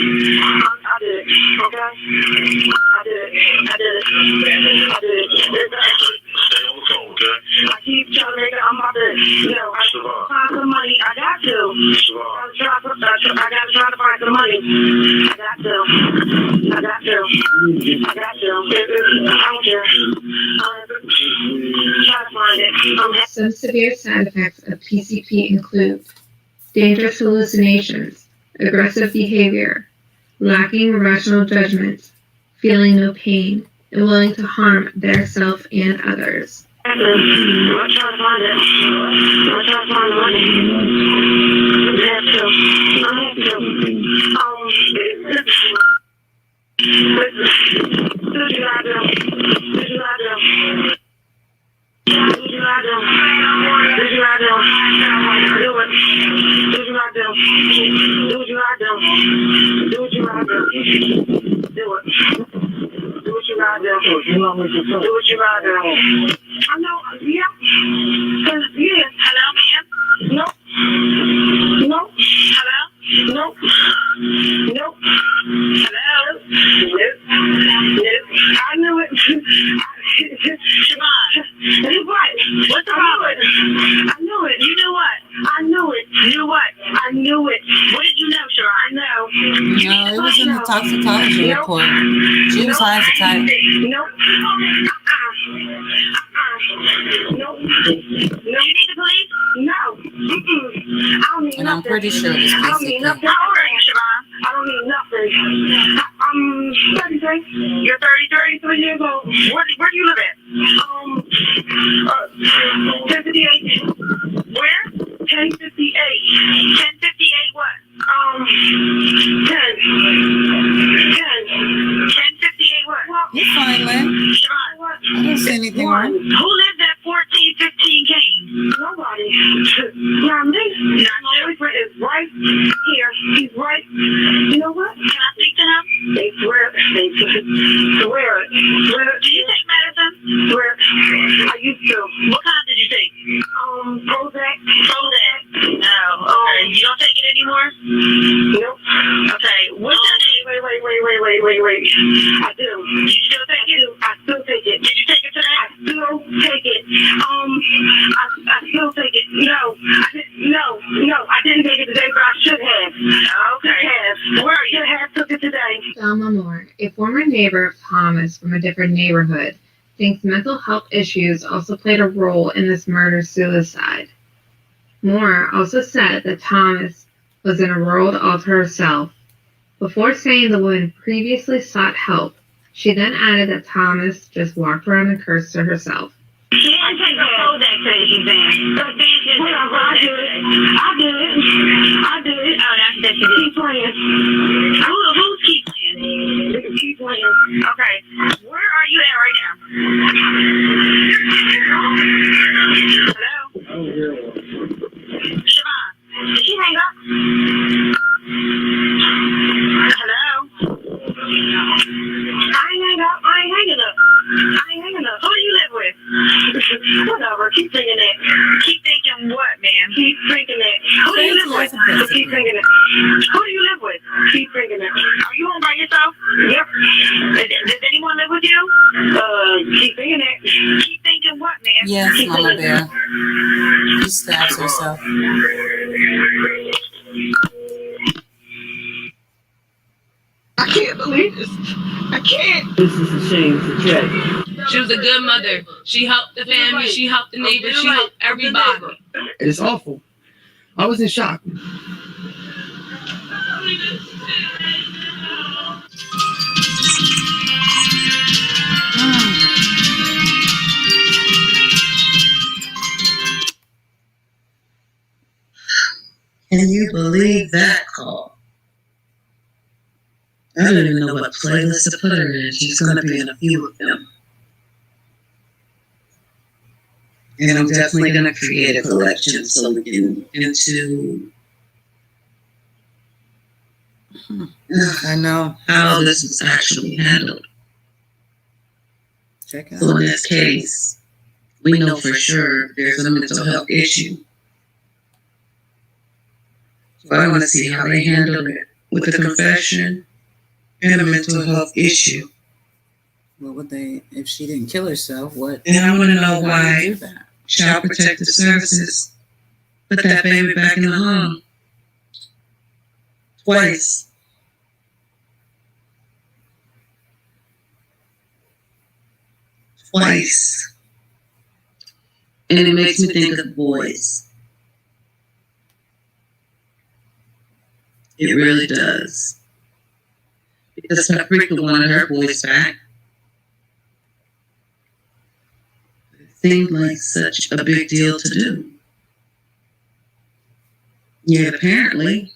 did it. Okay? I did it. I did it. I did it. Stay on the phone, okay? I keep trying to make it. I'm about to, I find some money. I got to. I got to try to find some money. I got to. I got to. I don't care. Try to find it. Some severe side effects of PCP include dangerous hallucinations, aggressive behavior, lacking rational judgment, feeling no pain, and willing to harm their self and others. I'm trying to find it. I'm trying to find the money. I have to. Do you not do? Do you not do? Do you not do? Do you not do? Do it. Do you not do? Do you not do? Do what you not do. Do it. Do what you gotta do. Do what you gotta do. I know, yeah. Yeah. Hello, ma'am? Nope. Nope. Hello? Nope. Nope. Hello? Nope. Nope. I knew it. Siobhan, what? What's the problem? I knew it. You knew what? I knew it. You knew what? I knew it. What did you know, Siobhan? I know. No, it was in the toxicology report. She was high as a kite. Nope. Nope. No. You need the police? No. I don't need And nothing. I'm pretty sure it's I don't need PCP. nothing. How old are you, Siobhan? I don't need nothing. I'm 33. You're 33 years old. Where do you live at? 1058. Where? 1058. 1058 what? 10. 1058 what? You're fine, Lynn. Siobhan, what? I don't see anything wrong. Who lives at 1415 Kane? Nobody. Not me. My boyfriend is right here. He's right. You know what? Can I speak to him? They swear. They swear it. Do you take medicine? Swear. I used to. What kind did you take? Prozac. Prozac. Oh, okay. You don't take it anymore? Nope. Okay. What's your name? Wait. I do. You still take it? I still take it. Did you take it today? I still take it. I still take it. No, I didn't take it today, but I should have. Okay. Where are you? I have took it today. Thelma Moore, a former neighbor of Thomas from a different neighborhood, thinks mental health issues also played a role in this murder-suicide. Moore also said that Thomas was in a world all to herself. Before saying the woman previously sought help, she then added that Thomas just walked around and cursed to herself. She didn't take the Prozac today, Suzanne. I do it. Oh, that's that she did. Keep playing. Who's keep playing? Keep playing. Okay. Where are you at right now? Hello? Siobhan, did she hang up? Hello? I ain't hanging up. Who do you live with? Whatever. Keep thinking that. Keep thinking what, man? Keep thinking that. Who do you live with? Keep thinking that. Who do you live you home by yourself? Yep. Does anyone live with you? Keep thinking it. Keep thinking what, man? Yes, Keep Mama thinking. Bear. She stabs herself. I can't believe this. I can't. This is a shame. It's a tragedy. She was a good mother. She helped the family. She helped the neighbors. She helped everybody. It's awful. I was in shock. Can you believe that call? I don't even know what playlist to put her in. She's going to be in a few of them. And I'm definitely going to create a collection so we can into I know how this was actually handled. Check out. So in this case, we know for sure there's a mental health issue. So I want to see how they handle it with the confession and a mental health issue. What would they, if she didn't kill herself, what? And I want to know would why do that? Child Protective Services put that baby back in the home twice. Twice. And it makes me think of boys. It really does. Because Paprika wanted her boys back. It seemed like such a big deal to do. Yet apparently,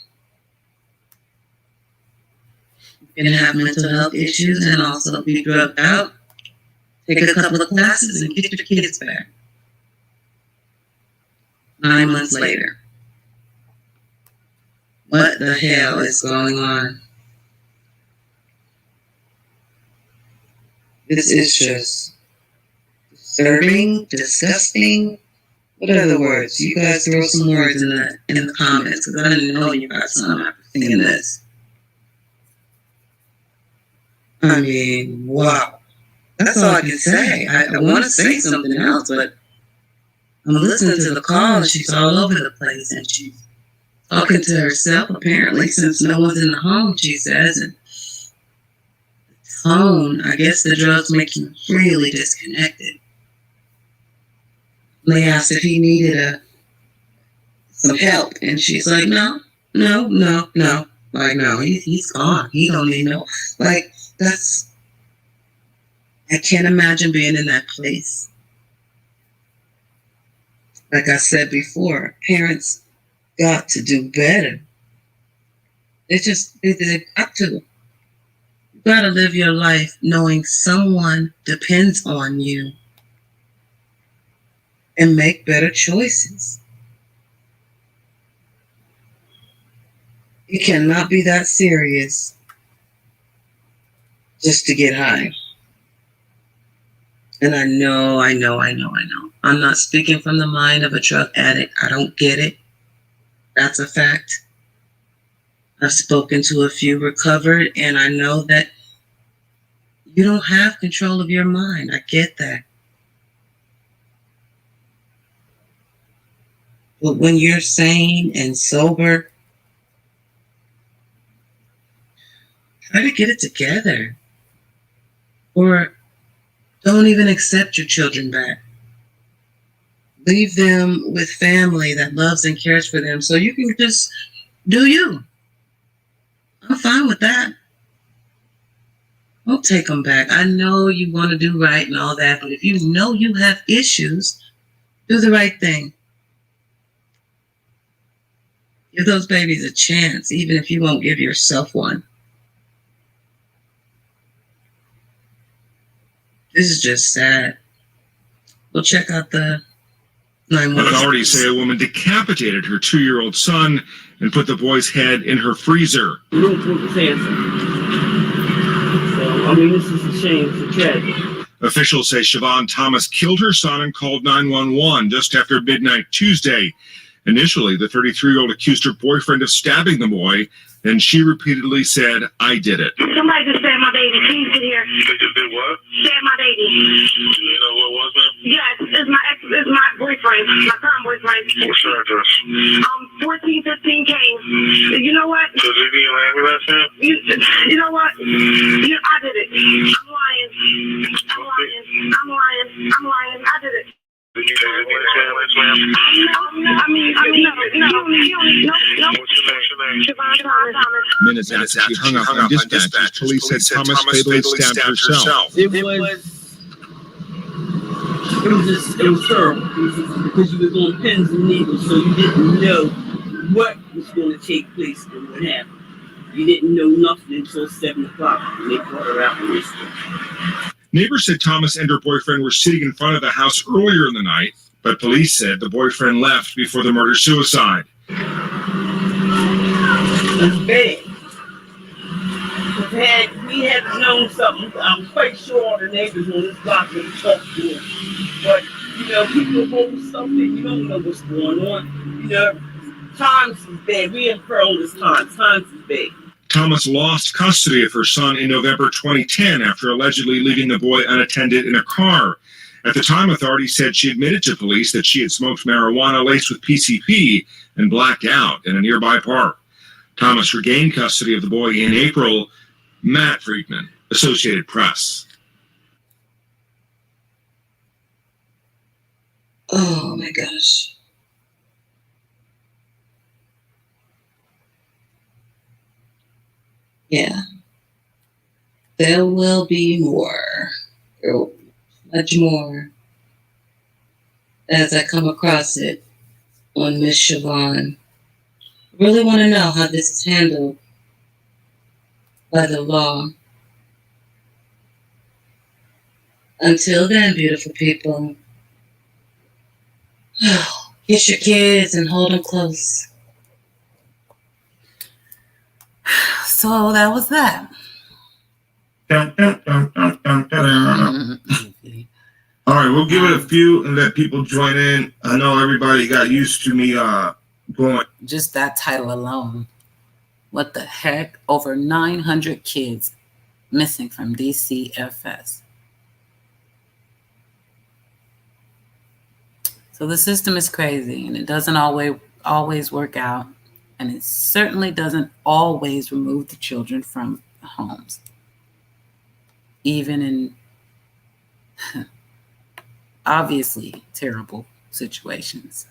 you can have mental health issues and also be drugged out, take a couple of classes, and get your kids back. 9 months later. What the hell is going on? This is just disturbing, disgusting. What other words? You guys throw some words in the comments, because I didn't know you got some after seeing this. I mean, wow. That's all I can say. I want to say something else, but I'm listening to the call and she's all over the place and she's talking to herself, apparently, since no one's in the home, she says. And the tone, I guess the drugs make you really disconnected. They asked if he needed some help, and she's like, no. Like, no, he's gone. He don't need no. Like, that's, I can't imagine being in that place. Like I said before, parents got to do better. They got to. You got to live your life knowing someone depends on you and make better choices. It cannot be that serious just to get high. And I know. I'm not speaking from the mind of a drug addict. I don't get it. That's a fact. I've spoken to a few recovered, and I know that you don't have control of your mind. I get that. But when you're sane and sober, try to get it together. Or don't even accept your children back. Leave them with family that loves and cares for them so you can just do you. I'm fine with that. Don't take them back. I know you want to do right and all that, but if you know you have issues, do the right thing. Give those babies a chance, even if you won't give yourself one. This is just sad. We'll check out the 911. Authorities say a woman decapitated her 2-year-old son and put the boy's head in her freezer. Room was answered. So, I mean, this is a shame. It's a tragedy. Officials say Siobhan Thomas killed her son and called 911 just after midnight Tuesday. Initially, the 33-year-old accused her boyfriend of stabbing the boy, Then she repeatedly said, "I did it." Somebody just stabbed my baby. Please get here. They just did what? Stabbed my baby. Do you know what was it? Yes, it's my boyfriend, my current boyfriend. What's your address? 1415 Kane. You know what? So did you ambulance him? You know what? I did it. I'm lying. I did it. Did you take ambulance, ma'am? No. What's your name? Siobhan Thomas. Minutes after she hung up on dispatchers, police said Thomas fatally stabbed herself. It was terrible because you was on pins and needles, so you didn't know what was going to take place and what happened. You didn't know nothing until 7 o'clock when they brought her out the hospital. Neighbors said Thomas and her boyfriend were sitting in front of the house earlier in the night, but police said the boyfriend left before the murder-suicide. That's bad. Had we had known something, I'm quite sure all the neighbors on this block would have talked to him. But, you know, people hold stuff that you don't know what's going on. You know, times is bad. We in perilous times. Times is bad. Thomas lost custody of her son in November 2010 after allegedly leaving the boy unattended in a car. At the time, authorities said she admitted to police that she had smoked marijuana laced with PCP and blacked out in a nearby park. Thomas regained custody of the boy in April. Matt Friedman, Associated Press. Oh my gosh. Yeah. There will be more. Much more. As I come across it on Miss Siobhan. Really want to know how this is handled by the law. Until then, beautiful people, get your kids and hold them close. So that was that. All right, we'll give it a few and let people join in. I know everybody got used to me going. Just that title alone. What the heck? Over 900 kids missing from DCFS. So the system is crazy, and it doesn't always work out, and it certainly doesn't always remove the children from homes, even in obviously terrible situations.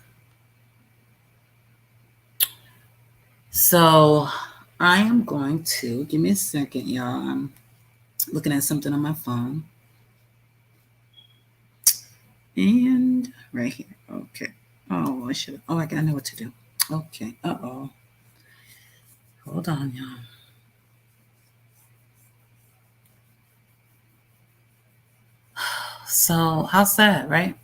So I am going to, give me a second, y'all. I'm looking at something on my phone. And right here. Okay. Oh, I gotta know what to do. Okay. Uh-oh. Hold on, y'all. So how sad, right?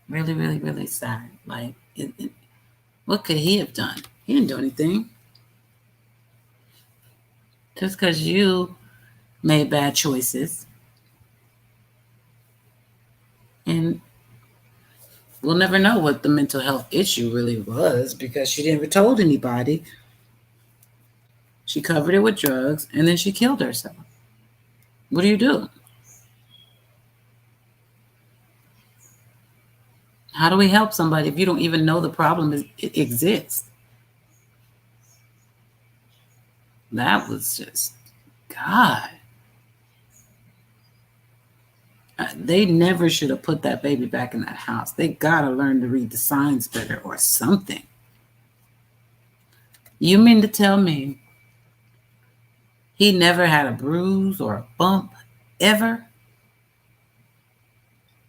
Really, really, really sad. Like, what could he have done? He didn't do anything. Just because you made bad choices. And we'll never know what the mental health issue really was because she never told anybody. She covered it with drugs and then she killed herself. What do you do? How do we help somebody if you don't even know the problem exists? That was just, God. They never should have put that baby back in that house. They got to learn to read the signs better or something. You mean to tell me he never had a bruise or a bump ever?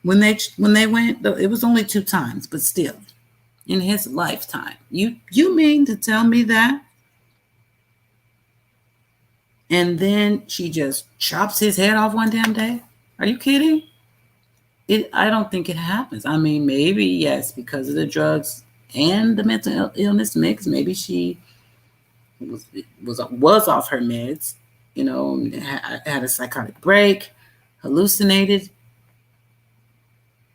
When they went, it was only 2 times, but still, in his lifetime. You mean to tell me that? And then she just chops his head off one damn day? Are you kidding? I don't think it happens. I mean, maybe, yes, because of the drugs and the mental illness mix. Maybe she was off her meds, you know, had a psychotic break, hallucinated.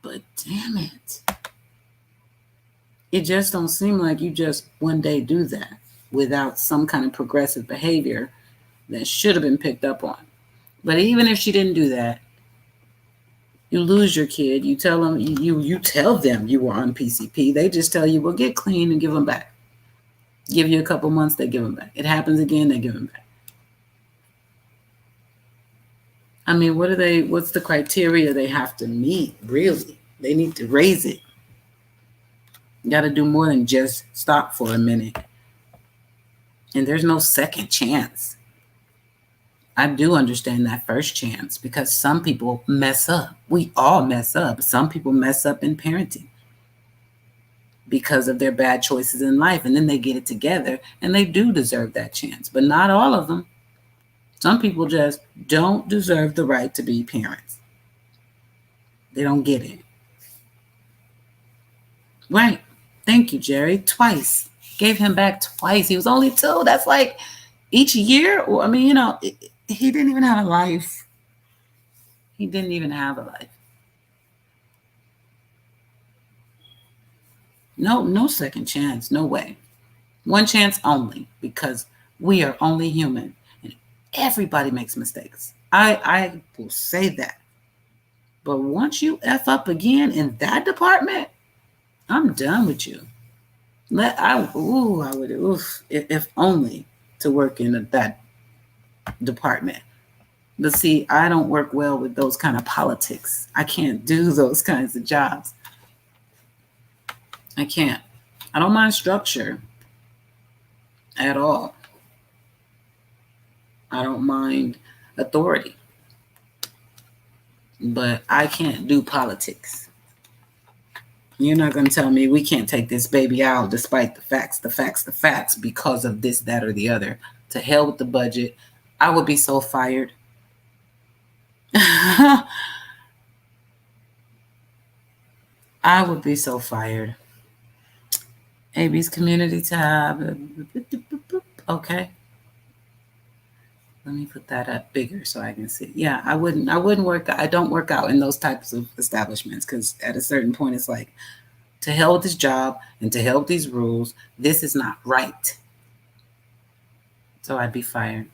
But damn it. It just don't seem like you just one day do that. without some kind of progressive behavior that should have been picked up on. But even if she didn't do that, you lose your kid. You tell them you tell them you were on PCP. They just tell you, well, get clean and give them back. Give you a couple months, they give them back. It happens again, they give them back. I mean, what's the criteria they have to meet, really? They need to raise it. You got to do more than just stop for a minute. And there's no second chance. I do understand that first chance because some people mess up. We all mess up. Some people mess up in parenting because of their bad choices in life. And then they get it together and they do deserve that chance, but not all of them. Some people just don't deserve the right to be parents. They don't get it. Right. Thank you, Jerry. Twice. Gave him back twice. He was only 2. That's like each year. I mean, he didn't even have a life. He didn't even have a life. No second chance. No way. One chance only, because we are only human. And everybody makes mistakes. I will say that. But once you F up again in that department, I'm done with you. I would, if only to work in that department. But see, I don't work well with those kind of politics. I can't do those kinds of jobs. I can't. I don't mind structure at all. I don't mind authority. But I can't do politics. You're not going to tell me we can't take this baby out despite the facts, because of this, that, or the other. To hell with the budget. I would be so fired. I would be so fired. AB's community tab. Okay. Let me put that up bigger so I can see. Yeah, I wouldn't work. I don't work out in those types of establishments because at a certain point, it's like, to hell with this job and to hell with these rules. This is not right. So I'd be fired.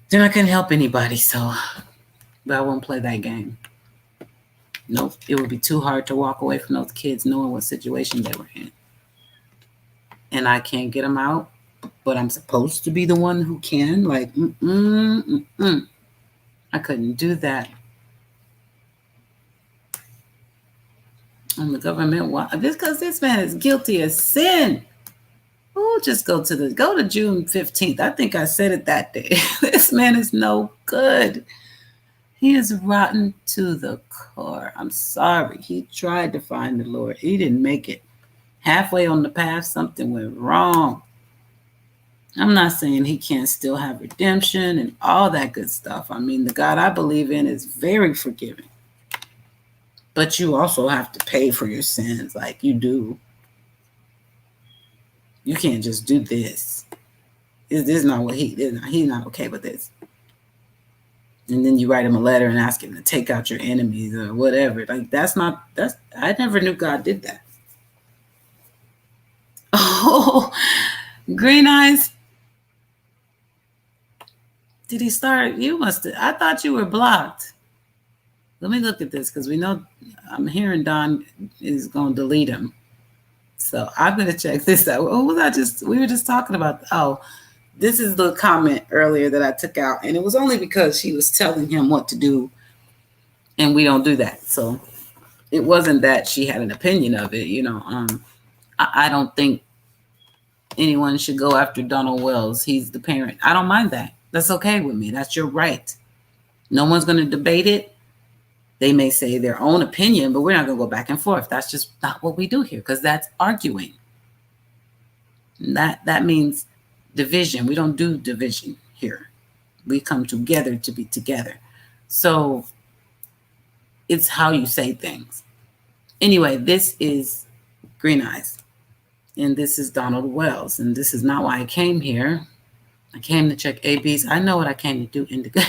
Then I couldn't help anybody, but I won't play that game. Nope, it would be too hard to walk away from those kids knowing what situation they were in. And I can't get them out. But I'm supposed to be the one who can. Like, I couldn't do that. And the government, because this man is guilty of sin. Oh, just go to June 15th. I think I said it that day. This man is no good. He is rotten to the core. I'm sorry. He tried to find the Lord. He didn't make it. Halfway on the path, something went wrong. I'm not saying he can't still have redemption and all that good stuff. I mean, the God I believe in is very forgiving. But you also have to pay for your sins like you do. You can't just do this. This is not what he's not okay with this. And then you write him a letter and ask him to take out your enemies or whatever. Like I never knew God did that. Oh, Green Eyes. Did he start? You must have. I thought you were blocked. Let me look at this because we know I'm hearing Don is going to delete him. So I'm going to check this out. What was we were just talking about. Oh, this is the comment earlier that I took out. And it was only because she was telling him what to do. And we don't do that. So it wasn't that she had an opinion of it. I don't think anyone should go after Donald Wells. He's the parent. I don't mind that. That's okay with me. That's your right. No one's going to debate it. They may say their own opinion, but we're not going to go back and forth. That's just not what we do here because that's arguing. That means division. We don't do division here. We come together to be together. So it's how you say things. Anyway, this is Green Eyes. And this is Donald Wells. And this is not why I came here. I came to check ABs. I know what I came to do, Indigo.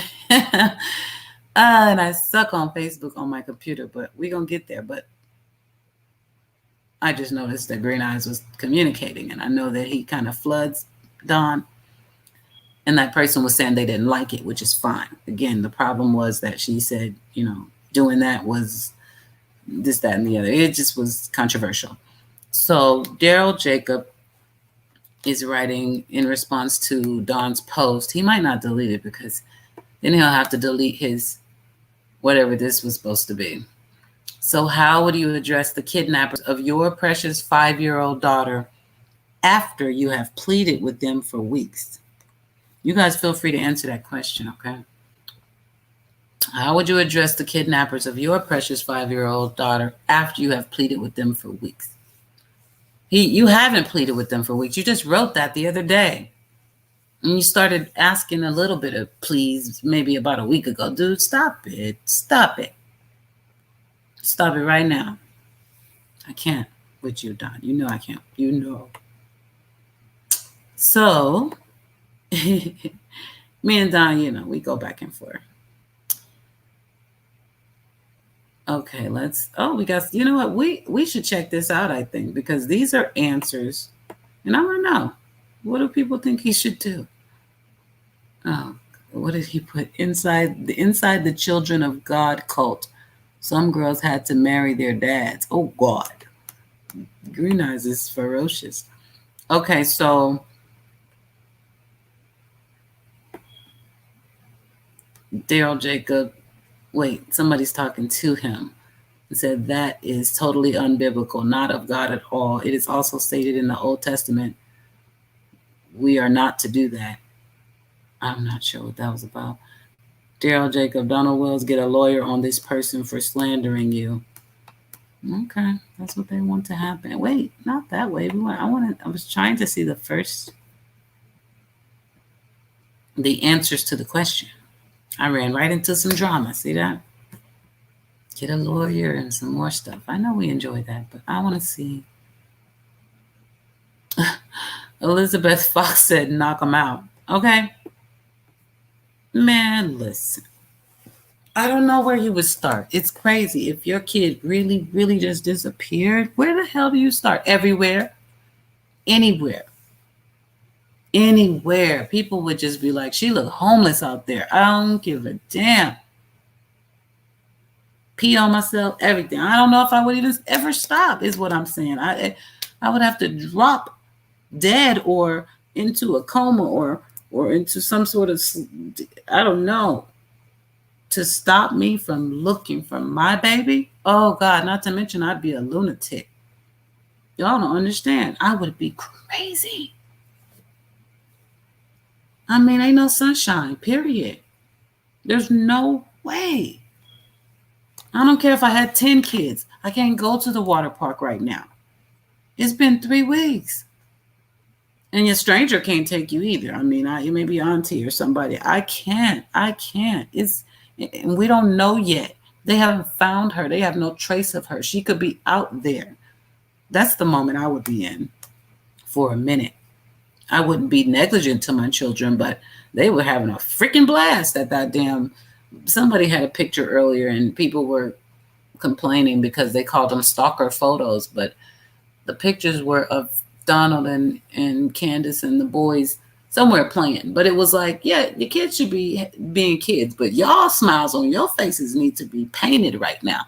And I suck on Facebook on my computer, but we're going to get there. But I just noticed that Green Eyes was communicating, and I know that he kind of floods Dawn. And that person was saying they didn't like it, which is fine. Again, the problem was that she said, doing that was this, that, and the other. It just was controversial. So Daryl Jacob is writing in response to Dawn's post. He might not delete it because then he'll have to delete his whatever this was supposed to be. So how would you address the kidnappers of your precious 5-year-old daughter after you have pleaded with them for weeks? You guys feel free to answer that question, okay? How would you address the kidnappers of your precious 5-year-old daughter after you have pleaded with them for weeks? You haven't pleaded with them for weeks. You just wrote that the other day. And you started asking a little bit of please maybe about a week ago. Dude, stop it. Stop it. Stop it right now. I can't with you, Don. You know I can't. You know. So, me and Don, we go back and forth. Okay, we got, you know what? We should check this out, I think, because these are answers. And I want to know, what do people think he should do? Oh, what did he put? Inside the Children of God cult, some girls had to marry their dads. Oh, God. Green Eyes is ferocious. Okay, so Daryl Jacob, wait, somebody's talking to him. He said that is totally unbiblical, not of God at all. It is also stated in the Old Testament, we are not to do that. I'm not sure what that was about. Daryl Jacob, Donald Wells, get a lawyer on this person for slandering you. Okay, that's what they want to happen. Wait, not that way. I was trying to see the answers to the question. I ran right into some drama. See that? Get a lawyer and some more stuff. I know we enjoy that, but I want to see. Elizabeth Fox said, knock them out. Okay. Man, listen. I don't know where you would start. It's crazy. If your kid really, really just disappeared, where the hell do you start? Everywhere? Anywhere. Anywhere. People would just be like, she look homeless out there. I don't give a damn. Pee on myself, everything. I don't know if I would even ever stop, is what I'm saying. I would have to drop dead or into a coma or into some sort of, I don't know, to stop me from looking for my baby. Oh, God, not to mention I'd be a lunatic. Y'all don't understand. I would be crazy. I mean, ain't no sunshine, period. There's no way. I don't care if I had 10 kids. I can't go to the water park right now. It's been 3 weeks. And your stranger can't take you either. I mean, you may be auntie or somebody. I can't. And we don't know yet. They haven't found her. They have no trace of her. She could be out there. That's the moment I would be in for a minute. I wouldn't be negligent to my children, but they were having a freaking blast at that damn. Somebody had a picture earlier and people were complaining because they called them stalker photos, but the pictures were of Donald and Candace and the boys somewhere playing. But it was like, yeah, the kids should be being kids, but y'all smiles on your faces need to be painted right now.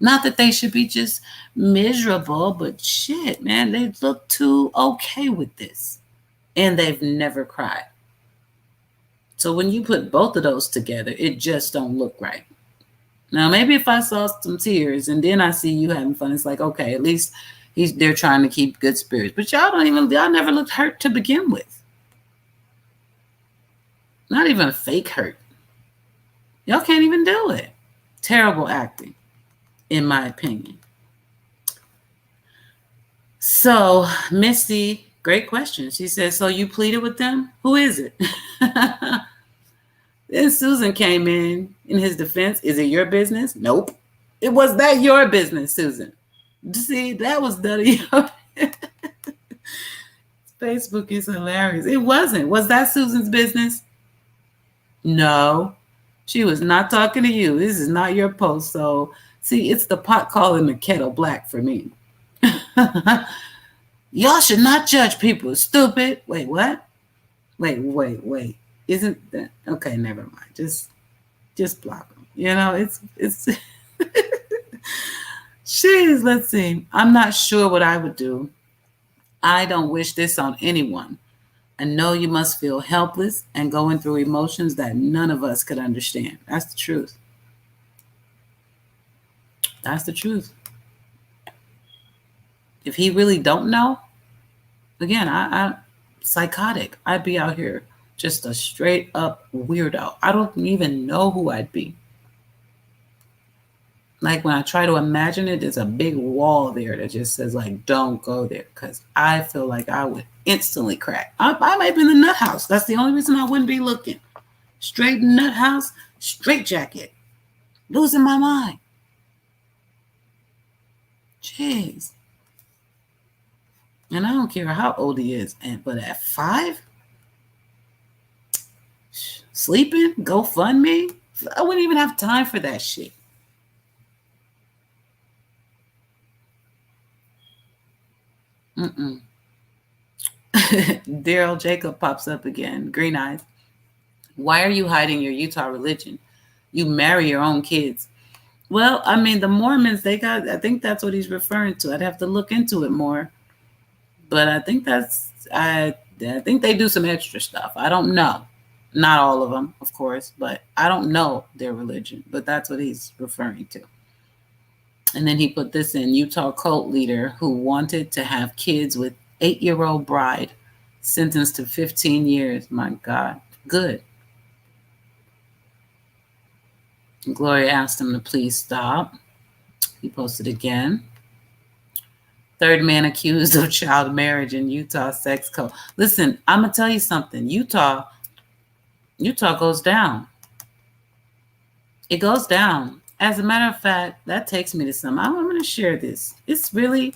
Not that they should be just miserable, but shit, man, they look too okay with this. And they've never cried. So when you put both of those together, it just don't look right. Now, maybe if I saw some tears and then I see you having fun, it's like, okay, at least they're trying to keep good spirits. But y'all never looked hurt to begin with. Not even fake hurt. Y'all can't even do it. Terrible acting, in my opinion. So, Misty, great question. She says, so you pleaded with them? Who is it? Then Susan came in his defense. Is it your business? Nope. Was that your business, Susan? See, that was none of your Facebook is hilarious. It wasn't. Was that Susan's business? No. She was not talking to you. This is not your post. So, see, it's the pot calling the kettle black for me. Y'all should not judge people. Stupid. Wait, what? Wait. Isn't that okay? Never mind. Just block them. You know, it's jeez, let's see. I'm not sure what I would do. I don't wish this on anyone. I know you must feel helpless and going through emotions that none of us could understand. That's the truth. That's the truth. If he really don't know, again, I'm psychotic. I'd be out here just a straight up weirdo. I don't even know who I'd be. Like when I try to imagine it, there's a big wall there that just says like, don't go there. Because I feel like I would instantly crack. I might be in the nut house. That's the only reason I wouldn't be looking. Straight nut house, straight jacket. Losing my mind. Jeez. And I don't care how old he is. But at 5? Sleeping? GoFundMe? I wouldn't even have time for that shit. Daryl Jacob pops up again. Green eyes. Why are you hiding your Utah religion? You marry your own kids. Well, I mean, the Mormons, I think that's what he's referring to. I'd have to look into it more. But I think I think they do some extra stuff. I don't know. Not all of them, of course, but I don't know their religion. But that's what he's referring to. And then he put this in, Utah cult leader who wanted to have kids with 8-year-old bride, sentenced to 15 years. My God. Good. Gloria asked him to please stop. He posted again. Third man accused of child marriage in Utah sex cult. Listen, I'm going to tell you something. Utah goes down. It goes down. As a matter of fact, that takes me to something. I'm going to share this. It's really,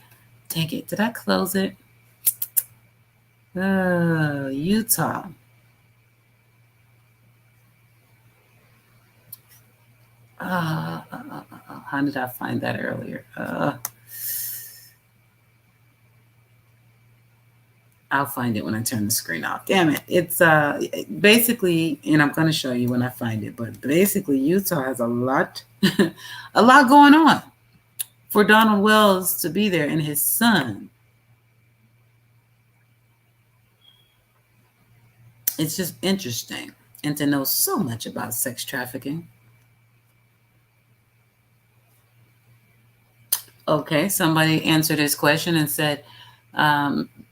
take it. Did I close it? Utah. How did I find that earlier? I'll find it when I turn the screen off. Damn it. It's basically, and I'm going to show you when I find it, but basically Utah has a lot going on for Donald Wells to be there and his son. It's just interesting and to know so much about sex trafficking. Okay, somebody answered his question and said,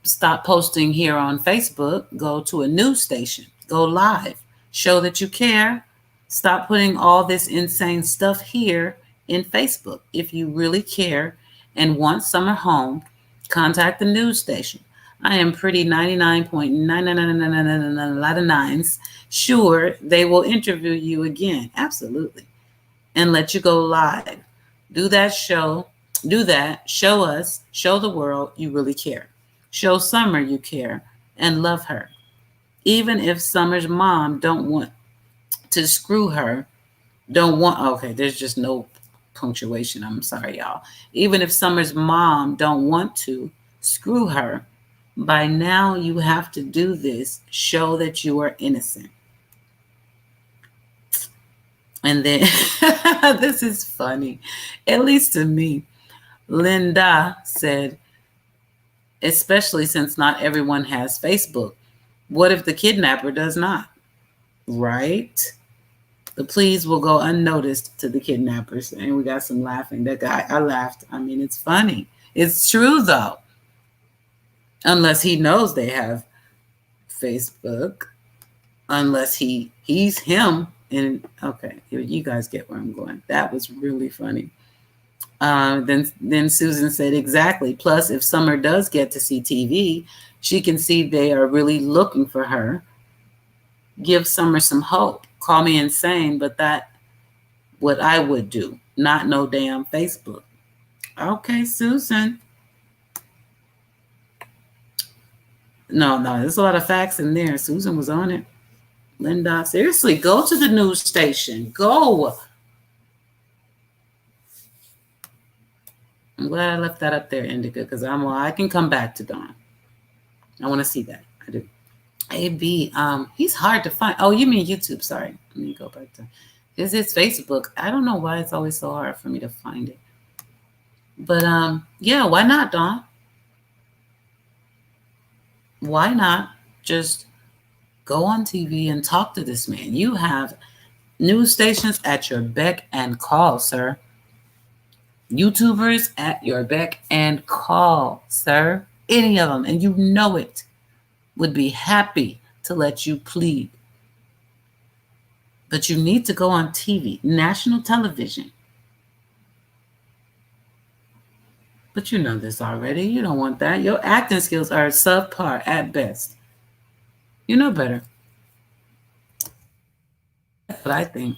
stop posting here on Facebook, go to a news station, go live, show that you care. Stop putting all this insane stuff here in Facebook. If you really care and want Summer home, contact the news station. I am pretty 99.99999 a lot of nines sure they will interview you again. Absolutely. And let you go live. Do that, show us, show the world you really care. Show Summer you care and love her. Even if Summer's mom don't want to screw her, okay, there's just no punctuation. I'm sorry, y'all. Even if Summer's mom don't want to screw her, by now you have to do this. Show that you are innocent. And then, this is funny, at least to me. Linda said, especially since not everyone has Facebook. What if the kidnapper does not? Right? The pleas will go unnoticed to the kidnappers. And we got some laughing. That guy, I laughed. I mean, it's funny. It's true, though. Unless he knows they have Facebook. Unless he's him. And okay, you guys get where I'm going. That was really funny. Then Susan said, exactly. Plus, if Summer does get to see TV, she can see they are really looking for her. Give Summer some hope. Call me insane, but that what I would do. Not no damn Facebook. Okay, Susan. No, there's a lot of facts in there. Susan was on it. Linda, seriously, go to the news station. Go. I'm glad I left that up there, Indica, because I can come back to Dawn. I want to see that. I do. AB, he's hard to find. Oh, you mean YouTube? Sorry. Let me go back to. Is it Facebook? I don't know why it's always so hard for me to find it. But yeah, why not, Dawn? Why not just go on TV and talk to this man? You have news stations at your beck and call, sir. YouTubers at your beck and call, sir. Any of them, and you know it, would be happy to let you plead. But you need to go on TV, national television. But you know this already. You don't want that. Your acting skills are subpar at best. You know better. That's what I think.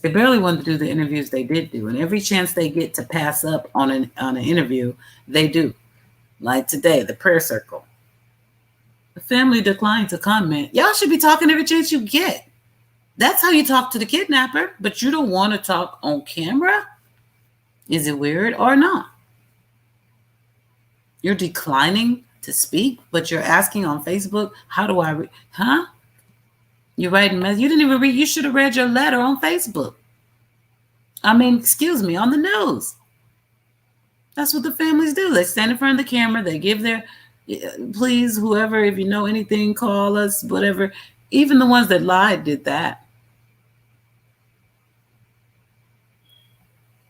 They barely wanted to do the interviews they did do. And every chance they get to pass up on an interview, they do. Like today, the prayer circle. The family declined to comment. Y'all should be talking every chance you get. That's how you talk to the kidnapper, but you don't want to talk on camera? Is it weird or not? You're declining to speak, but you're asking on Facebook, how do I read? Huh? You're writing messages. You didn't even read. You should have read your letter on Facebook. I mean, excuse me, on the news. That's what the families do. They stand in front of the camera. They give their, please, whoever, if you know anything, call us, whatever. Even the ones that lied did that.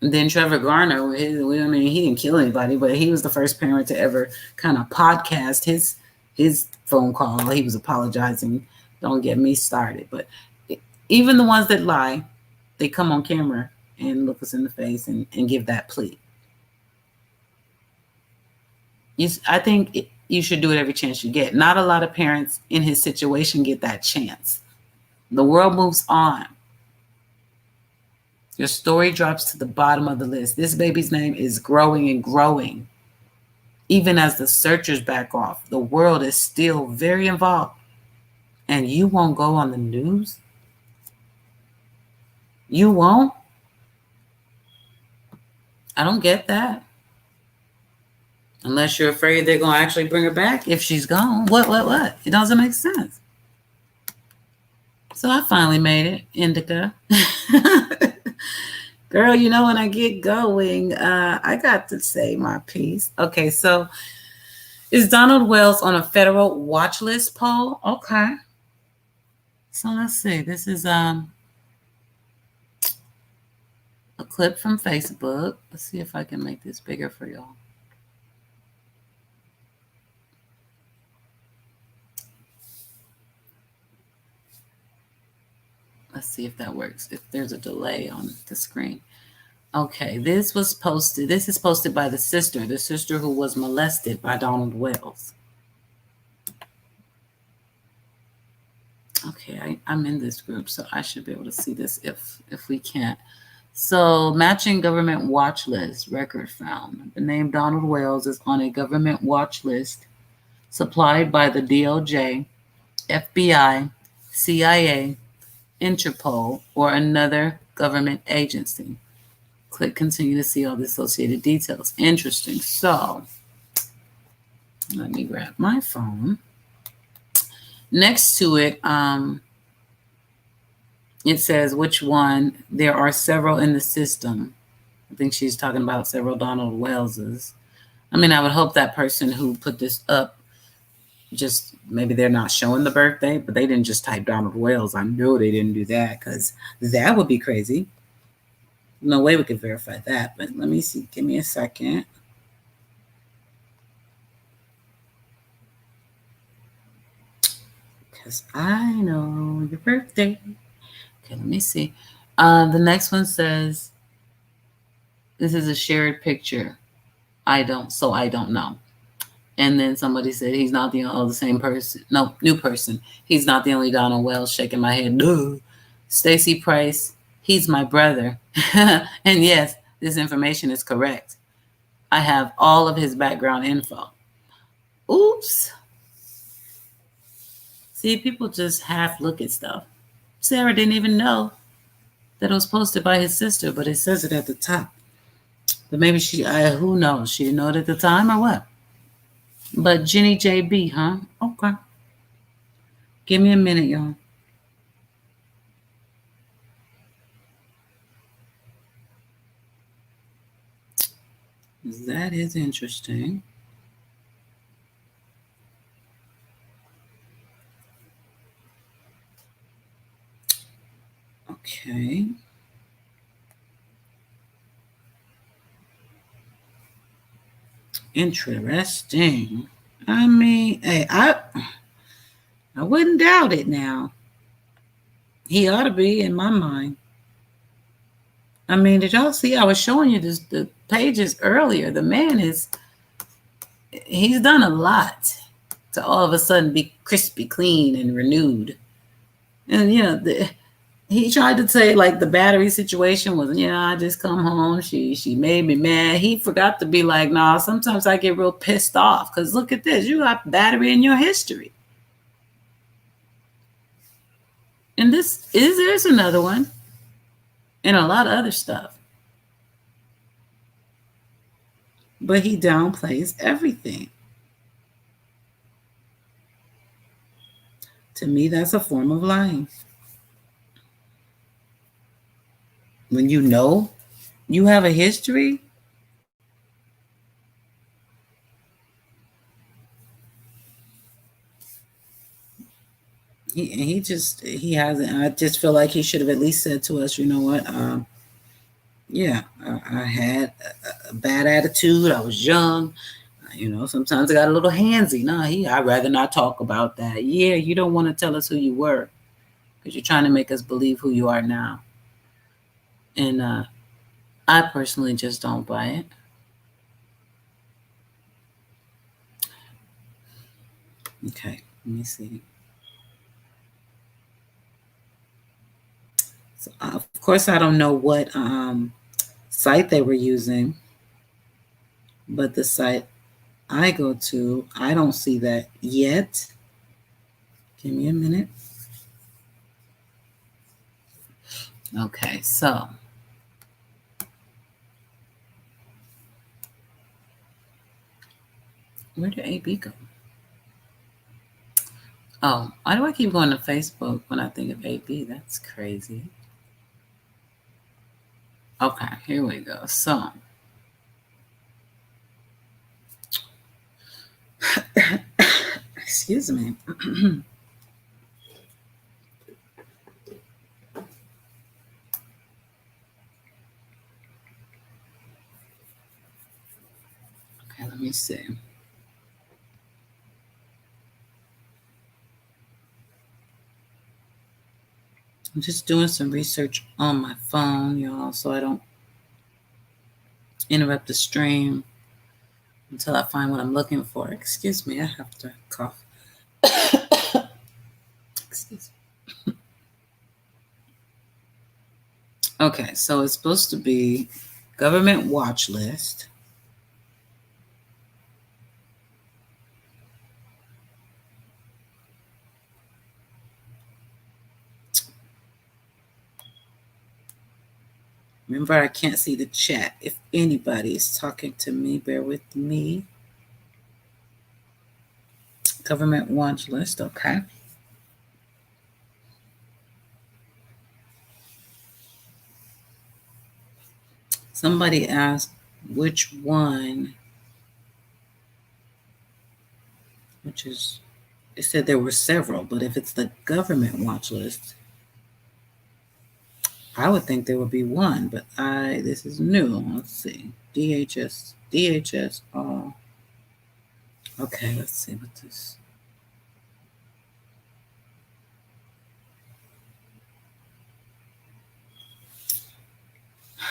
And then Trevor Garner, he didn't kill anybody, but he was the first parent to ever kind of podcast his phone call. He was apologizing. Don't get me started. But even the ones that lie, they come on camera and look us in the face and give that plea. I think you should do it every chance you get. Not a lot of parents in his situation get that chance. The world moves on. Your story drops to the bottom of the list. This baby's name is growing and growing. Even as the searchers back off, the world is still very involved. And you won't go on the news? You won't? I don't get that. Unless you're afraid they're going to actually bring her back if she's gone. What? It doesn't make sense. So I finally made it, Indica. Girl, you know when I get going, I got to say my piece. Okay, so is Donald Wells on a federal watch list poll? Okay. So let's see. This is a clip from Facebook. Let's see if I can make this bigger for y'all. Let's see if that works. If there's a delay on the screen. Okay, this was posted. This is posted by the sister who was molested by Donald Wells. Okay, I'm in this group, so I should be able to see this if we can't. So, matching government watch list record found. The name Donald Wells is on a government watch list supplied by the DOJ, FBI, CIA, Interpol, or another government agency. Click continue to see all the associated details. Interesting. So, let me grab my phone. Next to it, it says which one. There are several in the system. I think she's talking about several Donald Wellses. I mean, I would hope that person who put this up, just maybe they're not showing the birthday, but they didn't just type Donald Wells. I know they didn't do that because that would be crazy. No way we could verify that, but let me see. Give me a second. Because I know your birthday. Okay, let me see. The next one says, this is a shared picture. I don't know. And then somebody said he's not the same person. No, new person. He's not the only Donald Wells. Shaking my head. No. Stacy Price. He's my brother. And yes, this information is correct. I have all of his background info. Oops. See, people just half look at stuff. Sarah didn't even know that it was posted by his sister, but it says it at the top. But maybe who knows? She didn't know it at the time or what? But Jenny JB, huh? Okay. Give me a minute, y'all. That is interesting. Okay. Interesting. I mean, hey, I wouldn't doubt it now. He ought to be in my mind. I mean, did y'all see? I was showing you the pages earlier. The man he's done a lot to all of a sudden be crispy, clean, and renewed. And, you know, he tried to say, like, the battery situation was, I just come home. She made me mad. He forgot to be like, nah, sometimes I get real pissed off because look at this. You got battery in your history. And there's another one. And a lot of other stuff. But he downplays everything. To me, that's a form of lying. When you know you have a history, he hasn't. I just feel like he should have at least said to us, you know what? I had a bad attitude. I was young. Sometimes I got a little handsy. No, I'd rather not talk about that. Yeah, you don't want to tell us who you were because you're trying to make us believe who you are now. And I personally just don't buy it. Okay, let me see. So, of course, I don't know what site they were using, but the site I go to, I don't see that yet. Give me a minute. Okay, so where did AB go? Oh, why do I keep going to Facebook when I think of AB? That's crazy. Okay, here we go. So, excuse me. Okay, let me see. I'm just doing some research on my phone, y'all, so I don't interrupt the stream until I find what I'm looking for. Excuse me, I have to cough. Excuse me. Okay, so it's supposed to be government watch list. Remember, I can't see the chat. If anybody is talking to me, bear with me. Government watch list, okay. Somebody asked which one, it said there were several, but if it's the government watch list, I would think there would be one, but this is new. Let's see. DHS, okay, let's see what this.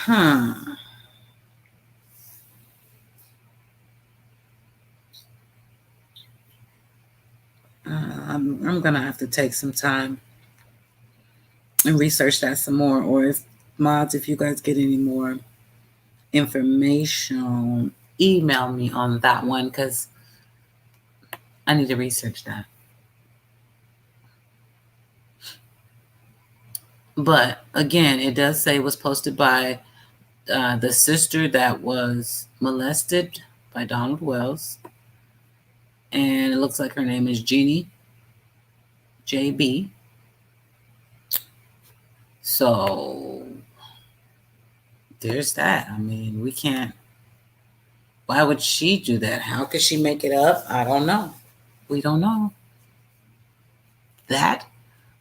I'm going to have to take some time and research that some more, or if you guys get any more information, email me on that one because I need to research that. But again, it does say it was posted by the sister that was molested by Donald Wells. And it looks like her name is Jeannie JB. So there's that. I mean, we can't. Why would she do that? How could she make it up? I don't know. We don't know. That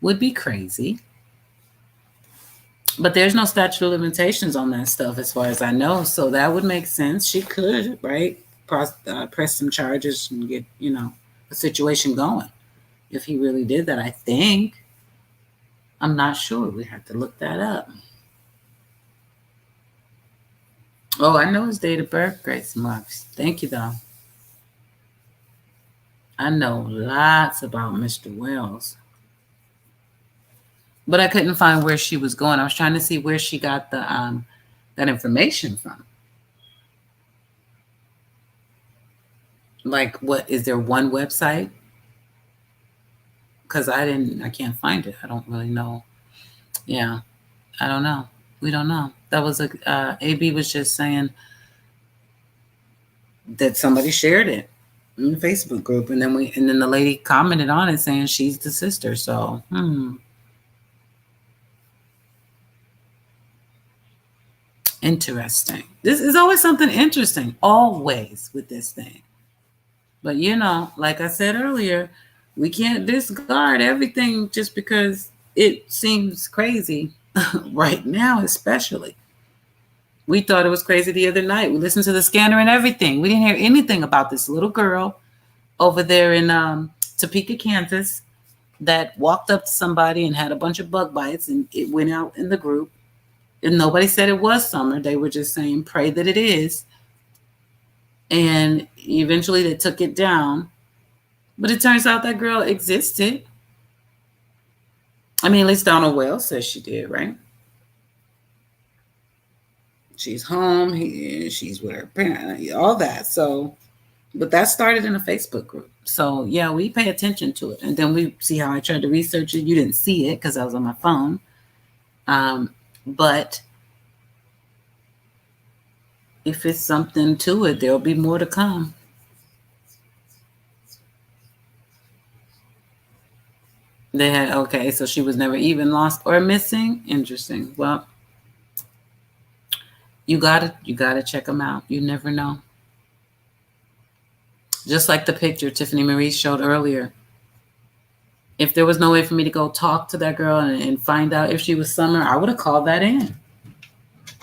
would be crazy. But there's no statute of limitations on that stuff as far as I know. So that would make sense. She could, right, press some charges and get, a situation going if he really did that, I think. I'm not sure. We have to look that up. Oh, I know his date of birth, Grace Marks. Thank you, though. I know lots about Mr. Wells. But I couldn't find where she was going. I was trying to see where she got the that information from. Like, what is there one website? Because I can't find it. I don't really know. Yeah, I don't know. We don't know. That was AB was just saying that somebody shared it in the Facebook group, and then the lady commented on it saying she's the sister. So, interesting. This is always something interesting, always with this thing. But like I said earlier, we can't discard everything just because it seems crazy right now, especially. We thought it was crazy the other night. We listened to the scanner and everything. We didn't hear anything about this little girl over there in Topeka, Kansas, that walked up to somebody and had a bunch of bug bites, and it went out in the group. And nobody said it was Summer. They were just saying, pray that it is. And eventually they took it down. But it turns out that girl existed. I mean, at least Donald Wells says she did, right? She's home. She's with her parents, all that. So, but that started in a Facebook group. So, yeah, we pay attention to it. And then we see how I tried to research it. You didn't see it because I was on my phone. But if it's something to it, there'll be more to come. They had, okay, so she was never even lost or missing. Interesting. Well, you gotta check them out. You never know. Just like the picture Tiffany Marie showed earlier. If there was no way for me to go talk to that girl and find out if she was Summer, I would have called that in.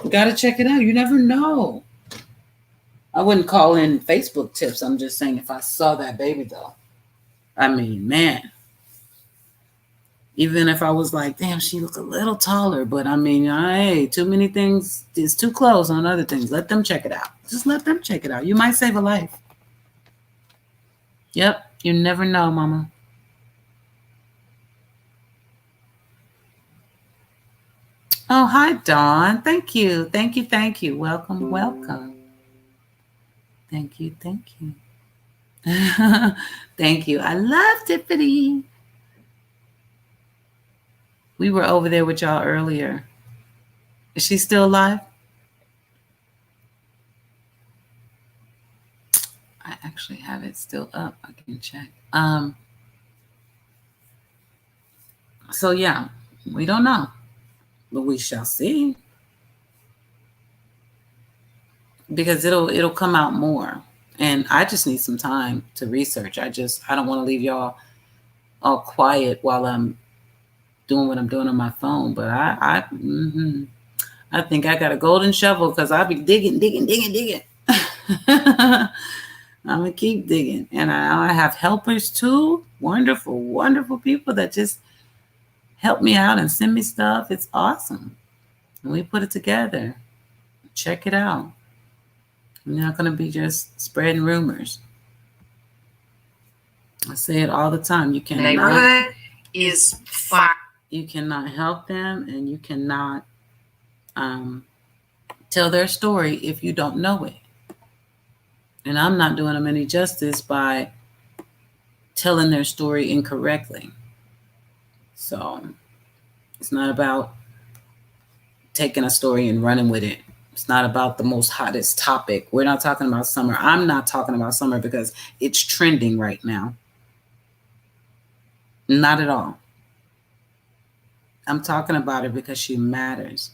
You gotta check it out. You never know. I wouldn't call in Facebook tips. I'm just saying if I saw that baby though. I mean, man. Even if I was like, damn, she look a little taller, but I mean, hey, too many things is too close on other things. Let them check it out. Just let them check it out. You might save a life. Yep, you never know, mama. Oh, hi, Dawn. Thank you. Thank you. Thank you. Welcome. Welcome. Thank you. Thank you. Thank you. I love Tiffany. We were over there with y'all earlier. Is she still alive? I actually have it still up. I can check. So yeah, we don't know, but we shall see. Because it'll come out more. And I just need some time to research. I don't want to leave y'all all quiet while I'm doing what I'm doing on my phone. But I think I got a golden shovel because I'll be digging. I'm going to keep digging. And I have helpers too. Wonderful, wonderful people that just help me out and send me stuff. It's awesome. And we put it together. Check it out. I'm not going to be just spreading rumors. I say it all the time. You cannot. Neighborhood is fire. You cannot help them, and you cannot tell their story if you don't know it. And I'm not doing them any justice by telling their story incorrectly. So it's not about taking a story and running with it It's not about the most hottest topic. We're not talking about summer. I'm not talking about summer because it's trending right now. Not at all. I'm talking about her because she matters.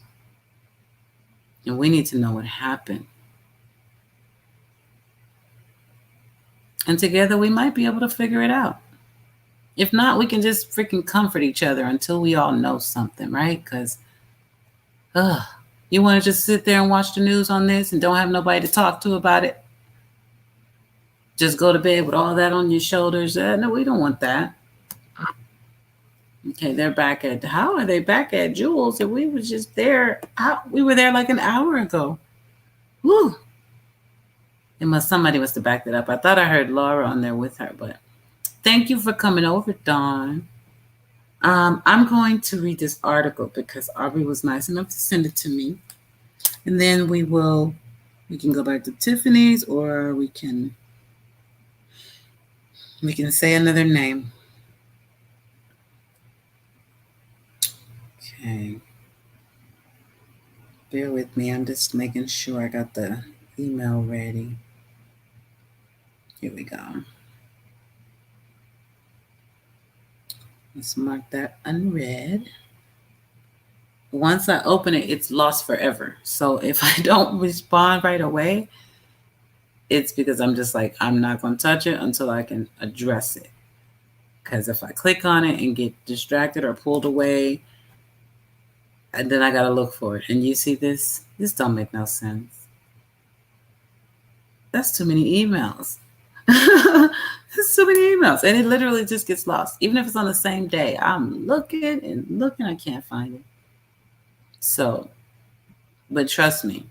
And we need to know what happened. And together we might be able to figure it out. If not, we can just freaking comfort each other until we all know something, right? Because, you want to just sit there and watch the news on this and don't have nobody to talk to about it? Just go to bed with all that on your shoulders? No, we don't want that. Okay, they're back at, how are they back at Jules? If we was just there, we were there like an hour ago. Woo. Somebody must have backed it up. I thought I heard Laura on there with her, but thank you for coming over, Dawn. I'm going to read this article because Aubrey was nice enough to send it to me. And then we can go back to Tiffany's, or we can say another name. Okay. Bear with me. I'm just making sure I got the email ready. Here we go. Let's mark that unread. Once I open it, it's lost forever. So if I don't respond right away, it's because I'm just like, I'm not going to touch it until I can address it. Because if I click on it and get distracted or pulled away, and then I got to look for it. And you see this? This don't make no sense. That's too many emails. There's so many emails. And it literally just gets lost. Even if it's on the same day. I'm looking and looking. I can't find it. So, but trust me,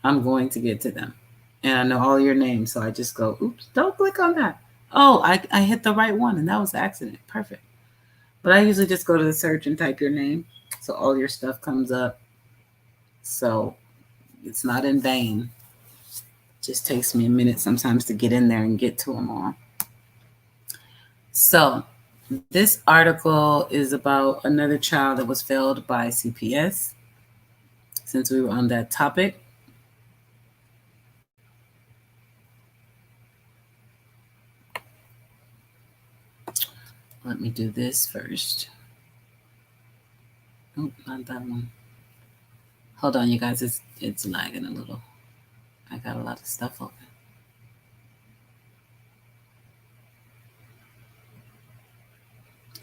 I'm going to get to them. And I know all your names. So I just go, oops, don't click on that. Oh, I hit the right one. And that was an accident. Perfect. But I usually just go to the search and type your name. So all your stuff comes up. So it's not in vain. It just takes me a minute sometimes to get in there and get to them all. So this article is about another child that was failed by CPS. Since we were on that topic. Let me do this first. Oh, not that one. Hold on, you guys. It's lagging a little. I got a lot of stuff open.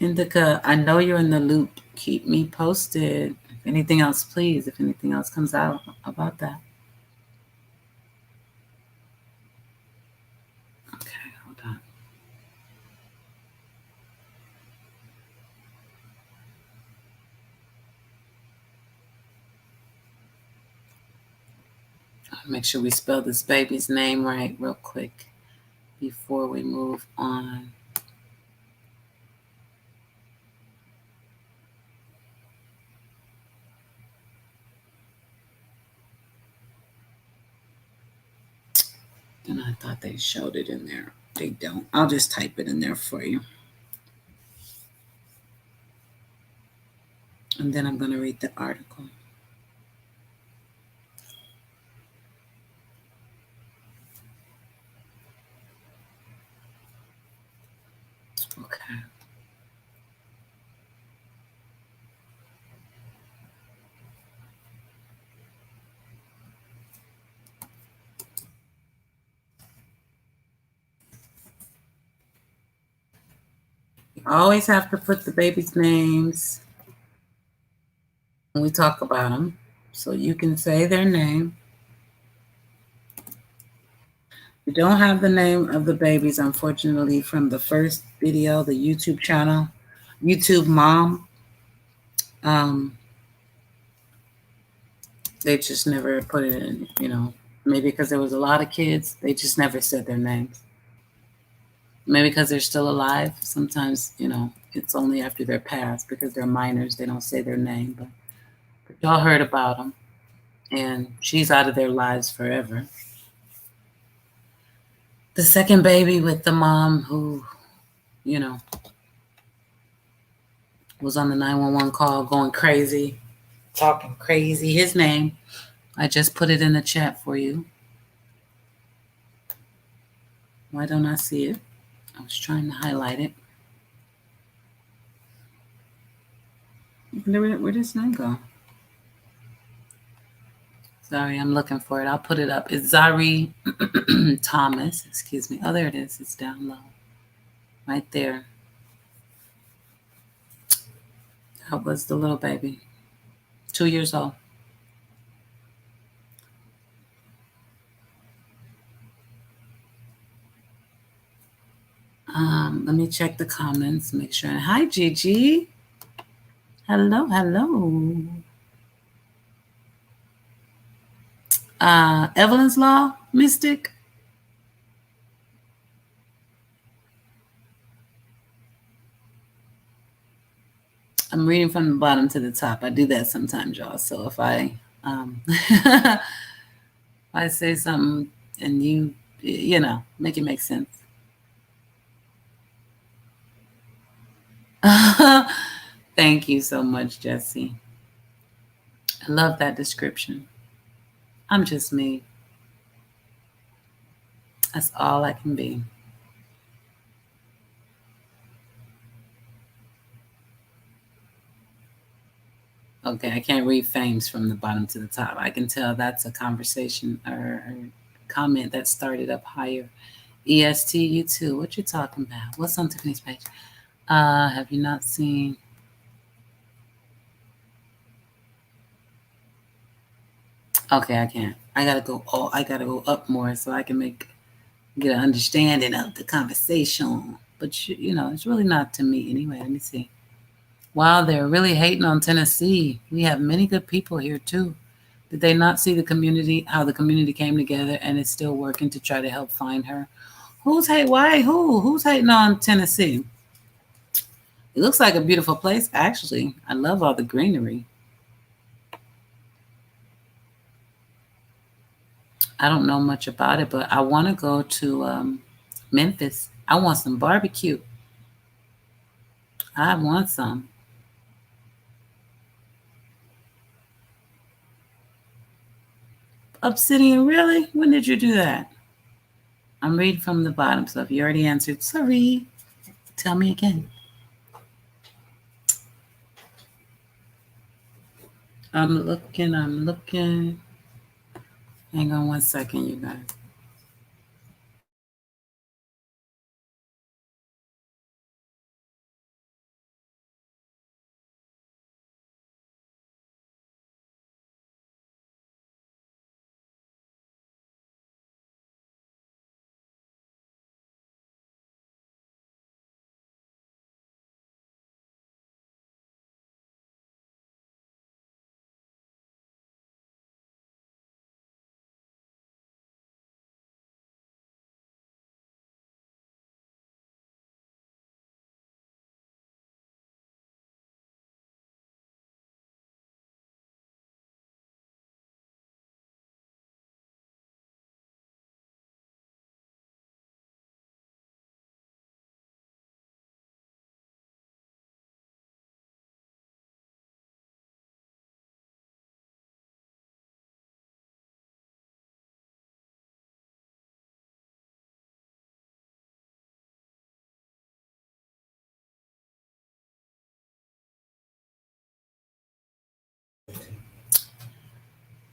Indica, I know you're in the loop. Keep me posted. If anything else, please. If anything else comes out about that. Okay, hold on. I'll make sure we spell this baby's name right real quick before we move on. And I thought they showed it in there. They don't. I'll just type it in there for you. And then I'm going to read the article. Okay. You always have to put the baby's names when we talk about them, so you can say their name. We don't have the name of the babies, unfortunately, from the first video, the YouTube channel, YouTube Mom. They just never put it in, maybe because there was a lot of kids, they just never said their names. Maybe because they're still alive. Sometimes, it's only after they're passed because they're minors. They don't say their name, but y'all heard about them. And she's out of their lives forever. The second baby with the mom who, was on the 911 call going crazy, talking crazy. His name I just put it in the chat for you. Why don't I see it? I was trying to highlight it. Where did this name go? Sorry, I'm looking for it. I'll put it up. It's Zari Thomas. Excuse me. Oh, there it is. It's down low. Right there. That was the little baby. 2 years old. Let me check the comments, make sure. Hi, Gigi. Hello, hello. Evelyn's Law, Mystic. I'm reading from the bottom to the top. I do that sometimes, y'all. So if I if I say something and you know, make it make sense. Thank you so much, Jesse. I love that description. I'm just me. That's all I can be. Okay, I can't read Fames from the bottom to the top. I can tell that's a conversation or a comment that started up higher. EST, you too. What you talking about? What's on Tiffany's page? Have you not seen? Okay, I can't. I gotta go. Oh, I gotta go up more so I can get an understanding of the conversation. But you know, it's really not to me anyway. Let me see. Wow, they're really hating on Tennessee. We have many good people here too. Did they not see the community? How the community came together and is still working to try to help find her? Who's hating on Tennessee? It looks like a beautiful place, actually. I love all the greenery. I don't know much about it, but I want to go to Memphis. I want some barbecue. I want some. Obsidian, really? When did you do that? I'm reading from the bottom, so if you already answered, sorry. Tell me again. I'm looking. Hang on one second, you guys.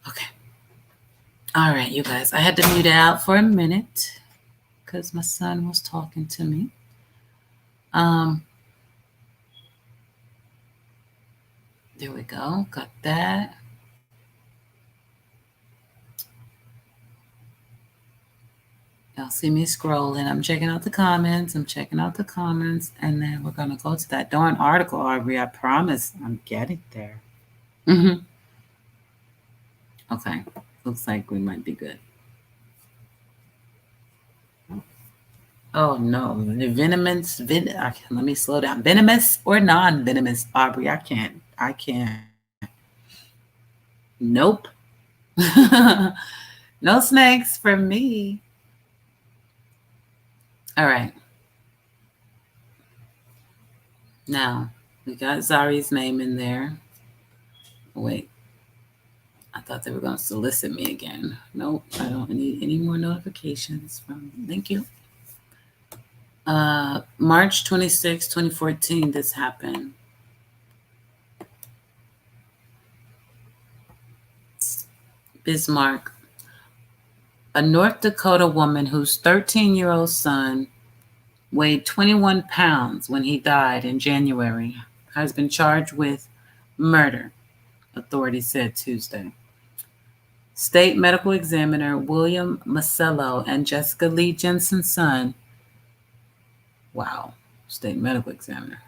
Okay. All right, you guys. I had to mute out for a minute because my son was talking to me. There we go. Got that. Y'all see me scrolling. I'm checking out the comments. And then we're going to go to that darn article, Aubrey. I promise I'm getting there. Okay. Looks like we might be good. Oh, no. Venomous. Let me slow down. Venomous or non-venomous, Aubrey? I can't. Nope. No snakes for me. All right. Now, we got Zari's name in there. Wait. I thought they were going to solicit me again. Nope, I don't need any more notifications from. Thank you. March 26, 2014, this happened. Bismarck. A North Dakota woman whose 13-year-old son weighed 21 pounds when he died in January has been charged with murder, authorities said Tuesday. State medical examiner William Masello and Jessica Lee Jensen's son, state medical examiner,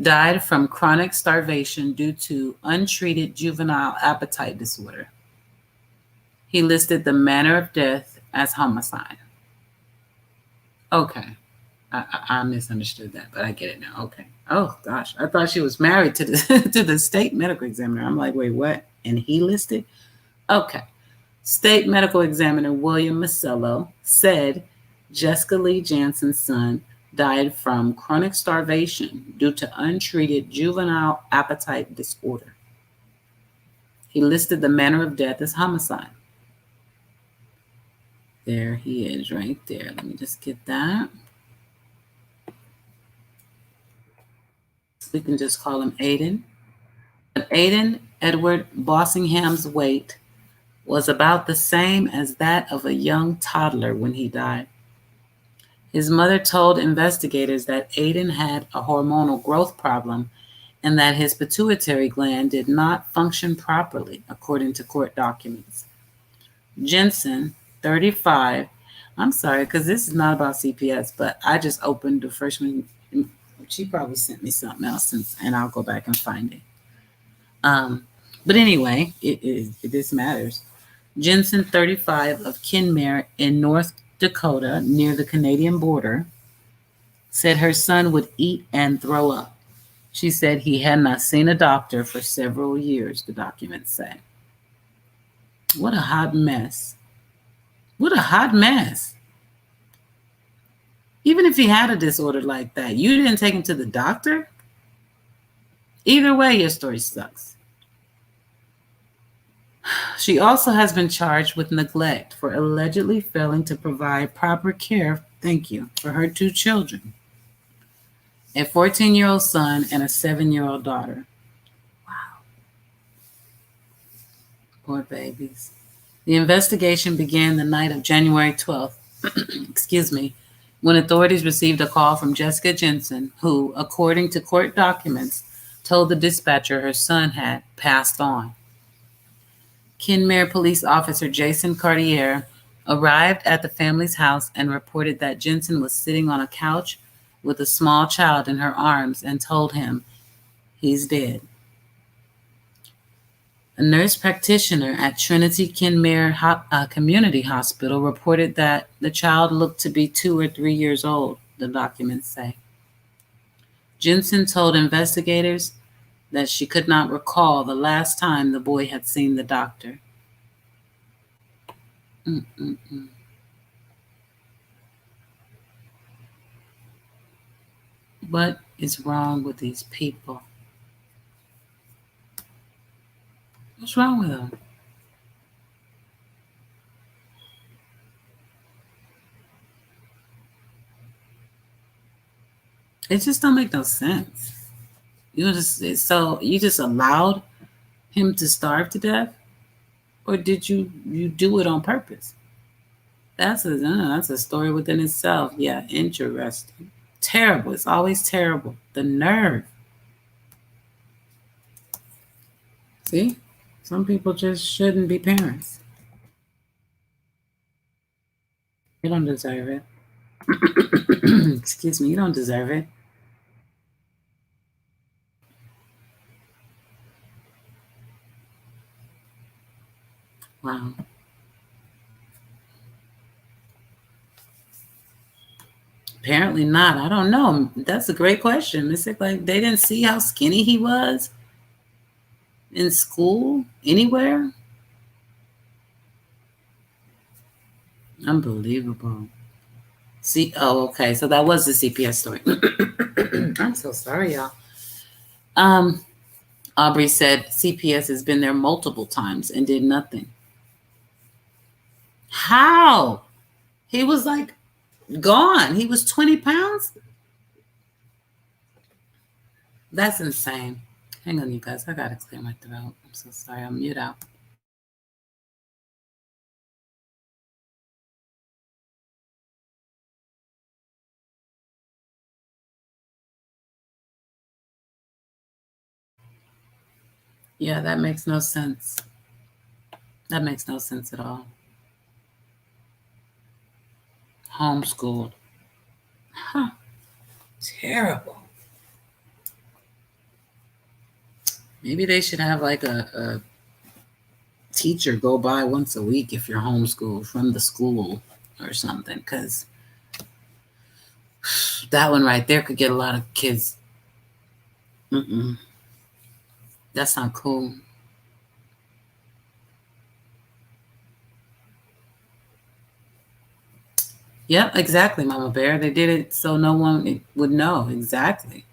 died from chronic starvation due to untreated juvenile appetite disorder. He listed the manner of death as homicide. Okay. I misunderstood that, but I get it now. Okay. Oh, gosh. I thought she was married to the to the state medical examiner. I'm like, wait, what? And he listed? Okay. State medical examiner William Masello said Jessica Lee Jensen's son died from chronic starvation due to untreated juvenile appetite disorder. He listed the manner of death as homicide. There he is right there. Let me just get that. We can just call him Aiden. But Aiden Edward Bossingham's weight was about the same as that of a young toddler when he died. His mother told investigators that Aiden had a hormonal growth problem and that his pituitary gland did not function properly, according to court documents. Jensen, 35, I'm sorry, because this is not about CPS, but I just opened the freshman. She probably sent me something else, and I'll go back and find it. But anyway, this matters. Jensen, 35, of Kenmare in North Dakota, near the Canadian border, said her son would eat and throw up. She said he had not seen a doctor for several years, the documents say. What a hot mess. What a hot mess. Even if he had a disorder like that, you didn't take him to the doctor? Either way, your story sucks. She also has been charged with neglect for allegedly failing to provide proper care, for her two children, a 14-year-old son and a 7-year-old daughter. Wow. Poor babies. The investigation began the night of January 12th, when authorities received a call from Jessica Jensen, who, according to court documents, told the dispatcher her son had passed on. Kenmare police officer Jason Cartier arrived at the family's house and reported that Jensen was sitting on a couch with a small child in her arms and told him he's dead. A nurse practitioner at Trinity Kenmare Community Hospital reported that the child looked to be 2 or 3 years old, the documents say. Jensen told investigators that she could not recall the last time the boy had seen the doctor. What is wrong with these people? What's wrong with them? It just don't make no sense. You just allowed him to starve to death, or did you do it on purpose? That's a story within itself. Yeah, interesting. Terrible. It's always terrible. The nerve. See, some people just shouldn't be parents. You don't deserve it. Excuse me. You don't deserve it. Wow. Apparently not. I don't know. That's a great question. It's like they didn't see how skinny he was in school, anywhere. Unbelievable. Okay. So that was the CPS story. I'm so sorry, y'all. Aubrey said CPS has been there multiple times and did nothing. How? He was like gone. He was 20 pounds. That's insane. Hang on, you guys. I got to clear my throat. I'm so sorry. I'll mute out. Yeah, that makes no sense. That makes no sense at all. Homeschooled. Huh. Terrible. Maybe they should have like a teacher go by once a week if you're homeschooled from the school or something, because that one right there could get a lot of kids. That's not cool. Yep, exactly, Mama Bear. They did it so no one would know. Exactly.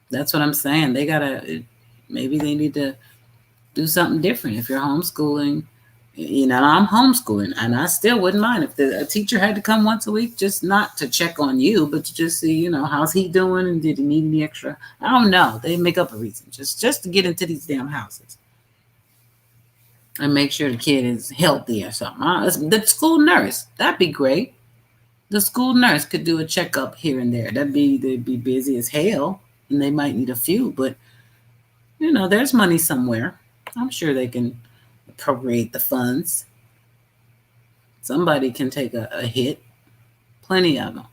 That's what I'm saying. They gotta, maybe they need to do something different. If you're homeschooling, you know, I'm homeschooling, and I still wouldn't mind if a teacher had to come once a week, just not to check on you, but to just see, you know, how's he doing, and did he need any extra? I don't know. They make up a reason just to get into these damn houses and make sure the kid is healthy or something. The school nurse, that'd be great. The school nurse could do a checkup here and there. They'd be busy as hell, and they might need a few, but you know, there's money somewhere. I'm sure they can appropriate the funds. Somebody can take a hit. Plenty of them.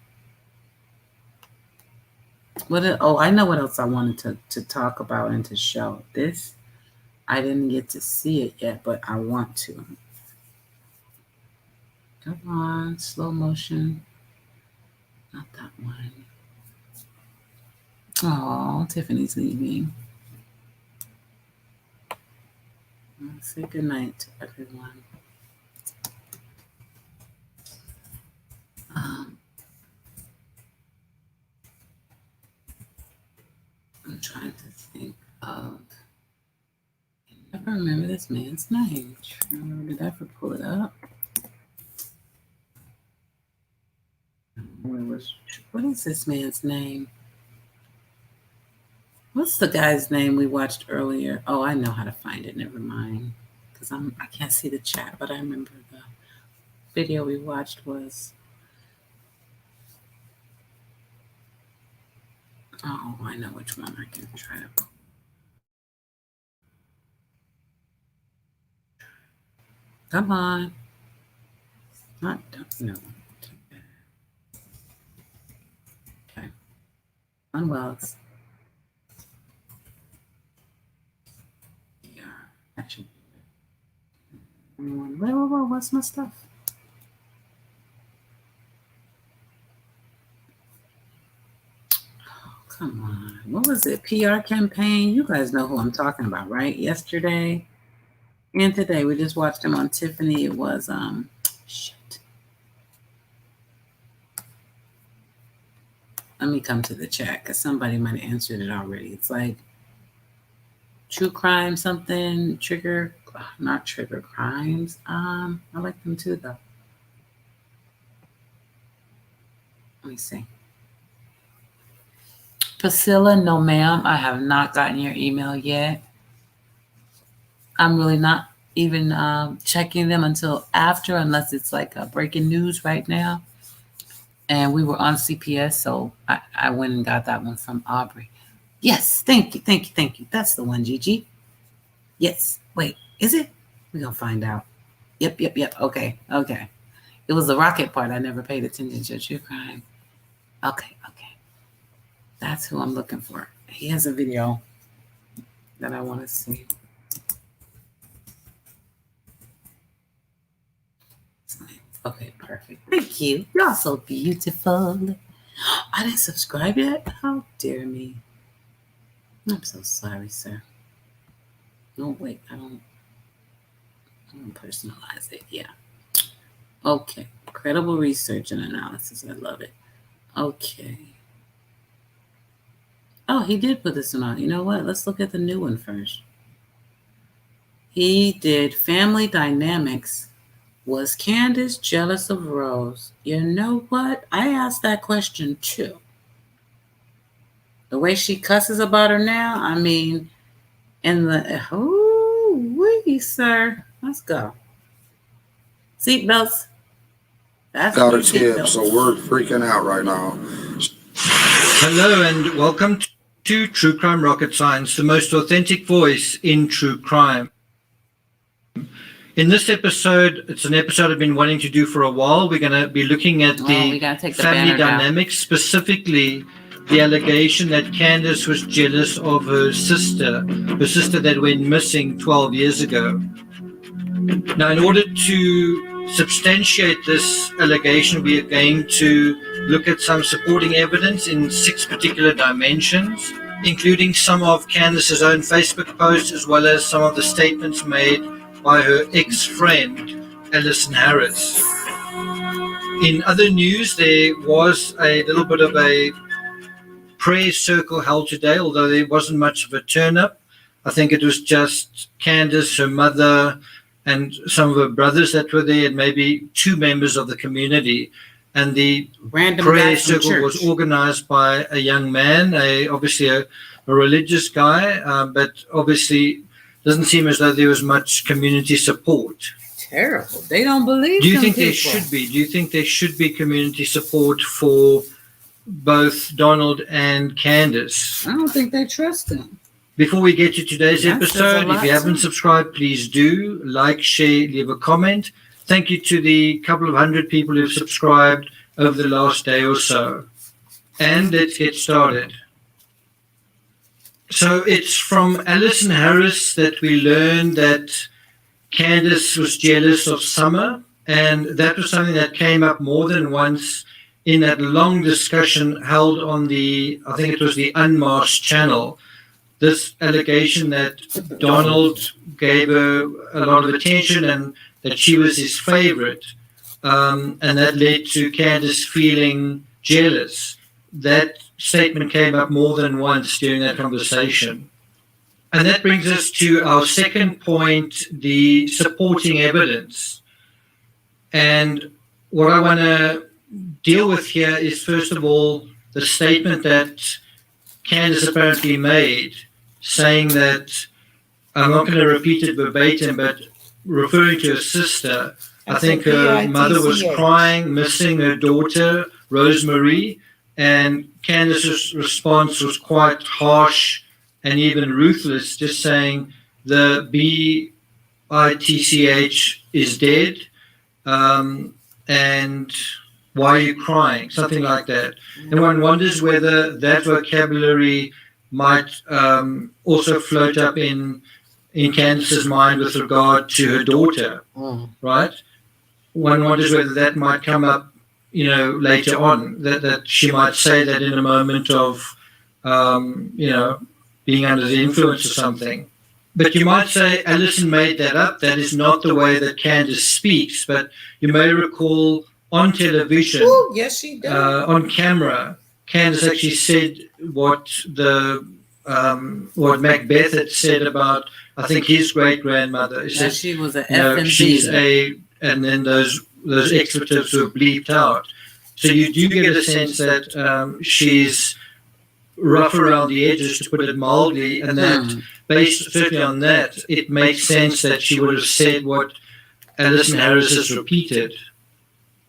I know what else I wanted to talk about and to show. This, I didn't get to see it yet, but I want to. Come on, slow motion. Not that one. Oh, Tiffany's leaving. Say good night to everyone. I'm trying to think of. I never remember this man's name. Did I ever pull it up? What is this man's name? What's the guy's name we watched earlier? Oh, I know how to find it. Never mind. Because I can't see the chat, but I remember the video we watched was. Oh, I know which one. I can try to. Come on. No. Okay. On Wells. Yeah. Actually. Whoa, what's my stuff? Oh, come on. What was it? PR campaign? You guys know who I'm talking about, right? Yesterday and today. We just watched him on Tiffany. It was, shit. Let me come to the chat because somebody might have answered it already. It's like true crime something, not trigger crimes. I like them too, though. Let me see. Priscilla, no ma'am, I have not gotten your email yet. I'm really not even checking them until after, unless it's like a breaking news right now. And we were on CPS, so I went and got that one from Aubrey. Yes, thank you. That's the one, Gigi. Yes. Wait, is it? We're going to find out. Yep. Okay. It was the rocket part. I never paid attention to true crime. Okay. That's who I'm looking for. He has a video that I want to see. Okay, perfect. Thank you. You're so beautiful. I didn't subscribe yet? How dare me. I'm so sorry, sir. No, wait, I don't personalize it. Yeah. Okay. Credible research and analysis. I love it. Okay. Oh, he did put this one on. You know what? Let's look at the new one first. He did Family Dynamics. Was Candace jealous of Rose? You know what? I asked that question too. The way she cusses about her now, I mean, in the, wee, sir. Let's go. Seatbelts. That's Got for its hip, seatbelts. so we're freaking out right now. Hello and welcome to True Crime Rocket Science, the most authentic voice in true crime. In this episode, it's an episode I've been wanting to do for a while. We're going to be looking at we gotta take the family banner down. dynamics, specifically the allegation that Candace was jealous of her sister that went missing 12 years ago. Now, in order to substantiate this allegation, we are going to look at some supporting evidence in 6 particular dimensions, including some of Candace's own Facebook posts, as well as some of the statements made by her ex-friend, Alison Harris. In other news, there was a little bit of a prayer circle held today, although there wasn't much of a turn-up. I think it was just Candace, her mother, and some of her brothers that were there, and maybe 2 members of the community. And the Random prayer guys from circle was church. organized by a young man, obviously a religious guy, but obviously doesn't seem as though there was much community support. Terrible. They don't believe Do you them think there people. should be? Do you think there should be community support for both Donald and Candace? I don't think they trust them. Before we get to today's That says a episode, if lot, you haven't too. subscribed, please do. Like, share, leave a comment. Thank you to the couple of hundred people who've subscribed over the last day or so. And let's get started. So it's from Alison Harris that we learned that Candace was jealous of Summer, and that was something that came up more than once in that long discussion held on I think it was the Unmasked channel. This allegation that Donald gave her a lot of attention and that she was his favorite, and that led to Candace feeling jealous. That statement came up more than once during that conversation. And that brings us to our second point, the supporting evidence. And what I want to deal with here is, first of all, the statement that Candace apparently made, saying that, I'm not going to repeat it verbatim, but referring to her sister, I think her mother was crying, missing her daughter, Rosemary, and Candace's response was quite harsh and even ruthless, just saying the BITCH is dead, and why are you crying? Something like that. And one wonders whether that vocabulary might also float up in Candace's mind with regard to her daughter, right? One wonders whether that might come up, later on, that she might say that in a moment of, being under the influence or something. But you might say Alison made that up. That is not the way that Candace speaks. But you may recall on television, Ooh, yes, she does. on camera, Candace actually said what Macbeth had said about, I think, his great grandmother. He That said, she was a she's FMB. and then those expletives were bleeped out. So you do get a sense that she's rough around the edges, to put it mildly, and that based certainly on that, it makes sense that she would have said what Alison Harris has repeated.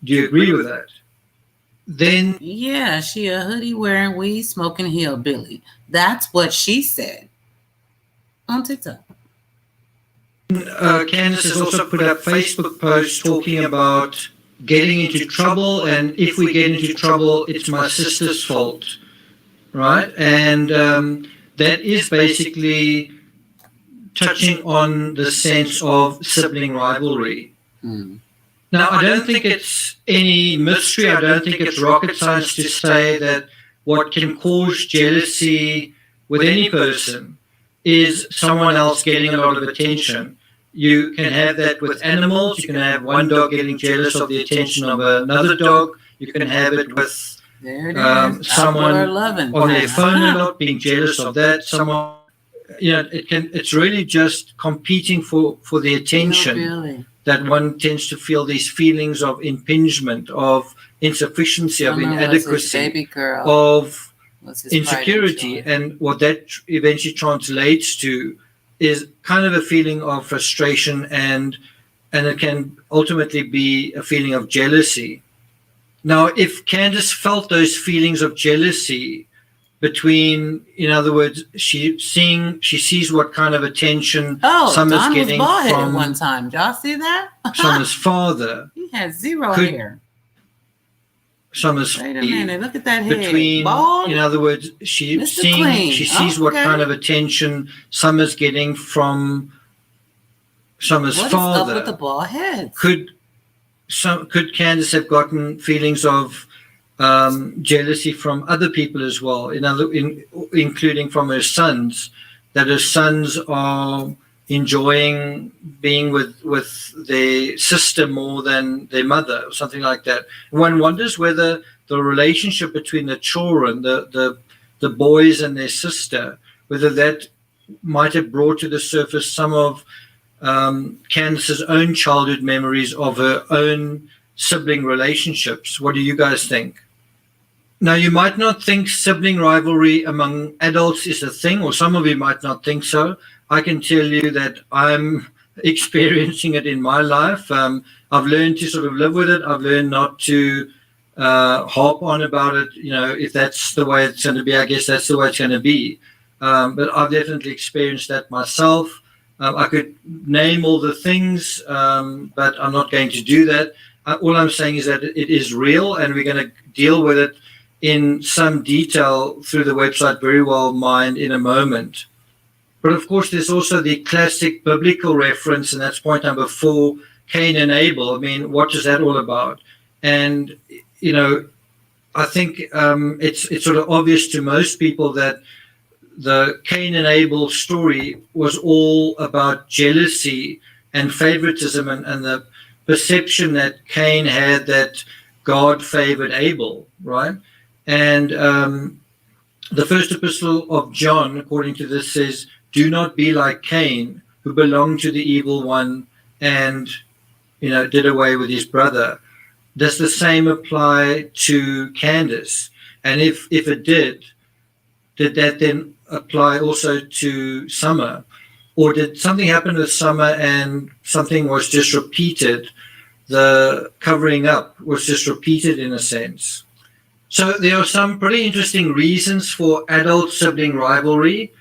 Do you agree with that? Then Yeah, she a hoodie wearing, weed smoking hillbilly. That's what she said on TikTok. Candace has also put up Facebook posts talking about getting into trouble, and if we get into trouble, it's my sister's fault, right? And that is basically touching on the sense of sibling rivalry. Now, I don't think it's any mystery. I don't think it's rocket science to say that what can cause jealousy with any person is someone else getting a lot of attention. You can have that with animals. You can have one dog getting jealous of the attention of another dog. You can have it with There it is. Someone Outdoor loving. on their phone a lot, being jealous of that. Someone, it's really just competing for the attention. Really. That one tends to feel these feelings of impingement, of insufficiency, of inadequacy, baby girl. of Was his insecurity. And what that eventually translates to is kind of a feeling of frustration, and it can ultimately be a feeling of jealousy. Now, if Candace felt those feelings of jealousy between, in other words, she sees what kind of attention Summer's Don getting was bald-headed from one time. Y'all see that? Summer's father. He had zero hair. Summer's Wait a minute, look at that head. between, Bald? in other words, she Mr. Clean. sees what Okay. kind of attention Summer's getting from Summer's What is father. up with the bald heads? Could Candace have gotten feelings of jealousy from other people as well, including from her sons, that her sons are enjoying being with their sister more than their mother, or something like that? One wonders whether the relationship between the children, the boys and their sister, whether that might have brought to the surface some of Candace's own childhood memories of her own sibling relationships. What do you guys think? Now, you might not think sibling rivalry among adults is a thing, or some of you might not think so. I can tell you that I'm experiencing it in my life. I've learned to sort of live with it. I've learned not to harp on about it. If that's the way it's going to be, I guess that's the way it's going to be. But I've definitely experienced that myself. I could name all the things, but I'm not going to do that. All I'm saying is that it is real, and we're going to deal with it in some detail through the website Very Well Mind in a moment. But of course, there's also the classic biblical reference, and that's point number 4, Cain and Abel. I mean, what is that all about? And, I think it's sort of obvious to most people that the Cain and Abel story was all about jealousy and favoritism, and the perception that Cain had that God favored Abel, right? And the first epistle of John, according to this, says, "Do not be like Cain, who belonged to the evil one and, did away with his brother." Does the same apply to Candace? And if it did that then apply also to Summer? Or did something happen with Summer and something was just repeated? The covering up was just repeated in a sense. So there are some pretty interesting reasons for adult sibling rivalry.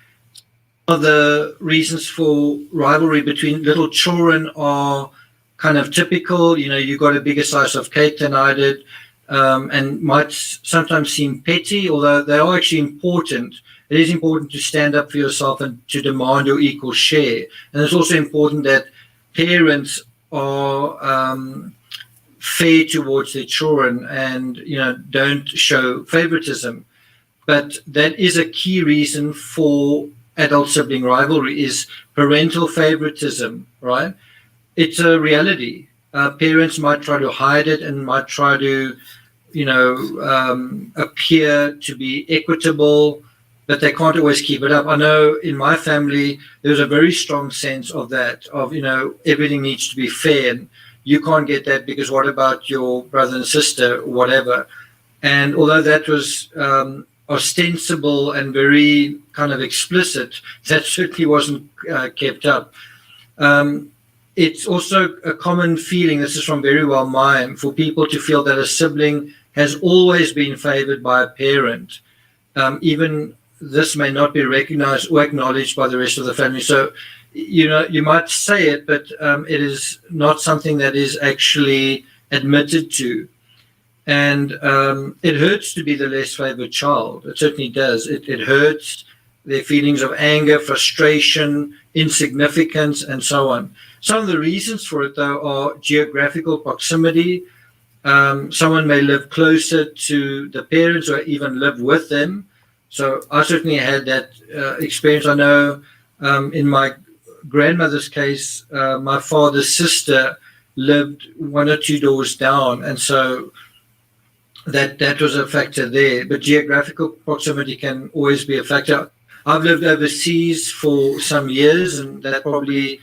The reasons for rivalry between little children are kind of typical. You got a bigger slice of cake than I did, and might sometimes seem petty, although they are actually important. It is important to stand up for yourself and to demand your equal share. And it's also important that parents are fair towards their children and, don't show favoritism. But that is a key reason for adult sibling rivalry, is parental favoritism, right? It's a reality. Parents might try to hide it and might try to, appear to be equitable, but they can't always keep it up. I know in my family, there's a very strong sense of that, of, everything needs to be fair. And you can't get that because what about your brother and sister, or whatever. And although that was ostensible and very kind of explicit, that certainly wasn't kept up. It's also a common feeling, this is from Very Well Mind, for people to feel that a sibling has always been favored by a parent. Even this may not be recognized or acknowledged by the rest of the family. So, you might say it, but it is not something that is actually admitted to. And it hurts to be the less favored child. It certainly does. It hurts their feelings of anger, frustration, insignificance, and so on. Some of the reasons for it, though, are geographical proximity. Someone may live closer to the parents or even live with them. So I certainly had that experience. I know in my grandmother's case, my father's sister lived 1 or 2 doors down. And so that was a factor there. But geographical proximity can always be a factor. I've lived overseas for some years, and that probably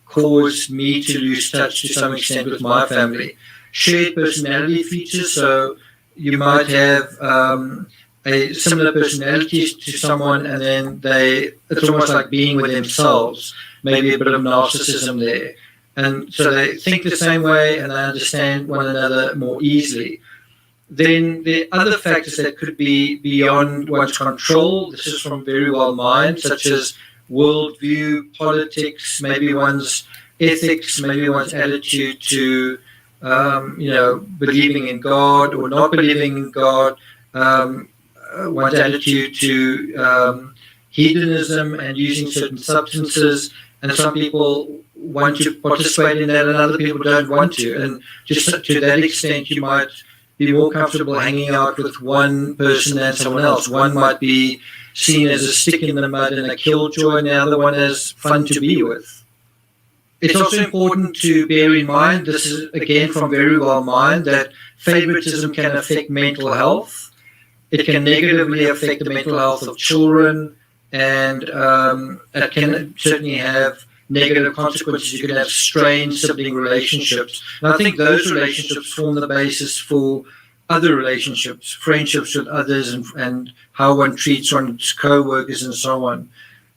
caused me to lose touch to some extent with my family. Shared personality features, so you might have a similar personality to someone, and then it's almost like being with themselves, maybe a bit of narcissism there. And so they think the same way and they understand one another more easily. Then there are other factors that could be beyond one's control. This is from Very Well Mind, such as worldview, politics, maybe one's ethics, maybe one's attitude to, believing in God or not believing in God, one's attitude to hedonism and using certain substances. And some people want to participate in that and other people don't want to. And just to that extent, you might be more comfortable hanging out with one person than someone else. One might be seen as a stick in the mud and a killjoy, and the other one as fun to be with. It's also important to bear in mind, this is again from Very Well Mind, that favoritism can affect mental health. It can negatively affect the mental health of children, and it can certainly have negative consequences. You can have strained sibling relationships. And I think those relationships form the basis for other relationships, friendships with others, and how one treats one's co-workers and so on.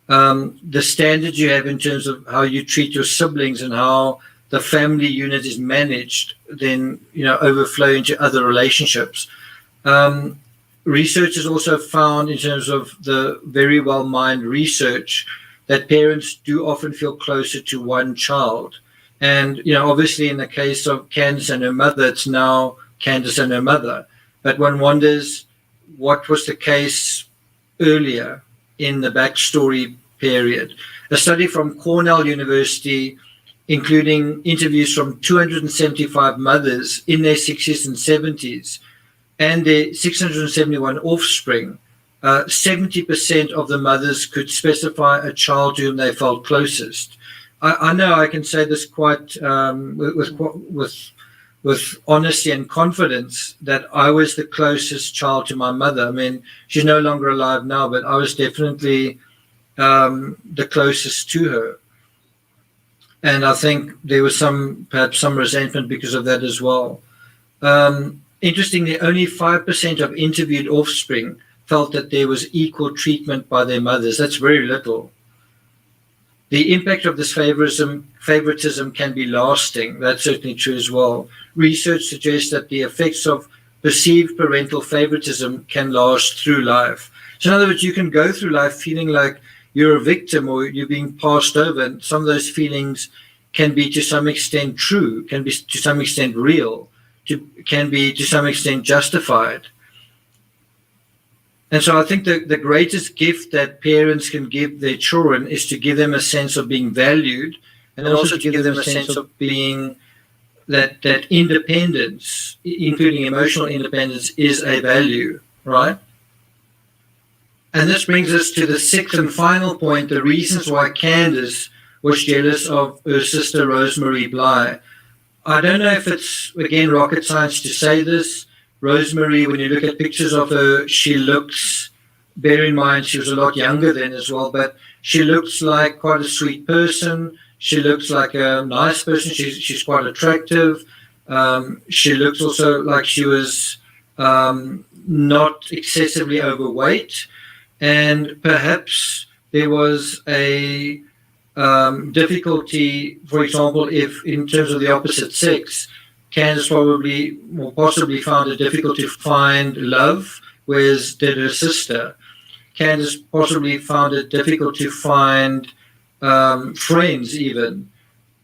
The standards you have in terms of how you treat your siblings and how the family unit is managed then, overflow into other relationships. Research has also found, in terms of the Very Well Mind research, that parents do often feel closer to one child. And, obviously in the case of Candace and her mother, it's now Candace and her mother. But one wonders what was the case earlier in the backstory period. A study from Cornell University, including interviews from 275 mothers in their 60s and 70s, and their 671 offspring, 70% of the mothers could specify a child to whom they felt closest. I know I can say this quite with honesty and confidence that I was the closest child to my mother. I mean, she's no longer alive now, but I was definitely the closest to her. And I think there was perhaps some resentment because of that as well. Interestingly, only 5% of interviewed offspring felt that there was equal treatment by their mothers. That's very little. The impact of this favoritism can be lasting. That's certainly true as well. Research suggests that the effects of perceived parental favoritism can last through life. So in other words, you can go through life feeling like you're a victim or you're being passed over, and some of those feelings can be to some extent true, can be to some extent real, can be to some extent justified. And so I think the greatest gift that parents can give their children is to give them a sense of being valued, and also to give them a sense of being that independence, including emotional independence, is a value, right? And this brings us to the sixth and final point, the reasons why Candace was jealous of her sister Rosemary Bly. I don't know if it's, again, rocket science to say this. Rosemary, when you look at pictures of her, she looks, bear in mind she was a lot younger then as well, but she looks like quite a sweet person. She looks like a nice person. She's quite attractive. She looks also like she was not excessively overweight. And perhaps there was a difficulty, for example, if in terms of the opposite sex, Candace probably or possibly found it difficult to find love, whereas did her sister. Candace possibly found it difficult to find friends even,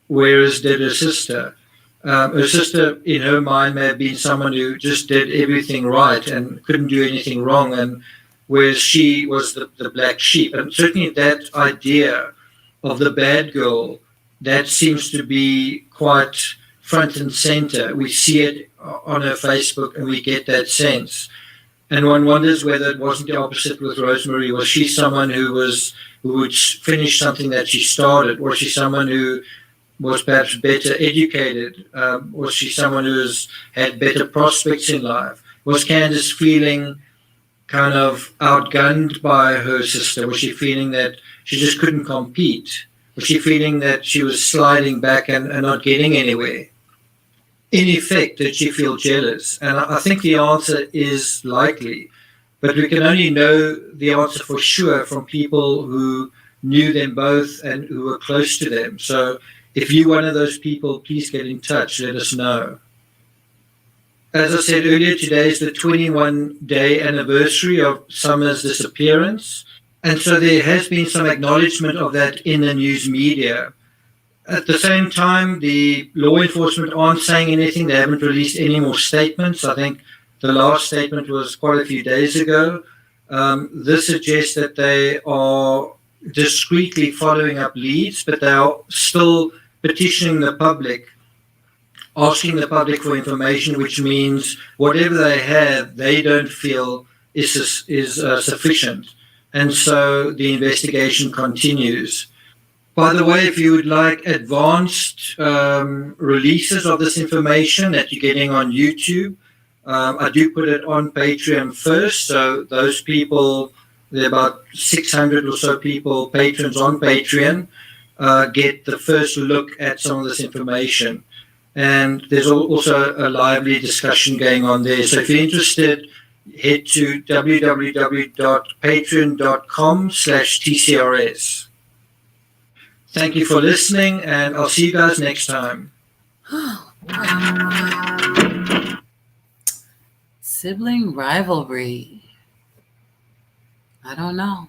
whereas did her sister. Her sister, in her mind, may have been someone who just did everything right and couldn't do anything wrong, and whereas she was the black sheep. And certainly that idea of the bad girl, that seems to be quite front and center. We see it on her Facebook and we get that sense. And one wonders whether it wasn't the opposite with Rosemary. Was she someone who would finish something that she started? Was she someone who was perhaps better educated? Was she someone who's had better prospects in life? Was Candace feeling kind of outgunned by her sister? Was she feeling that she just couldn't compete? Was she feeling that she was sliding back and not getting anywhere? In effect, did she feel jealous? And I think the answer is likely, but we can only know the answer for sure from people who knew them both and who were close to them. So if you're one of those people, please get in touch. Let us know. As I said earlier, today is the 21-day anniversary of Summer's disappearance. And so there has been some acknowledgement of that in the news media. At the same time, the law enforcement aren't saying anything. They haven't released any more statements. I think the last statement was quite a few days ago. This suggests that they are discreetly following up leads, but they are still petitioning the public, asking the public for information, which means whatever they have, they don't feel is sufficient. And so the investigation continues. By the way, if you would like advanced releases of this information that you're getting on YouTube, I do put it on Patreon first. So those people, there are about 600 or so people, patrons on Patreon, get the first look at some of this information. And there's also a lively discussion going on there. So if you're interested, head to www.patreon.com/TCRS. Thank you for listening, and I'll see you guys next time. Sibling rivalry. I don't know.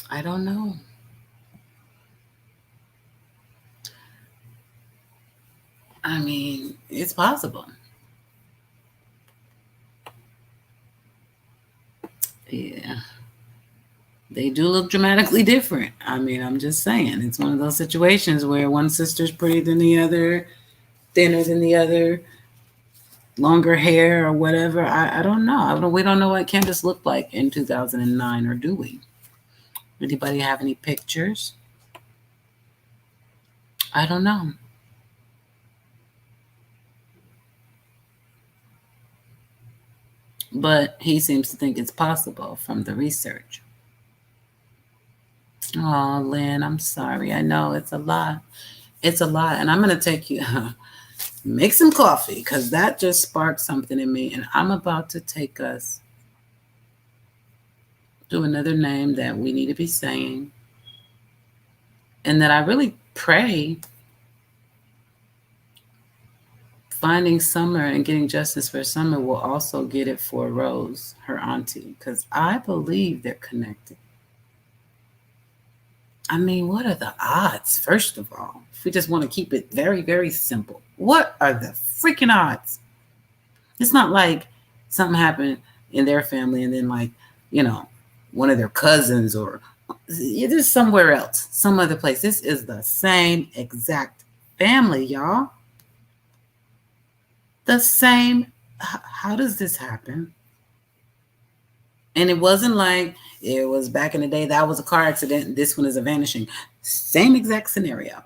I don't know. I mean, it's possible. Yeah. They do look dramatically different. I mean, I'm just saying. It's one of those situations where one sister's prettier than the other, thinner than the other, longer hair or whatever. I don't know. We don't know what Candace looked like in 2009, or do we? Anybody have any pictures? I don't know. But he seems to think it's possible from the research. Oh, Lynn, I'm sorry. I know it's a lot. It's a lot. And I'm going to take you, make some coffee, because that just sparked something in me. And I'm about to take us to another name that we need to be saying. And that I really pray finding Summer and getting justice for Summer will also get it for Rose, her auntie, because I believe they're connected. I mean, what are the odds, first of all? If we just want to keep it very, very simple, what are the freaking odds? It's not like something happened in their family and then, like, you know, one of their cousins or just somewhere else, some other place. This is the same exact family, y'all. The same. How does this happen? And it wasn't like it was back in the day that was a car accident and this one is a vanishing. Same exact scenario.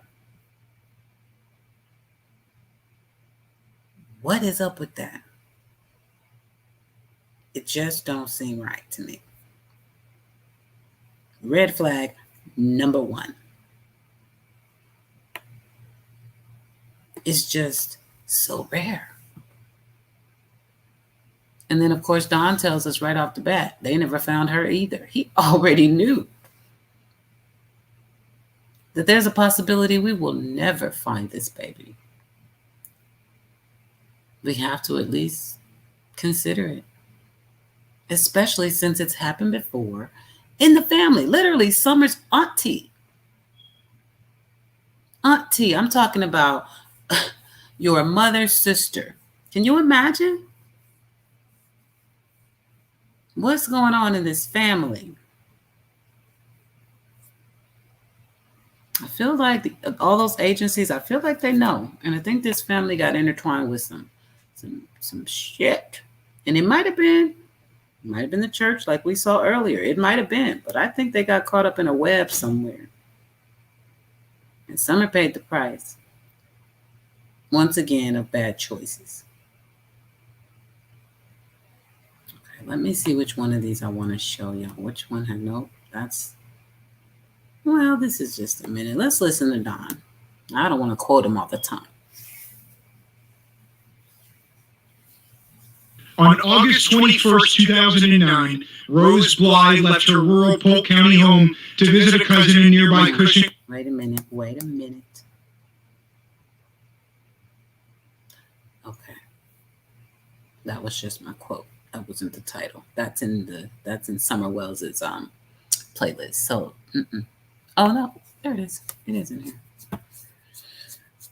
What is up with that? It just don't seem right to me. Red flag number 1. It's just so rare. And then, of course, Don tells us right off the bat, they never found her either. He already knew that there's a possibility we will never find this baby. We have to at least consider it, especially since it's happened before in the family. Literally, Summer's auntie. Auntie, I'm talking about your mother's sister. Can you imagine? What's going on in this family? I feel like all those agencies, I feel like they know. And I think this family got intertwined with some shit. And it might have been Might have been the church like we saw earlier. It might have been, but I think they got caught up in a web somewhere. And Summer paid the price, once again, of bad choices. Okay, let me see which one of these I want to show y'all. Which one? Nope, that's, well, this is just a minute. Let's listen to Don. I don't want to quote him all the time. On August 21st, 2009, Rose Bly left her rural Polk County home to visit a cousin in nearby Cushing. Wait a minute. Okay. That was just my quote. That wasn't the title. That's in Summer Wells's playlist. So, oh no, there it is. It is in here.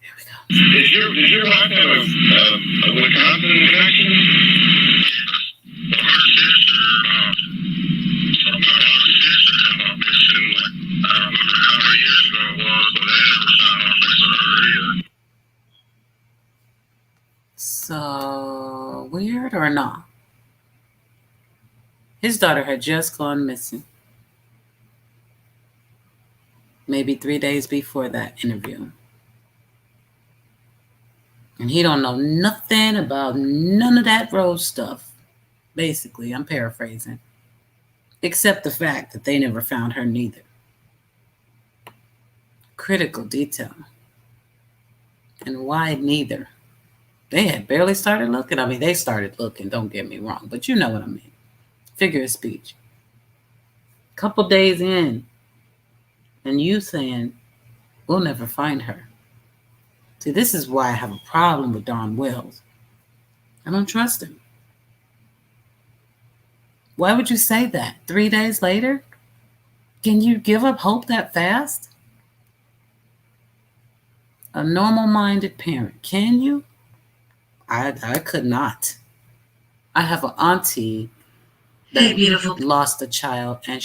Here we go. Did your wife have a Wisconsin connection? Her sister, my daughter's sister, come up missing. I don't remember how many years ago it was, but they never found no trace of her either. So weird or not? His daughter had just gone missing. Maybe 3 days before that interview. And he don't know nothing about none of that Rose stuff. Basically, I'm paraphrasing. Except the fact that they never found her neither. Critical detail. And why neither? They had barely started looking. I mean, they started looking, don't get me wrong. But you know what I mean. Figure of speech. Couple days in. And you saying, we'll never find her. See, this is why I have a problem with Don Wells. I don't trust him. Why would you say that? 3 days later? Can you give up hope that fast? A normal-minded parent, can you? I could not. I have an auntie that lost a child, and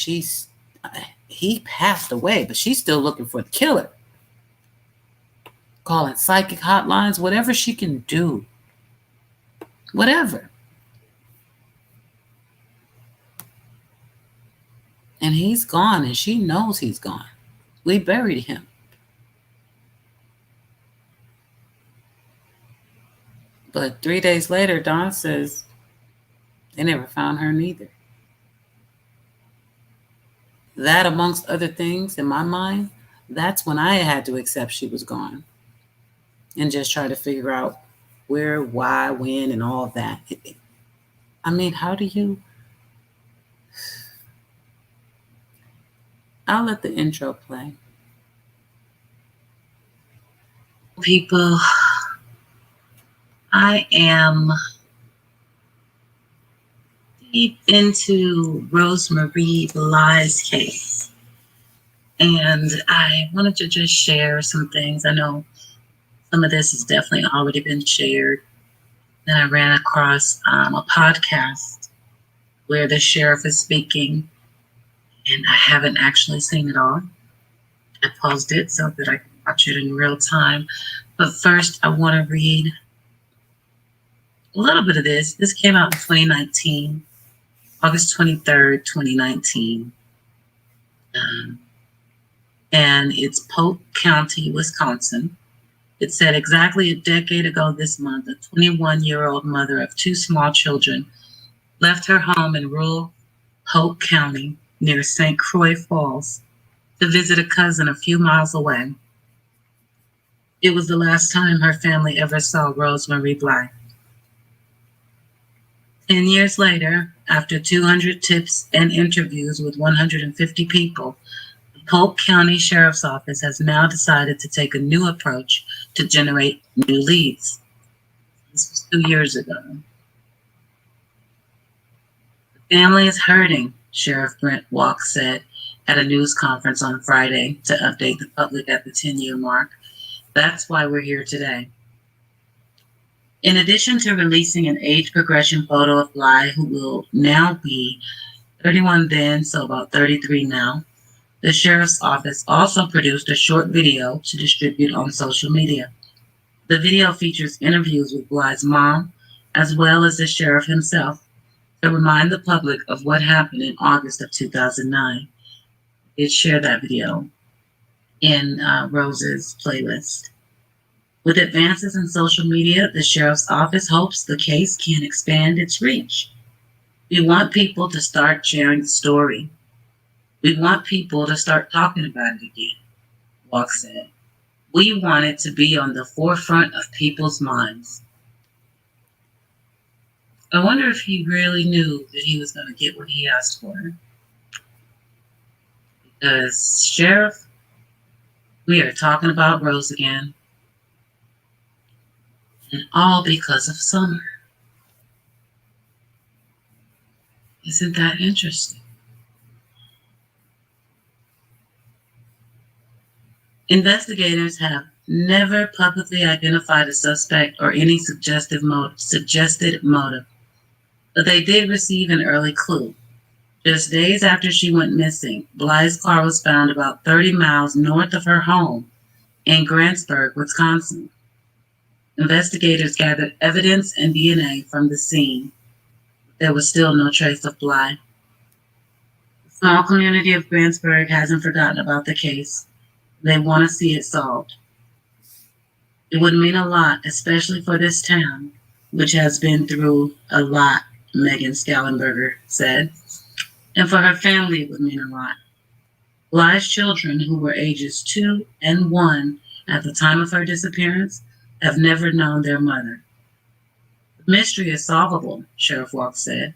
he passed away, but she's still looking for the killer. Calling psychic hotlines, whatever she can do. Whatever. And he's gone, and she knows he's gone. We buried him. But 3 days later, Don says they never found her neither. That, amongst other things, in my mind, that's when I had to accept she was gone. And just try to figure out where, why, when, and all of that. I mean, how do you... I'll let the intro play. People, I am deep into Rosemarie Bly's case. And I wanted to just share some things. I know some of this has definitely already been shared. Then I ran across a podcast where the sheriff is speaking. And I haven't actually seen it all. I paused it so that I can watch it in real time. But first, I want to read a little bit of this. This came out in 2019, August 23rd, 2019. And it's Polk County, Wisconsin. It said, exactly a decade ago this month, a 21-year-old mother of 2 small children left her home in rural Polk County near St. Croix Falls to visit a cousin a few miles away. It was the last time her family ever saw Rosemarie Bly. 10 years later, after 200 tips and interviews with 150 people, the Polk County Sheriff's Office has now decided to take a new approach to generate new leads. This was 2 years ago. The family is hurting, Sheriff Brent Walk said at a news conference on Friday to update the public at the 10-year mark. That's why we're here today. In addition to releasing an age progression photo of Bly, who will now be 31 then, so about 33 now, the Sheriff's Office also produced a short video to distribute on social media. The video features interviews with Bly's mom, as well as the sheriff himself, to remind the public of what happened in August of 2009. It shared that video in Rose's playlist. With advances in social media, the sheriff's office hopes the case can expand its reach. We want people to start sharing the story. We want people to start talking about it again, Walk said. We want it to be on the forefront of people's minds. I wonder if he really knew that he was going to get what he asked for. Because, Sheriff, we are talking about Rose again. And all because of Summer. Isn't that interesting? Investigators have never publicly identified a suspect or any suggested motive, but they did receive an early clue. Just days after she went missing, Bly's car was found about 30 miles north of her home in Grantsburg, Wisconsin. Investigators gathered evidence and DNA from the scene. There was still no trace of Bly. The small community of Grantsburg hasn't forgotten about the case. They want to see it solved. It would mean a lot, especially for this town, which has been through a lot, Megan Schallenberger said. And for her family, it would mean a lot. Bly's children, who were ages 2 and 1 at the time of her disappearance, have never known their mother. The mystery is solvable, Sheriff Walk said.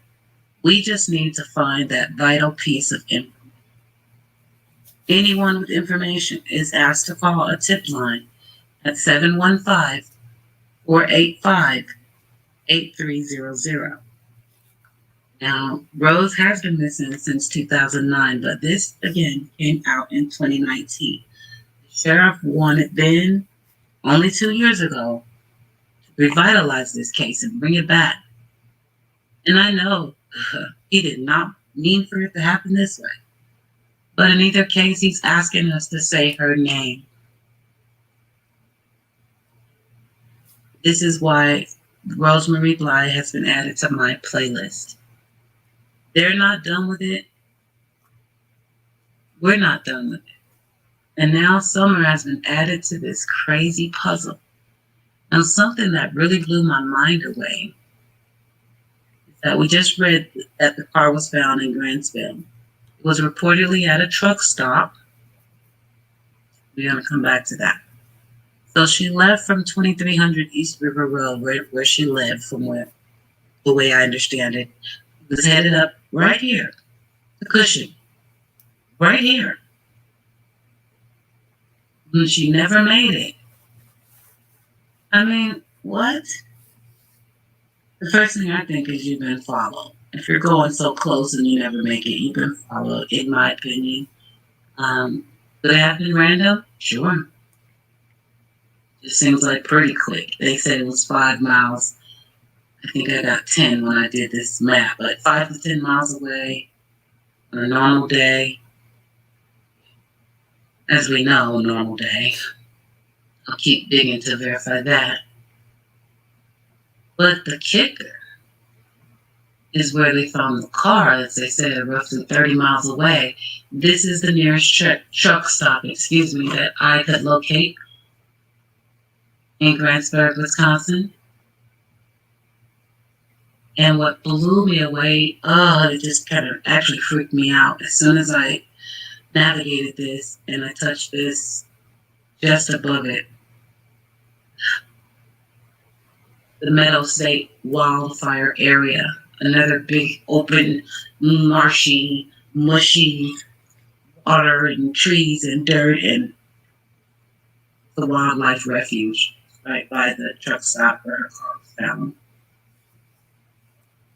We just need to find that vital piece of information. Anyone with information is asked to call a tip line at 715-485-8300. Now, Rose has been missing since 2009, but this, again, came out in 2019. The sheriff wanted then, only 2 years ago, to revitalize this case and bring it back. And I know he did not mean for it to happen this way. But in either case, he's asking us to say her name. This is why Rosemarie Bly has been added to my playlist. They're not done with it. We're not done with it. And now Summer has been added to this crazy puzzle. And something that really blew my mind away is that we just read that the car was found in Grantsville. It was reportedly at a truck stop. We're going to come back to that. So she left from 2300 East River Road, where she lived, from where, the way I understand it, was headed up right here to Cushing, right here. And she never made it. I mean, what? The first thing I think is you've been followed. If you're going so close and you never make it, you've been followed, in my opinion. Could it happen random? Sure. It seems like pretty quick. They said it was 5 miles. I think I got 10 when I did this map, but 5 to 10 miles away on a normal day. As we know, a normal day. I'll keep digging to verify that. But the kicker is where they found the car, as they said, roughly 30 miles away. This is the nearest truck stop, that I could locate in Grantsburg, Wisconsin. And what blew me away, it just kind of actually freaked me out. As soon as I navigated this and I touched this just above it, the Meadow State wildfire area, another big open, marshy, mushy water and trees and dirt, and the wildlife refuge right by the truck stop where her car was found.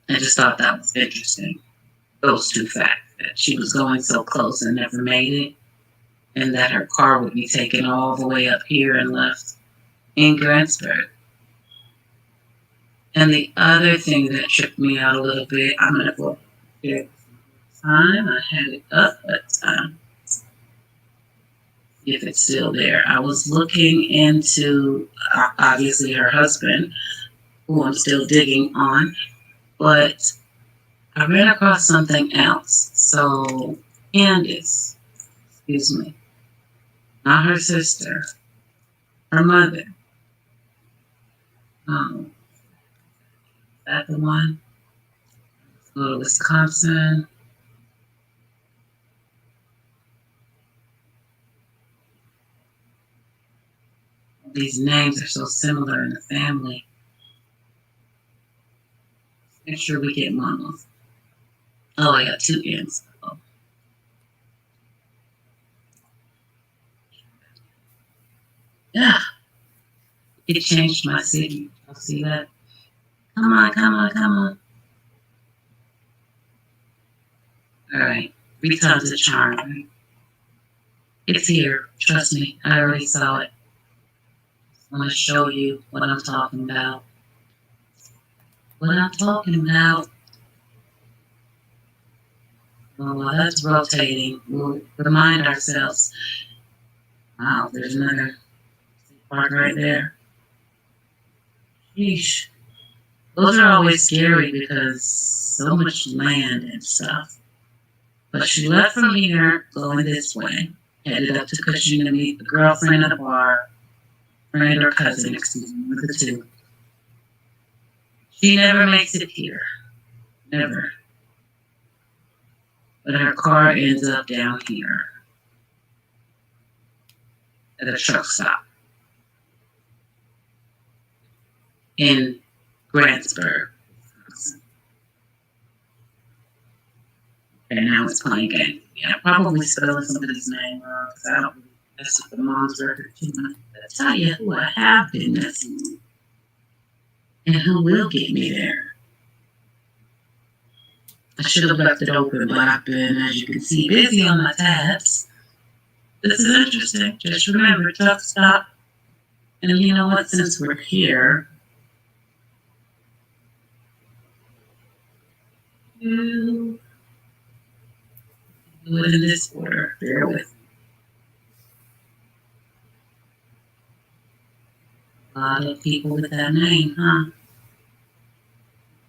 I just thought that was interesting. Those two facts, that she was going so close and never made it, and that her car would be taken all the way up here and left in Grantsburg. And the other thing that tripped me out a little bit, I'm going to go here time. I had it up, but if it's still there. I was looking into, obviously, her husband, who I'm still digging on, but I ran across something else. So Candace, excuse me, not her sister, her mother. Is that the one? Go to Wisconsin. These names are so similar in the family. Make sure we get mamas. Oh, I got two N's. Oh. Yeah. It changed my city. I'll see that. Come on, come on, come on. All right. 3 times the charm. Right? It's here. Trust me. I already saw it. I'm going to show you what I'm talking about. What I'm talking about. Oh, while that's rotating, we'll remind ourselves. Wow, there's another park right there. Sheesh. Those are always scary because so much land and stuff. But she left from here going this way, headed up to Cushing to meet the girlfriend at a bar, friend or cousin, excuse me, with the two. She never makes it here. Never. But her car ends up down here at a truck stop in Grantsburg. And now it's playing game. Yeah, probably spelling somebody's name wrong because I don't really mess with the mom's record too much. But I tell you who I have been messing with and who will get me there. I should have left it open, but I've been, as you can see, busy on my tabs. This is interesting. Just remember, truck stop. And you know what? Since we're here, you do it in this order. Bear with me. A lot of people with that name, huh?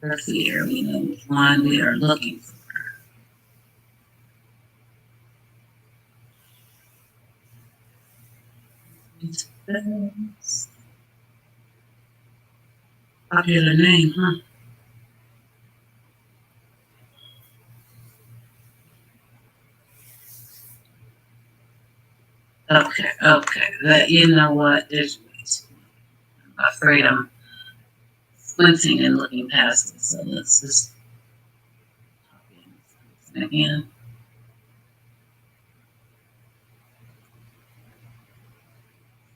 Let's see here. We know which one we are looking for. Popular name, huh? Okay. That, you know what? There's ways. I'm afraid I'm squinting and looking past it, so let's just copy this again.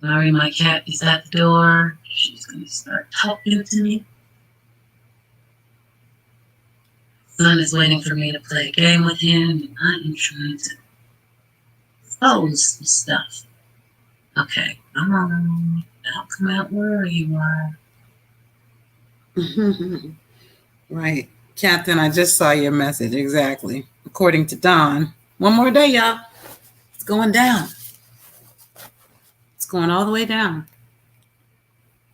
Sorry, my cat is at the door. She's going to start talking to me. Son is waiting for me to play a game with him, and I am trying to expose some stuff. Okay, come on. Now come out where you are. Right. Captain, I just saw your message. Exactly. According to Don. One more day, y'all. It's going down. It's going all the way down.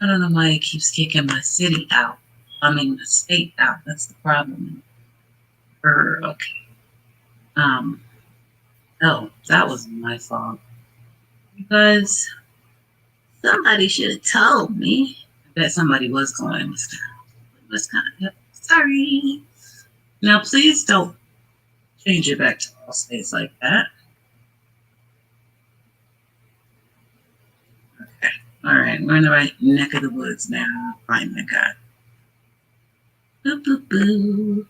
I don't know why it keeps kicking my city out. I mean, the state out. That's the problem. Okay. Oh, that was my fault. Because somebody should have told me. I bet somebody was going to Wisconsin. Sorry. Now, please don't change it back to all states like that. Okay. All right. We're in the right neck of the woods now. Find the guy. Boo, boo, boo.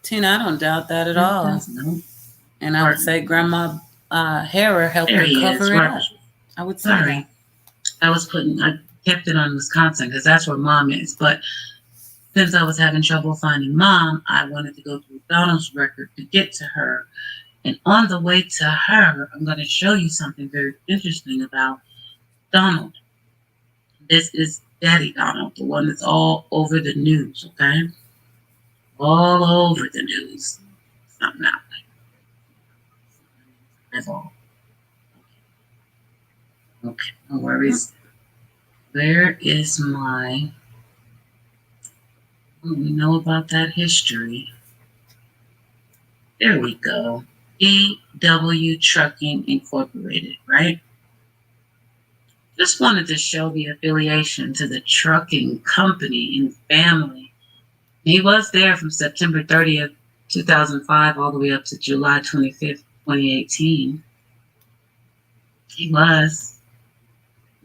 Tina, I don't doubt that at all. No. And I would say Grandma Hera helped her cover it up. I would say that. I kept it on Wisconsin because that's where Mom is. But since I was having trouble finding Mom, I wanted to go through Donald's record to get to her. And on the way to her, I'm going to show you something very interesting about Donald. This is Daddy Donald, the one that's all over the news, okay? All over the news. Something out there. That's all. Okay, no worries. Where is my We know about that history. There we go. EW Trucking Incorporated, right? Just wanted to show the affiliation to the trucking company and family. He was there from September 30th, 2005, all the way up to July 25th, 2018. He was.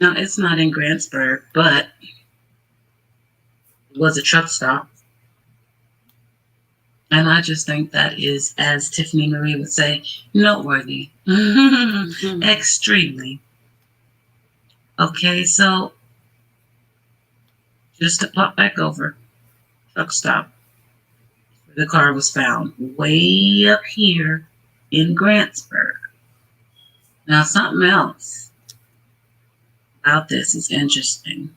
No, it's not in Grantsburg, but it was a truck stop. And I just think that is, as Tiffany Marie would say, noteworthy. Extremely. Okay, so just to pop back over, truck stop. The car was found way up here in Grantsburg. Now, something else about this is interesting.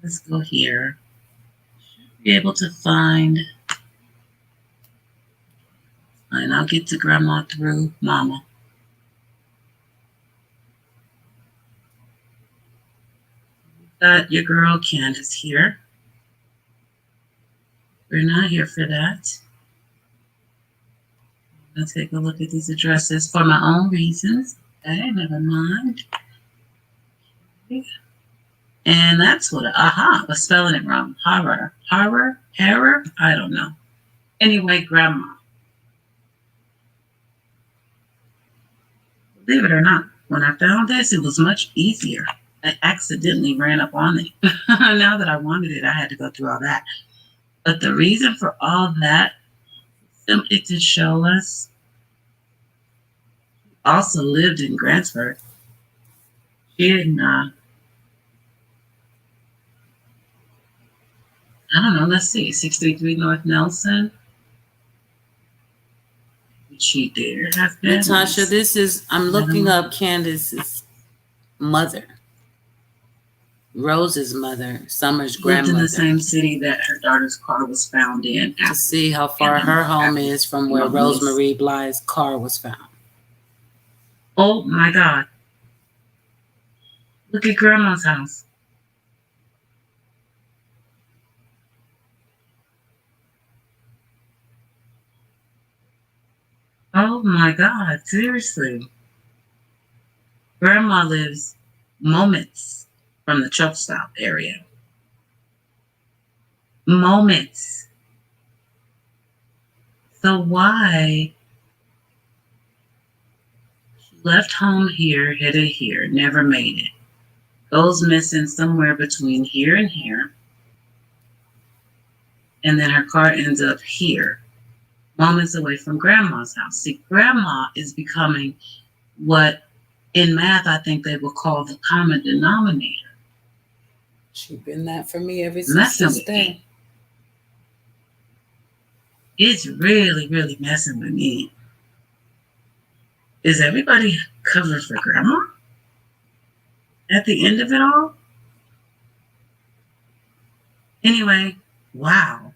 Let's go here. Should be able to find, and I'll get to Grandma through Mama. Got your girl Candace here. We're not here for that. I'm going to take a look at these addresses for my own reasons. Okay, never mind. Okay. And that's what, I was spelling it wrong. Horror, I don't know. Anyway, Grandma. Believe it or not, when I found this, it was much easier. I accidentally ran up on it. Now that I wanted it, I had to go through all that. But the reason for all that, simply to show us, also lived in Grantsburg. She didn't, I don't know, let's see, 633 North Nelson. She did have been. Natasha, this is, I'm looking up Candace's mother. Rose's mother, Summer's grandmother. Lived in the same city that her daughter's car was found in. To see how far her home is from where Rosemarie Bly's car was found. Oh my God. Look at Grandma's house. Oh my God, seriously. Grandma lives moments from the truck stop area. Moments. So why she left home here, headed here, never made it. Goes missing somewhere between here and here. And then her car ends up here, moments away from Grandma's house. See, Grandma is becoming what in math I think they would call the common denominator. She's been that for me ever since this day. It's really, really messing with me. Is everybody covered for Grandma? At the end of it all? Anyway, wow.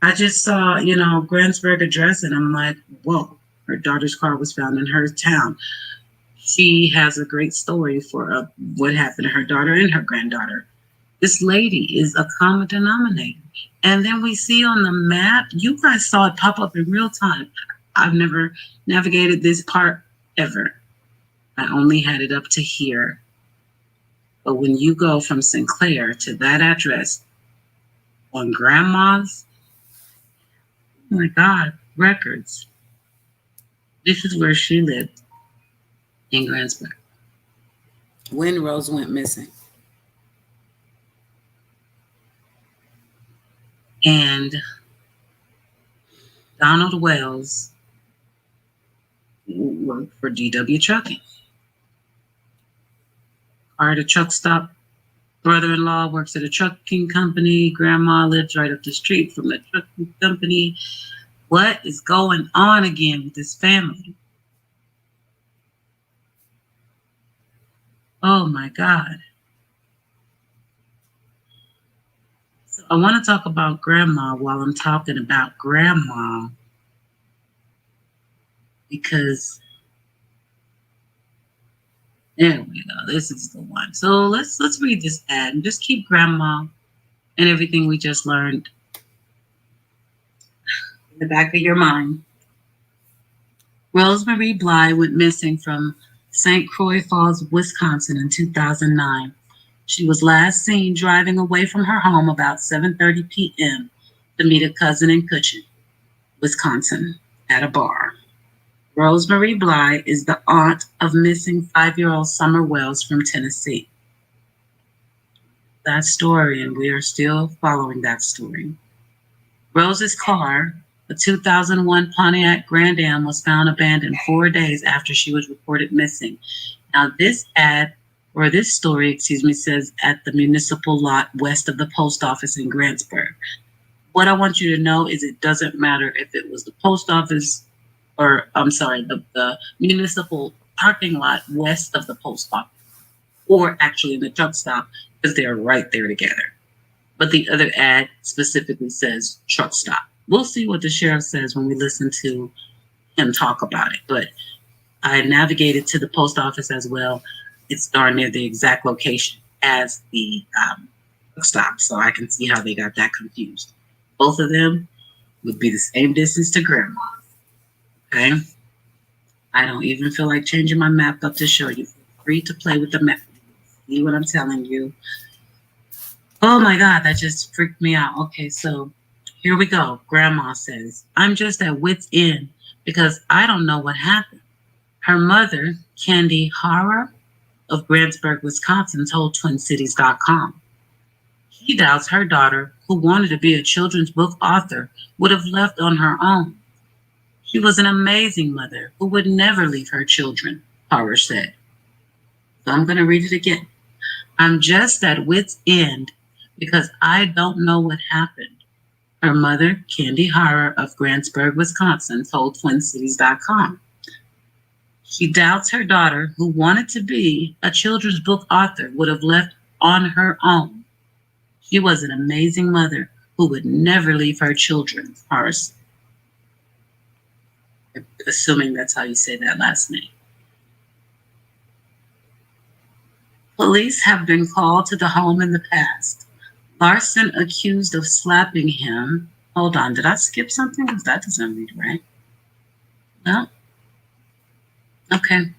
I just saw, Grantsburg address, and I'm like, whoa, her daughter's car was found in her town. She has a great story for what happened to her daughter and her granddaughter. This lady is a common denominator. And then we see on the map, you guys saw it pop up in real time. I've never navigated this part ever. I only had it up to here. But when you go from Sinclair to that address on Grandma's, oh my God, records. This is where she lived in Grantsburg when Rose went missing. And Donald Wells worked for DW Trucking. At a truck stop, brother-in-law works at a trucking company. Grandma lives right up the street from the trucking company. What is going on again with this family? Oh my God. So I want to talk about Grandma while I'm talking about Grandma, because there we go. This is the one. So let's read this ad and just keep Grandma and everything we just learned in the back of your mind. Rosemarie Bly went missing from St. Croix Falls, Wisconsin in 2009. She was last seen driving away from her home about 7:30 p.m. to meet a cousin in Cushing, Wisconsin, at a bar. Rosemarie Bly is the aunt of missing 5-year-old Summer Wells from Tennessee. That story, and we are still following that story. Rose's car, a 2001 Pontiac Grand Am, was found abandoned 4 days after she was reported missing. Now, this story says at the municipal lot west of the post office in Grantsburg. What I want you to know is it doesn't matter if it was the post office the municipal parking lot west of the post office, or actually in the truck stop, because they're right there together. But the other ad specifically says truck stop. We'll see what the sheriff says when we listen to him talk about it. But I navigated to the post office as well. It's darn near the exact location as the truck stop, so I can see how they got that confused. Both of them would be the same distance to Grandma. Okay? I don't even feel like changing my map up to show you. Feel free to play with the map. See what I'm telling you? Oh my God, that just freaked me out. Okay, so here we go. Grandma says, I'm just at wit's end because I don't know what happened. Her mother, Candy Hara of Grantsburg, Wisconsin, told TwinCities.com. She doubts her daughter, who wanted to be a children's book author, would have left on her own. She was an amazing mother who would never leave her children, Hara said. So I'm going to read it again. I'm just at wit's end because I don't know what happened. Her mother, Candy Hara of Grantsburg, Wisconsin, told TwinCities.com. She doubts her daughter, who wanted to be a children's book author, would have left on her own. She was an amazing mother who would never leave her children, Hara said. Assuming that's how you say that last name. Police have been called to the home in the past. Larson accused of slapping him. Hold on, did I skip something? Because that doesn't read right. No? Okay.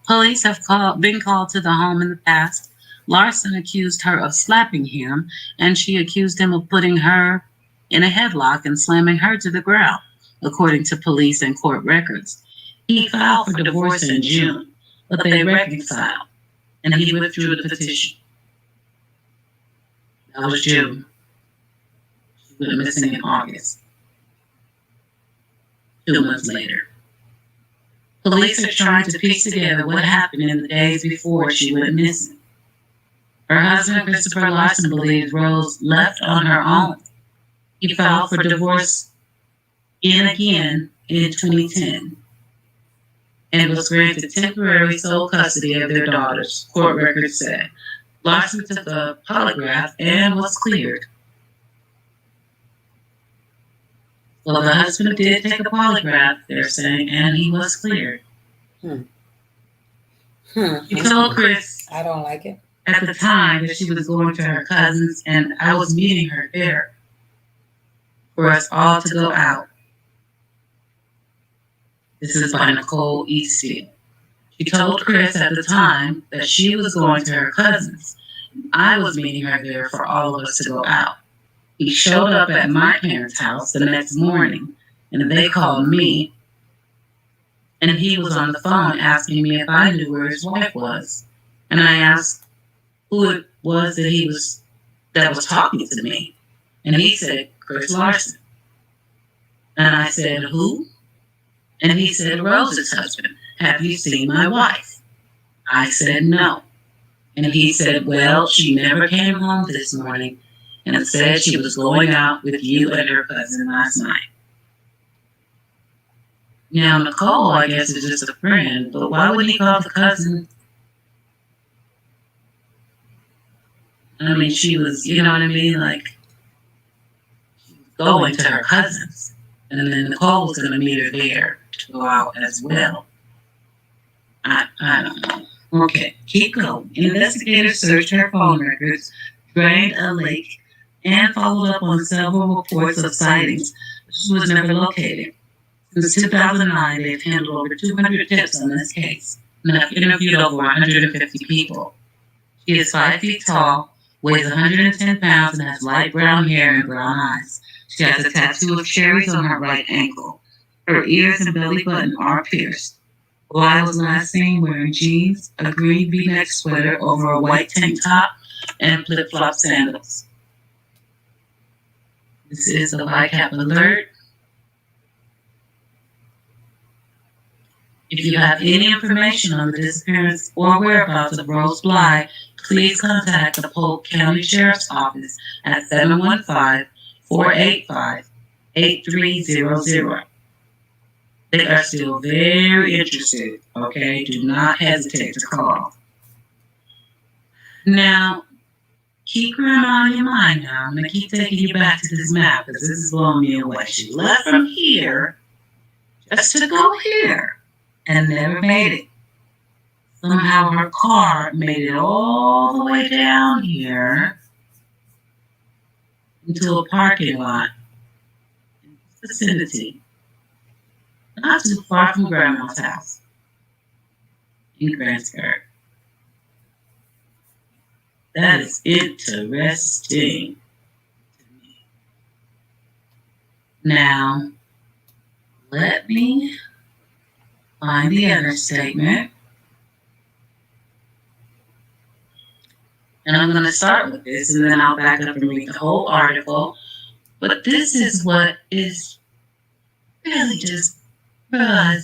Police have been called to the home in the past. Larson accused her of slapping him, and she accused him of putting her in a headlock and slamming her to the ground, according to police and court records. He filed for divorce in June, but they reconciled, and he withdrew the petition. That was June. She went missing in August. 2 months later. Police are trying to piece together what happened in the days before she went missing. Her husband, Christopher Larson, believes Rose left on her own. He filed for divorce again in 2010 and was granted temporary sole custody of their daughters, court records said. Larson took a polygraph and was cleared. Well, the husband did take a polygraph, they're saying, and he was cleared. He told Chris I don't like it. at the time that she was going to her cousin's, and I was meeting her there for us all to go out. This is by Nicole Eastfield. She told Chris at the time that she was going to her cousin's. I was meeting her there for all of us to go out. He showed up at my parents' house the next morning, and they called me, and he was on the phone asking me if I knew where his wife was. And I asked who it was that was talking to me. And he said, Chris Larson. And I said, who? And he said, Rose's husband. Have you seen my wife? I said, no. And he said, well, she never came home this morning and said she was going out with you and her cousin last night. Now, Nicole, I guess, is just a friend, but why would he call the cousin? I mean, she was, you know what I mean? Like, going to her cousin's. And then Nicole was going to meet her there to go out as well. I don't know. Okay, keep going. Investigators searched her phone records, drained a lake and followed up on several reports of sightings. She was never located. Since 2009, they've handled over 200 tips on this case and have interviewed over 150 people. She is 5 feet tall, weighs 110 pounds, and has light brown hair and brown eyes. She has a tattoo of cherries on her right ankle. Her ears and belly button are pierced. Bly was last seen wearing jeans, a green V-neck sweater over a white tank top, and flip-flop sandals. This is the VICAP alert. If you have any information on the disappearance or whereabouts of Rose Bly, please contact the Polk County Sheriff's Office at 715-485-8300. They are still very interested, okay? Do not hesitate to call. Now, keep Grandma in your mind now. I'm going to keep taking you back to this map because this is blowing me away. She left from here just to go here and never made it. Somehow her car made it all the way down here into a parking lot in this vicinity, not too far from Grandma's house in Grantsburg. That is interesting to me. Now, let me find the other statement. And I'm going to start with this, and then I'll back up and read the whole article. But this is what is really just, I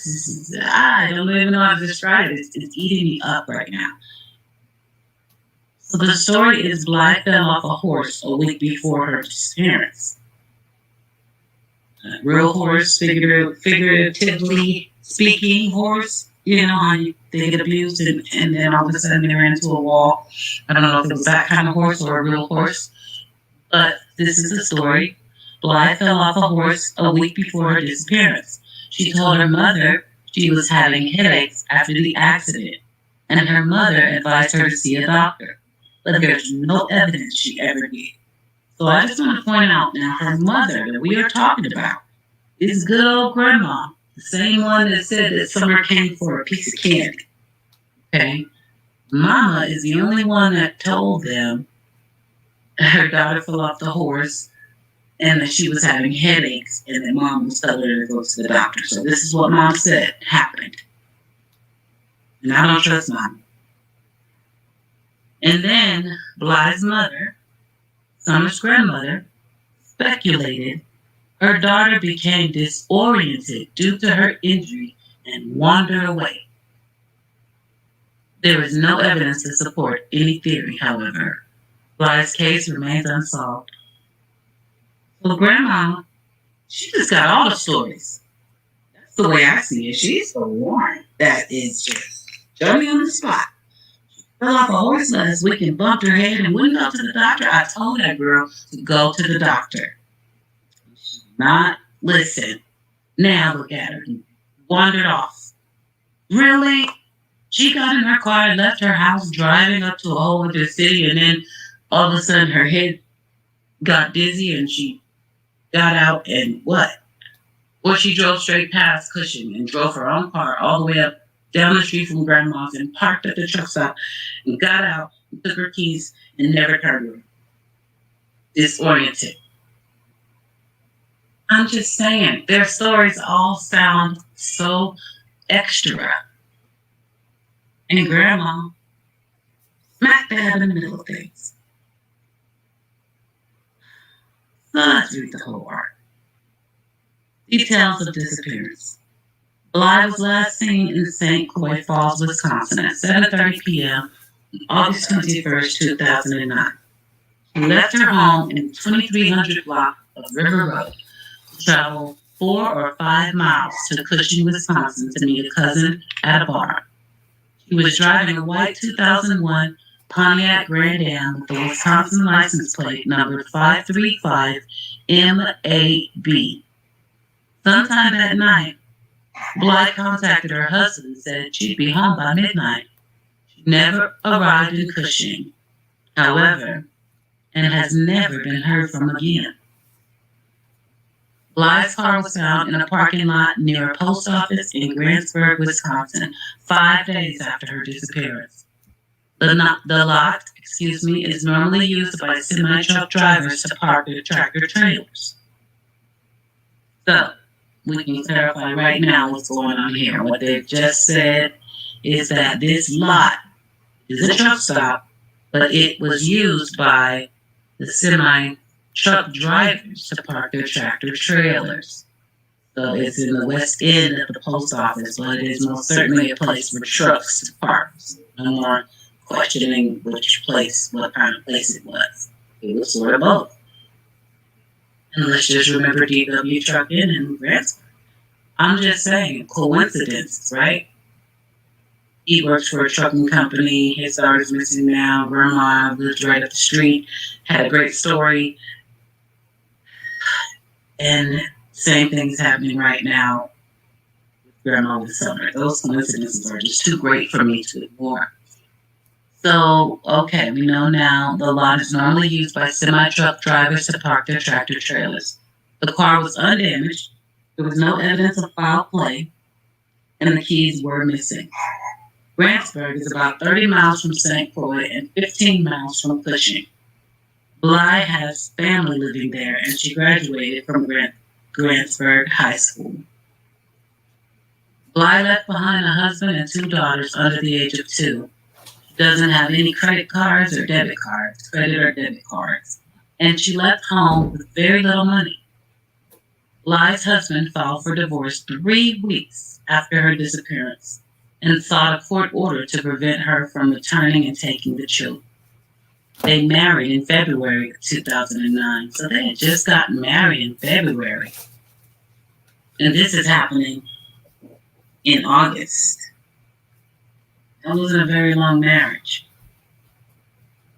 don't even know how to describe it. It's eating me up right now. So the story is Bly fell off a horse a week before her disappearance. A real horse, figuratively speaking horse. You know how they get abused and then all of a sudden they ran into a wall. I don't know if it was that kind of horse or a real horse. But this is the story. Bly fell off a horse a week before her disappearance. She told her mother she was having headaches after the accident, and her mother advised her to see a doctor. But there's no evidence she ever did. So I just want to point out now, her mother that we are talking about is good old Grandma. The same one that said that Summer came for a piece of candy. Okay? Mama is the only one that told them her daughter fell off the horse and that she was having headaches and that Mom was telling her to go to the doctor. So this is what Mom said happened. And I don't trust Mom. And then Bly's mother, Summer's grandmother, speculated her daughter became disoriented due to her injury and wandered away. There is no evidence to support any theory, however. Bly's case remains unsolved. So Grandma, she just got all the stories. That's the way I see it. She's the one that is just jumping on the spot. She fell off a horse last week and bumped her head and wouldn't go to the doctor. I told that girl to go to the doctor. Not listen. Now look at her. Wandered off. Really? She got in her car and left her house driving up to a whole other city, and then all of a sudden her head got dizzy and she got out and what? Well, she drove straight past Cushing and drove her own car all the way up down the street from Grandma's and parked at the truck stop and got out and took her keys and never turned around. Disoriented. I'm just saying, their stories all sound so extra. And Grandma, smack dab in the middle of things. So let's read the whole article. Details of disappearance. Bly was last seen in St. Croix Falls, Wisconsin at 7:30 p.m. on August 21st, 2009. She left her home in the 2300 block of River Road to travel 4 or 5 miles to Cushing, Wisconsin to meet a cousin at a bar. She was driving a white 2001 Pontiac Grand Am with the Wisconsin license plate number 535MAB. Sometime that night, Bly contacted her husband and said she'd be home by midnight. She never arrived in Cushing. However, and has never been heard from again. Bly's car was found in a parking lot near a post office in Grantsburg, Wisconsin, 5 days after her disappearance. The lot, is normally used by semi-truck drivers to park their tractor trailers. So, we can clarify right now what's going on here. What they've just said is that this lot is a truck stop, but it was used by the semi-truck drivers to park their tractor trailers. So it's in the west end of the post office, but it is most certainly a place for trucks to park. No more questioning what kind of place it was. It was sort of both. And let's just remember DW Trucking and Grantsburg. I'm just saying, coincidences, right? He works for a trucking company. His daughter's missing now. Grandma lives right up the street. Had a great story. And same thing's happening right now with Grandma with Summer. Those coincidences are just too great for me to ignore. So, okay, we know now the lot is normally used by semi-truck drivers to park their tractor trailers. The car was undamaged. There was no evidence of foul play, and the keys were missing. Grantsburg is about 30 miles from St. Croix and 15 miles from Cushing. Bly has family living there, and she graduated from Grantsburg High School. Bly left behind a husband and 2 daughters under the age of 2. She doesn't have any credit cards or debit cards, and she left home with very little money. Bly's husband filed for divorce 3 weeks after her disappearance and sought a court order to prevent her from returning and taking the children. They married in February of 2009, so they had just gotten married in February. And this is happening in August. That wasn't a very long marriage.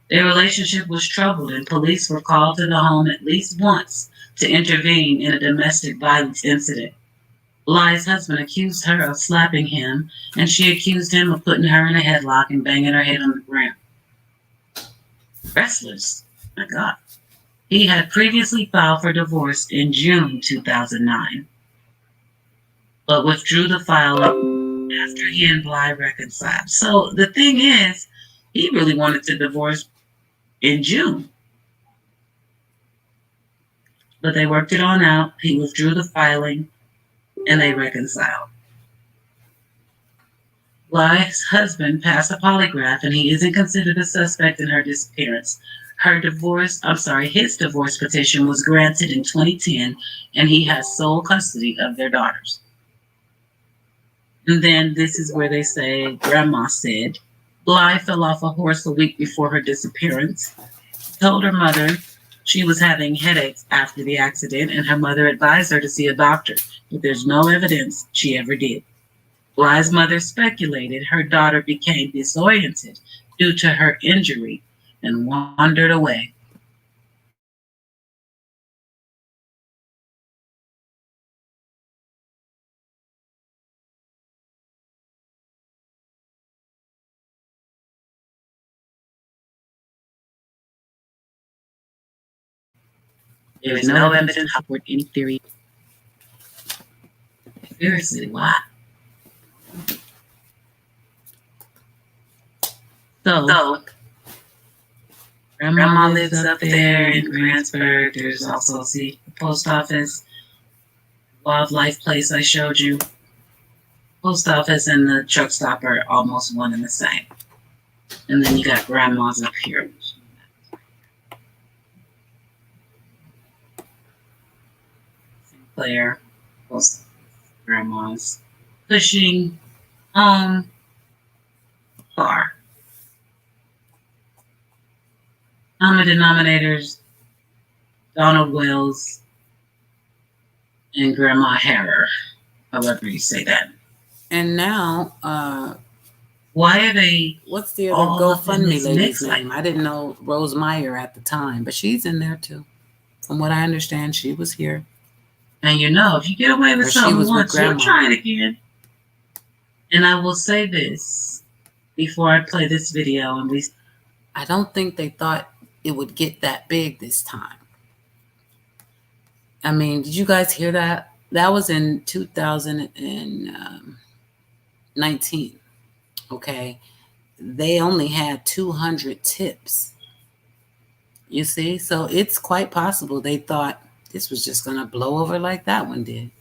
Their relationship was troubled, and police were called to the home at least once to intervene in a domestic violence incident. Bly's husband accused her of slapping him, and she accused him of putting her in a headlock and banging her head on the ground. Wrestlers, my God. He had previously filed for divorce in June 2009, but withdrew the filing after he and Bly reconciled. So the thing is, he really wanted to divorce in June. But they worked it on out. He withdrew the filing, and they reconciled. Bly's husband passed a polygraph, and he isn't considered a suspect in her disappearance. His divorce petition was granted in 2010, and he has sole custody of their daughters. And then this is where they say, Grandma said, Bly fell off a horse a week before her disappearance. Told her mother she was having headaches after the accident, and her mother advised her to see a doctor, but there's no evidence she ever did. Bly's mother speculated her daughter became disoriented due to her injury and wandered away. There is no evidence to support any theory. Seriously, why? So, Grandma lives up there in Grantsburg. There's also the post office, wildlife place I showed you. Post office and the truck stop are almost one and the same. And then you got Grandma's up here. Sinclair, post office, Grandma's, Cushing, home, car. Common denominators, Donald Wells and Grandma Harrer, however you say that. And now, why are they? What's the other GoFundMe lady's name? I didn't know Rose Meyer at the time, but she's in there too. From what I understand, she was here. And you know, if you get away with something once, you'll try it again. And I will say this before I play this video, and I don't think they thought it would get that big this time. I mean, did you guys hear that? That was in 2019. Okay. They only had 200 tips. You see? So it's quite possible they thought this was just going to blow over like that one did.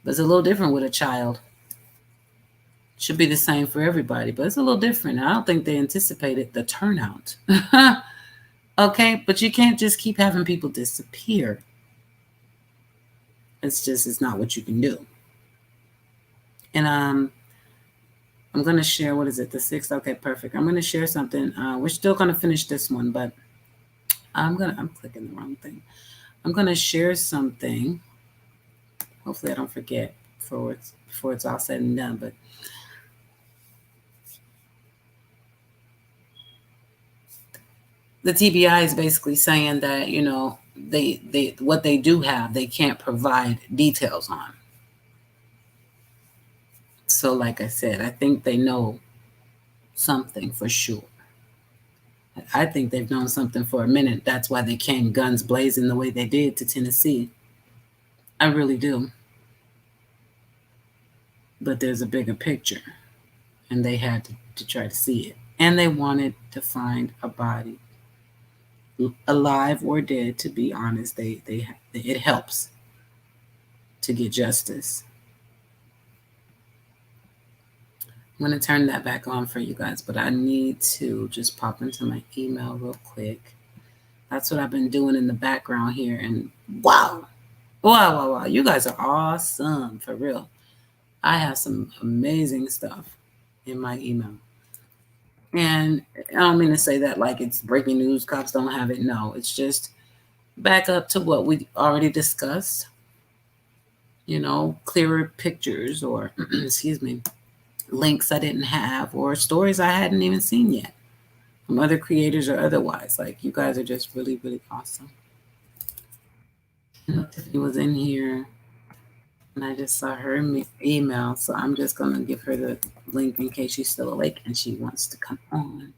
But it's a little different with a child. Should be the same for everybody, but it's a little different. I don't think they anticipated the turnout. Okay, but you can't just keep having people disappear. It's not what you can do. And I'm going to share, what is it, the 6th? Okay, perfect. I'm going to share something. We're still going to finish this one, but I'm clicking the wrong thing. I'm going to share something. Hopefully I don't forget before it's all said and done, but the TBI is basically saying that, you know, they what they do have, they can't provide details on. So like I said, I think they know something for sure. I think they've known something for a minute. That's why they came guns blazing the way they did to Tennessee. I really do. But there's a bigger picture, and they had to try to see it. And they wanted to find a body, alive or dead, to be honest. It helps to get justice. I'm going to turn that back on for you guys, but I need to just pop into my email real quick. That's what I've been doing in the background here. And wow. You guys are awesome, for real. I have some amazing stuff in my email. And I don't mean to say that like it's breaking news, cops don't have it. No, it's just back up to what we already discussed. You know, clearer pictures or, excuse me, links I didn't have or stories I hadn't even seen yet from other creators or otherwise. Like, you guys are just really, really awesome. Tiffany was in here and I just saw her email, so I'm just going to give her the link in case she's still awake and she wants to come on.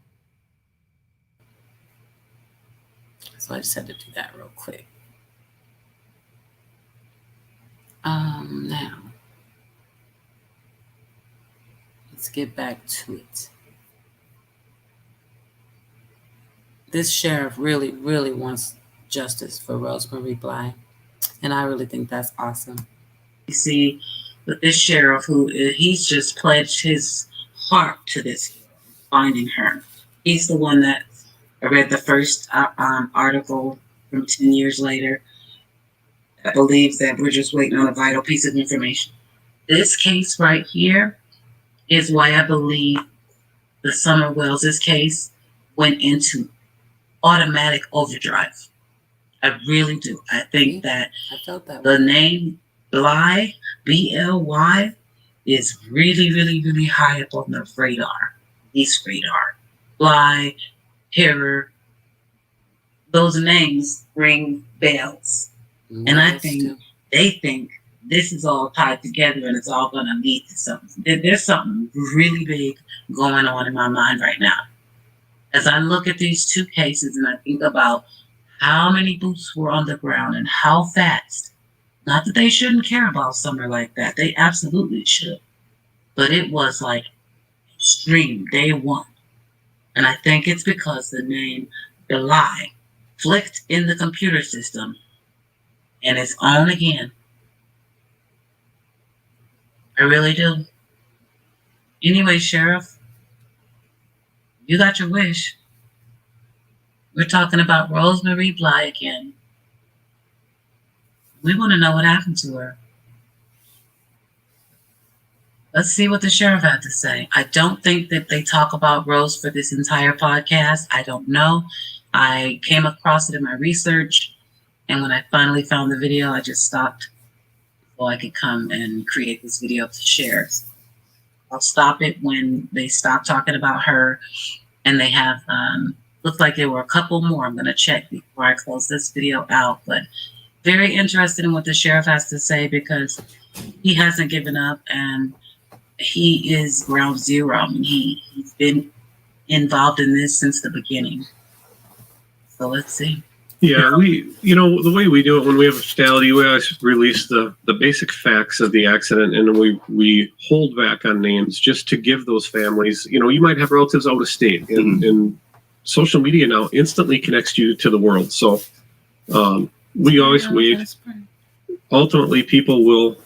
So I just had to do that real quick. Now, let's get back to it. This sheriff really, really wants justice for Rosemary Bly, and I really think that's awesome. You see, with this sheriff, he's just pledged his heart to this, finding her. He's the one that I read the first article from 10 years later. I believe that we're just waiting on a vital piece of information. This case right here is why I believe the Summer Wells' case went into automatic overdrive. I really do. I think that the name Bly, B-L-Y, is really, really, really high up on the radar. East radar. Bly, Terror, those names ring bells. And I think they think this is all tied together and it's all going to lead to something. There's something really big going on in my mind right now. As I look at these two cases and I think about how many boots were on the ground and how fast. Not that they shouldn't care about Summer like that. They absolutely should. But it was like extreme, day one. And I think it's because the name Bly flicked in the computer system and it's on again. I really do. Anyway, Sheriff, you got your wish. We're talking about Rosemary Bly again. We want to know what happened to her. Let's see what the sheriff had to say. I don't think that they talk about Rose for this entire podcast. I don't know. I came across it in my research, and when I finally found the video, I just stopped so I could come and create this video to share. I'll stop it when they stop talking about her, and they have, looked like there were a couple more. I'm going to check before I close this video out, but very interested in what the sheriff has to say because he hasn't given up and he is ground zero. I mean, he's been involved in this since the beginning. So let's see. Yeah, the way we do it when we have a fatality, we always release the basic facts of the accident, and we hold back on names just to give those families, you might have relatives out of state, and social media now instantly connects you to the world. So we always wait. Ultimately, people will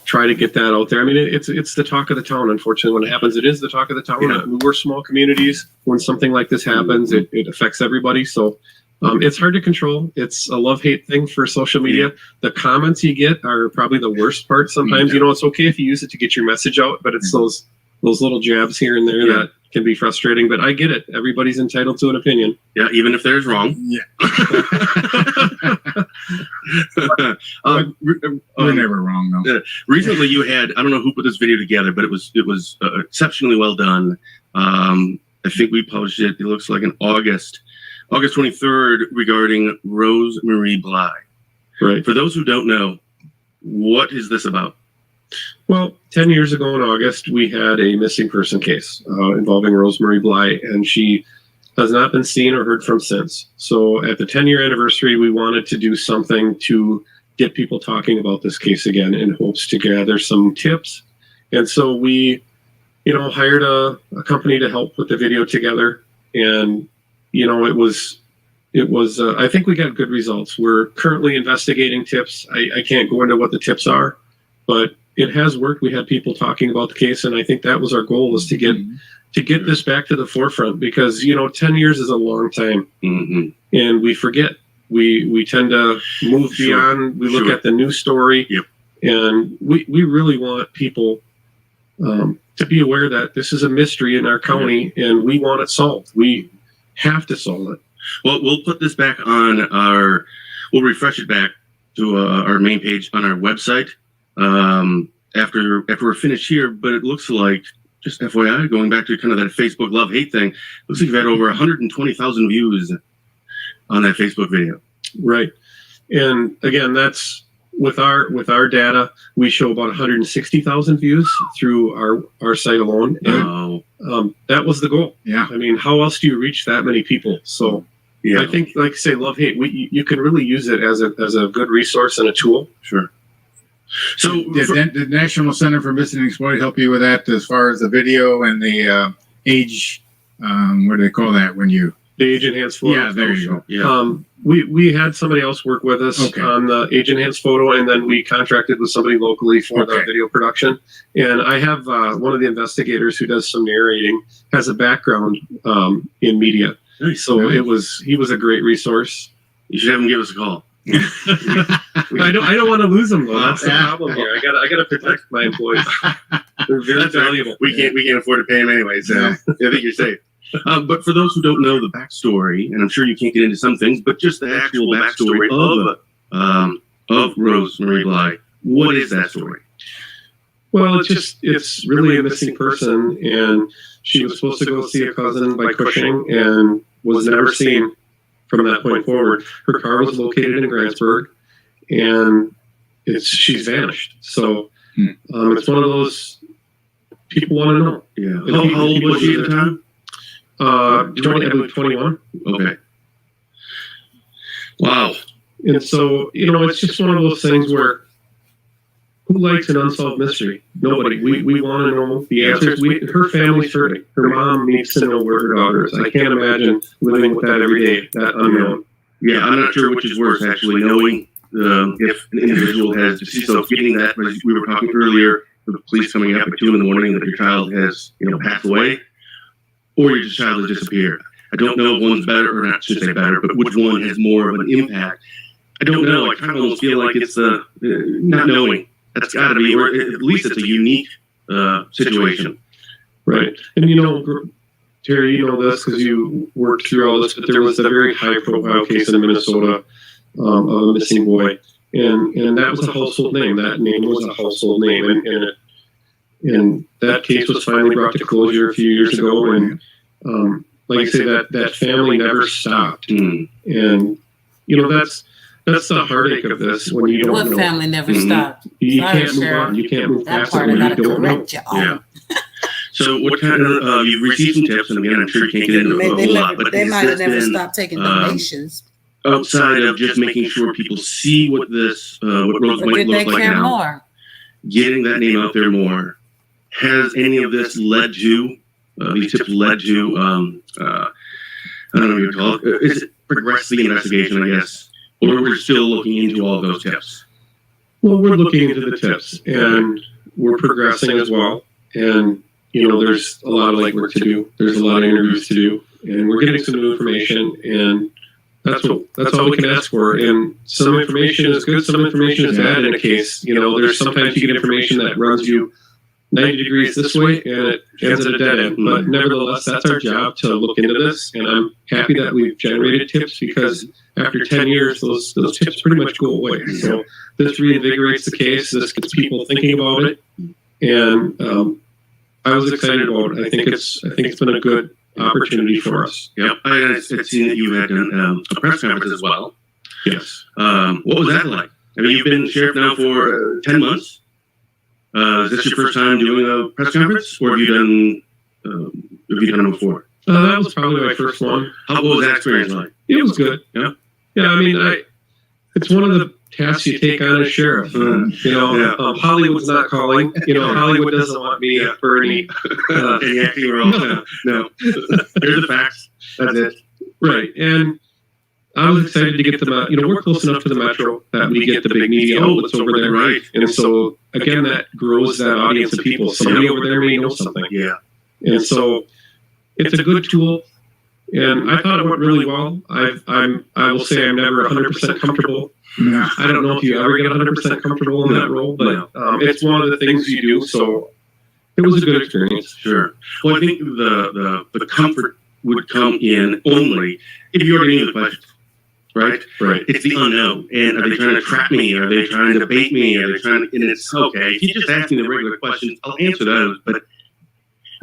try to get that out there. I mean, it's the talk of the town. Unfortunately, when it happens, it is the talk of the town. Yeah. I mean, we're small communities. When something like this happens, it affects everybody. So it's hard to control. It's a love-hate thing for social media. The comments you get are probably the worst part sometimes. It's okay if you use it to get your message out, but it's those little jabs here and there that can be frustrating. But I get it. Everybody's entitled to an opinion. Yeah, even if there's wrong. Yeah. We're never wrong, though. Recently, you had, I don't know who put this video together, but it was exceptionally well done. I think we published it, it looks like in August 23rd, regarding Rose Marie Bly. Right. For those who don't know, what is this about? Well, 10 years ago in August, we had a missing person case involving Rose Marie Bly, and she has not been seen or heard from since. So at the 10-year anniversary, we wanted to do something to get people talking about this case again in hopes to gather some tips. And so we, hired a company to help put the video together. And, it was I think we got good results. We're currently investigating tips. I can't go into what the tips are, but it has worked. We had people talking about the case, and I think that was our goal, was to get this back to the forefront, because 10 years is a long time, and we forget. We tend to move beyond. We look at the news story, and we really want people to be aware that this is a mystery in our county, and we want it solved. We have to solve it. Well, we'll put this back on we'll refresh it back to our main page on our website after we're finished here. But it looks like, just FYI, going back to kind of that Facebook love-hate thing, looks like you've had over 120,000 views on that Facebook video. Right. And again, that's with our data, we show about 160,000 views through our site alone. And that was the goal. Yeah. I mean, how else do you reach that many people? So I think, like I say, love-hate, you can really use it as a good resource and a tool. Sure. So did the National Center for Missing and Exploited help you with that, as far as the video and the age, what do they call that when you... The age enhanced photo. Yeah, there you go. Yeah. We had somebody else work with us on the age enhanced photo, and then we contracted with somebody locally for the video production. And I have one of the investigators who does some narrating, has a background in media. Nice. So he was a great resource. You should have him give us a call. I don't want to lose them though. That's the problem here. I gotta protect my employees. They're very valuable. We can't afford to pay them anyway, so I think you're safe. But for those who don't know the backstory, and I'm sure you can't get into some things, but just the actual backstory of Rose Marie Bly, what is that story? Well, it's really a missing person, and she was supposed to go see a cousin by Cushing and was never seen from that point forward. Her car was located in Grantsburg, and she's vanished. So it's one of those people want to know. Yeah. How old was she at the time? 21. Okay. Wow. And so, it's just one of those things where, who likes an unsolved mystery? Nobody. We want to know the answers. Her family's hurting. Her mom needs to know where her daughter is. I can't imagine living with that every day, that unknown. Yeah, I'm not sure which is worse, actually, knowing if an individual has deceased. So getting that, as we were talking earlier, the police coming up at 2 in the morning that your child has, passed away, or your child has disappeared. I don't know if one's better, or not should say better, but which one has more of an impact. I don't know. I kind of almost feel like it's not knowing. That's got to be, or at least it's a unique situation. Right. And Terry, you know this because you worked through all this, but there was a very high-profile case in Minnesota of a missing boy, and that was a household name. That name was a household name, and that case was finally brought to closure a few years ago. And like I say, that family never stopped, and that's the heartache of this. When you don't know, family never stopped. You Sorry, can't move Cheryl. on. You can't move That past part it I when you gotta don't know. correct you on. Yeah. So what kind of, you've received some tips, and again, I'm sure you can't get into a whole lot, but They has might have this never been, stopped taking donations. outside of just making sure people see what this, what Rose Or might did they look like care now, more? getting that name out there more, has any of this led to, these tips led to, I don't know what you call it, is it progress the investigation, I guess, or we're still looking into all of those tips? Well, we're looking into the tips, and we're progressing as well. And there's a lot of legwork to do. There's a lot of interviews to do, and we're getting some new information, and that's all we can ask for. And some information is good, some information is bad in a case. There's sometimes you get information that runs you 90 degrees this way, and it ends at a dead end. But nevertheless, that's our job to look into this, and I'm happy that we've generated tips, because after 10 years, those tips pretty much go away. So this reinvigorates the case. This gets people thinking about it, and I was excited about it. I think it's been a good opportunity for us. Yep, I had seen that you had done a press conference as well. Yes. What was that like? I mean, you've been sheriff now for 10 months. Is this your first time doing a press conference, or have you done them before? That was probably my first one. What was that experience like? It was good. Yeah. Yeah, I mean, it's one of the tasks you take on as sheriff. Hollywood's not calling. Hollywood doesn't want me for any acting role. No. Here's the facts. That's it. Right. And I was excited to get them out. We're close enough to the metro that we get the big media outlets over there. Right. And so, again, that grows that audience of people. Somebody over there may know something. Yeah. And so it's a good tool. And I thought it went really well. I will say I'm never 100% comfortable. No. I don't know if you ever get 100% comfortable in that role, but it's one of the things you do. So it was a good experience. Sure. Well, I think the comfort would come in only if you already knew the questions. Right? Right. It's the unknown. And are they trying to trap me? Are they trying to bait me? Are they trying to, and it's okay. If you just ask me the regular questions, I'll answer those. But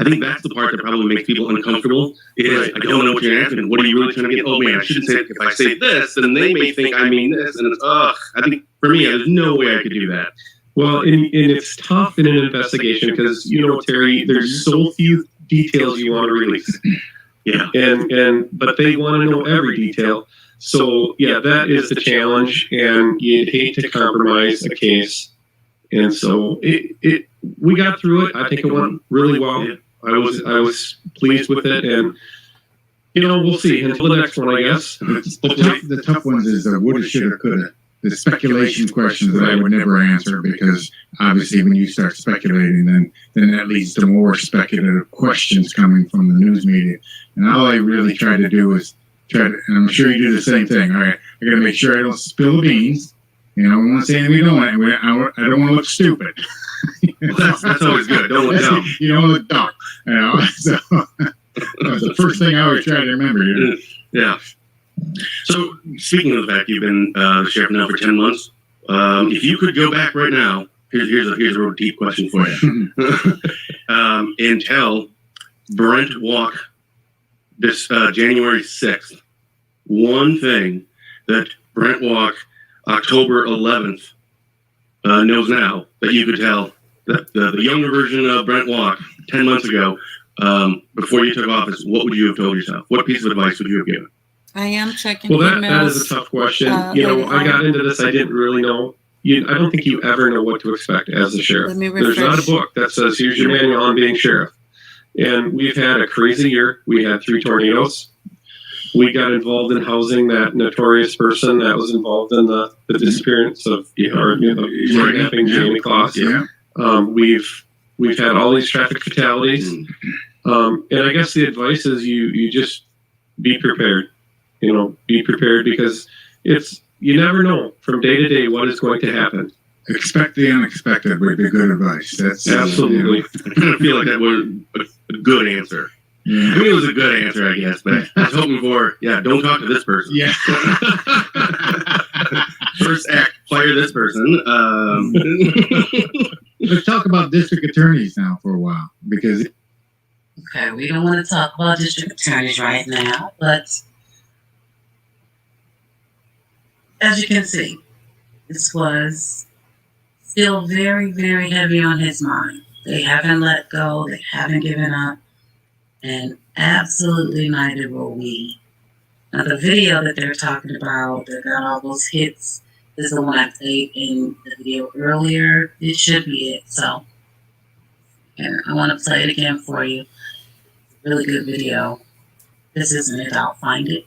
I think that's the part that probably makes people uncomfortable is I don't know what you're asking. What are you really trying to get? Oh man, I shouldn't say it. If I say this, then they may think I mean this. And it's, I think for me, there's no way I could do that. Well, and it's tough in an investigation because, Terry, there's so few details you want to release. Yeah. But they want to know every detail. So yeah, that is the challenge, and you'd hate to compromise a case. And so we got through it. I think it went really well. Yeah. I was pleased with it, and we'll see until the next one, I guess. The tough ones is the woulda, shoulda, coulda. The speculation questions that I would never answer, because obviously when you start speculating, then that leads to more speculative questions coming from the news media. And all I really try to do is and I'm sure you do the same thing. All right, I got to make sure I don't spill the beans. I don't want to say anything we don't want. I don't want to look stupid. That's always good. Don't look dumb. You don't look dumb. So that's the first thing I always try to remember. Yeah. So speaking of the fact you've been the sheriff now for 10 months, if you could go back right now, here's a real deep question for you, and tell Brent Walk this January 6th one thing that Brent Walk October 11th knows now that you could tell that the younger version of Brent Walk 10 months ago, before you took office, what would you have told yourself? What piece of advice would you have given? I am checking Well, emails. that is a tough question. I got into this, I didn't really know. I don't think you ever know what to expect as a sheriff. Let me There's not a refresh. book that says, here's your manual on being sheriff. And we've had a crazy year. We had 3 tornadoes. We got involved in housing that notorious person that was involved in the disappearance of kidnapping Jamie Kloss. Yeah. We've had all these traffic fatalities. And I guess the advice is you just be prepared. Be prepared, because you never know from day to day what is going to happen. Expect the unexpected would be good advice. That's Absolutely. I kind of feel like that was a good answer. Yeah. I mean, it was a good answer, I guess, but I was hoping for, don't talk to this person. Yeah. First act, fire this person. Let's talk about district attorneys now for a while, because Okay, we don't want to talk about district attorneys right now, but as you can see, this was still very, very heavy on his mind. They haven't let go. They haven't given up. And absolutely neither will we. Now, the video that they're talking about that got all those hits is the one I played in the video earlier. It should be it. So, and I want to play it again for you. Really good video. This isn't it. I'll find it.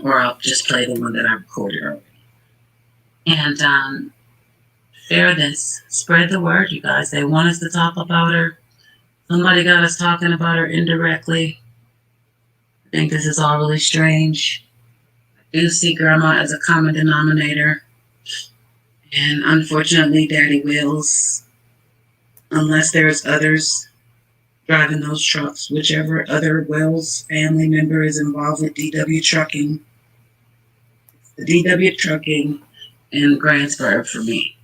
Or I'll just play the one that I recorded earlier. And share this. Spread the word, you guys. They want us to talk about her. Somebody got us talking about her indirectly. I think this is all really strange. I do see grandma as a common denominator. And unfortunately, Daddy Wills, unless there's others driving those trucks, whichever other Wells family member is involved with DW Trucking, the DW Trucking in Grantsburg for me.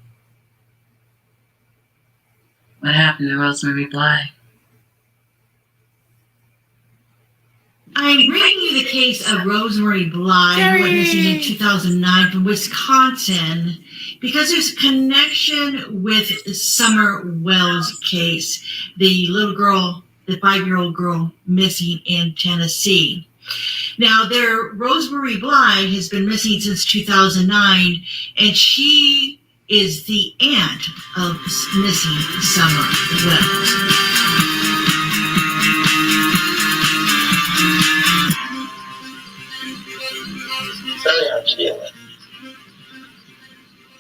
What happened to Rosemary Bly? I'm bringing you the case of Rosemary Bly, who went missing in 2009 from Wisconsin, because there's a connection with Summer Wells' case, the little girl, the 5-year-old girl missing in Tennessee. Now, Rosemary Bly has been missing since 2009, and she is the aunt of missing Summer Wells. Very hard to deal with.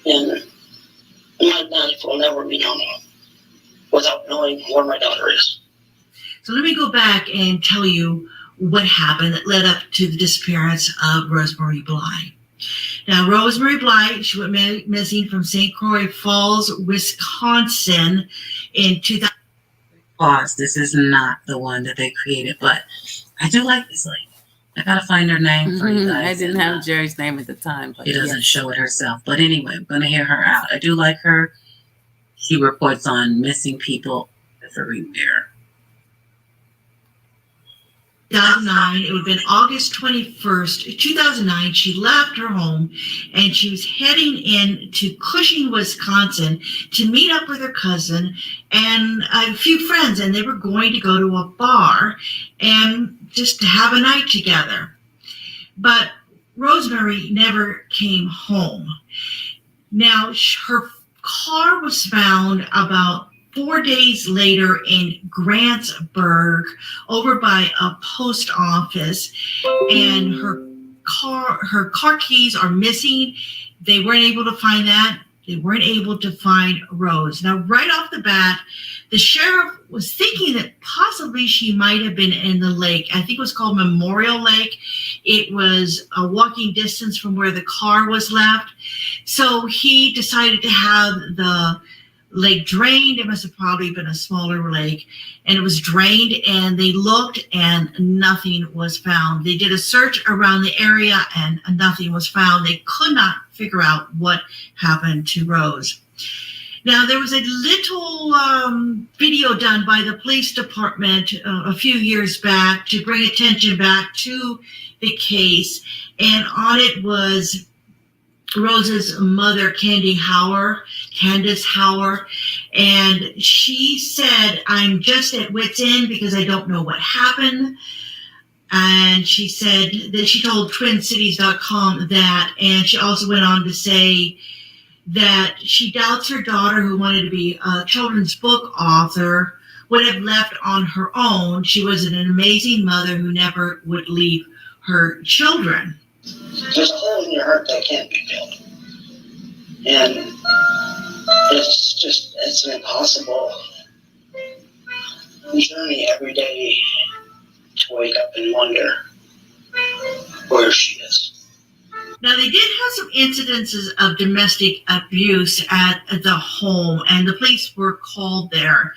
And my life will never be known without knowing where my daughter is. So let me go back and tell you what happened that led up to the disappearance of Rosemary Bly. Now, Rosemary Bly, she went missing from St. Croix Falls, Wisconsin in 2000. Pause. This is not the one that they created, but I do like this lady. I gotta find her name for you guys. I didn't have Jerry's name at the time, but she doesn't show it herself. But anyway, I'm gonna hear her out. I do like her. She reports on missing people everywhere. 2009, it would have been August 21st, 2009, she left her home and she was heading into Cushing, Wisconsin to meet up with her cousin and a few friends, and they were going to go to a bar and just to have a night together. But Rosemary never came home. Now, her car was found about 4 days later in Grantsburg, over by a post office, and her car keys are missing. They weren't able to find that. They weren't able to find Rose. Now, right off the bat, the sheriff was thinking that possibly she might have been in the lake. I think it was called Memorial Lake. It was a walking distance from where the car was left. So he decided to have the lake drained. It must have probably been a smaller lake, and it was drained, and they looked and nothing was found. They did a search around the area and nothing was found. They could not figure out what happened to Rose. Now, there was a little video done by the police department a few years back to bring attention back to the case, and on it was Rose's mother, Candace Hauer, and she said, "I'm just at wit's end because I don't know what happened." And she said that she told TwinCities.com that, and she also went on to say that she doubts her daughter, who wanted to be a children's book author, would have left on her own. She was an amazing mother who never would leave her children. There's a hole in your heart that can't be filled. And it's an impossible journey every day to wake up and wonder where she is. Now, they did have some incidences of domestic abuse at the home, and the police were called there.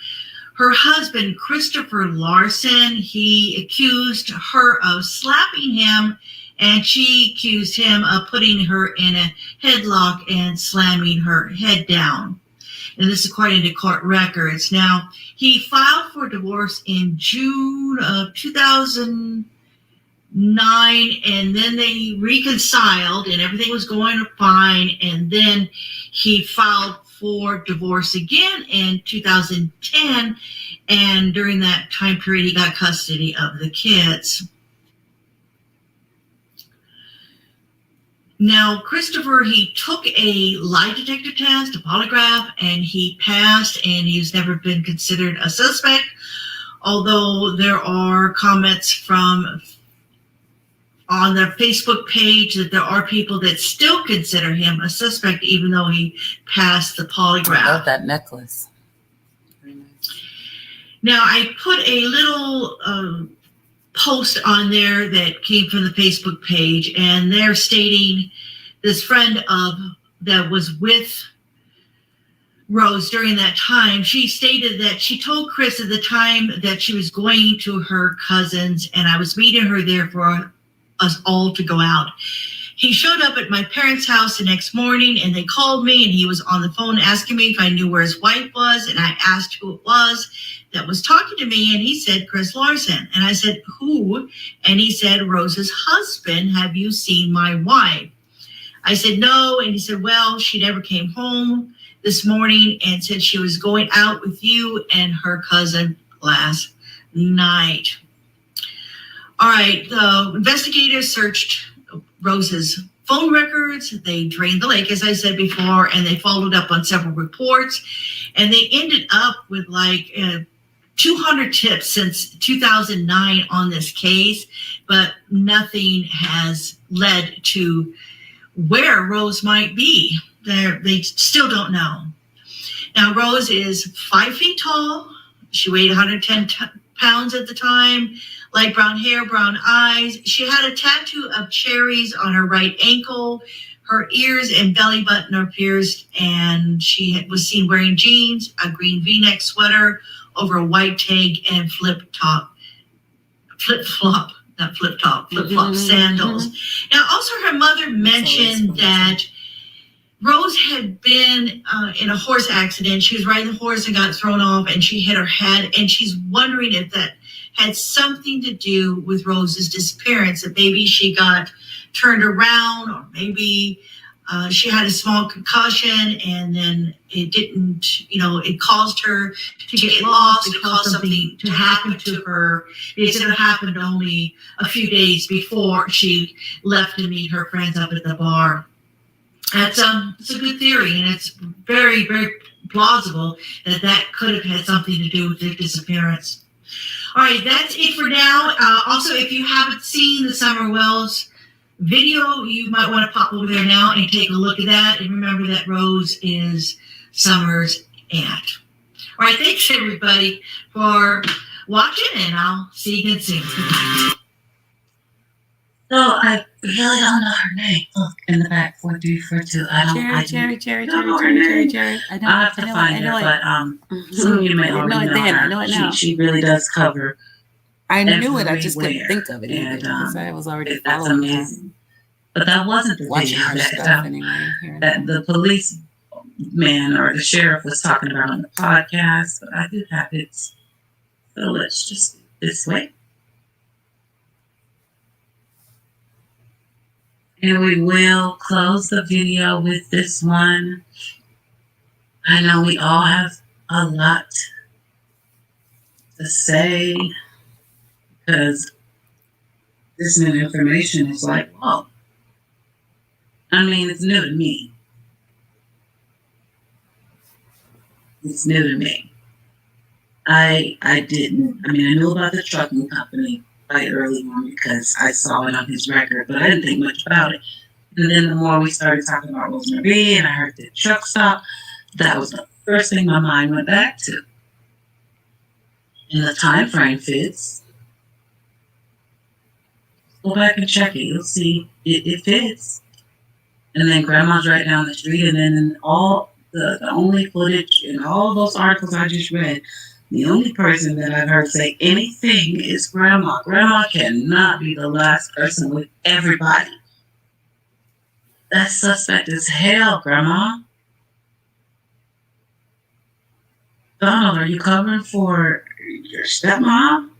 Her husband, Christopher Larson, he accused her of slapping him, and she accused him of putting her in a headlock and slamming her head down. And this is according to court records. Now, he filed for divorce in June of 2009, and then they reconciled, and everything was going fine, and then he filed for divorce again in 2010, and during that time period, he got custody of the kids. Now, Christopher, he took a lie detector test, a polygraph, and he passed, and he's never been considered a suspect, although there are comments from on their Facebook page that there are people that still consider him a suspect, even though he passed the polygraph. I love that necklace. Now, I put a little post on there that came from the Facebook page, and they're stating this friend that was with Rose during that time. She stated that she told Chris at the time that she was going to her cousin's, and I was meeting her there for us all to go out. He showed up at my parents' house the next morning, and they called me, and he was on the phone asking me if I knew where his wife was, and I asked who it was that was talking to me, and he said Chris Larson. And I said, who? And he said, Rose's husband. Have you seen my wife? I said, no. And he said, well, she never came home this morning and said she was going out with you and her cousin last night. All right, the investigators searched Rose's phone records. They drained the lake, as I said before, and they followed up on several reports. And they ended up with like 200 tips since 2009 on this case, but nothing has led to where Rose might be. They still don't know. Now, Rose is 5 feet tall. She weighed 110 pounds at the time. Light brown hair, brown eyes. She had a tattoo of cherries on her right ankle. Her ears and belly button are pierced, and she was seen wearing jeans, a green V-neck sweater over a white tank, and flip-flop sandals. Now, also her mother mentioned that Rose had been in a horse accident. She was riding the horse and got thrown off, and she hit her head, and she's wondering if that had something to do with Rose's disappearance, that maybe she got turned around, or maybe she had a small concussion, and then it didn't, it caused her to get lost. It caused something to happen to her because it happened only a few days before she left to meet her friends up at the bar. It's a good theory, and it's very, very plausible that could have had something to do with their disappearance. All right, that's it for now. Also, if you haven't seen the Summer Wells video, you might want to pop over there now and take a look at that. And remember that Rose is Summer's aunt. All right, thanks everybody for watching, and I'll see you again soon. Goodbye. So I really don't know her name. Look in the back, 4-3-4-2. Jerry. I have to find her, but some of you may already know her. I know it now. She really does cover. I knew it. I just couldn't everywhere. think of it either, And, because I was already that's following her. amazing. But that wasn't the Watching video her stuff that, anyway. Here and that the police man or the sheriff was talking about on the podcast. But I do have it. So let's just do it this way. And we will close the video with this one. I know we all have a lot to say because this new information is like, whoa. I mean, it's new to me. It's new to me. I knew about the trucking company right early on because I saw it on his record, but I didn't think much about it. And then the more we started talking about Rosemary and I heard the truck stop, that was the first thing my mind went back to. And the time frame fits. Go back and check it. You'll see it fits. And then grandma's right down the street, and then in all the only footage in all those articles I just read, the only person that I've heard say anything is grandma. Grandma cannot be the last person with everybody. That's suspect as hell, grandma. Donald, are you covering for your stepmom?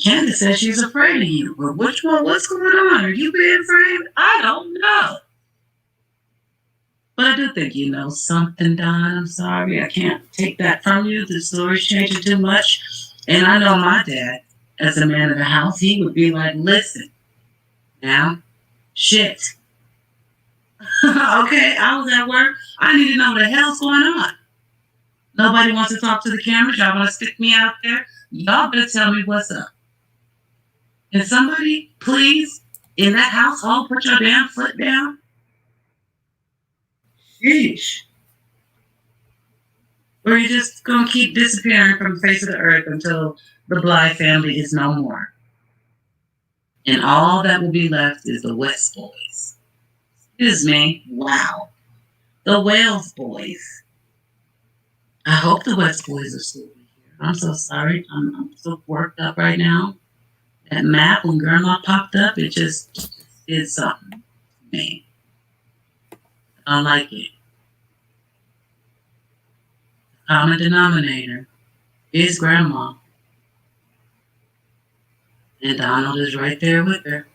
Candace says she's afraid of you. But which one? What's going on? Are you being framed? I don't know. But I do think you know something, Don. I'm sorry. I can't take that from you. The story's changing too much. And I know my dad, as a man of the house, he would be like, listen, now, shit. Okay, I was at work. I need to know what the hell's going on. Nobody wants to talk to the cameras. Y'all want to stick me out there? Y'all better tell me what's up. Can somebody, please, in that household, put your damn foot down? Sheesh. Or you're just going to keep disappearing from the face of the earth until the Bly family is no more. And all that will be left is the West boys. Excuse me. Wow. The Wales boys. I hope the West boys are still here. I'm so sorry. I'm so worked up right now. That map, when Grandma popped up, it just did something to me. I don't like it. Common denominator is Grandma. And Donald is right there with her.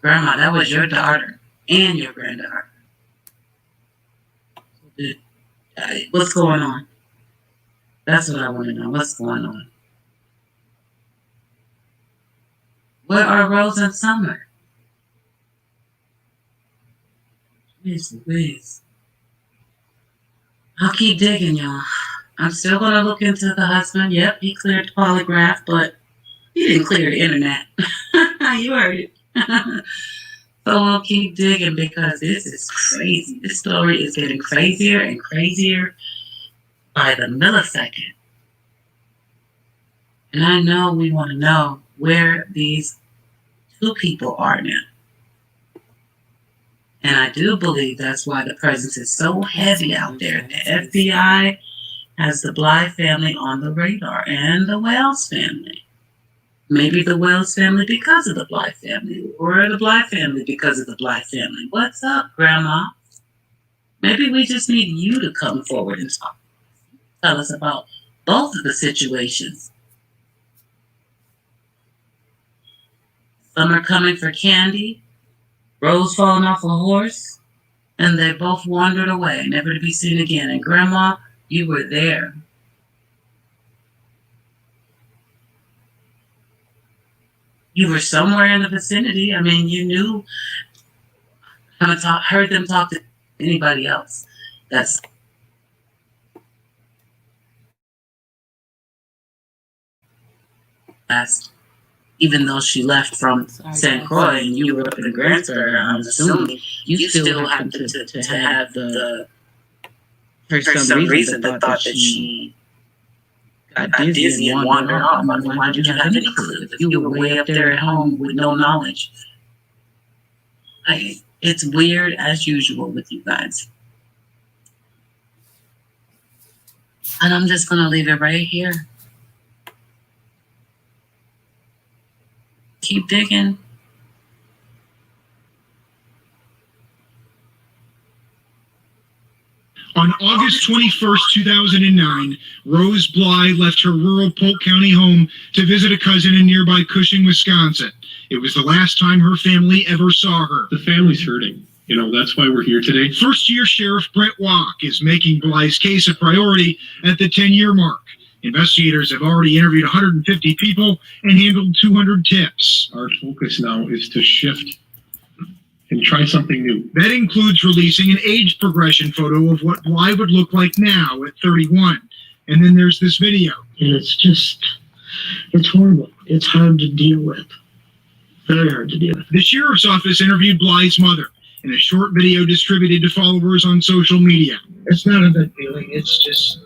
Grandma, that was your daughter and your granddaughter. What's going on? That's what I want to know. What's going on? Where are Rose and Summer? Jeez Louise. I'll keep digging, y'all. I'm still going to look into the husband. Yep, he cleared the polygraph, but he didn't clear the internet. You heard it. So we'll keep digging because this is crazy. This story is getting crazier and crazier by the millisecond. And I know we want to know where these two people are now. And I do believe that's why the presence is so heavy out there. The FBI has the Bly family on the radar and the Wells family. Maybe the Wells family because of the Bly family, or the Bly family because of the Bly family. What's up, Grandma? Maybe we just need you to come forward and talk. Tell us about both of the situations. Summer coming for candy, Rose falling off a horse, and they both wandered away, never to be seen again. And Grandma, you were there. You were somewhere in the vicinity. I mean, you knew. I haven't heard them talk to anybody else. That's even though she left from St. Croix and you were up in Grantsburg, I'm assuming you still happened to have the. For some reason, they thought that she got dizzy and wandered off. I mean, why did you have any clue? If you were way up there at home with no knowledge. It's weird as usual with you guys. And I'm just going to leave it right here. Keep digging. On August 21st, 2009, Rose Bly left her rural Polk County home to visit a cousin in nearby Cushing, Wisconsin. It was the last time her family ever saw her. The family's hurting. You know, that's why we're here today. First-year Sheriff Brent Walk is making Bly's case a priority at the 10-year mark. Investigators have already interviewed 150 people and handled 200 tips. Our focus now is to shift and try something new. That includes releasing an age progression photo of what Bly would look like now at 31. And then there's this video. And it's horrible. It's hard to deal with. Very hard to deal with. The sheriff's office interviewed Bly's mother in a short video distributed to followers on social media. It's not a good feeling. It's just,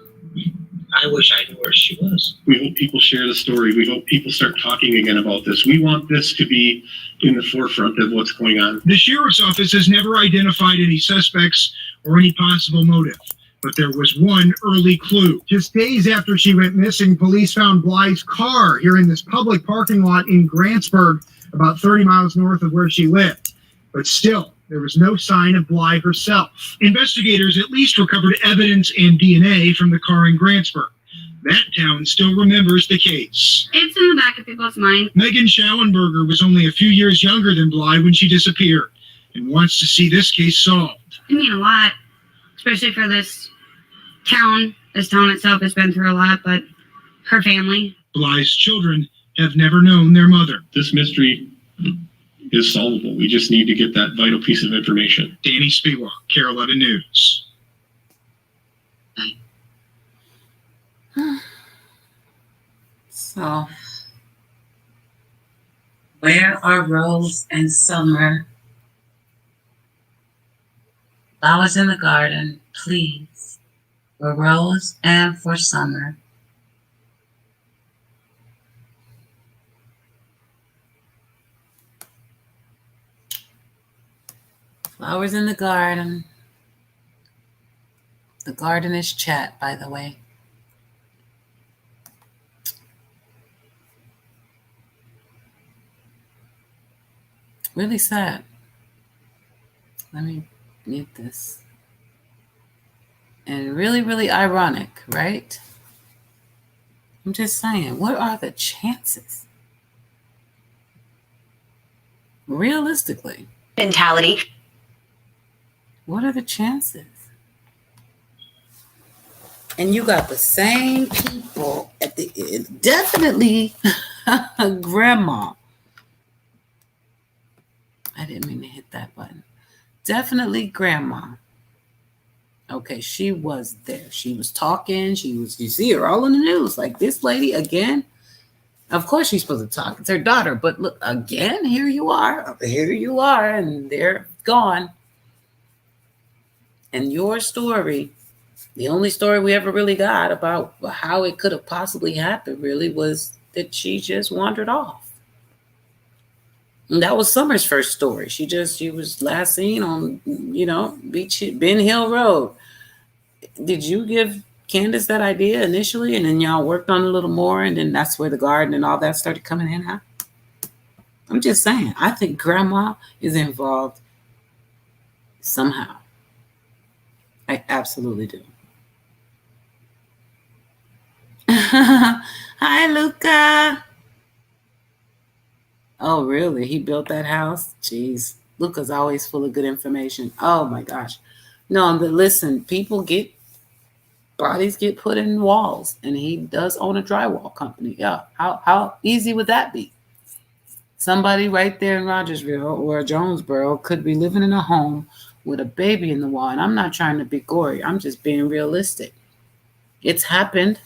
I wish I knew where she was. We hope people share the story. We hope people start talking again about this. We want this to be in the forefront of what's going on. The sheriff's office has never identified any suspects or any possible motive, but there was one early clue. Just days after she went missing, police found Bly's car here in this public parking lot in Grantsburg, about 30 miles north of where she lived. But still, there was no sign of Bly herself. Investigators at least recovered evidence and DNA from the car in Grantsburg. That town still remembers the case. It's in the back of people's mind. Megan Schallenberger was only a few years younger than Bly when she disappeared. and wants to see this case solved. I mean a lot, especially for this town. This town itself has been through a lot, but her family. Bly's children have never known their mother. This mystery is solvable. We just need to get that vital piece of information. Danny Spiewak, KARE 11 News. So, where are Rose and Summer? Flowers in the garden, please. For Rose and for Summer. Flowers in the garden. The garden is chat, by the way. Really sad. Let me mute this. And really, really ironic, right? I'm just saying, what are the chances? Realistically. Mentality. What are the chances? And you got the same people at the end. Definitely grandma. I didn't mean to hit that button. Definitely grandma. Okay, she was there. She was talking. You see her all in the news. Like this lady again. Of course she's supposed to talk. It's her daughter. But look, again, here you are. Here you are. And they're gone. And your story, the only story we ever really got about how it could have possibly happened really was that she just wandered off. And that was Summer's first story. She was last seen on, Ben Hill Road. Did you give Candace that idea initially and then y'all worked on it a little more and then that's where the garden and all that started coming in, huh? I'm just saying, I think grandma is involved somehow. I absolutely do. Hi, Luca. Oh, really? He built that house? Jeez. Luca's always full of good information. Oh, my gosh. No, but listen, bodies get put in walls, and he does own a drywall company. Yeah. How easy would that be? Somebody right there in Rogersville or Jonesboro could be living in a home with a baby in the wall. And I'm not trying to be gory. I'm just being realistic. It's happened.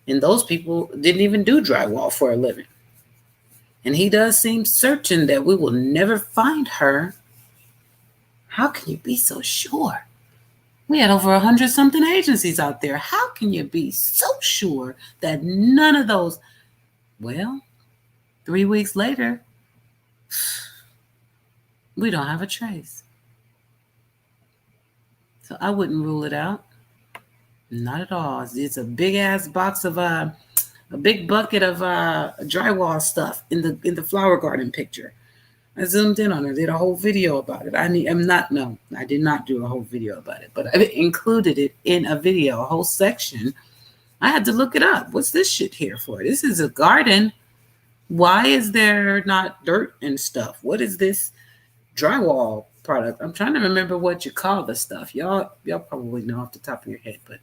And those people didn't even do drywall for a living. And he does seem certain that we will never find her. How can you be so sure? We had over 100-something agencies out there. How can you be so sure that none of those? Well, 3 weeks later, we don't have a trace. So I wouldn't rule it out. Not at all. It's a big ass box of a big bucket of drywall stuff in the flower garden picture. I zoomed in on it, did a whole video about it. I did not do a whole video about it, but I included it in a video, a whole section. I had to look it up. What's this shit here for? This is a garden. Why is there not dirt and stuff? What is this drywall product? I'm trying to remember what you call the stuff. Y'all probably know off the top of your head, but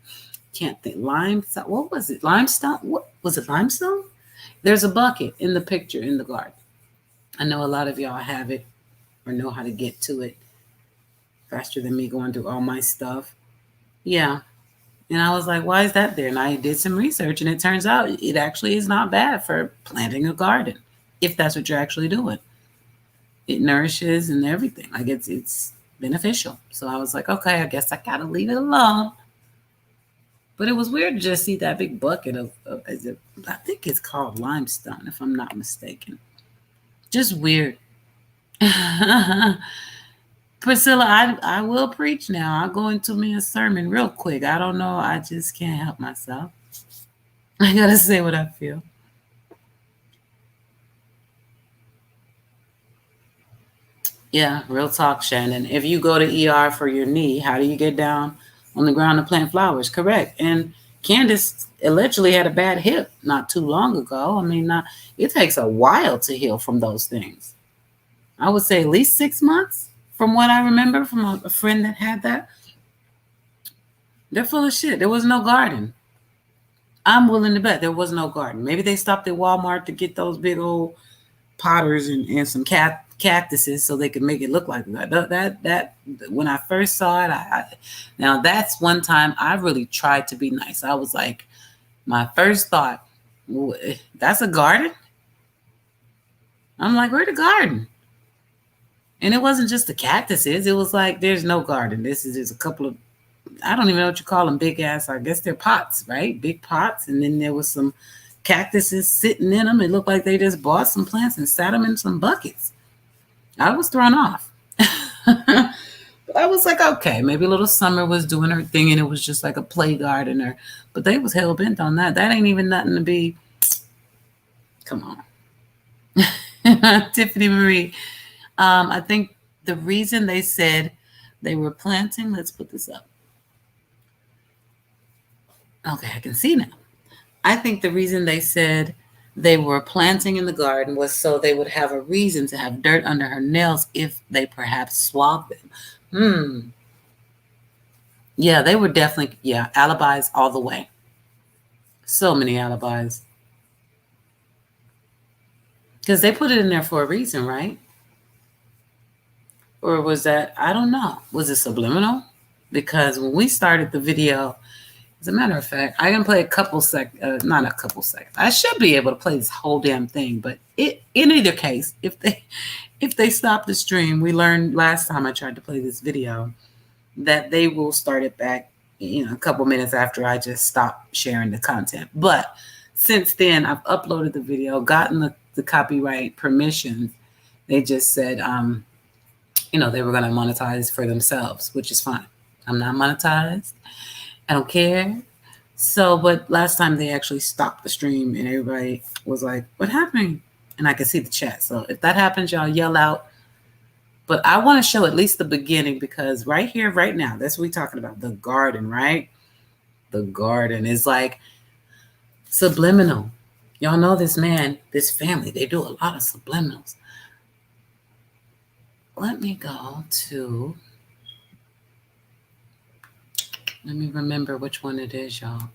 can't think. Limestone. What was it? Limestone? What was it? Limestone? There's a bucket in the picture in the garden. I know a lot of y'all have it or know how to get to it faster than me going through all my stuff. Yeah. And I was like, why is that there? And I did some research and it turns out it actually is not bad for planting a garden, if that's what you're actually doing. It nourishes and everything. Like it's beneficial. So I was like, okay, I guess I gotta leave it alone. But it was weird to just see that big bucket of I think it's called limestone, if I'm not mistaken. Just weird. Priscilla, I will preach now. I'll go into me a sermon real quick. I don't know. I just can't help myself. I gotta say what I feel. Yeah, real talk, Shannon. If you go to ER for your knee, how do you get down on the ground to plant flowers? Correct. And Candace allegedly had a bad hip not too long ago. I mean, it takes a while to heal from those things. I would say at least 6 months From what I remember from a friend that had that, they're full of shit. There was no garden. I'm willing to bet there was no garden. Maybe they stopped at Walmart to get those big old potters and some cactuses so they could make it look like that. That when I first saw it, now that's one time I really tried to be nice. I was like, my first thought, that's a garden? I'm like, where's the garden? And it wasn't just the cactuses. It was like, there's no garden. This is just a couple of, I don't even know what you call them, big ass, I guess they're pots, right? Big pots. And then there was some cactuses sitting in them. It looked like they just bought some plants and sat them in some buckets. I was thrown off. I was like, okay, maybe Little Summer was doing her thing and it was just like a play garden, but they was hell bent on that. That ain't even nothing to be, come on. Tiffany Marie. I think the reason they said they were planting, let's put this up. Okay, I can see now. I think the reason they said they were planting in the garden was so they would have a reason to have dirt under her nails if they perhaps swabbed them. Yeah, they were definitely, alibis all the way. So many alibis. Because they put it in there for a reason, right? Or was that, I don't know. Was it subliminal? Because when we started the video, as a matter of fact, I can play a couple seconds, not a couple seconds. I should be able to play this whole damn thing, but in either case, if they stop the stream, we learned last time I tried to play this video that they will start it back, a couple minutes after I just stop sharing the content. But since then, I've uploaded the video, gotten the copyright permissions. They just said, they were going to monetize for themselves, which is fine. I'm not monetized. I don't care. So, but last time they actually stopped the stream and everybody was like, what happened? And I could see the chat. So if that happens, y'all yell out. But I want to show at least the beginning because right here, right now, that's what we're talking about. The garden, right? The garden is like subliminal. Y'all know this man, this family, they do a lot of subliminals. Let me go to... Let me remember which one it is, y'all.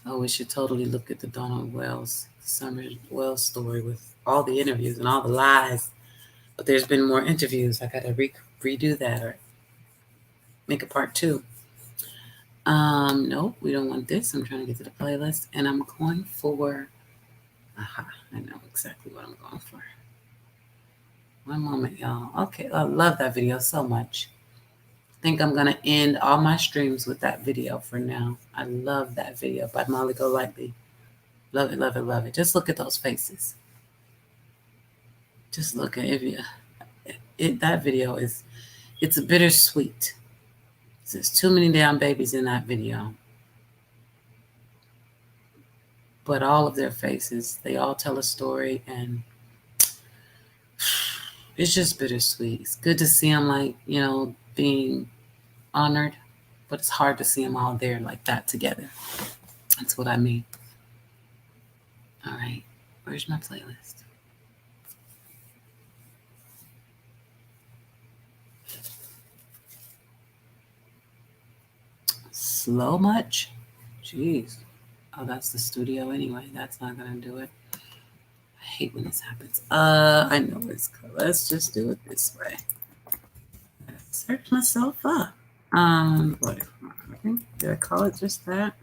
We should totally look at the Donald Wells, Summer Wells story with all the interviews and all the lies. But there's been more interviews. I got to redo that or make a part 2. Nope, we don't want this. I'm trying to get to the playlist. And I'm going for... I know exactly what I'm going for. One moment, y'all. Okay, I love that video so much. I think I'm going to end all my streams with that video for now. I love that video by Molly Golightly. Love it, love it, love it. Just look at those faces. Just look at it. That video it's a bittersweet. There's too many damn babies in that video. But all of their faces, they all tell a story and it's just bittersweet. It's good to see them being honored, but it's hard to see them all there like that together. That's what I mean. All right, where's my playlist? Slow much? Jeez. Oh, that's the studio anyway. That's not gonna do it. I hate when this happens. I know it's good. Let's just do it this way. Search myself up. What? I think, did I call it just that?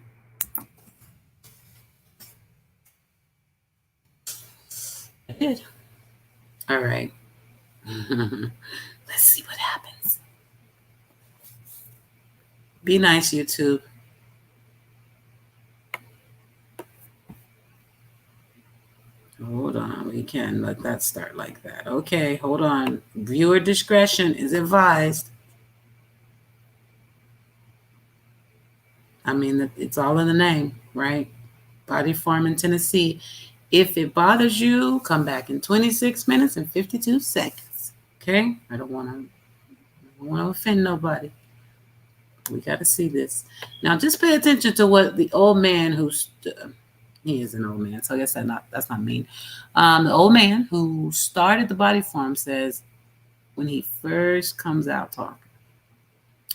I did. All right. Let's see what happens. Be nice, YouTube. Hold on. We can't let that start like that. Okay, hold on. Viewer discretion is advised. I mean, it's all in the name, right? Body Farm in Tennessee. If it bothers you, come back in 26 minutes and 52 seconds. Okay? I don't want to offend nobody. We got to see this. Now, just pay attention to what the old man he is an old man, so I guess that's not mean. The old man who started the Body Farm says, when he first comes out talking.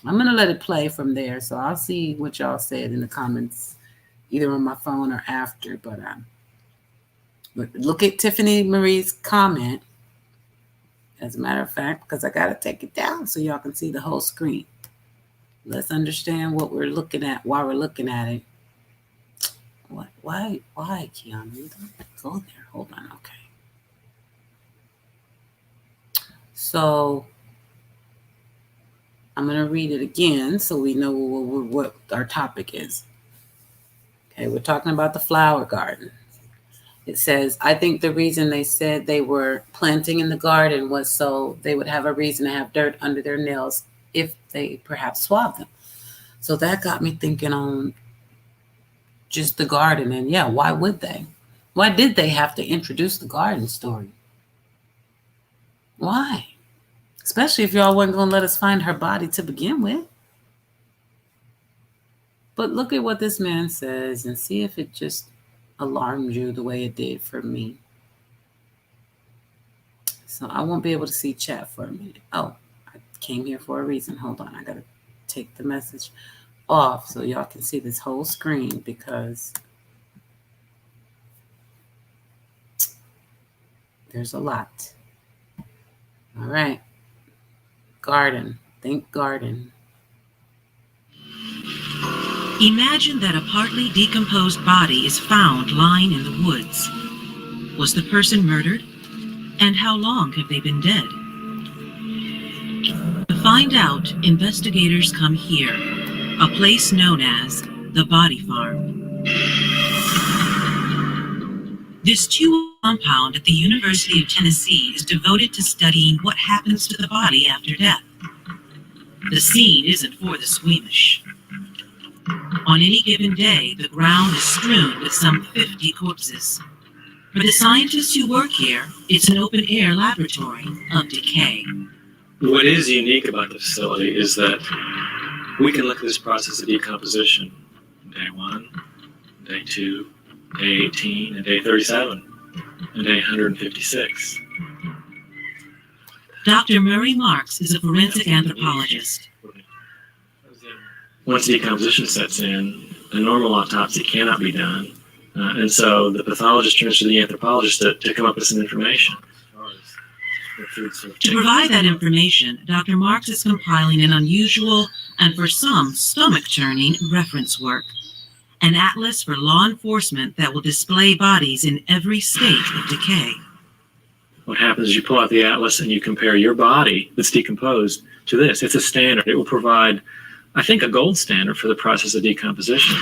I'm going to let it play from there, so I'll see what y'all said in the comments, either on my phone or after. But look at Tiffany Marie's comment, as a matter of fact, because I got to take it down so y'all can see the whole screen. Let's understand what we're looking at while we're looking at it. What? Why, Keanu? Don't go there. Hold on. Okay. So I'm going to read it again so we know what our topic is. Okay, we're talking about the flower garden. It says, I think the reason they said they were planting in the garden was so they would have a reason to have dirt under their nails if they perhaps swabbed them. So that got me thinking on just the garden. And yeah, why would they? Why did they have to introduce the garden story? Why? Especially if y'all weren't going to let us find her body to begin with. But look at what this man says and see if it just alarmed you the way it did for me. So I won't be able to see chat for a minute. Oh, I came here for a reason. Hold on. I got to take the message off so y'all can see this whole screen because there's a lot. All right. Garden. Think garden. Imagine that a partly decomposed body is found lying in the woods. Was the person murdered? And how long have they been dead? To find out, investigators come here, a place known as the Body Farm. This two compound at the University of Tennessee is devoted to studying what happens to the body after death. The scene isn't for the squeamish. On any given day, the ground is strewn with some 50 corpses. For the scientists who work here, it's an open-air laboratory of decay. What is unique about the facility is that we can look at this process of decomposition. Day 1, day 2, day 18, and day 37, and day 156. Dr. Murray Marks is a forensic anthropologist. Once decomposition sets in, a normal autopsy cannot be done. And so the pathologist turns to the anthropologist to come up with some information. To provide that information, Dr. Marks is compiling an unusual and for some stomach-turning reference work, an atlas for law enforcement that will display bodies in every state of decay. What happens is you pull out the atlas and you compare your body that's decomposed to this. It's a standard. It will provide, I think, a gold standard for the process of decomposition.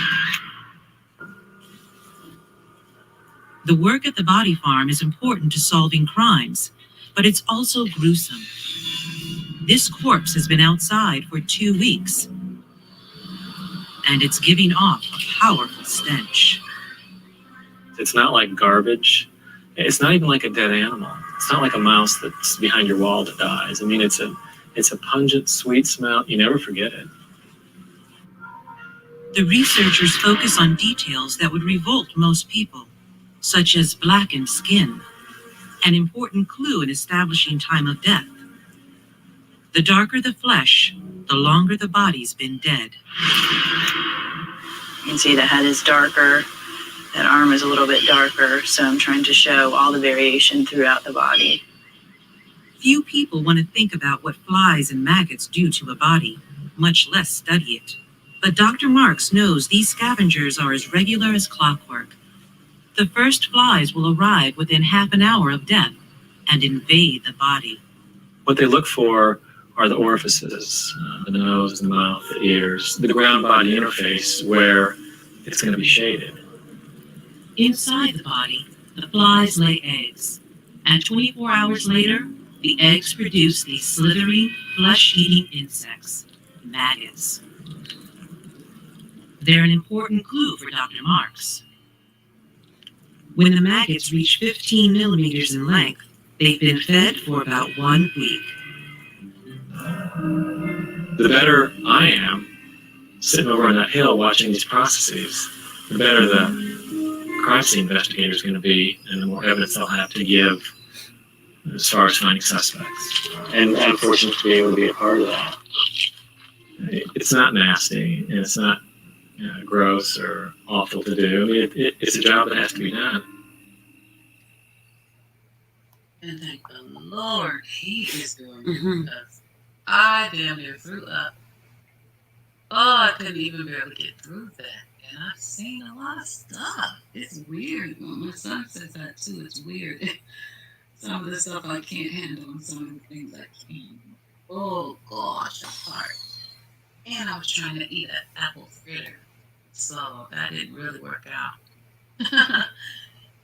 The work at the Body Farm is important to solving crimes, but it's also gruesome. This corpse has been outside for 2 weeks, and it's giving off a powerful stench. It's not like garbage. It's not even like a dead animal. It's not like a mouse that's behind your wall that dies. I mean, it's a pungent, sweet smell. You never forget it. The researchers focus on details that would revolt most people, such as blackened skin, an important clue in establishing time of death. The darker the flesh, the longer the body's been dead. You can see the head is darker, that arm is a little bit darker, so I'm trying to show all the variation throughout the body. Few people want to think about what flies and maggots do to a body, much less study it. But Dr. Marks knows these scavengers are as regular as clockwork. The first flies will arrive within half an hour of death and invade the body. What they look for are the orifices, the nose, the mouth, the ears, the ground-body interface where it's going to be shaded. Inside the body, the flies lay eggs, and 24 hours later, the eggs produce these slithering, flesh-eating insects, maggots. They're an important clue for Dr. Marks. When the maggots reach 15 millimeters in length, they've been fed for about 1 week. The better I am sitting over on that hill watching these processes, the better the crime scene investigator is going to be and the more evidence they'll have to give as far as finding suspects. And I'm fortunate to be able to be a part of that. It's not nasty, and it's not gross or awful to do. I mean, it's a job that has to be done. And thank the Lord he is doing it, because I damn near threw up. Oh, I couldn't even barely get through that. And I've seen a lot of stuff. It's weird. My son says that too. It's weird. Some of the stuff I can't handle and some of the things I can. Oh gosh, it's hard. And I was trying to eat an apple fritter. So that didn't really work out.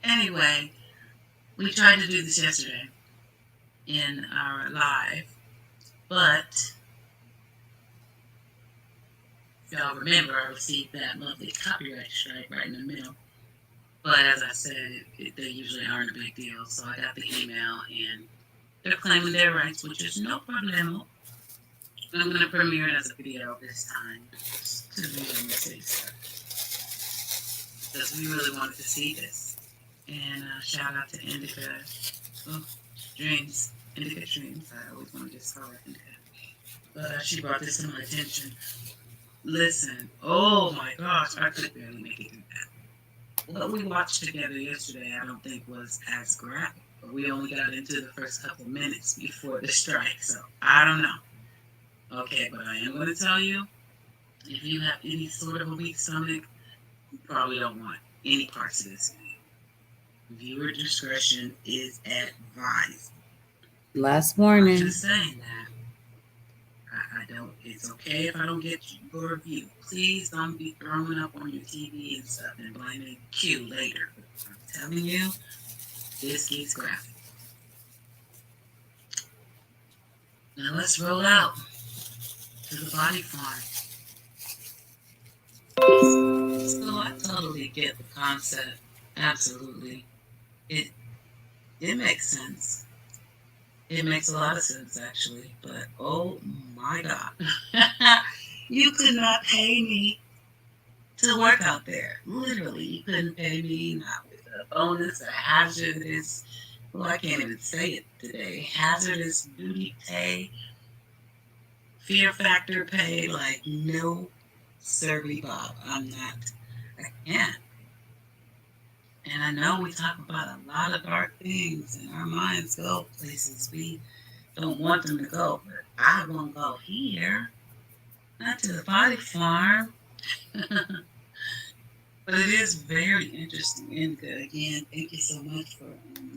Anyway, we tried to do this yesterday in our live, but if y'all remember, I received that lovely copyright strike right in the middle. But as I said, they usually aren't a big deal. So I got the email, and they're claiming their rights, which is no problemo. I'm going to premiere it as a video this time to really say stuff. Because we really wanted to see this. And shout out to Indica Dreams. Indica Dreams. I always want to just call her Indica. But she brought this to my attention. Listen, oh my gosh, I could barely make it through that. What we watched together yesterday, I don't think was as graphic. But we only got into the first couple minutes before the strike, so I don't know. Okay, but I am going to tell you, if you have any sort of a weak stomach, you probably don't want any parts of this. Viewer discretion is advised. Last warning. I'm just saying that. I don't, it's okay if I don't get your review. Please don't be throwing up on your TV and stuff and blaming Q later. I'm telling you, this gets graphic. Now let's roll out to the body farm. So I totally get the concept. Absolutely. It makes sense. It makes a lot of sense, actually. But, oh my God. You could not pay me to work out there. Literally, you couldn't pay me, not with a bonus, a hazardous, well, I can't even say it today, hazardous duty pay, fear factor pay, like no sirly Bob. I can't. And I know we talk about a lot of dark things and our minds go places we don't want them to go. But I won't go here, not to the body farm. But it is very interesting. And again, thank you so much for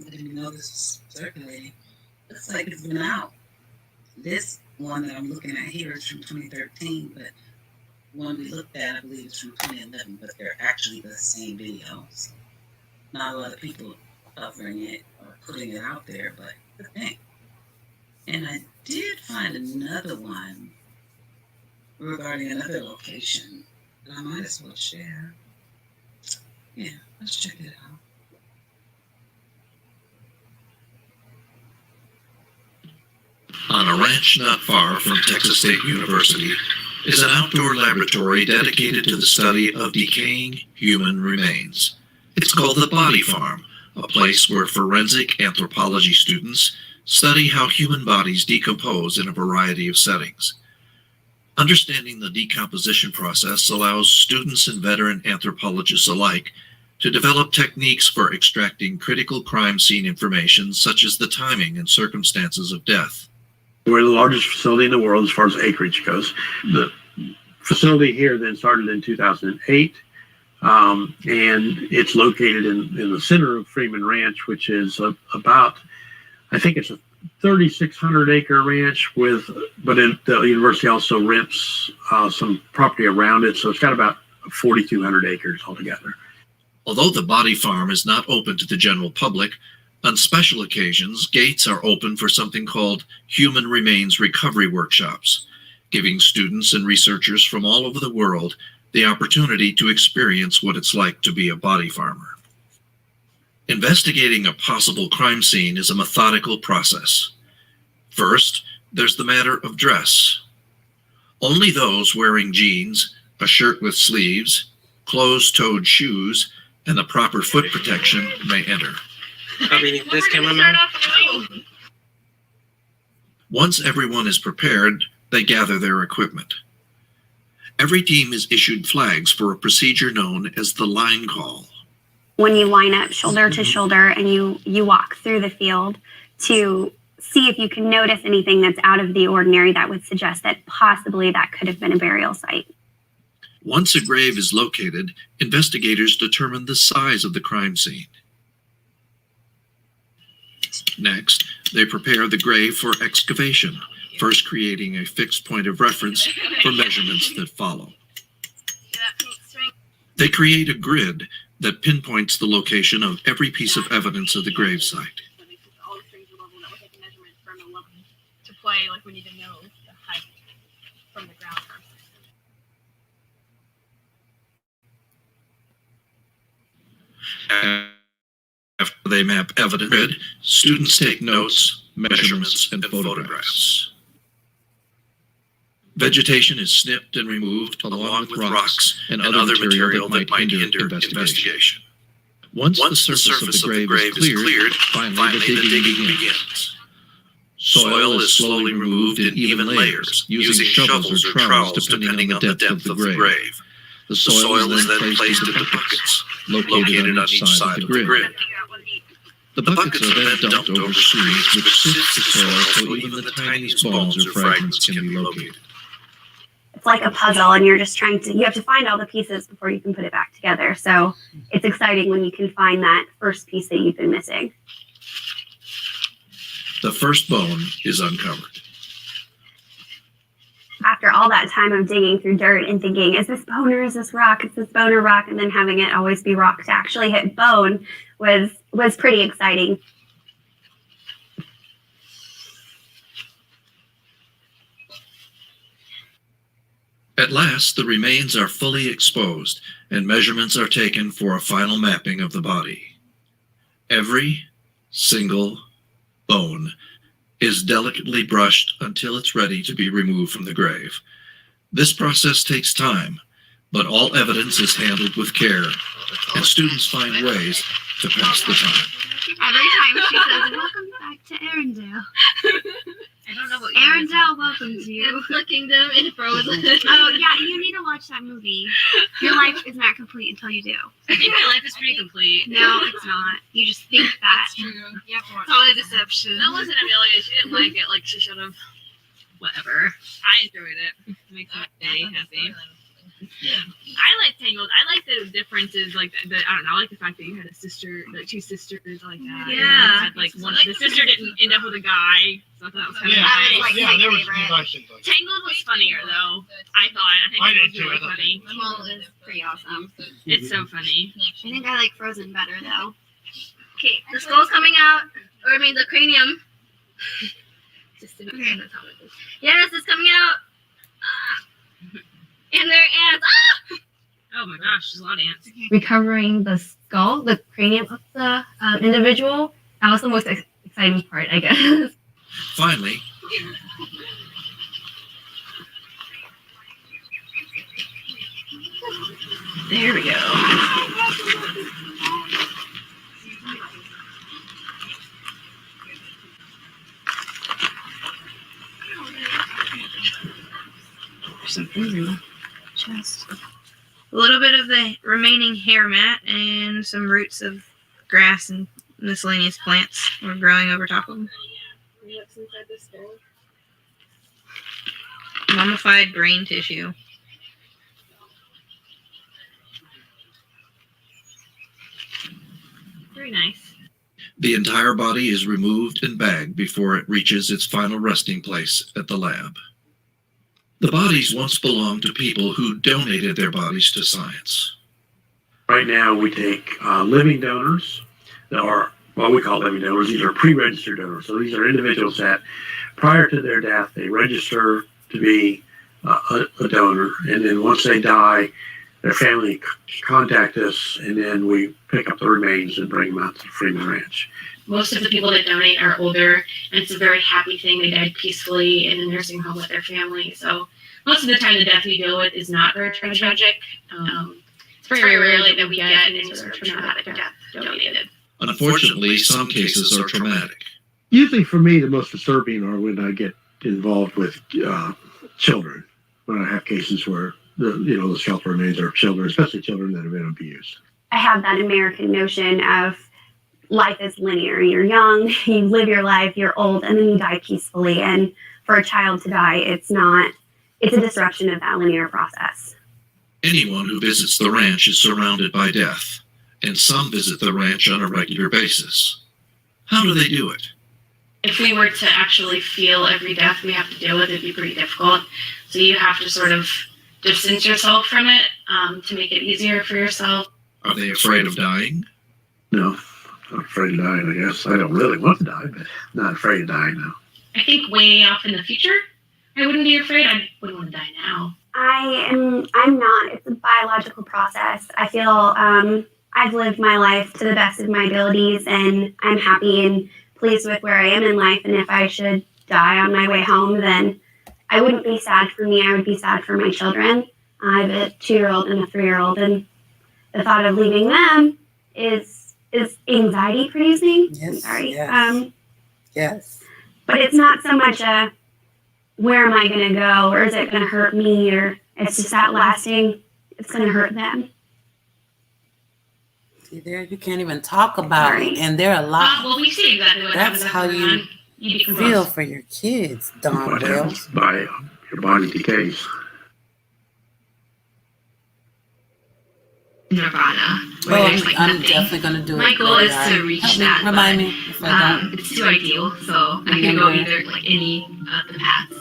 letting me know this is circulating. Looks like it's been out. This one that I'm looking at here is from 2013, but one we looked at, I believe, is from 2011, but they're actually the same videos. Not a lot of people covering it or putting it out there, but the thing. And I did find another one regarding another location that I might as well share. Yeah, let's check it out. On a ranch not far from Texas State University is an outdoor laboratory dedicated to the study of decaying human remains. It's called the Body Farm, a place where forensic anthropology students study how human bodies decompose in a variety of settings. Understanding the decomposition process allows students and veteran anthropologists alike to develop techniques for extracting critical crime scene information, such as the timing and circumstances of death. We're the largest facility in the world as far as acreage goes. The facility here then started in 2008. And it's located in the center of Freeman Ranch, which is about, I think it's a 3,600 acre ranch but the university also rents some property around it. So it's got about 4,200 acres altogether. Although the Body Farm is not open to the general public, on special occasions, gates are open for something called Human Remains Recovery Workshops, giving students and researchers from all over the world the opportunity to experience what it's like to be a body farmer. Investigating a possible crime scene is a methodical process. First, there's the matter of dress. Only those wearing jeans, a shirt with sleeves, closed-toed shoes, and the proper foot protection may enter. I mean, this cameraman. Once everyone is prepared, they gather their equipment. Every team is issued flags for a procedure known as the line call. When you line up shoulder to shoulder and you walk through the field to see if you can notice anything that's out of the ordinary that would suggest that possibly that could have been a burial site. Once a grave is located, investigators determine the size of the crime scene. Next, they prepare the grave for excavation, first creating a fixed point of reference for measurements that follow. They create a grid that pinpoints the location of every piece of evidence of the gravesite. To play, like we need to know the height from the ground. After they map evidence, students take notes, measurements, and photographs. Vegetation is snipped and removed along with rocks and other material that might hinder investigation. Once the surface of the grave is cleared, finally the digging begins. Soil is slowly removed in even layers, using shovels or trowels depending on the depth of the grave. The soil is then placed into buckets, located on each side of the grid. The buckets are then dumped over screens, which sift the soil so even the tiniest bones or fragments can be located. It's like a puzzle and you're just you have to find all the pieces before you can put it back together. So it's exciting when you can find that first piece that you've been missing. The first bone is uncovered. After all that time of digging through dirt and thinking, is this bone or is this rock? Is this bone or rock? And then having it always be rock to actually hit bone was pretty exciting. At last, the remains are fully exposed and measurements are taken for a final mapping of the body. Every single bone is delicately brushed until it's ready to be removed from the grave. This process takes time, but all evidence is handled with care, and students find ways to pass the time. Every time she says, "Welcome back to Arendelle." I don't know what Arendelle welcomes you. It's the kingdom in Frozen. Oh yeah, you need to watch that movie. Your life is not complete until you do. I think my life is pretty complete. No, it's not. You just think that. That's true. You have to watch Totally it. deception. That wasn't Amelia. She didn't like it. Like she should have. Whatever. I enjoyed it. It makes me very happy. Yeah. I like Tangled. I like the differences, like the I don't know. I like the fact that you had a sister, like two sisters, like that. Yeah. And you had, like one. The sister didn't end up with a guy, so I thought that was kind of nice. There was some nice things like that. Tangled was funnier though. I thought. I think I it did was too. really I thought funny. Well, it's pretty awesome. It's so funny. I think I like Frozen better though. Okay, the skull's coming out, or I mean the cranium. Just to Okay. Yes, it's coming out. And there are ants. Oh my gosh, there's a lot of ants. Recovering the skull, the cranium of the individual. That was the most exciting part, I guess. Finally, There we go. There's some things in the chest. A little bit of the remaining hair mat and some roots of grass and miscellaneous plants were growing over top of them. Mummified brain tissue. Very nice. the entire body is removed and bagged before it reaches its final resting place at the lab. The bodies once belonged to people who donated their bodies to science. Right now, we take living donors that are what we call living donors. These are pre-registered donors. So these are individuals that, prior to their death, they register to be a donor, and then once they die, their family contact us, and then we pick up the remains and bring them out to Freeman Ranch. Most of the people that donate are older, and it's a very happy thing. They died peacefully in a nursing home with their family. So most of the time, the death we deal with is not very tragic. It's very rarely that we get any sort of traumatic death donated. Unfortunately, some cases are traumatic. Usually for me, the most disturbing are when I get involved with children, when I have cases where the shelter remains are children, especially children that have been abused. I have that American notion of life is linear. You're young, you live your life, you're old, and then you die peacefully. And for a child to die, it's a disruption of that linear process. Anyone who visits the ranch is surrounded by death, and some visit the ranch on a regular basis. How do they do it? If we were to actually feel every death we have to deal with, it'd be pretty difficult. So you have to sort of distance yourself from it to make it easier for yourself. Are they afraid of dying? No, I'm afraid of dying, I guess. I don't really want to die, but not afraid of dying now. I think way off in the future, I wouldn't be afraid. I wouldn't want to die now. I'm not. It's a biological process. I feel I've lived my life to the best of my abilities, and I'm happy and pleased with where I am in life. And if I should die on my way home, then I wouldn't be sad for me. I would be sad for my children. I have a 2-year-old and a 3-year-old, and the thought of leaving them is anxiety producing. Yes, I'm sorry. yes. Yes. But it's not so much a where am I going to go, or is it going to hurt me, or it's just that lasting, it's going to hurt them. See, there you can't even talk about it, and there are a lot. Well, we see exactly what happens. That's how you feel for your kids, Don What Will. happens by your body decays. Nirvana. Well, Where there's like I'm nothing. definitely going to do it. My goal is to Help reach me, that. Remind but, me if I don't. It's too ideal, so I can go either like any of the paths.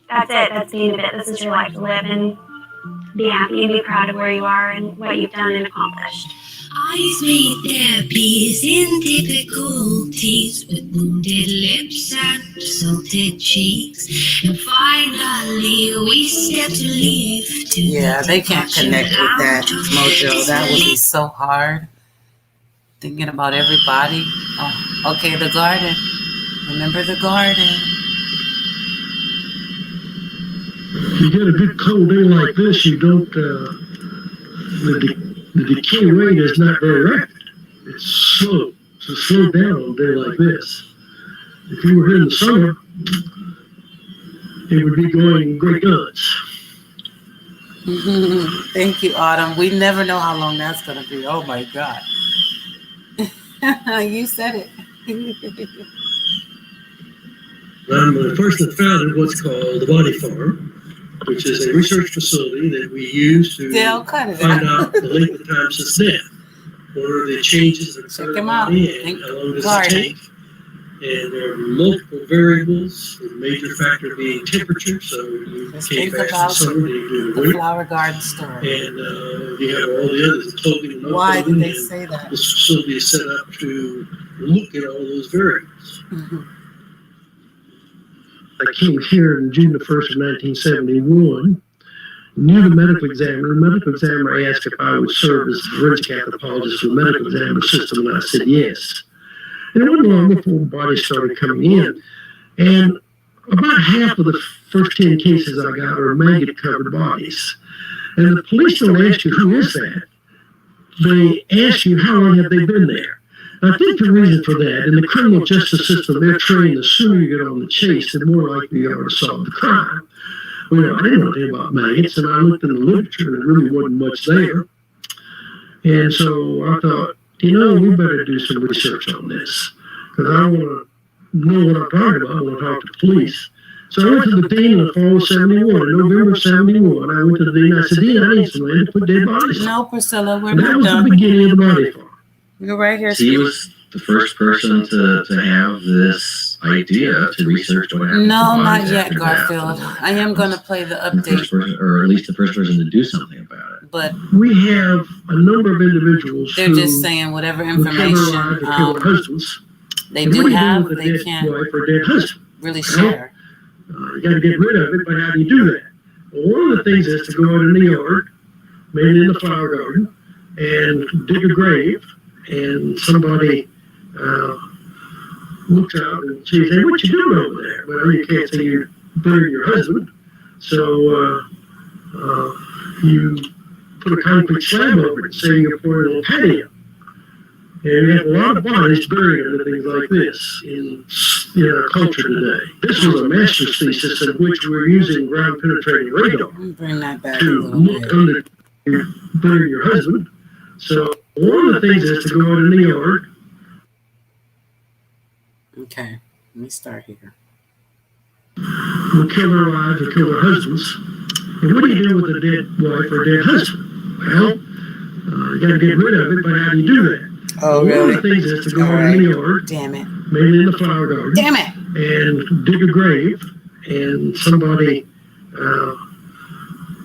That's it. That's the end of it. This is your life to live, and be happy and be proud of where you are and what you've done and accomplished. Eyes made their peace in difficulties with wounded lips and salted cheeks. And finally we step to leave to Yeah, they can't connect with that, Mojo. That would be so hard. Thinking about everybody. Oh, okay, the garden. Remember the garden. You get a good cold day like this, you don't, the decay rate is not very rapid. It's slow. So slow down on a day like this. If you were here in the summer, it would be going great guns. Thank you, Autumn. We never know how long that's going to be. Oh, my God. You said it. I'm the person that founded what's called the Body Farm, which is a research facility that we use to Dale, cut it find out. out the length of time since death. What are the changes that occur in the him out. body and how long does it Garden. take? And there are multiple variables, the major factor being temperature, so you Just can't think fast in about the summer, you do in the the winter. flower garden story. And you have all the others, the clothing and Why did non-clothing, they and say that? this facility is set up to look at all those variables. I came here in June the 1st of 1971, knew the medical examiner. The medical examiner asked if I would serve as a forensic anthropologist for the medical examiner system, and I said yes. And it wasn't long before bodies started coming in. And about half of the first 10 cases I got were maggot-covered bodies. And the police don't ask you, who is that? They ask you, how long have they been there? I think the reason for that, in the criminal justice system, they're trained the sooner you get on the chase, the more likely you are to solve the crime. Well, I didn't know anything about maggots, and I looked in the literature, and there really wasn't much there. And so I thought, we better do some research on this, because I want to know what I'm talking about. I want to talk to the police. So I went to the dean in the fall of 71, in November of 71. I went to the dean, I said, Dean, I need some land to put dead bodies in. No, Priscilla, we're And that not was done. the beginning of the body farm. You're right here. He was the first person to have this idea to research what happened. No, to not bodies yet, after death. Garfield. I am going to play the The first update, person, or at least the first person to do something about it. but We have a number of individuals they're who just saying whatever who kill their wives information or kill their husbands. they And do what do you have, with a they dead can't wife or a dead husband? really share. You got to get rid of it, but how do you do that? Well, one of the things is to go out in the yard, maybe in the flower garden, and dig a grave, and somebody looks out and says, hey, what you doing over there? Well, you can't say you're burying your husband, so you put a concrete slab over it and say you're pouring a little patio. And we have a lot of bodies buried under things like this in our culture today. This was a master's thesis in which we're using ground penetrating radar Bring that back to look under you bury your husband. So one of the things is to go out in the yard. Okay, let me start here. We'll kill their wives or kill their husbands. And what do you do with a dead wife or dead husband? Well, you got to get rid of it, but how do you do that? Oh, One really? of the things is to go out in the yard. Damn it. Maybe in the flower garden. Damn it. And dig a grave, and somebody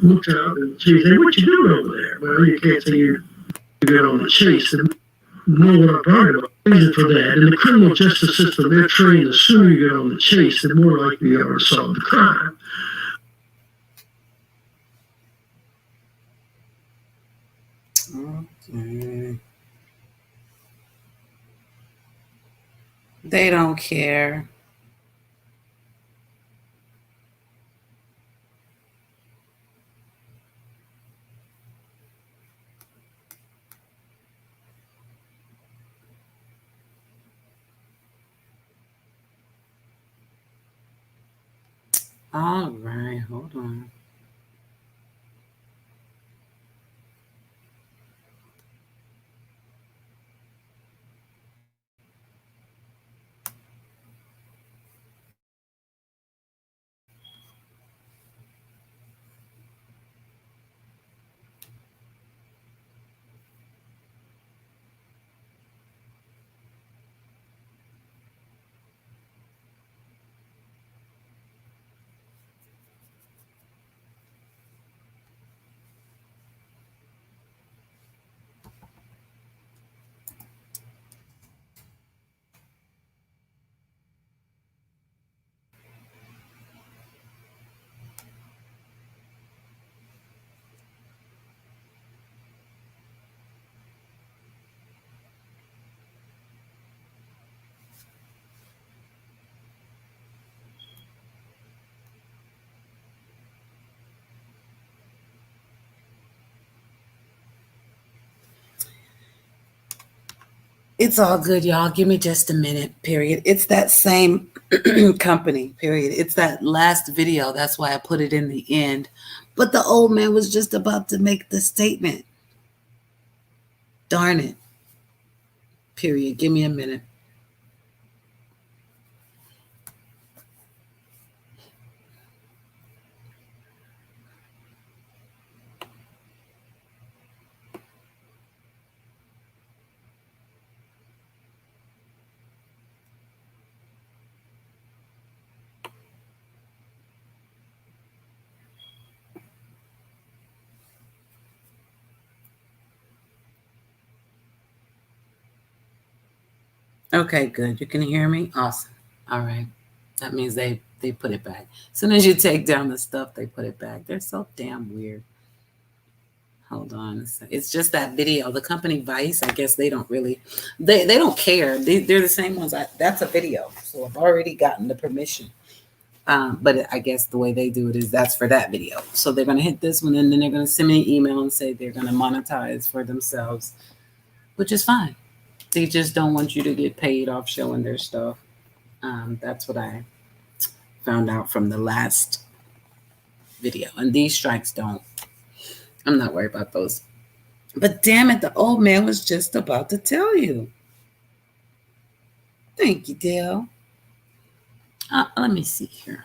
looks out and sees, hey, what you doing over there? Well, you can't say you get on the chase and know what I'm talking about. Reason for that. In the criminal justice system, they're trained the sooner you get on the chase, the more likely you are to solve the crime. Okay. They don't care. All right, hold on. It's all good, y'all. Give me just a minute, period. It's that same company, period. It's that last video. That's why I put it in the end. But the old man was just about to make the statement. Darn it. Period. Give me a minute. Okay, good. You can hear me? Awesome. All right. That means they put it back. As soon as you take down the stuff, they put it back. They're so damn weird. Hold on. It's just that video. The company Vice, I guess they don't really, they don't care. They're the same ones. That's a video. So I've already gotten the permission. But I guess the way they do it is that's for that video. So they're going to hit this one and then they're going to send me an email and say they're going to monetize for themselves, which is fine. They just don't want you to get paid off showing their stuff. That's what I found out from the last video. And these strikes don't. I'm not worried about those. But damn it, the old man was just about to tell you. Thank you, Dale. Let me see here.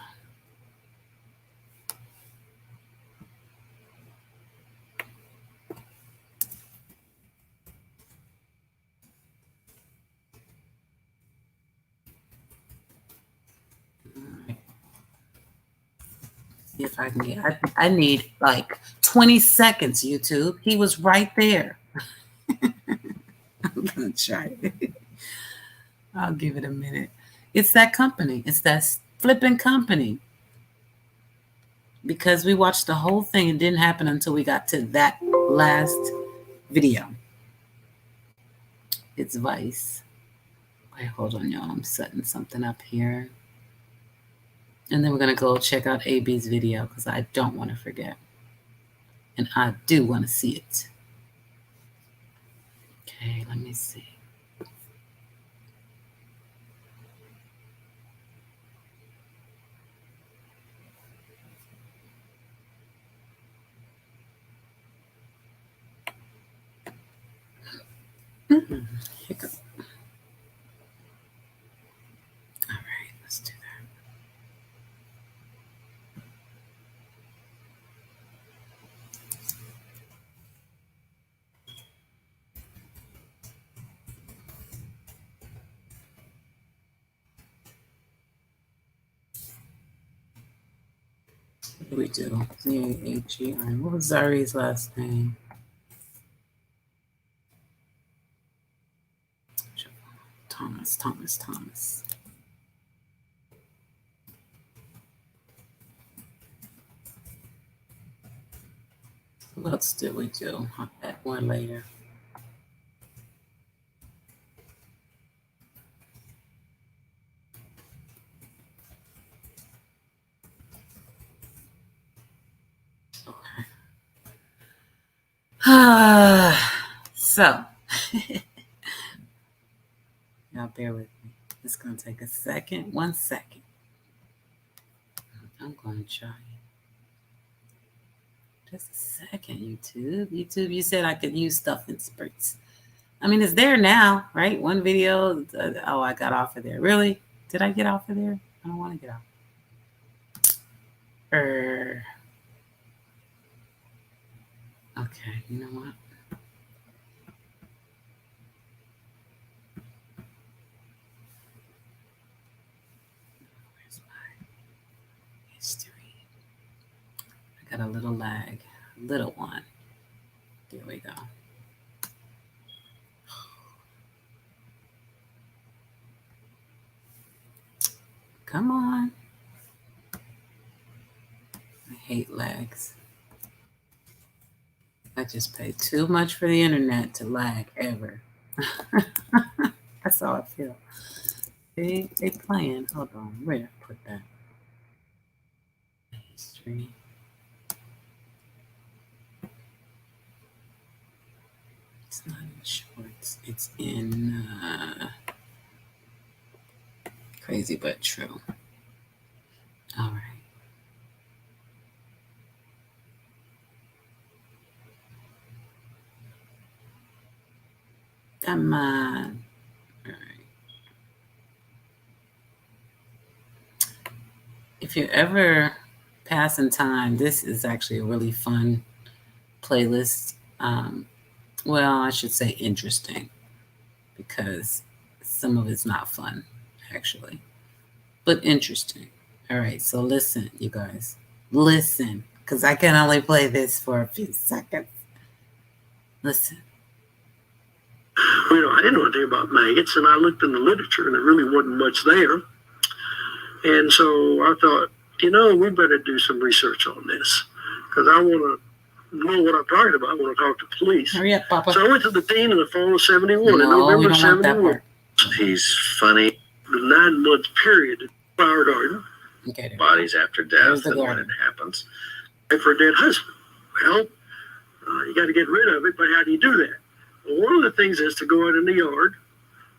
See if I can get, I need like 20 seconds, YouTube. He was right there. I'm gonna try it. I'll give it a minute. It's that company. It's that flipping company. Because we watched the whole thing. It didn't happen until we got to that last video. It's Vice. Wait, hold on, y'all. I'm setting something up here. And then we're going to go check out AB's video because I don't want to forget. And I do want to see it. Okay, let me see. Hiccup. All right, let's do that. What do we do? Z-A-H-E-I. What was Zari's last name? Thomas. What else did we do? I'll add more later. Okay. So, y'all bear with me. It's going to take a second. 1 second. I'm going to try. Just a second, YouTube. YouTube, you said I could use stuff in spurts. I mean, it's there now, right? One video. Oh, I got off of there. Really? Did I get off of there? I don't want to get off. Okay, you know what? Where's my history? I got a little lag, a little one. There we go. Come on. I hate lags. I just pay too much for the internet to lag ever. That's how I feel. They playing. Hold on. Where did I put that? History. It's not in shorts. It's in Crazy But True. All right. Come on. All right. If you're ever passing time, this is actually a really fun playlist. Well, I should say interesting, because some of it's not fun, actually, but interesting. All right, so listen, you guys. Listen, because I can only play this for a few seconds. Listen. You know, I didn't know anything about maggots, and I looked in the literature, and there really wasn't much there. And so I thought, you know, we better do some research on this, because I want to know what I'm talking about. I want to talk to police. Hurry up, Papa. So I went to the dean in the fall of 71, in November 71. He's funny. The 9-month period, flower garden, okay, bodies after death, and when it happens. and for a dead husband. Well, you got to get rid of it, but how do you do that? Well, one of the things is to go out in the yard,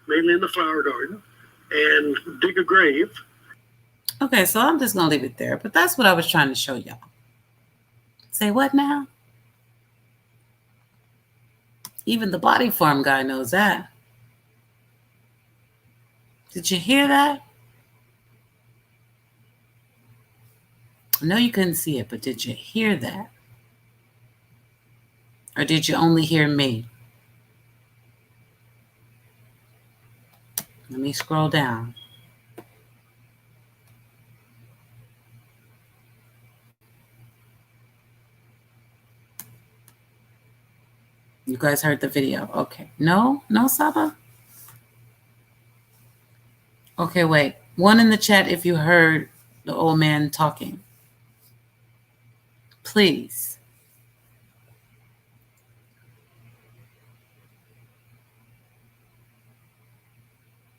mainly in the flower garden, and dig a grave. Okay, so I'm just going to leave it there, but that's what I was trying to show y'all. Say what now? Even the body form guy knows that. Did you hear that? I know you couldn't see it, but did you hear that? Or did you only hear me? Let me scroll down. You guys heard the video. Okay. No, Saba? Okay, wait. One in the chat if you heard the old man talking. Please.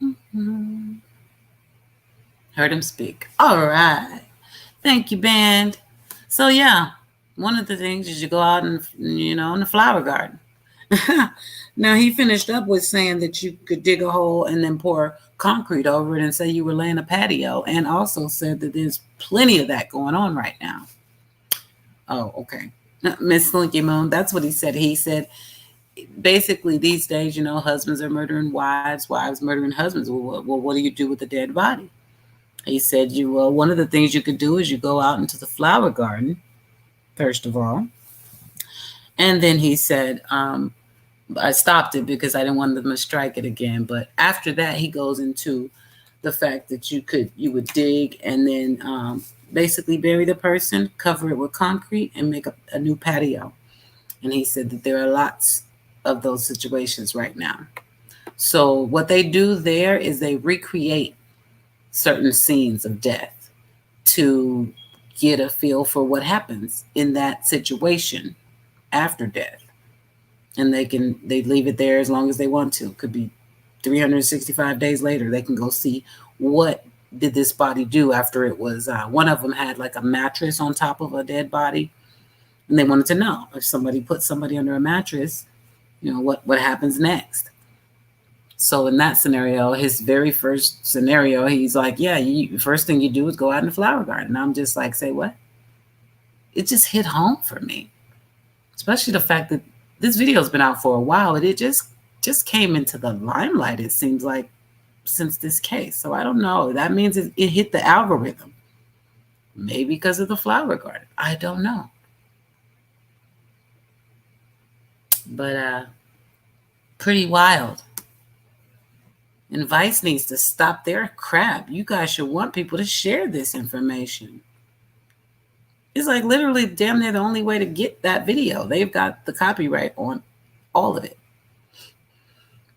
Mm-hmm. Heard him speak. All right. Thank you, band. So, yeah, one of the things is you go out and, in the flower garden. Now, he finished up with saying that you could dig a hole and then pour concrete over it and say you were laying a patio, and also said that there's plenty of that going on right now. Oh, okay. Miss Slinky Moon, that's what he said. He said basically these days, you know, husbands are murdering wives, wives murdering husbands. Well, what do you do with the dead body? He said, one of the things you could do is you go out into the flower garden, first of all. And then he said, I stopped it because I didn't want them to strike it again. But after that, he goes into the fact that you would dig and then basically bury the person, cover it with concrete, and make a new patio. And he said that there are lots of those situations right now. So what they do there is they recreate certain scenes of death to get a feel for what happens in that situation after death. And they leave it there as long as they want to. It could be 365 days later. They can go see what did this body do after it was, one of them had like a mattress on top of a dead body. And they wanted to know if somebody put somebody under a mattress, you know, what happens next. So in that scenario, his very first scenario, he's like, yeah, first thing you do is go out in the flower garden. And I'm just like, say what? It just hit home for me. Especially the fact that this video has been out for a while, and it just came into the limelight, it seems like, since this case. So I don't know. That means it hit the algorithm. Maybe because of the flower garden. I don't know. But pretty wild. And Vice needs to stop their crap. You guys should want people to share this information. It's like literally damn near the only way to get that video. They've got the copyright on all of it.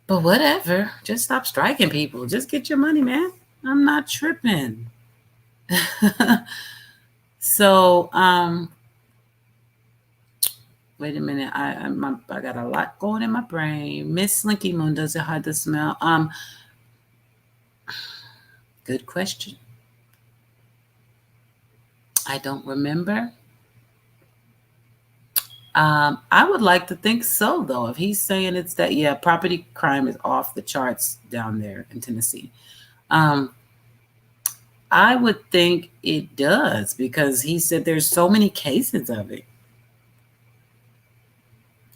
But whatever. Just stop striking people. Just get your money, man. I'm not tripping. So, wait a minute. I got a lot going in my brain. Miss Slinky Moon, does it hide the smell? Good question. I don't remember. I would like to think so, though. If he's saying it's that, yeah, property crime is off the charts down there in Tennessee. I would think it does because he said there's so many cases of it.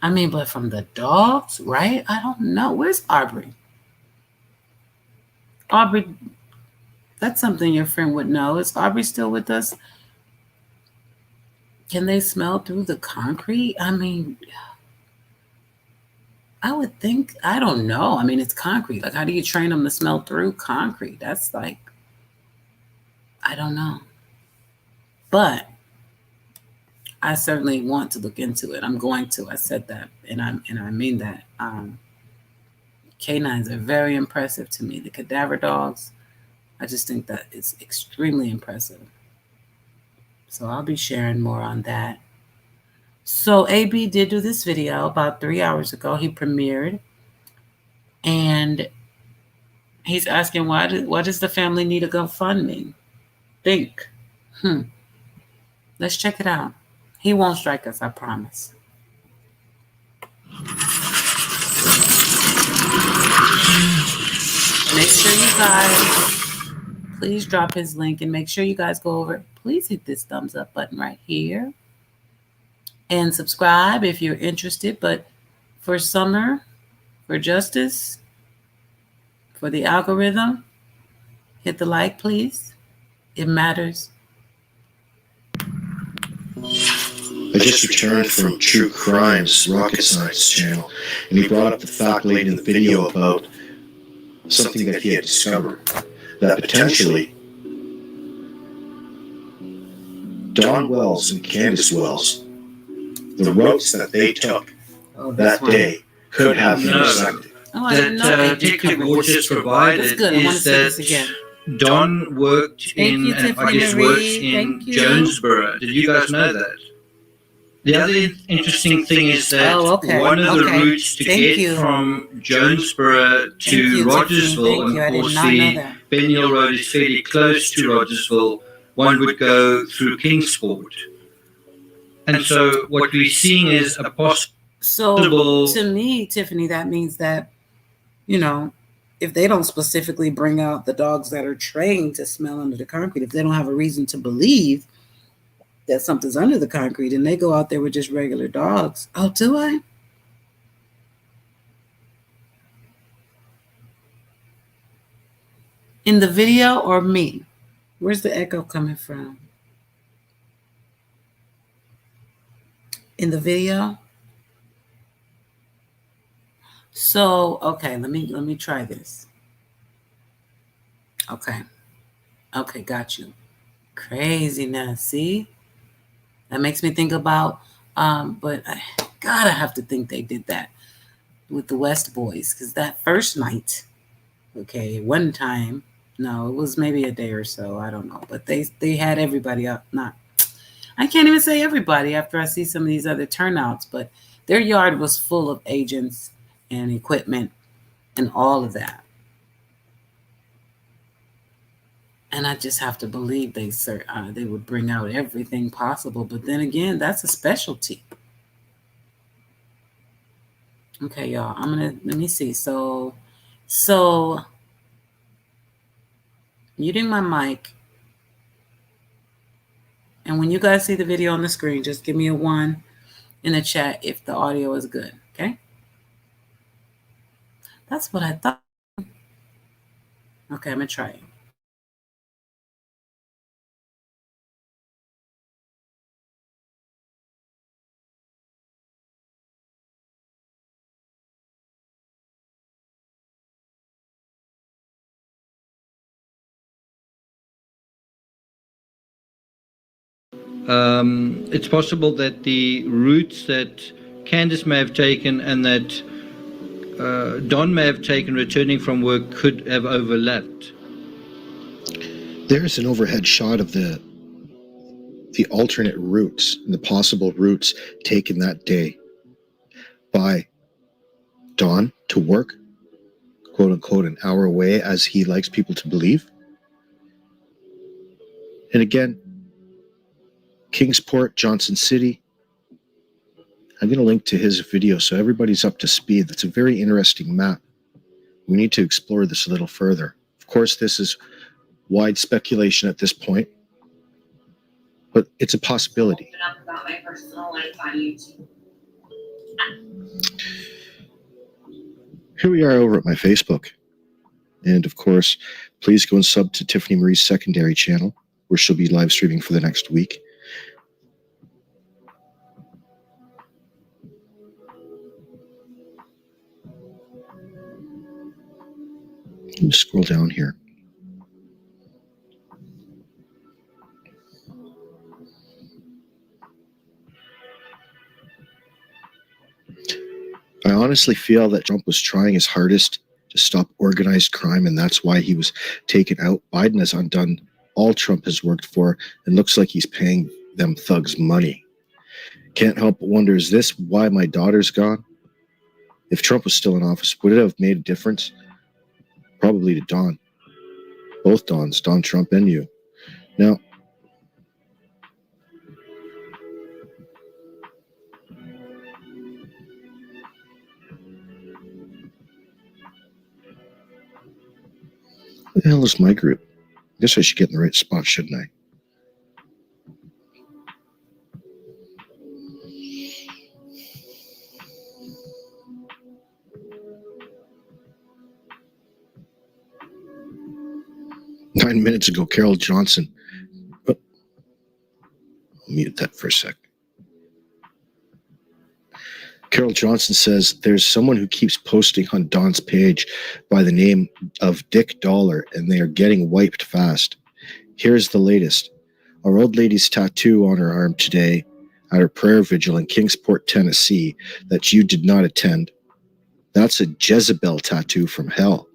I mean, but from the dogs, right? I don't know. Where's Aubrey? Aubrey, that's something your friend would know. Is Aubrey still with us? Can they smell through the concrete? I mean, I would think, I don't know. I mean, it's concrete. Like, how do you train them to smell through concrete? That's like, I don't know. But I certainly want to look into it. I'm going to. I said that, and I mean that. Canines are very impressive to me. The cadaver dogs, I just think that it's extremely impressive. So I'll be sharing more on that. So AB did do this video about 3 hours ago. He premiered. And he's asking, why does the family need a GoFundMe? Think. Let's check it out. He won't strike us, I promise. Make sure you guys please drop his link and make sure you guys go over. Please hit this thumbs up button right here and subscribe if you're interested. But for Summer, for justice, for the algorithm, hit the like, please. It matters. I just returned from True Crime's Rocket Science channel, and he brought up the fact late in the video about something that he had discovered, that potentially Dawn Wells and Candace Wells, the routes that they took that day could have intersected. That technical just provided is that Don worked in, and I guess works in Jonesboro. Did you guys know that? The other interesting thing is that one of the routes to get from Jonesboro to Rogersville, and of course the Ben Hill Road is fairly close to Rogersville, one would go through Kingsport. And so what we're seeing is a possible... So to me, Tiffany, that means that, you know, if they don't specifically bring out the dogs that are trained to smell under the concrete, if they don't have a reason to believe that something's under the concrete and they go out there with just regular dogs. Oh, do I? In the video or me? Where's the echo coming from? In the video? So, okay, let me try this. Okay. Okay, got you. Craziness. See? That makes me think about, but I gotta have to think they did that with the West Boys, because that first night, okay, one time, no, it was maybe a day or so, I don't know, but they had everybody up. Not, I can't even say everybody after I see some of these other turnouts, but their yard was full of agents and equipment and all of that. And I just have to believe they would bring out everything possible. But then again, that's a specialty. Okay, y'all, let me see. So muting my mic. And when you guys see the video on the screen, just give me a 1 in the chat if the audio is good, okay? That's what I thought. Okay, I'm gonna try it. It's possible that the routes that Candace may have taken and that Don may have taken returning from work could have overlapped. There's an overhead shot of the alternate routes and the possible routes taken that day by Don to work, quote unquote, an hour away, as he likes people to believe. And again, Kingsport, Johnson City. I'm going to link to his video so everybody's up to speed. That's a very interesting map. We need to explore this a little further. Of course, this is wide speculation at this point, but it's a possibility. About my personal life on YouTube. Here we are over at my Facebook. And of course, please go and sub to Tiffany Marie's secondary channel, where she'll be live streaming for the next week. Let me scroll down here. I honestly feel that Trump was trying his hardest to stop organized crime, and that's why he was taken out. Biden has undone all Trump has worked for, and looks like he's paying them thugs money. Can't help but wonder, is this why my daughter's gone? If Trump was still in office, would it have made a difference? Probably to Don. Both Dons, Don Trump and you. Now, what the hell is my group? I guess I should get in the right spot, shouldn't I? Nine minutes ago, Carol Johnson. Oh, I'll mute that for a sec. Carol Johnson says there's someone who keeps posting on Don's page by the name of Dick Dollar, and they are getting wiped fast. Here's the latest. Our old lady's tattoo on her arm today at her prayer vigil in Kingsport, Tennessee, that you did not attend. That's a Jezebel tattoo from hell.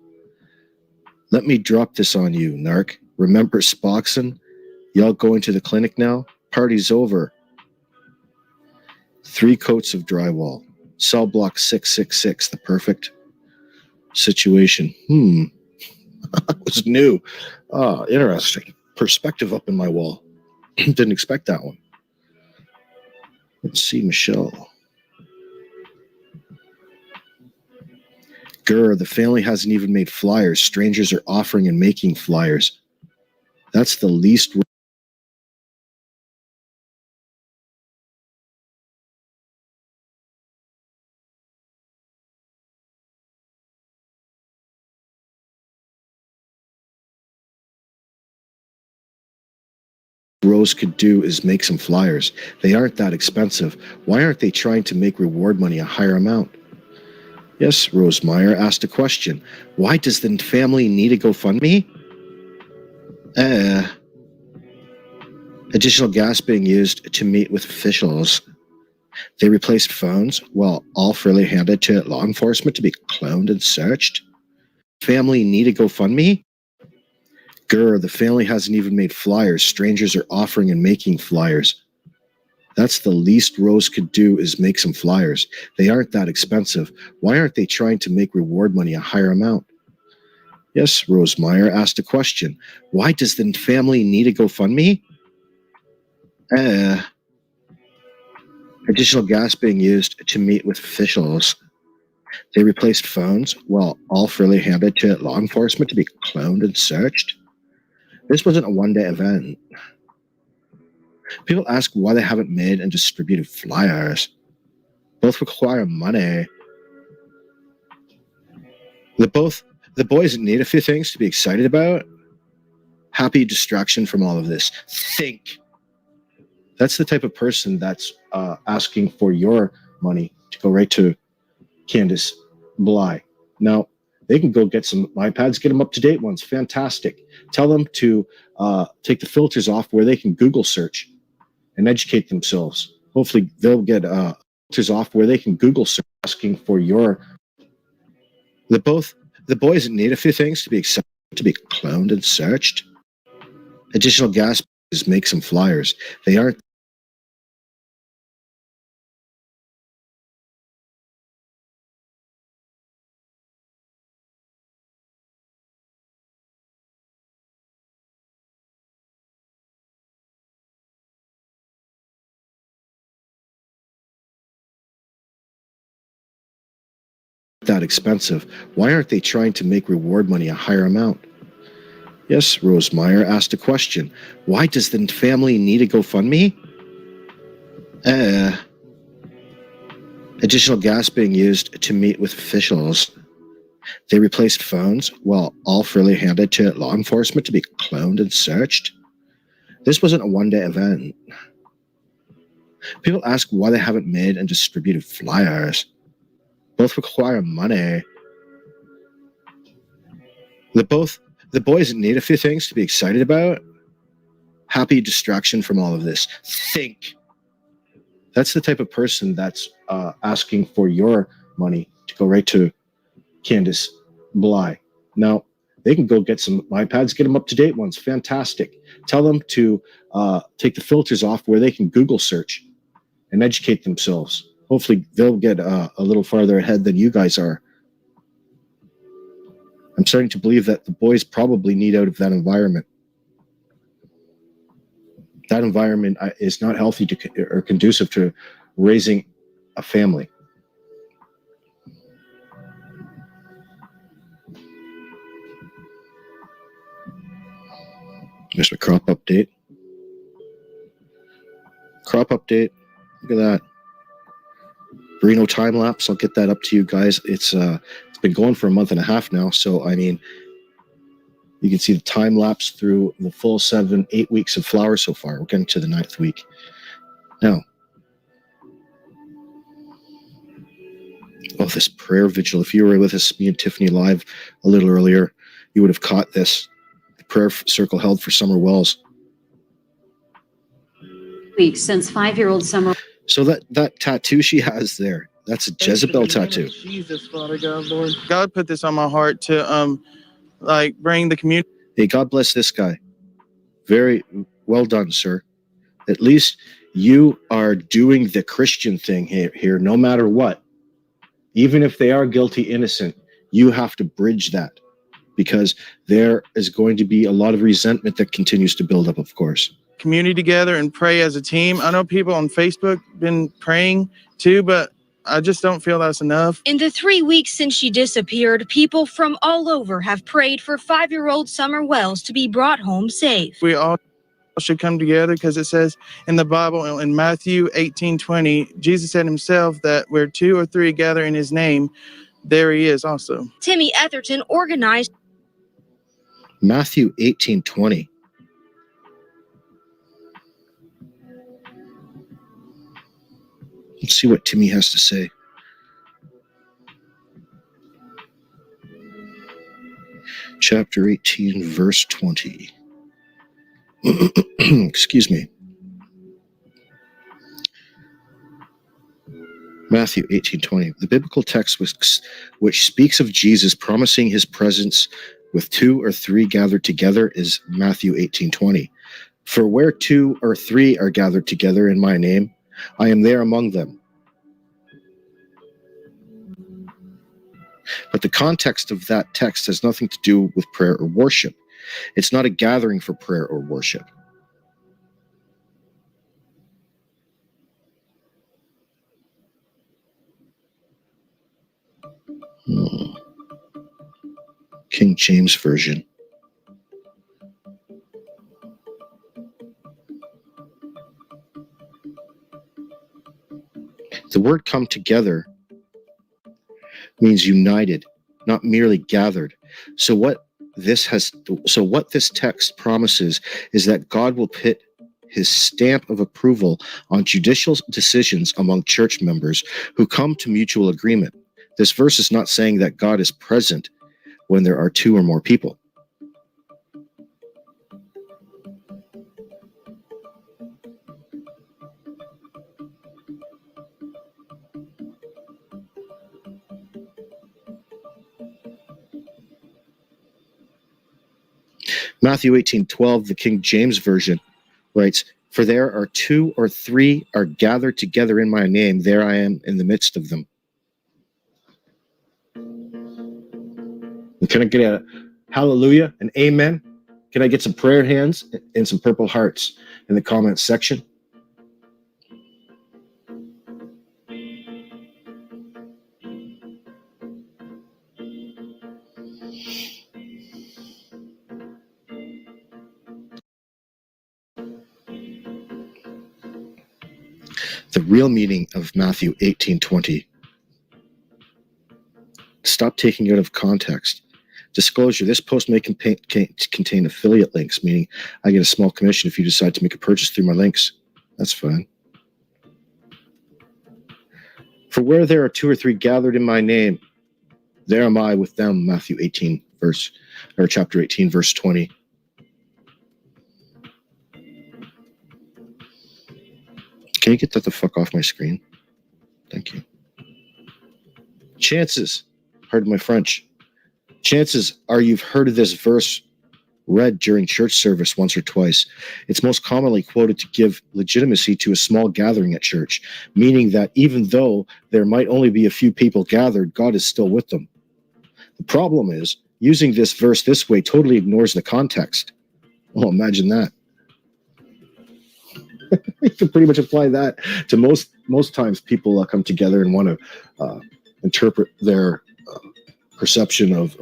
Let me drop this on you, narc. Remember Spockson? Y'all going to the clinic now? Party's over. 3 coats of drywall. Cell block 666, the perfect situation. That was new. Interesting. Perspective up in my wall. Didn't expect that one. Let's see, Michelle. Grr, the family hasn't even made flyers. Strangers are offering and making flyers. That's the least Rose could do is make some flyers. They aren't that expensive. Why aren't they trying to make reward money a higher amount? Yes, Rose Meyer asked a question. Why does the family need a GoFundMe? Additional gas being used to meet with officials. They replaced phones while all freely handed to law enforcement to be cloned and searched. Family need a GoFundMe? Grr, the family hasn't even made flyers. Strangers are offering and making flyers. That's the least Rose could do is make some flyers. They aren't that expensive. Why aren't they trying to make reward money a higher amount? Yes, Rose Meyer asked a question. Why does the family need a GoFundMe? Additional gas being used to meet with officials. They replaced phones while all freely handed to law enforcement to be cloned and searched. This wasn't a one-day event. People ask why they haven't made and distributed flyers. Both require money. The boys need a few things to be excited about. Happy distraction from all of this. Think. That's the type of person that's asking for your money to go right to Candace Bly. Now, they can go get some iPads, get them up-to-date ones. Fantastic. Tell them to take the filters off where they can Google search and educate themselves. Hopefully, they'll get filters off where they can Google search, asking for your... The boys need a few things to be accepted, to be cloned and searched. Additional gas is make some flyers. They aren't... that expensive. Why aren't they trying to make reward money a higher amount? Yes, Rose Meyer asked a question. Why does the family need a GoFundMe? Additional gas being used to meet with officials. They replaced phones while all freely handed to law enforcement to be cloned and searched. This wasn't a one-day event. People ask why they haven't made and distributed flyers. Both require money. The boys need a few things to be excited about. Happy distraction from all of this. Think. That's the type of person that's asking for your money to go right to Candace Bly. Now, they can go get some iPads, get them up-to-date ones. Fantastic. Tell them to take the filters off where they can Google search and educate themselves. Hopefully, they'll get a little farther ahead than you guys are. I'm starting to believe that the boys probably need out of that environment. That environment is not healthy or conducive to raising a family. There's a crop update. Crop update. Look at that. Reno time lapse. I'll get that up to you guys. It's been going for a month and a half now. So, I mean, you can see the time lapse through the full 7-8 weeks of flowers so far. We're getting to the 9th week. Now, oh, this prayer vigil. If you were with us, me and Tiffany live a little earlier, you would have caught this. The prayer circle held for Summer Wells. Weeks since 5-year-old Summer. So that tattoo she has there, that's a Jezebel tattoo. Jesus, Father God, Lord. God put this on my heart to bring the community. Hey, God bless this guy. Very well done, sir. At least you are doing the Christian thing here, no matter what. Even if they are guilty, innocent, you have to bridge that, because there is going to be a lot of resentment that continues to build up, of course. Community together and pray as a team. I know people on Facebook been praying too, but I just don't feel that's enough. In the 3 weeks since she disappeared, people from all over have prayed for 5-year-old Summer Wells to be brought home safe. We all should come together, because it says in the Bible in Matthew 18:20, Jesus said himself that where 2 or 3 gather in his name, there he is also. Timmy Etherton organized Matthew 18:20. Let's see what Timmy has to say. Chapter 18, verse 20. Excuse me. Matthew 18:20. The biblical text which speaks of Jesus promising his presence with 2 or 3 gathered together is Matthew 18:20. For where 2 or 3 are gathered together in my name, I am there among them. But the context of that text has nothing to do with prayer or worship. It's not a gathering for prayer or worship. King James Version. The word come together means united, not merely gathered. So what this text promises is that God will put his stamp of approval on judicial decisions among church members who come to mutual agreement. This verse is not saying that God is present when there are 2 or more people. Matthew 18:12, the King James Version writes, "For there are 2 or 3 are gathered together in my name, there I am in the midst of them." And can I get a hallelujah, an amen? Can I get some prayer hands and some purple hearts in the comments section? The real meaning of Matthew 18:20. Stop taking it out of context. Disclosure: this post may contain affiliate links, meaning I get a small commission if you decide to make a purchase through my links. That's fine. For where there are 2 or 3 gathered in my name, there am I with them. Matthew 18, chapter 18, verse 20. Can you get that the fuck off my screen? Thank you. Chances, pardon my French, chances are you've heard of this verse read during church service once or twice. It's most commonly quoted to give legitimacy to a small gathering at church, meaning that even though there might only be a few people gathered, God is still with them. The problem is, using this verse this way totally ignores the context. Oh, imagine that. You can pretty much apply that to most times people come together and want to interpret their perception of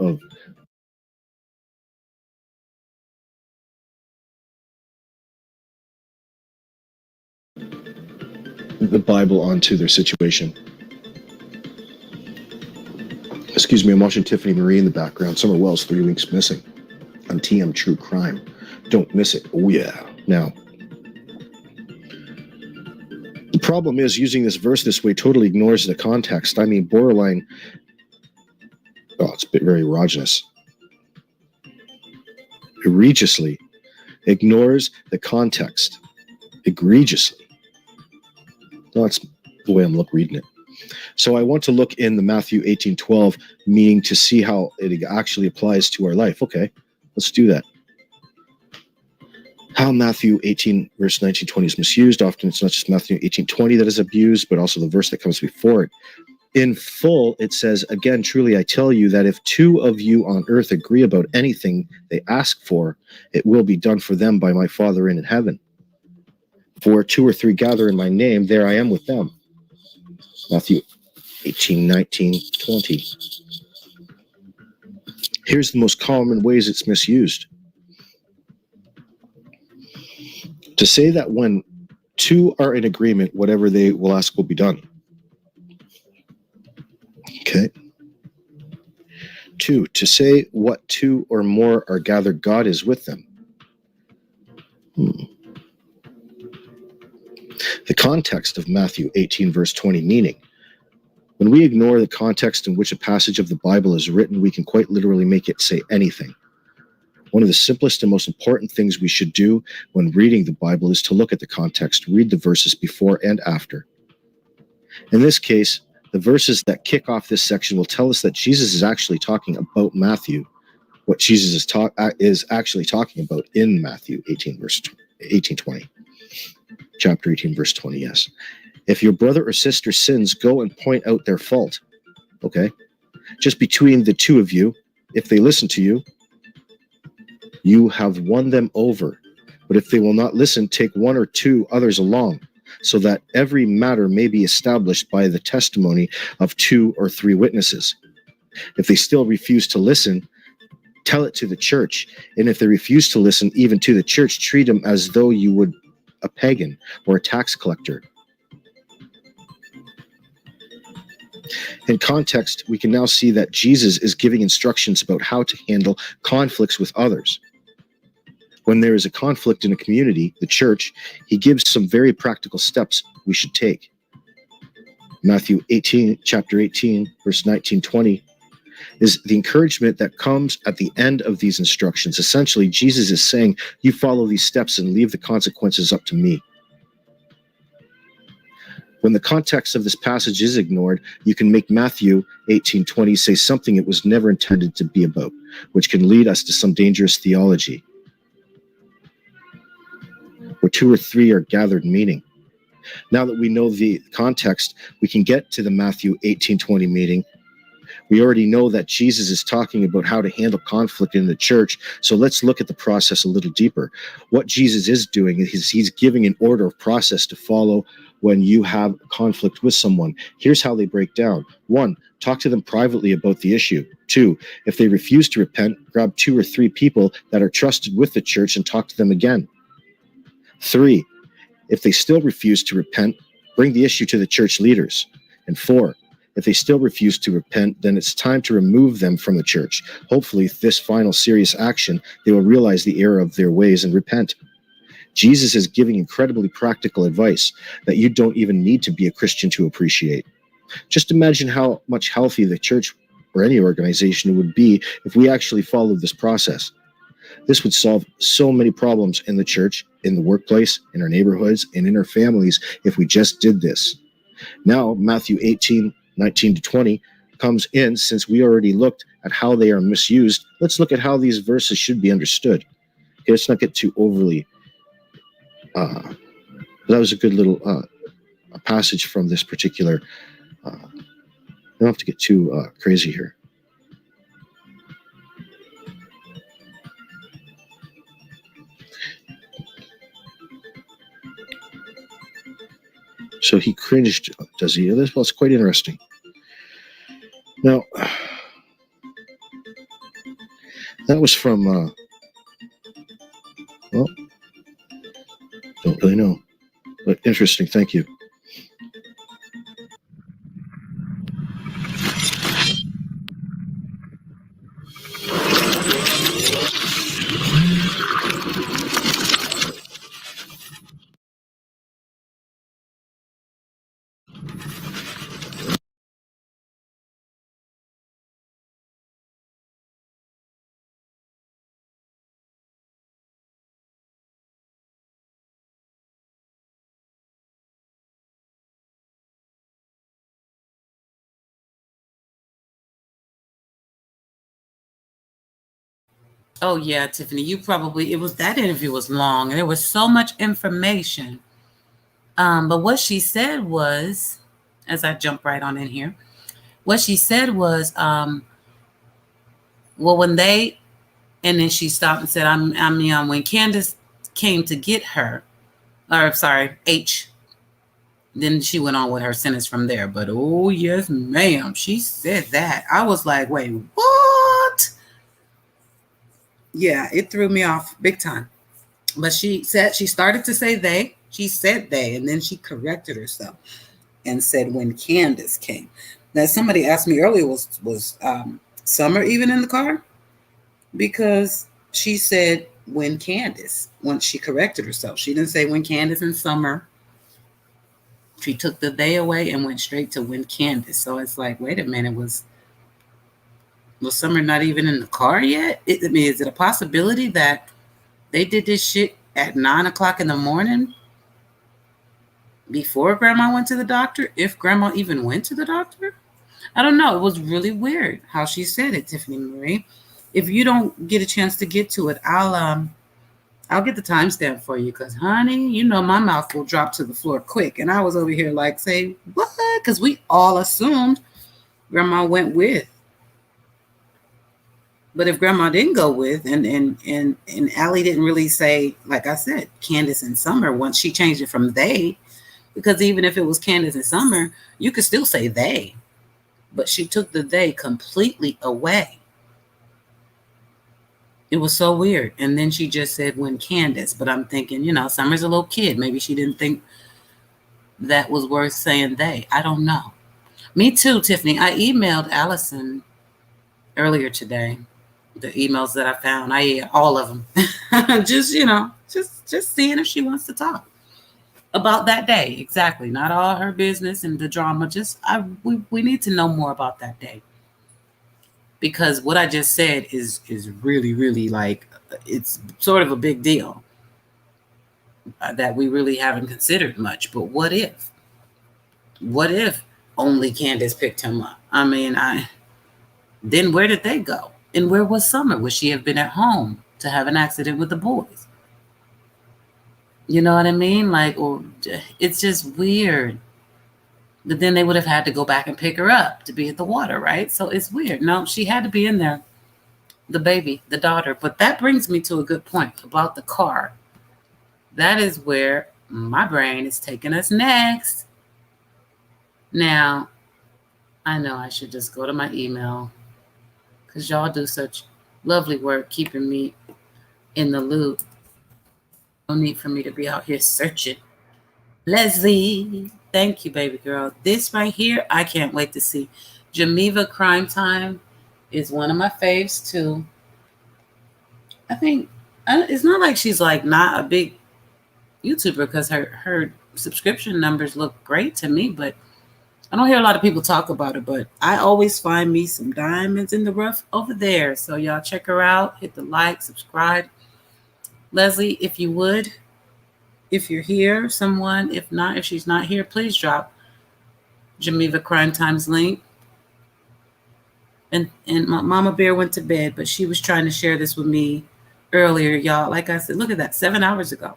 the Bible onto their situation. Excuse me, I'm watching Tiffany Marie in the background. Summer Wells, 3 weeks missing on TM True Crime. Don't miss it. Oh yeah. Now, the problem is using this verse this way totally ignores the context. I mean, borderline, it's a bit very erogenous. Egregiously ignores the context. Egregiously. That's the way I'm reading it. So I want to look in the Matthew 18:12 meaning to see how it actually applies to our life. Okay, let's do that. How Matthew 18, verse 19-20 is misused. Often it's not just Matthew 18:20 that is abused, but also the verse that comes before it. In full, it says, "Again, truly I tell you that if 2 of you on earth agree about anything they ask for, it will be done for them by my Father in heaven. For where 2 or 3 gather in my name, there I am with them." Matthew 18:19-20. Here's the most common ways it's misused. To say that when 2 are in agreement, whatever they will ask will be done. Okay. 2, to say what 2 or more are gathered, God is with them. The context of Matthew 18, verse 20, meaning, when we ignore the context in which a passage of the Bible is written, we can quite literally make it say anything. One of the simplest and most important things we should do when reading the Bible is to look at the context, read the verses before and after. In this case, the verses that kick off this section will tell us that Jesus is actually talking about Matthew, what Jesus is actually talking about in Matthew 18:20. Chapter 18, verse 20, yes. If your brother or sister sins, go and point out their fault. Okay? Just between the two of you, if they listen to you, you have won them over. But if they will not listen, take one or two others along, so that every matter may be established by the testimony of 2 or 3 witnesses. If they still refuse to listen, tell it to the church. And if they refuse to listen even to the church, treat them as though you would a pagan or a tax collector. In context, we can now see that Jesus is giving instructions about how to handle conflicts with others. When there is a conflict in a community, the church, he gives some very practical steps we should take. Chapter 18, verse 19-20, is the encouragement that comes at the end of these instructions. Essentially, Jesus is saying, you follow these steps and leave the consequences up to me. When the context of this passage is ignored, you can make Matthew 18:20 say something it was never intended to be about, which can lead us to some dangerous theology. Where 2 or 3 are gathered meaning. Now that we know the context, we can get to the Matthew 18:20 meaning. We already know that Jesus is talking about how to handle conflict in the church, so let's look at the process a little deeper. What Jesus is doing is he's giving an order of process to follow when you have conflict with someone. Here's how they break down. 1, talk to them privately about the issue. 2, if they refuse to repent, grab 2 or 3 people that are trusted with the church and talk to them again. 3, if they still refuse to repent, bring the issue to the church leaders. And 4, if they still refuse to repent, then it's time to remove them from the church. Hopefully, this final serious action, they will realize the error of their ways and repent. Jesus is giving incredibly practical advice that you don't even need to be a Christian to appreciate. Just imagine how much healthier the church or any organization would be if we actually followed this process. This would solve so many problems in the church, in the workplace, in our neighborhoods, and in our families if we just did this. Now, Matthew 18:19-20 comes in. Since we already looked at how they are misused, let's look at how these verses should be understood. Okay, let's not get too overly that was a good little passage from this particular I don't have to get too crazy here. So he cringed, does he? Well, it's quite interesting. Now, that was from well, don't really know, but interesting. Thank you. Oh yeah, Tiffany, it was that interview was long and there was so much information. But what she said was, as I jump right on in here, what she said was, well, when they, and then she stopped and said, I'm young. When Candace came to get her, or sorry, H, then she went on with her sentence from there. But oh yes, ma'am, she said that. I was like, wait, what? Yeah, it threw me off big time. But she said, she started to say they, she said they, and then she corrected herself and said when Candace came. Now, somebody asked me earlier, was Summer even in the car? Because she said when Candace, once she corrected herself. She didn't say when Candace and Summer She took the day away and went straight to when Candace. So it's like, wait a minute, was Summer not even in the car yet? I mean, is it a possibility that they did this shit at 9 o'clock in the morning before Grandma went to the doctor? If Grandma even went to the doctor? I don't know. It was really weird how she said it, Tiffany Marie. If you don't get a chance to get to it, I'll get the timestamp for you because, honey, you know my mouth will drop to the floor quick. And I was over here like, say, what? Because we all assumed Grandma went with. But if Grandma didn't go with, and Allie didn't really say, like I said, Candace and Summer, once she changed it from they, because even if it was Candace and Summer, you could still say they. But she took the they completely away. It was so weird. And then she just said when Candace. But I'm thinking, Summer's a little kid. Maybe she didn't think that was worth saying they. I don't know. Me too, Tiffany. I emailed Allison earlier today. The emails that I found. All of them. just seeing if she wants to talk about that day. Exactly. Not all her business and the drama. We need to know more about that day. Because what I just said is really, really like, it's sort of a big deal that we really haven't considered much. But what if only Candace picked him up? I mean, then where did they go? And where was Summer? Would she have been at home to have an accident with the boys? You know what I mean? Like, or it's just weird. But then they would have had to go back and pick her up to be at the water, right? So it's weird. No, she had to be in there. The baby, the daughter. But that brings me to a good point about the car. That is where my brain is taking us next. Now, I know I should just go to my email because y'all do such lovely work keeping me in the loop. No need for me to be out here searching. Leslie, thank you, baby girl. This right here, I can't wait to see. Geneva Crime Time is one of my faves too. I think it's not like she's like not a big YouTuber because her subscription numbers look great to me, but I don't hear a lot of people talk about it, but I always find me some diamonds in the rough over there. So y'all check her out, hit the like, subscribe. Leslie, if you would, if you're here, someone, if not, if she's not here, please drop Geneva Crime Time's link. And my Mama Bear went to bed, but she was trying to share this with me earlier, y'all. Like I said, look at that, 7 hours ago.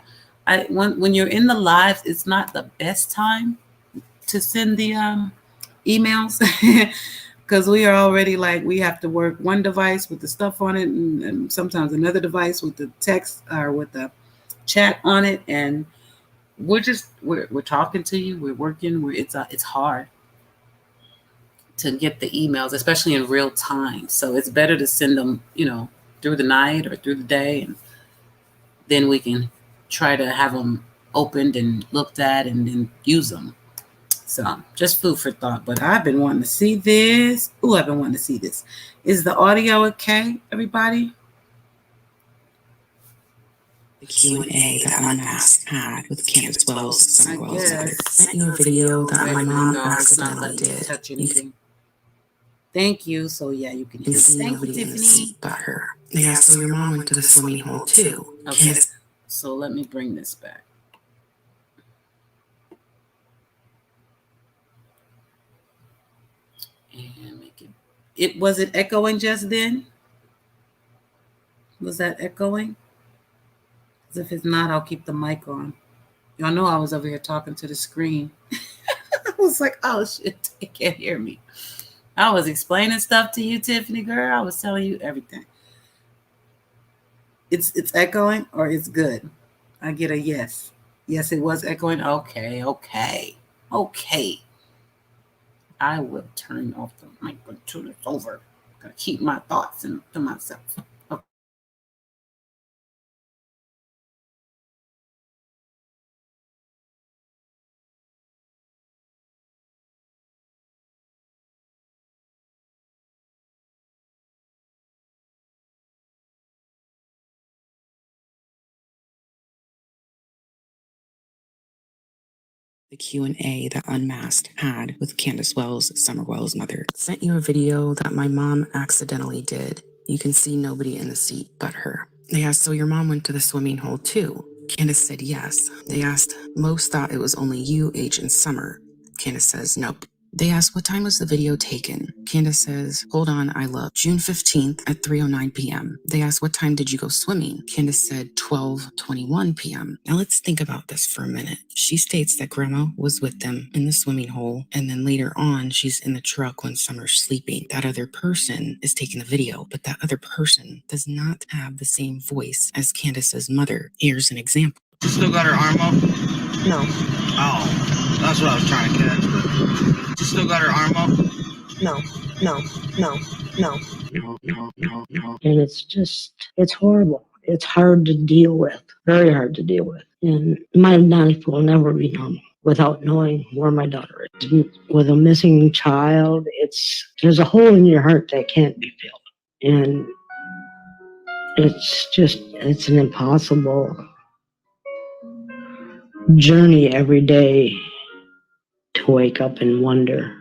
When you're in the lives, it's not the best time to send the emails because we are already like, we have to work one device with the stuff on it and sometimes another device with the text or with the chat on it, and we're talking to you, we're working, it's hard to get the emails, especially in real time. So it's better to send them, through the night or through the day, and then we can try to have them opened and looked at and then use them. So just food for thought. But I've been wanting to see this. I've been wanting to see this. Is the audio okay, everybody? The Q&A that Unmasked had with Candace Wells. Sent you a video that my mom accidentally did. Thank you. So yeah, you can see. Thank you, Tiffany. About her. Yeah, so your mom went to the swimming hole too. Okay. So let me bring this back. And make it. Was it echoing just then? Was that echoing? Because if it's not, I'll keep the mic on. Y'all know I was over here talking to the screen. I was like, oh shit, they can't hear me. I was explaining stuff to you, Tiffany girl. I was telling you everything. It's echoing or it's good? I get a yes. Yes, it was echoing. Okay. I will turn off the mic and turn it over. I'm gonna keep my thoughts to myself. the Q&A that Unmasked had with Candace Wells, Summer Wells' mother. I sent you a video that my mom accidentally did. You can see nobody in the seat but her. They asked, so your mom went to the swimming hole too? Candace said yes. They asked, most thought it was only you, H, and Summer. Candace says nope. They asked, what time was the video taken? Candace says, hold on, I look. June 15th at 3:09 p.m. They asked, what time did you go swimming? Candace said 12:21 p.m. Now let's think about this for a minute. She states that Grandma was with them in the swimming hole, and then later on, she's in the truck when Summer's sleeping. That other person is taking the video, but that other person does not have the same voice as Candace's mother. Here's an example. She still got her arm up? No. Oh, that's what I was trying to catch. But she still got her arm up? No. And it's horrible. It's hard to deal with, very hard to deal with. And my life will never be normal without knowing where my daughter is. With a missing child, there's a hole in your heart that can't be filled. And it's an impossible journey every day to wake up and wonder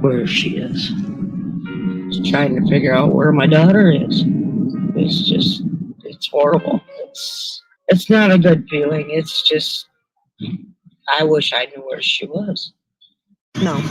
where she is. Just trying to figure out where my daughter is. It's horrible. It's not a good feeling. It's just, I wish I knew where she was. No.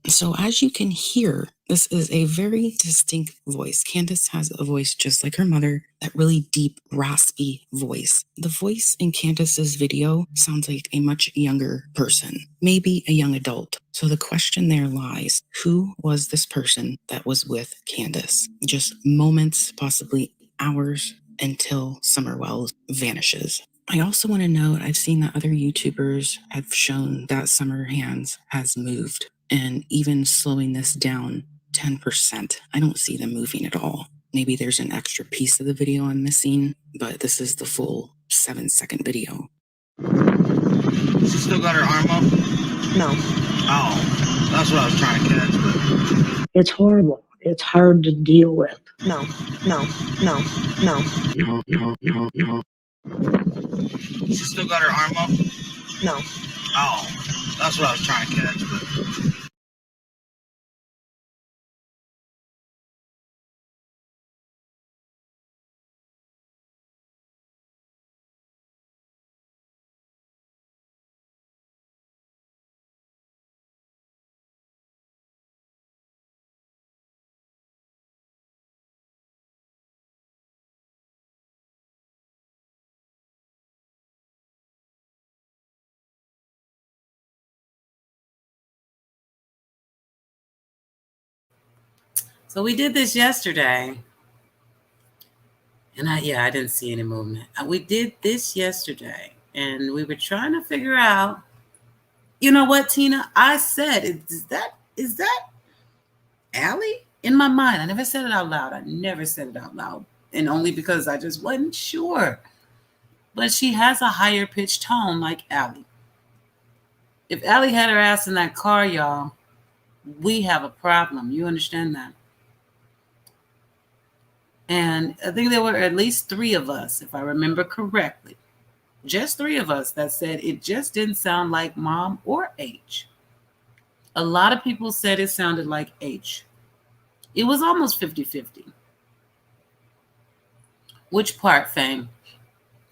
So as you can hear, this is a very distinct voice. Candace has a voice just like her mother, that really deep, raspy voice. The voice in Candace's video sounds like a much younger person, maybe a young adult. So the question there lies, who was this person that was with Candace? Just moments, possibly hours, until Summer Wells vanishes. I also want to note, I've seen that other YouTubers have shown that Summer Hands has moved, and even slowing this down 10%, I don't see them moving at all. Maybe there's an extra piece of the video I'm missing, but this is the full 7-second video. She still got her arm up? No. Oh, that's what I was trying to catch. It's horrible. It's hard to deal with. No. She still got her arm up? No. Oh, that's what I was trying to catch. So we did this yesterday. And I didn't see any movement. We did this yesterday. And we were trying to figure out, you know what, Tina? I said, is that Allie? In my mind, I never said it out loud. And only because I just wasn't sure. But she has a higher pitched tone like Allie. If Allie had her ass in that car, y'all, we have a problem. You understand that? And I think there were at least 3 of us, if I remember correctly, just 3 of us that said it just didn't sound like Mom or H. A lot of people said it sounded like H. It was almost 50-50. Which part, Fame?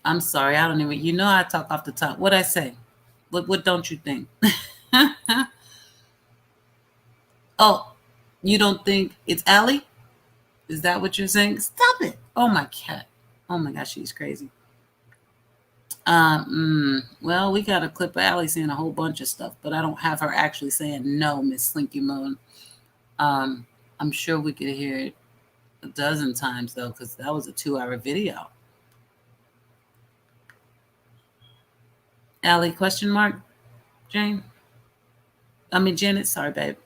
I'm sorry, I don't even, I talk off the top. What'd I say? What don't you think? Oh, you don't think it's Allie? Is that what you're saying? Stop it. Oh, my cat. Oh, my gosh, she's crazy. Well, we got a clip of Allie saying a whole bunch of stuff, but I don't have her actually saying no, Miss Slinky Moon. I'm sure we could hear it a dozen times, though, because that was a 2-hour video. Allie, question mark? Janet, sorry, babe.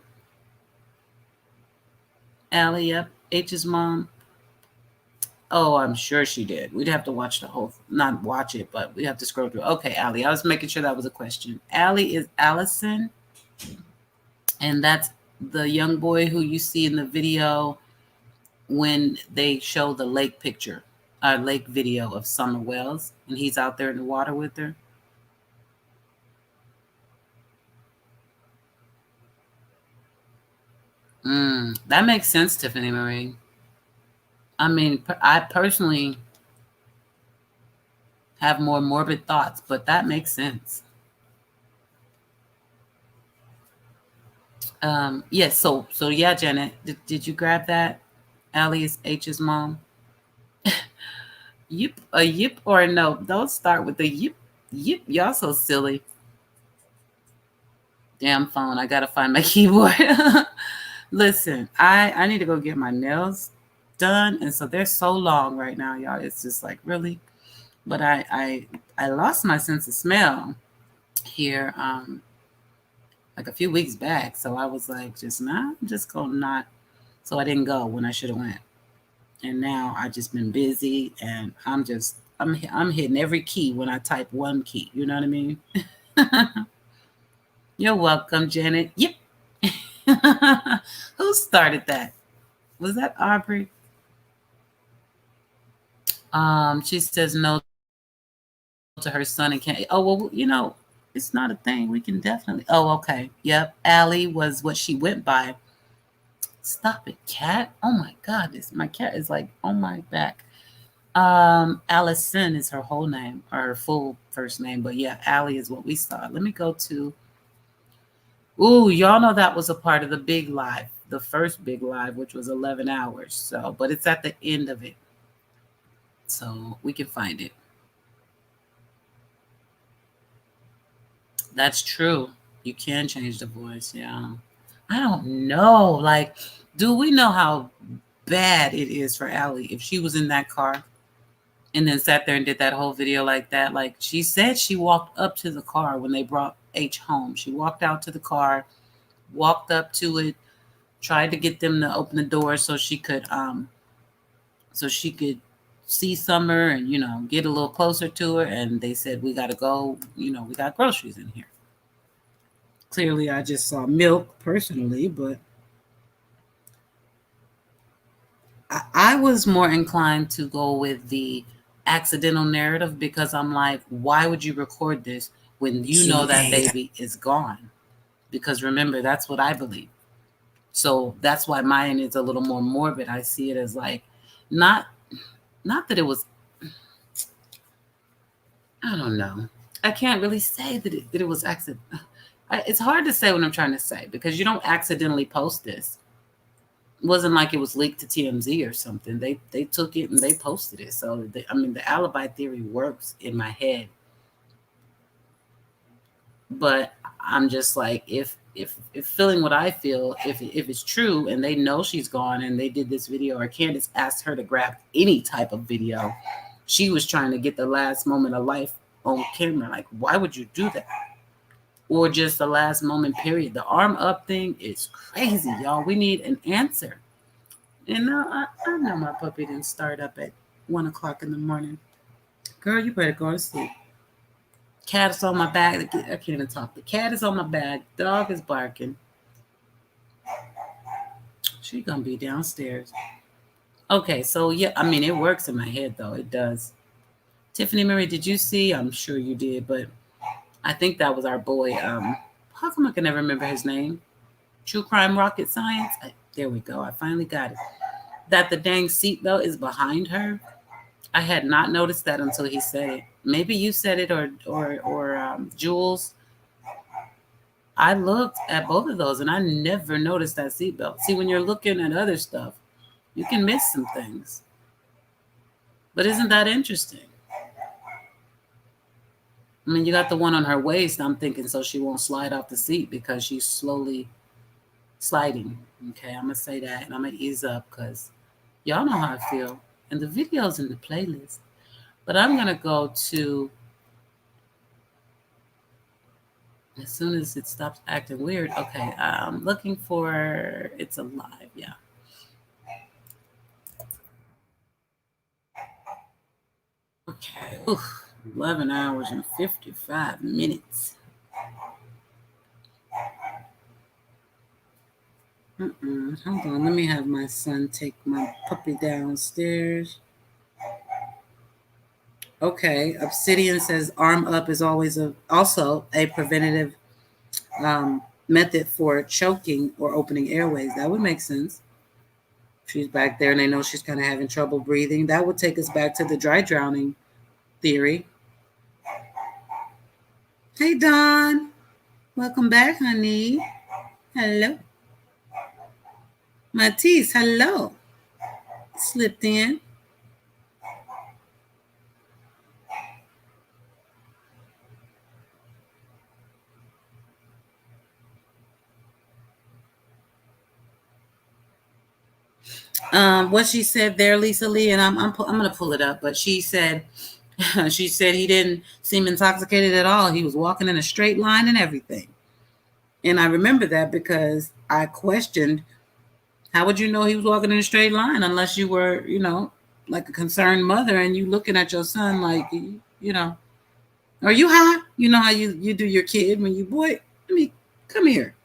Allie, yep. H's mom. Oh, I'm sure she did. We'd have to watch not watch it, but we have to scroll through. Okay, Allie. I was making sure that was a question. Allie is Allison. And that's the young boy who you see in the video when they show the lake picture, lake video of Summer Wells. And he's out there in the water with her. That makes sense, Tiffany Marie. I mean, I personally have more morbid thoughts, but that makes sense. Yes. So yeah, Janet, did you grab that? Allie is H's mom. Yip, a yip or a no? Don't start with the yip. Yip, y'all so silly. Damn phone, I gotta find my keyboard. Listen, I need to go get my nails done, and so they're so long right now, y'all. It's just like, really. But I lost my sense of smell here like a few weeks back, so I was like, just gonna not. So I didn't go when I should have went, and now I just been busy, and I'm hitting every key when I type one key. You know what I mean? You're welcome, Janet. Yep. Who started that? Was that Aubrey? She says no to her son and can't. Oh, well, you know, it's not a thing. We can definitely. Oh, okay. Yep. Allie was what she went by. Stop it, cat. Oh my God. My cat is like on my back. Allison is her whole name, or her full first name. But yeah, Allie is what we saw. Let me go to. Ooh, y'all know that was a part of the big live, the first big live, which was 11 hours. So, but it's at the end of it. So we can find it. That's true. You can change the voice. Yeah. I don't know. Like, do we know how bad it is for Allie if she was in that car and then sat there and did that whole video like that? Like, she said she walked up to the car when they brought H home. She walked out to the car, walked up to it, tried to get them to open the door so she could see Summer and, you know, get a little closer to her. And they said, we got to go, you know, we got groceries in here. Clearly, I just saw milk personally, but I was more inclined to go with the accidental narrative because I'm like, why would you record this when you know that baby is gone? Because remember, that's what I believe. So that's why mine is a little more morbid. I see it as like, not that it was, I don't know. I can't really say that it was accident. It's hard to say what I'm trying to say because you don't accidentally post this. It wasn't like it was leaked to TMZ or something. They took it and they posted it. So, the alibi theory works in my head. But I'm just like, if feeling what I feel, if it's true and they know she's gone and they did this video, or Candace asked her to grab any type of video, she was trying to get the last moment of life on camera. Like, why would you do that? Or just the last moment period. The arm up thing is crazy, y'all. We need an answer. And I know my puppy didn't start up at 1 o'clock in the morning. Girl, you better go to sleep. Cat is on my back. I can't even talk. The cat is on my back. Dog is barking. She's gonna be downstairs. Okay, so yeah, it works in my head though. It does. Tiffany Marie, did you see? I'm sure you did, but I think that was our boy. How come I can never remember his name? True Crime Rocket Science. There we go. I finally got it. That the dang seatbelt is behind her. I had not noticed that until he said it. Maybe you said it or Jules. I looked at both of those and I never noticed that seatbelt. See, when you're looking at other stuff, you can miss some things. But isn't that interesting? You got the one on her waist. I'm thinking so she won't slide off the seat because she's slowly sliding. Okay, I'm going to say that and I'm going to ease up because y'all know how I feel. And the video's in the playlist. But I'm going to go to, as soon as it stops acting weird. Okay, I'm looking for, it's alive. Yeah. Okay. Oof. 11 hours and 55 minutes. Hold on. Let me have my son take my puppy downstairs. Okay. Obsidian says arm up is always also a preventative method for choking or opening airways. That would make sense. She's back there and they know she's kind of having trouble breathing. That would take us back to the dry drowning theory. Hey, Dawn. Welcome back, honey. Hello. Matisse, hello. Slipped in. What she said there, Lisa Lee, and I'm going to pull it up, but she said he didn't seem intoxicated at all. He was walking in a straight line and everything. And I remember that because I questioned, how would you know he was walking in a straight line unless you were, like a concerned mother and you looking at your son like, are you high? You know how you do your kid when you, boy, come here.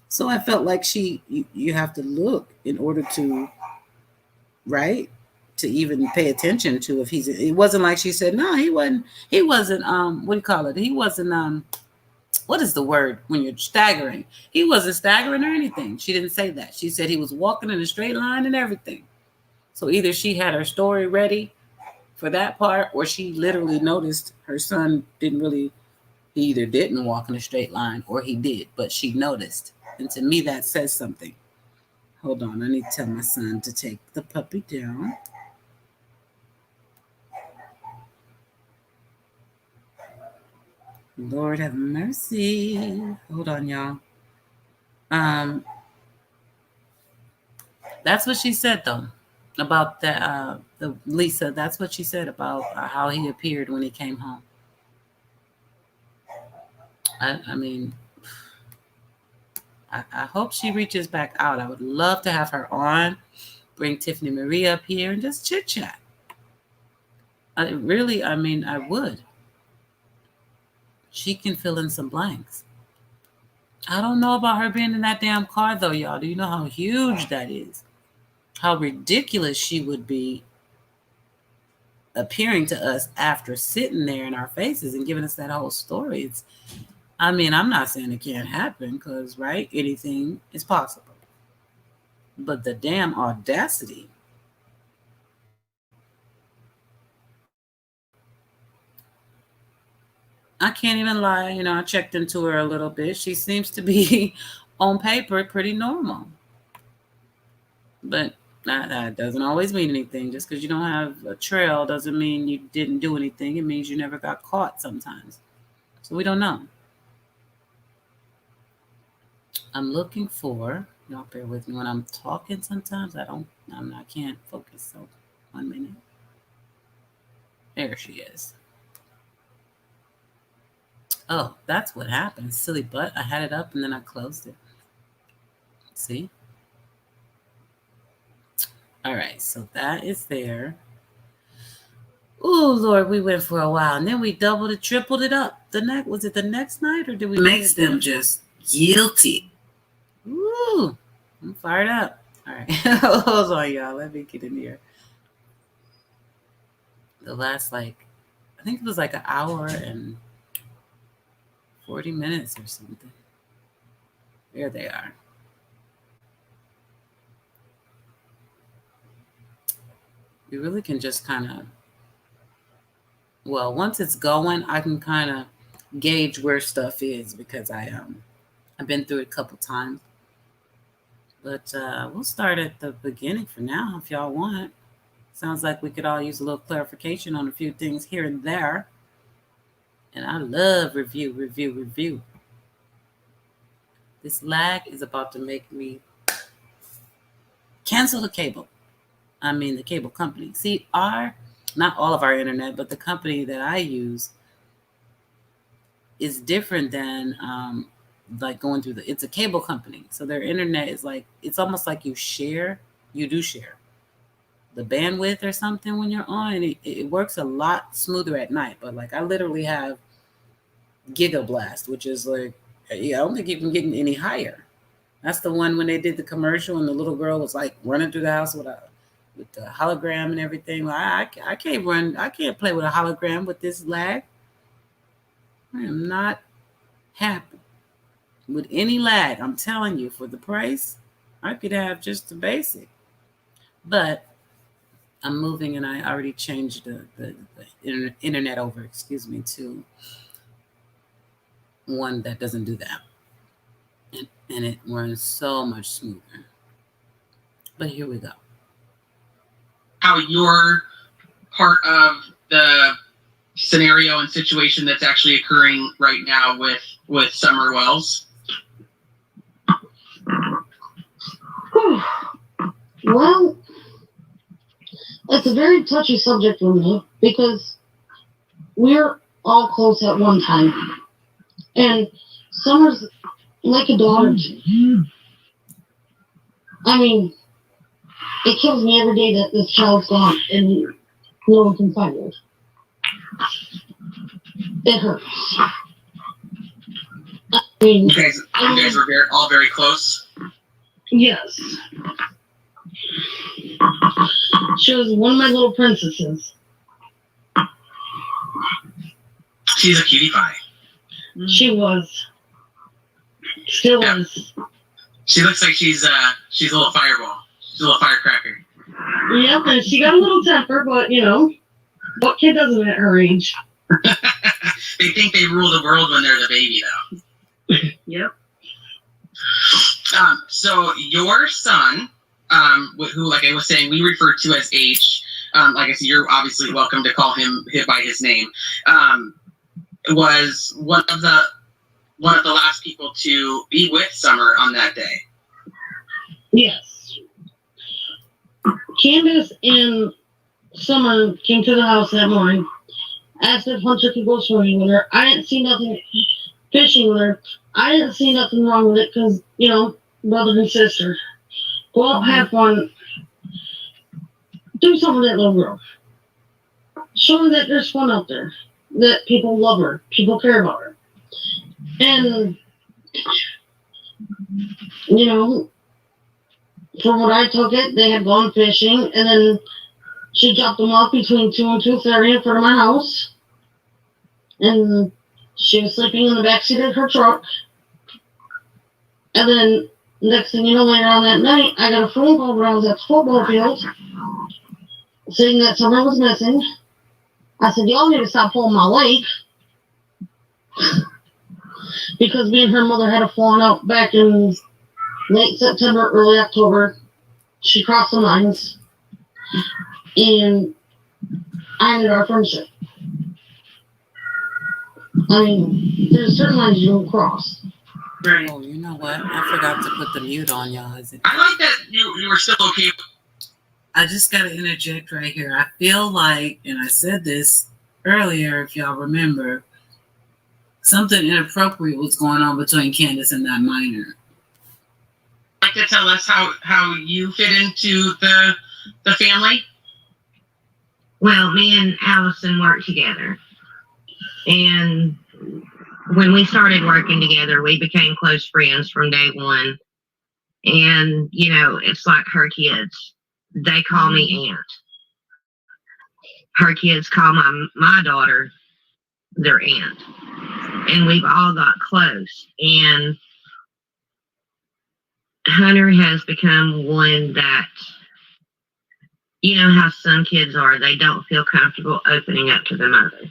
So I felt like you have to look in order to, right, to even pay attention to if it wasn't like she said, no, he wasn't, what do you call it? He wasn't, what is the word when you're staggering? He wasn't staggering or anything. She didn't say that. She said he was walking in a straight line and everything. So either she had her story ready for that part, or she literally noticed her son he either didn't walk in a straight line or he did, but she noticed. And to me, that says something. Hold on, I need to tell my son to take the puppy down. Lord have mercy. Hold on, y'all. That's what she said, though, about the Lisa. That's what she said about how he appeared when he came home. I hope she reaches back out. I would love to have her on, bring Tiffany Marie up here and just chit chat. I would. She can fill in some blanks. I don't know about her being in that damn car, though, y'all. Do you know how huge that is? How ridiculous she would be appearing to us after sitting there in our faces and giving us that whole story. I'm not saying it can't happen because, right, anything is possible. But the damn audacity. I can't even lie. I checked into her a little bit. She seems to be, on paper, pretty normal. But that doesn't always mean anything. Just because you don't have a trail doesn't mean you didn't do anything. It means you never got caught sometimes. So we don't know. I'm looking for, y'all bear with me when I'm talking sometimes. I can't focus. So 1 minute. There she is. Oh, that's what happened. Silly butt. I had it up and then I closed it. See? All right, so that is there. Oh, Lord, we went for a while. And then we doubled it, tripled it up. Was it the next night or did we make them just guilty? Ooh, I'm fired up. All right. Hold on, y'all. Let me get in here. The last, I think it was an hour and 40 minutes or something. There they are. You really can just kind of, once it's going, I can kind of gauge where stuff is because I've been through it a couple times. But we'll start at the beginning for now if y'all want. Sounds like we could all use a little clarification on a few things here and there. And I love review. This lag is about to make me cancel the cable. The cable company. See, not all of our internet, but the company that I use is different than going through it's a cable company. So their internet is it's almost like you do share the bandwidth or something when you're on. And it works a lot smoother at night. But I literally have Gigablast, which is I don't think you can get any higher. That's the one when they did the commercial and the little girl was running through the house with the hologram and everything. I can't play with a hologram with this lag. I am not happy. with any lag. I'm telling you, for the price, I could have just the basic. But I'm moving, and I already changed the internet over, to one that doesn't do that. And it runs so much smoother. But here we go. How you're part of the scenario and situation that's actually occurring right now with Summer Wells? Well, it's a very touchy subject for me because we're all close at one time. And Summer's like a daughter to me. I mean, it kills me every day that this child's gone and no one can find her. It hurts. I mean, You guys were all very close? Yes. She was one of my little princesses. She's a cutie pie. She was. Still is. She looks like she's a little fireball. She's a little firecracker. Yep, and she got a little temper, but what kid doesn't at her age? They think they rule the world when they're the baby, though. Yep. So your son, who, like I was saying, we refer to as H. Like I said, you're obviously welcome to call him by his name. Was one of the last people to be with Summer on that day. Yes. Candace and Summer came to the house that morning. Asked if Hunter could go swimming with her. I didn't see nothing fishing with her. I didn't see nothing wrong with it because, brother and sister. Go out, have fun. Do something with that little girl. Show her that there's fun out there. That people love her. People care about her. And, from what I took it, they had gone fishing, and then she dropped them off between 2 and 2:30 in front of my house. And she was sleeping in the backseat of her truck. And then, next thing you know, later on that night, I got a phone call when I was at the football field saying that Summer was missing. I said, y'all need to stop pulling my leg. Because me and her mother had a falling out back in late September, early October. She crossed the lines. And I ended our friendship. I mean, there's certain lines you don't cross. Right. Oh, you know what? I forgot to put the mute on, y'all. I like that you were still okay. I just got to interject right here. I feel like, and I said this earlier, if y'all remember, something inappropriate was going on between Candace and that minor. Like to tell us how you fit into the family? Well, me and Allison worked together. And when we started working together, we became close friends from day one. And, it's like her kids. They call me aunt. Her kids call my daughter their aunt. And we've all got close. And Hunter has become one that, how some kids are. They don't feel comfortable opening up to the mother.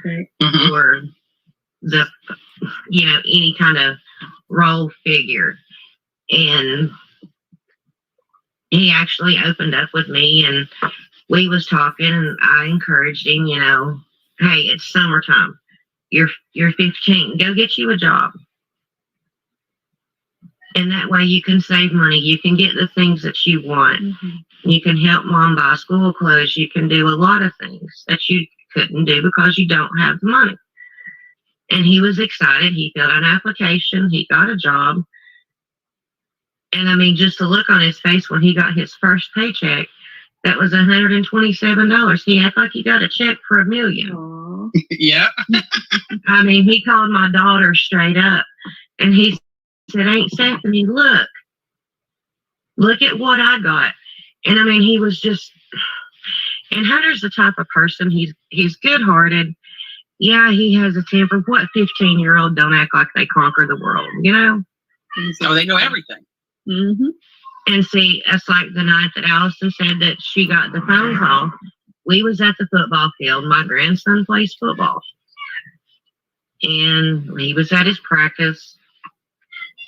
Mm-hmm. Or any kind of role figure. And he actually opened up with me, and we was talking, and I encouraged him, hey, it's summertime. You're 15. Go get you a job. And that way you can save money. You can get the things that you want. Mm-hmm. You can help mom buy school clothes. You can do a lot of things that you couldn't do because you don't have the money. And he was excited. He filled out an application. He got a job. And I mean, just the look on his face when he got his first paycheck, that was $127. He acted like he got a check for $1 million. Yeah. I mean, he called my daughter straight up, and he said, Aunt Stephanie, look at what I got. And I mean, he was just, and Hunter's the type of person, he's good-hearted, yeah, he has a temper. What 15-year-old don't act like they conquer the world, you know? Oh, they know everything. Mm-hmm. And see, it's like the night that Allison said that she got the phone call. We was at the football field. My grandson plays football. And he was at his practice.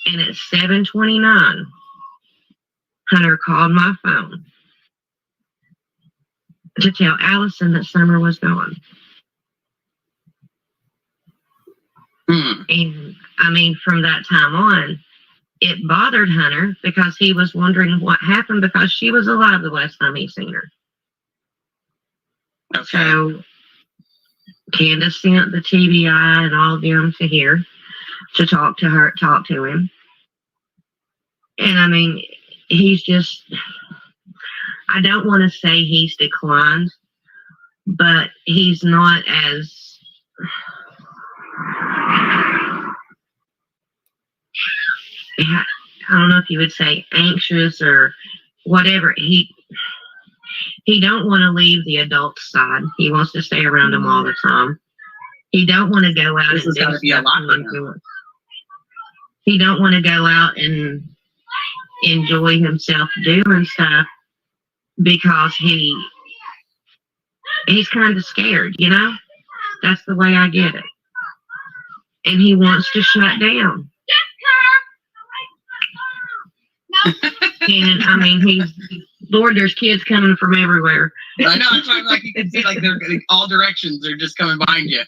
And at 7:29, Hunter called my phone to tell Allison that Summer was gone. And I mean, from that time on, it bothered Hunter because he was wondering what happened because she was alive the last time he seen her. Okay. So Candace sent the TBI and all of them to here to talk to him. And I mean, he's just, I don't want to say he's declined, but he's not as, I don't know if you would say anxious or whatever. He don't want to leave the adult side. He wants to stay around them all the time. He don't want to go out. This has got to be a lot for him. He don't want to go out and enjoy himself doing stuff because he's kind of scared, you know? That's the way I get it. And he wants to shut down. And I mean, Lord, there's kids coming from everywhere. I know, that's why like you can see like they're all directions, they're just coming behind you.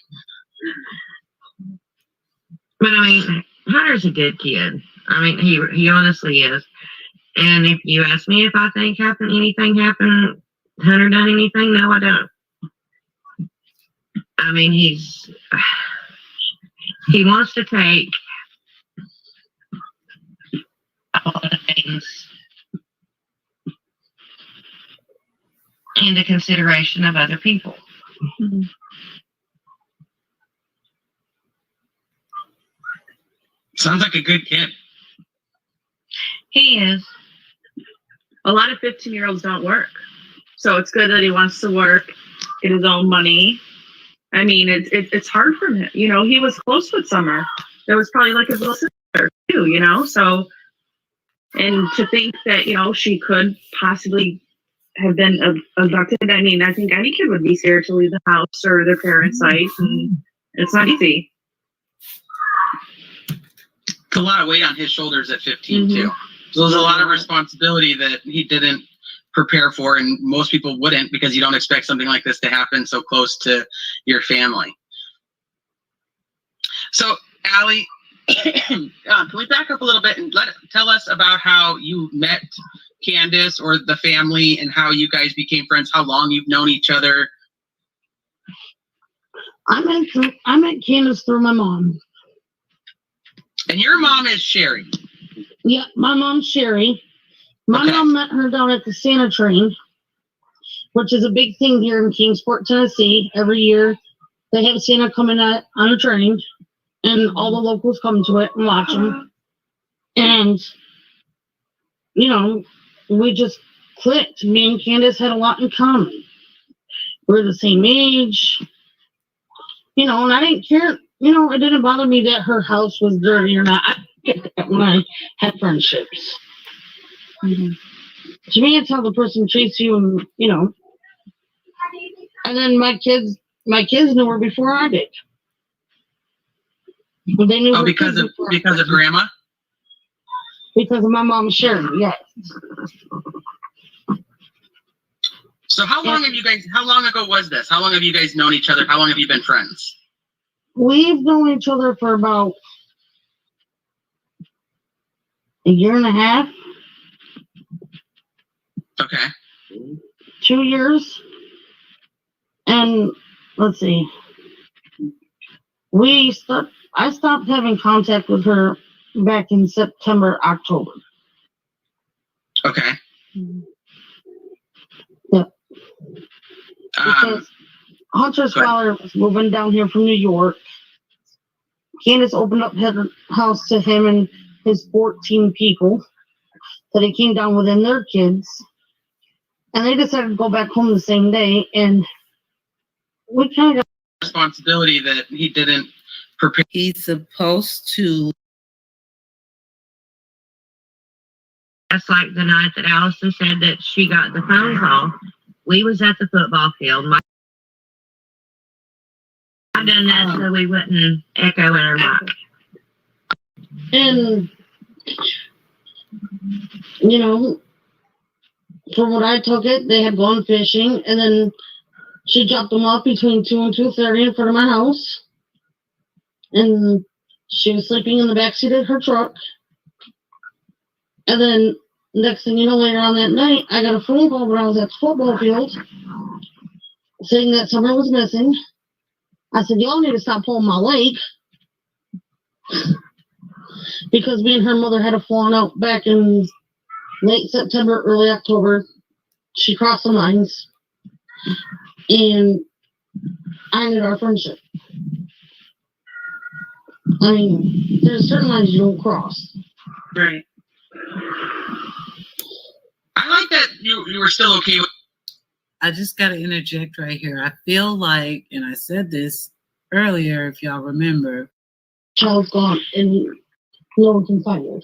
But I mean, Hunter's a good kid. I mean, he honestly is. And if you ask me if I think anything happened, Hunter done anything? No, I don't. I mean, he wants to take a lot of things into consideration of other people. Sounds like a good kid. He is. A lot of 15-year-olds don't work. So it's good that he wants to work, get his own money. I mean, it's hard for him. You know, he was close with Summer. That was probably like his little sister too, you know? So, and to think that, you know, she could possibly have been abducted. I mean, I think any kid would be scared to leave the house or their parents' site. And it's not easy. It's a lot of weight on his shoulders at 15 too. So there's a lot of responsibility that he didn't prepare for, and most people wouldn't because you don't expect something like this to happen so close to your family. So, Allie, can we back up a little bit and tell us about how you met Candace or the family and how you guys became friends, how long you've known each other? I met Candace through my mom. And your mom is Sherry. Yeah, my mom's Sherry. My mom met her down at the Santa train, which is a big thing here in Kingsport, Tennessee. Every year they have Santa coming on a train, and all the locals come to it and watch them. And, you know, we just clicked. Me and Candace had a lot in common. We're the same age. You know, and I didn't care. You know, it didn't bother me that her house was dirty or not. I get that when I had friendships. To me, it's how the person treats you, and you know. And then my kids knew her before I did. They knew her because of grandma. Because of my mom Sharon, yes. So how long ago was this? How long have you guys known each other? How long have you been friends? We've known each other for about a year and a half. Okay. 2 years. And let's see. I stopped having contact with her back in September, October. Okay. Yep. Because Hunter's father was moving down here from New York. Candace opened up her house to him and his 14 people that he came down with and their kids. And they decided to go back home the same day. And we kind of got responsibility that he didn't prepare. He's supposed to. That's like the night that Allison said that she got the phone call. We was at the football field. I done that so we wouldn't echo in our mic. And, you know, from what I took it, they had gone fishing, and then she dropped them off between 2 and 2:30 in front of my house. And she was sleeping in the backseat of her truck. And then next thing you know, later on that night, I got a phone call when I was at the football field saying that Summer was missing. I said, y'all need to stop pulling my leg. Because me and her mother had a falling out back in late September, early October. She crossed the lines. And I ended our friendship. I mean, there's certain lines you don't cross. Right. I like that you were still okay with. I just got to interject right here. I feel like, and I said this earlier, if y'all remember. Child's gone and no one can find her.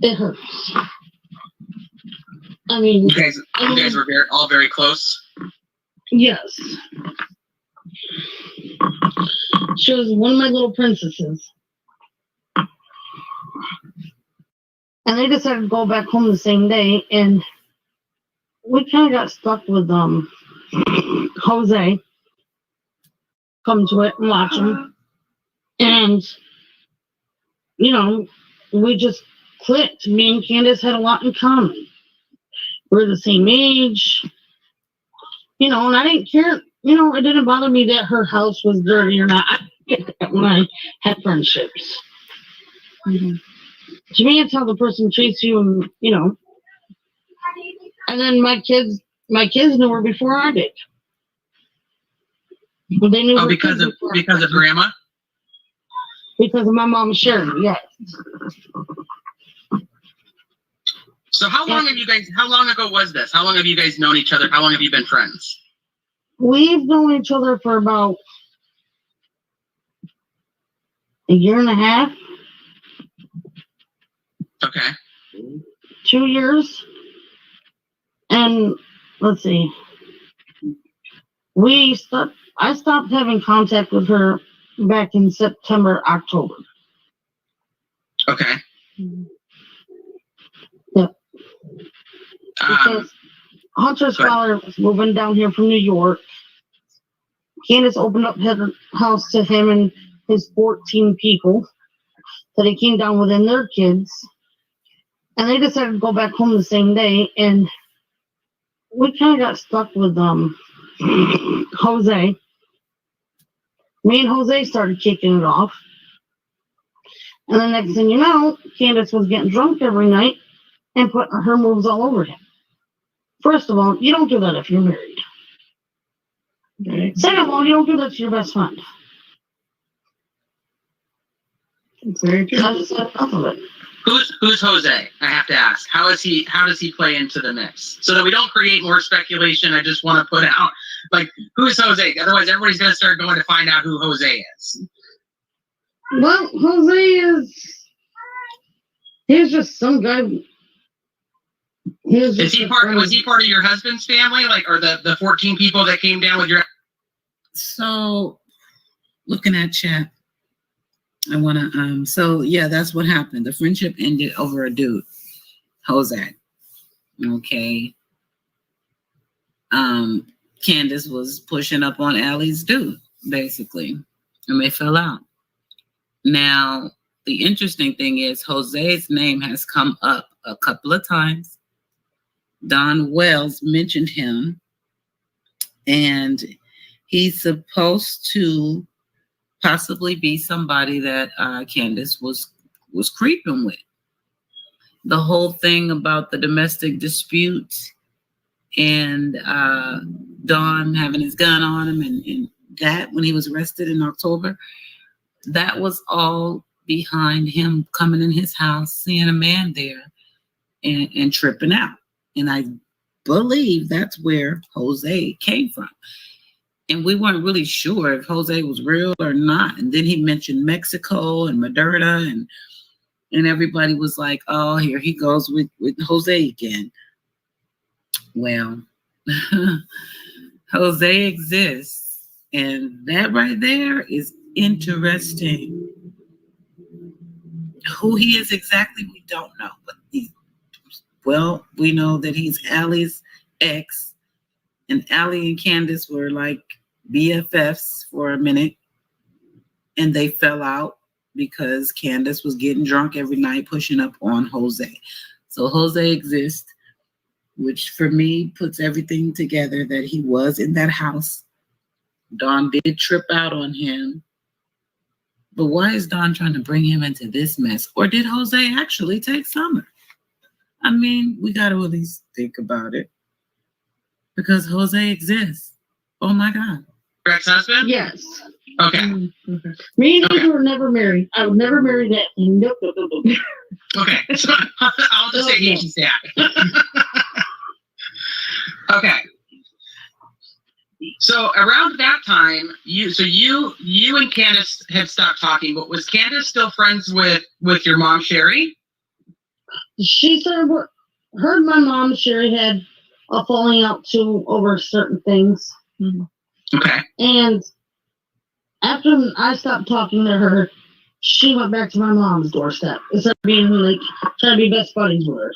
It hurts. I mean, You guys were all very close. yes. She was one of my little princesses. And they decided to go back home the same day, and we kind of got stuck with Jose. Come to it and watch him. And, you know, we just clicked. Me and Candace had a lot in common. We're the same age. You know, and I didn't care. You know, it didn't bother me that her house was dirty or not. I get that when I had friendships. Mm-hmm. To me, it's how the person treats you, and you know. And then my kids knew her before I did. But they knew because of grandma. Because of my mom Sharon, yes. So how long ago was this? How long have you guys known each other? How long have you been friends? We've known each other for about a year and a half. Okay. 2 years. And let's see. I stopped having contact with her back in September, October. Okay. Yep. Because Hunter's father was moving down here from New York. Candace opened up her house to him and his 14 people that he came down with and their kids. And they decided to go back home the same day, and we kind of got stuck with Jose. Me and Jose started kicking it off. And the next thing you know, Candace was getting drunk every night and putting her moves all over him. First of all, you don't do that if you're married. Okay. Second of all, you don't do that to your best friend. I just had enough of it. Who's Jose? I have to ask. How does he play into the mix? So that we don't create more speculation, I just want to put out, like, who's Jose? Otherwise, everybody's going to start going to find out who Jose is. Well, he's just some guy. Was he part of your husband's family, like, or the 14 people that came down with your? So, looking at chat, I want to so yeah, that's what happened. The friendship ended over a dude, Jose. Okay. Candace was pushing up on Allie's dude, basically, and they fell out. Now, the interesting thing is Jose's name has come up a couple of times. Don Wells mentioned him, and he's supposed to possibly be somebody that Candace was creeping with. The whole thing about the domestic dispute and Don having his gun on him and that when he was arrested in October, that was all behind him coming in his house, seeing a man there and tripping out. And I believe that's where Jose came from. And we weren't really sure if Jose was real or not. And then he mentioned Mexico and Moderna, and everybody was like, oh, here he goes with Jose again. Well, Jose exists. And that right there is interesting. Who he is exactly, we don't know. But we know that he's Allie's ex. And Allie and Candace were like BFFs for a minute, and they fell out because Candace was getting drunk every night, pushing up on Jose. So Jose exists, which for me puts everything together that he was in that house. Dawn did trip out on him. But why is Dawn trying to bring him into this mess? Or did Jose actually take Summer? I mean, we got to at least think about it. Because Jose exists. Oh my God. Your ex-husband? Yes. Okay. Me and you were never married. I would never marry that. Nope. Okay. So I'll just say Asian dad. Okay. So around that time, you and Candace had stopped talking, but was Candace still friends with your mom, Sherry? She started, her and my mom, Sherry, had a falling out too over certain things. Okay. And after I stopped talking to her, she went back to my mom's doorstep instead of being like trying to be best buddies with her.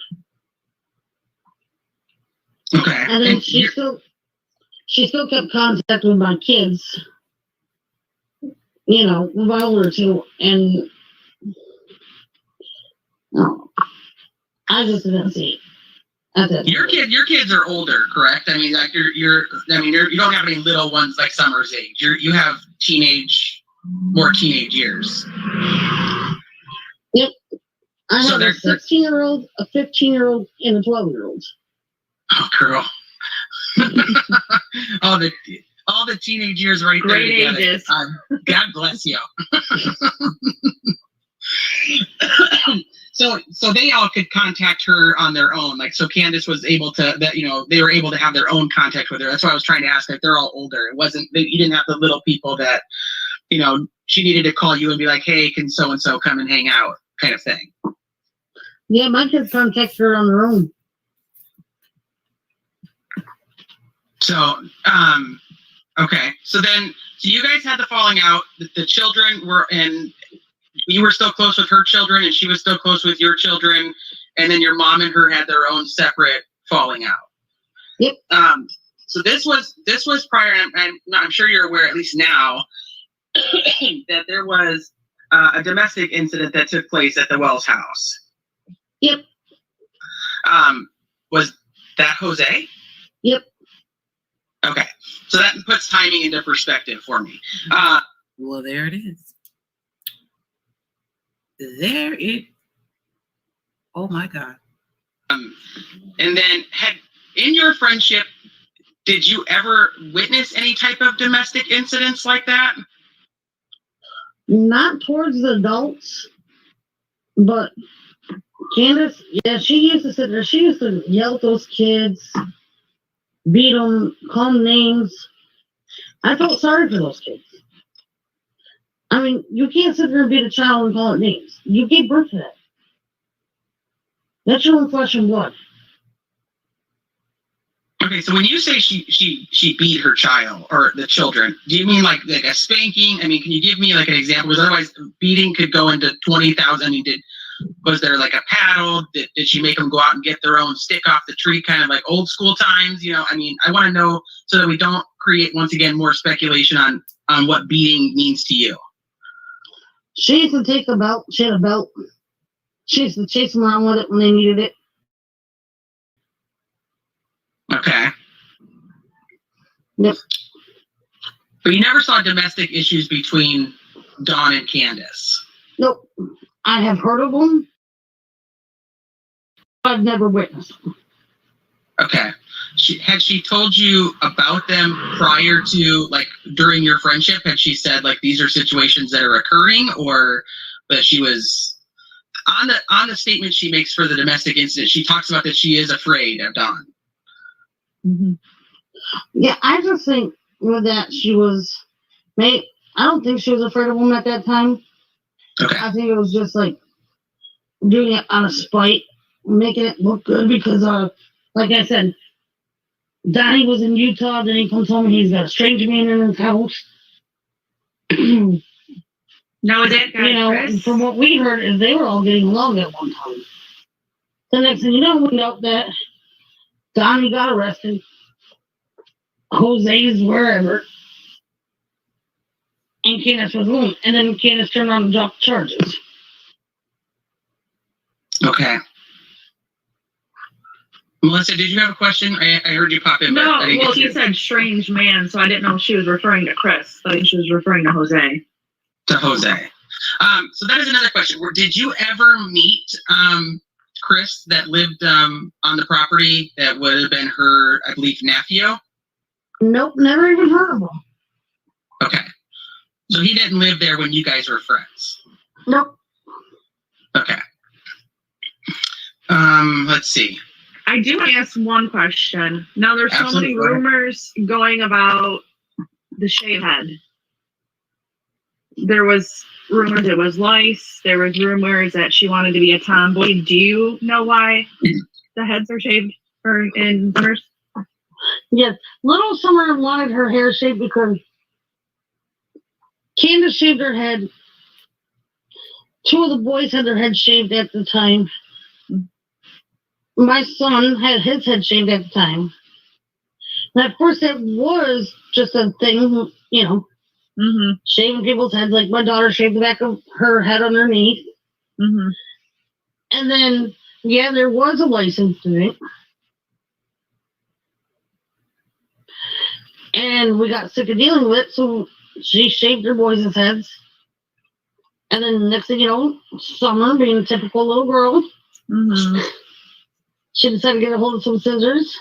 Okay. And then she still kept contact with my kids, you know, my older two, and no, I just didn't see it. Your kids are older, correct? I mean, like you don't have any little ones like Summer's age. You have more teenage years. Yep. I So have a 16-year-old, a 15-year-old, and a 12-year-old. Oh, girl. all the teenage years right there. Great together. ages. God bless you. So they all could contact her on their own. Like, so Candace was able to, they were able to have their own contact with her. That's why I was trying to ask. Like, they're all older. It wasn't, you didn't have the little people that, she needed to call you and be like, hey, can so and so come and hang out, kind of thing. Yeah, my kids contact her on their own. So, okay. So you guys had the falling out. The children were, and you were still close with her children, and she was still close with your children, and then your mom and her had their own separate falling out. Yep. So this was prior, and I'm sure you're aware, at least now, that there was a domestic incident that took place at the Wells house. Yep. Was that Jose? Yep. Okay, so that puts timing into perspective for me. Well, there it is. Oh my God. And then in your friendship, did you ever witness any type of domestic incidents like that? Not towards the adults, but Candace, yeah, she used to sit there. She used to yell at those kids, beat them, call them names. I felt sorry for those kids. I mean, you can't sit there and beat a child and call it names. You gave birth to that. That's your own flesh and blood. Okay, so when you say she beat her child or the children, do you mean like a spanking? I mean, can you give me like an example? Because otherwise, beating could go into 20,000. I mean, was there like a paddle? Did she make them go out and get their own stick off the tree, kind of like old school times? I mean, I want to know so that we don't create, once again, more speculation on what beating means to you. She used to take a belt. She had a belt. She used to chase them around with it when they needed it. Okay. Yep. But you never saw domestic issues between Dawn and Candace? Nope. I have heard of them. I've never witnessed them. Okay. Had she told you about them prior to, like, during your friendship? Had she said, like, these are situations that are occurring, or that she was on the statement she makes for the domestic incident? She talks about that she is afraid of Dawn. Mm-hmm. Yeah, I just think with that she was, I don't think she was afraid of him at that time. Okay. I think it was just like doing it out of spite, making it look good because, like I said, Donnie was in Utah, then he comes home and he's got a strange man in his house. No, that guy, Chris? From what we heard is they were all getting along at one time. The next thing you know, we know that Donnie got arrested. Jose's wherever. And Candace was home. And then Candace turned around and dropped charges. Okay. Melissa, did you have a question? I heard you pop in. No, but I didn't well, get he you. said strange man, so I didn't know if she was referring to Chris. I think she was referring to Jose. To Jose. So that is another question. Did you ever meet Chris that lived on the property that would have been her, I believe, nephew? Nope, never even heard of him. Okay. So he didn't live there when you guys were friends? Nope. Okay. Let's see. I do want to ask one question. Now, there's so many Absolutely. Go ahead. rumors going about the shave head. There was rumors it was lice. There was rumors that she wanted to be a tomboy. Do you know why the heads are shaved or in summers? Yes. Little Summer wanted her hair shaved because Candace shaved her head. Two of the boys had their heads shaved at the time. My son had his head shaved at the time. And at first it was just a thing, shaving people's heads. Like my daughter shaved the back of her head underneath. Mm-hmm. And then, yeah, there was a license to it. And we got sick of dealing with it, so she shaved her boys' heads. And then next thing you know, Summer, being a typical little girl, she decided to get a hold of some scissors.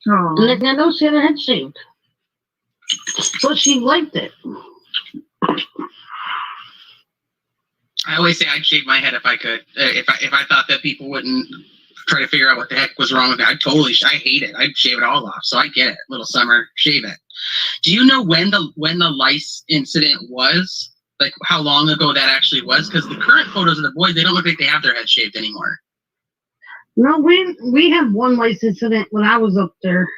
Aww. And next thing I know, she had her head shaved. So she liked it. I always say I'd shave my head if I could. If I thought that people wouldn't try to figure out what the heck was wrong with it, I hate it. I'd shave it all off. So I get it. Little Summer, shave it. Do you know when the lice incident was? Like how long ago that actually was? Because the current photos of the boys, they don't look like they have their heads shaved anymore. No, we had one lice incident when I was up there.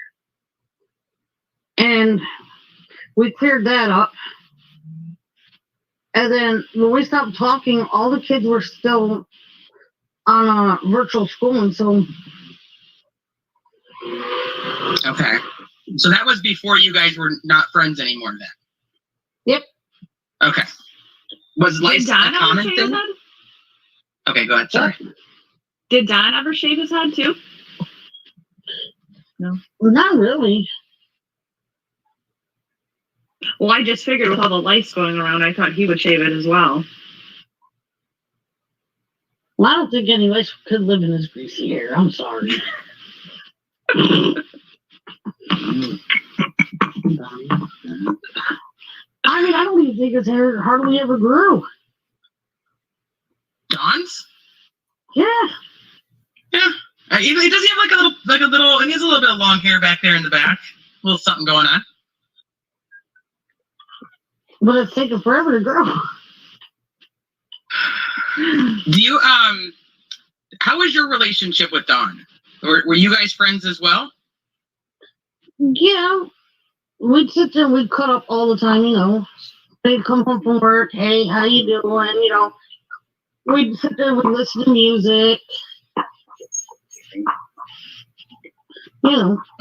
And we cleared that up. And then when we stopped talking, all the kids were still on virtual schooling. So, Okay. So that was before you guys were not friends anymore then? Yep. Okay. Was lice a Don ever common shave his thing? head? Okay, go ahead. Sorry. Did Don ever shave his head too? No. Not really. Well, I just figured with all the lice going around, I thought he would shave it as well. Well, I don't think any lice could live in his greasy hair. I'm sorry. I mean, I don't even think his hair hardly ever grew. Don's? Yeah. Yeah. He does have like a little, and he has a little bit of long hair back there in the back. A little something going on. But it's taken forever to grow. Do you, how was your relationship with Don? Were you guys friends as well? Yeah. We'd sit there and we'd cut up all the time, They'd come home from work. Hey, how you doing? We'd sit there, we'd listen to music.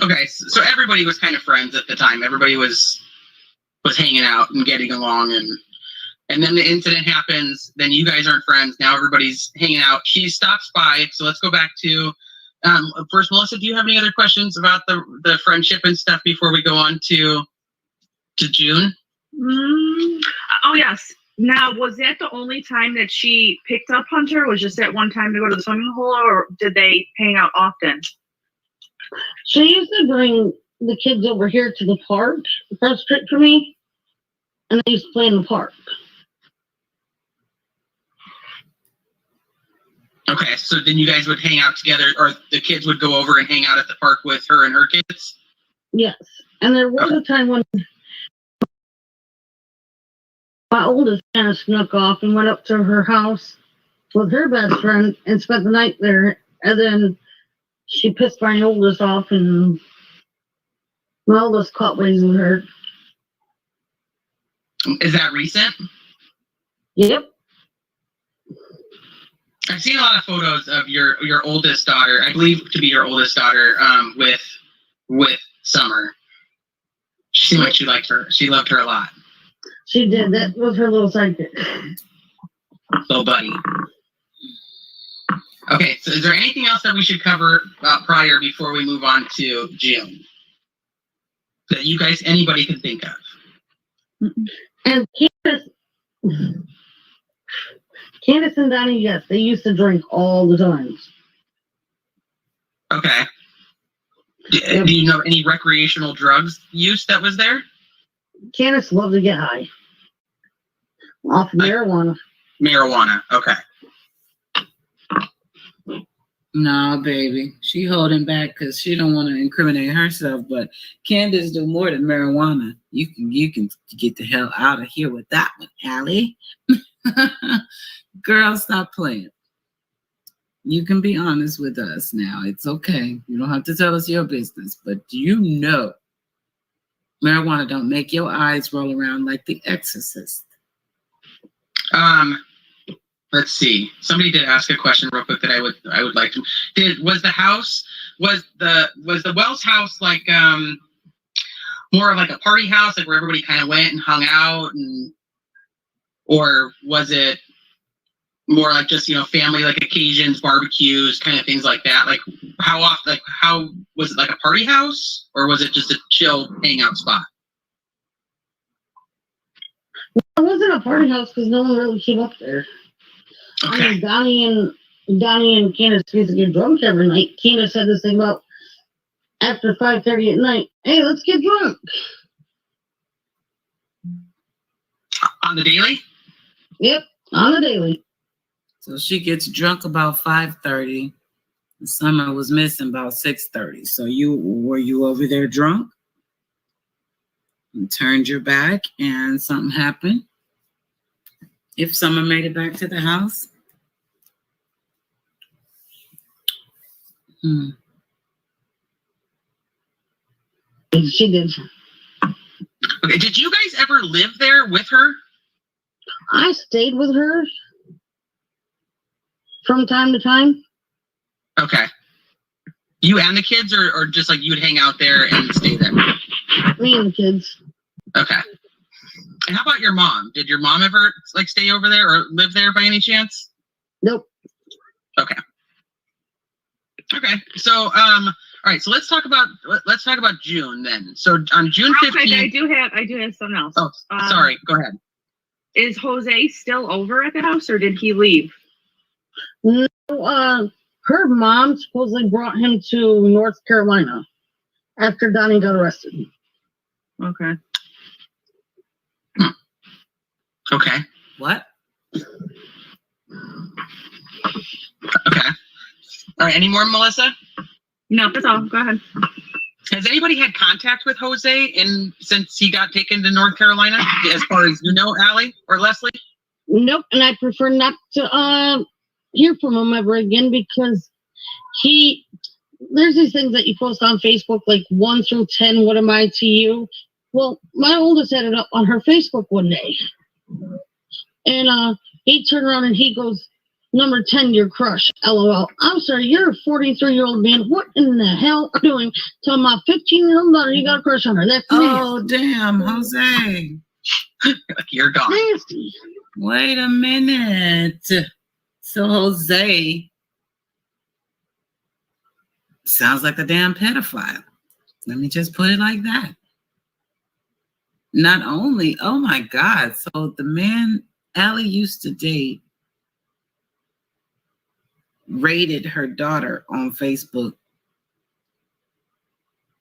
Okay, so everybody was kind of friends at the time. Everybody was hanging out and getting along, and then the incident happens. Then you guys aren't friends. Now everybody's hanging out. She stops by. So let's go back to first, Melissa. Do you have any other questions about the friendship and stuff before we go on to June? Oh yes. Now, was that the only time that she picked up Hunter? Was just that one time to go to the swimming hole, or did they hang out often? She used to bring the kids over here to the park across the street from me, and they used to play in the park. Okay, so then you guys would hang out together, or the kids would go over and hang out at the park with her and her kids? Yes. And there was a time when my oldest kind of snuck off and went up to her house with her best friend and spent the night there. And then she pissed my oldest off, and my oldest caught ways with her. Is that recent? Yep. I've seen a lot of photos of your oldest daughter, I believe to be your oldest daughter, with Summer. She seemed like she liked her. She loved her a lot. She did. That was her little sidekick. Little buddy. Okay, so is there anything else that we should cover prior before we move on to June? That you guys, anybody can think of? And Candace and Donnie, yes, they used to drink all the time. Okay. Do you know any recreational drugs use that was there? Candace loved to get high. Off marijuana. Marijuana, okay. No, baby. She holding back because she don't want to incriminate herself. But Candace do more than marijuana. You can get the hell out of here with that one, Allie. Girl, stop playing. You can be honest with us now. It's okay. You don't have to tell us your business. But you know, marijuana don't make your eyes roll around like The Exorcist. Let's see. Somebody did ask a question real quick that I would like to. Was the Wells house like more of like a party house, like where everybody kind of went and hung out, or was it more like just, you know, family, like occasions, barbecues, kind of things like that? Like how often, like how was it, like a party house, or was it just a chill hangout spot? It wasn't a party house because no one really came up there. Okay. I mean, Donnie and Candace used to get drunk every night. Candace said this thing about after 5:30 at night. Hey, let's get drunk. On the daily? Yep, on the daily. So she gets drunk about 5:30. Summer was missing about 6:30. So were you over there drunk? You turned your back and something happened? If Summer made it back to the house? She did. Okay, did you guys ever live there with her? I stayed with her from time to time. Okay. You and the kids, or just like you would hang out there and stay there? Me and the kids. Okay. And how about your mom? Did your mom ever like stay over there or live there by any chance? Nope. Okay. Okay. So all right, so let's talk about June then. So on June 15th. I do have something else. Oh, sorry. Go ahead. Is Jose still over at the house, or did he leave? No, her mom supposedly brought him to North Carolina after Donnie got arrested. Okay. Okay. What? Okay. All right. Any more, Melissa? No, that's all. Go ahead. Has anybody had contact with Jose since he got taken to North Carolina, as far as you know, Allie or Leslie? Nope, and I prefer not to hear from him ever again because there's these things that you post on Facebook, like 1 through 10, what am I to you? Well, my oldest had it up on her Facebook one day. And he turned around and he goes, number 10, your crush, LOL. I'm sorry, you're a 43-year-old man. What in the hell are you doing? Tell my 15-year-old daughter you got a crush on her. That's oh, damn, Jose. You're gone. Nasty. Wait a minute. So Jose sounds like a damn pedophile. Let me just put it like that. Not only, oh my God, so the man Allie used to date rated her daughter on Facebook,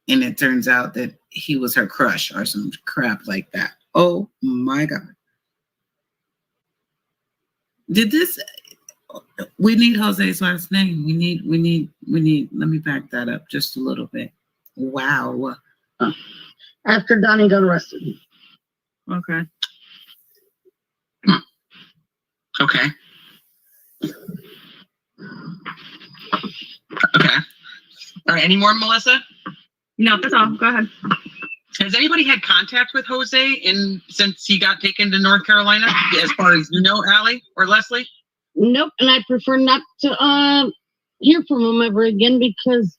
and it turns out that he was her crush or some crap like that. Oh my God. We need Jose's last name. We need, let me back that up just a little bit. Wow. after Donnie got arrested. Okay. Okay. Okay. All right. Any more, Melissa? No, that's all. Go ahead. Has anybody had contact with Jose since he got taken to North Carolina, as far as you know, Allie or Leslie? Nope, and I prefer not to hear from him ever again because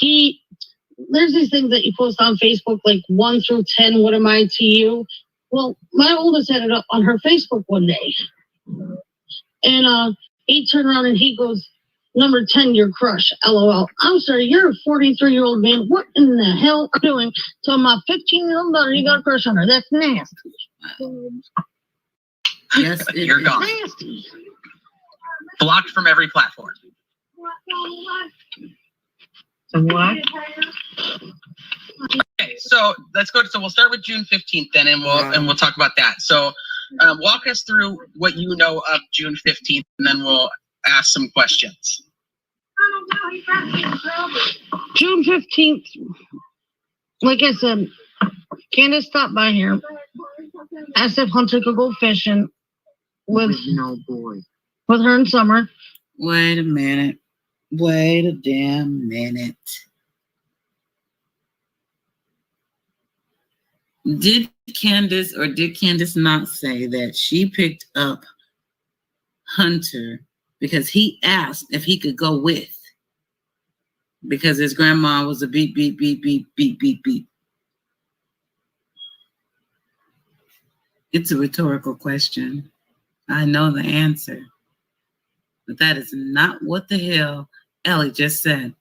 there's these things that you post on Facebook, like 1 through 10, what am I to you? Well, my oldest had it up on her Facebook one day. And he turned around and he goes, number 10, your crush, LOL. I'm sorry, you're a 43-year-old man. What in the hell are you doing? So my 15-year-old daughter, you got a crush on her. That's nasty. Yes, you're gone. Nasty. Blocked from every platform. What? Okay, so let's go. So we'll start with June 15th then, and we'll talk about that. So walk us through what you know of June 15th, and then we'll ask some questions. June 15th, like I said, Candace stopped by here, asked if Hunter could go fishing with her and Summer. Wait a minute. Wait a damn minute. Did Candace not say that she picked up Hunter because he asked if he could go with? Because his grandma was a beep, beep, beep, beep, beep, beep, beep. It's a rhetorical question. I know the answer. But that is not what the hell Ellie just said.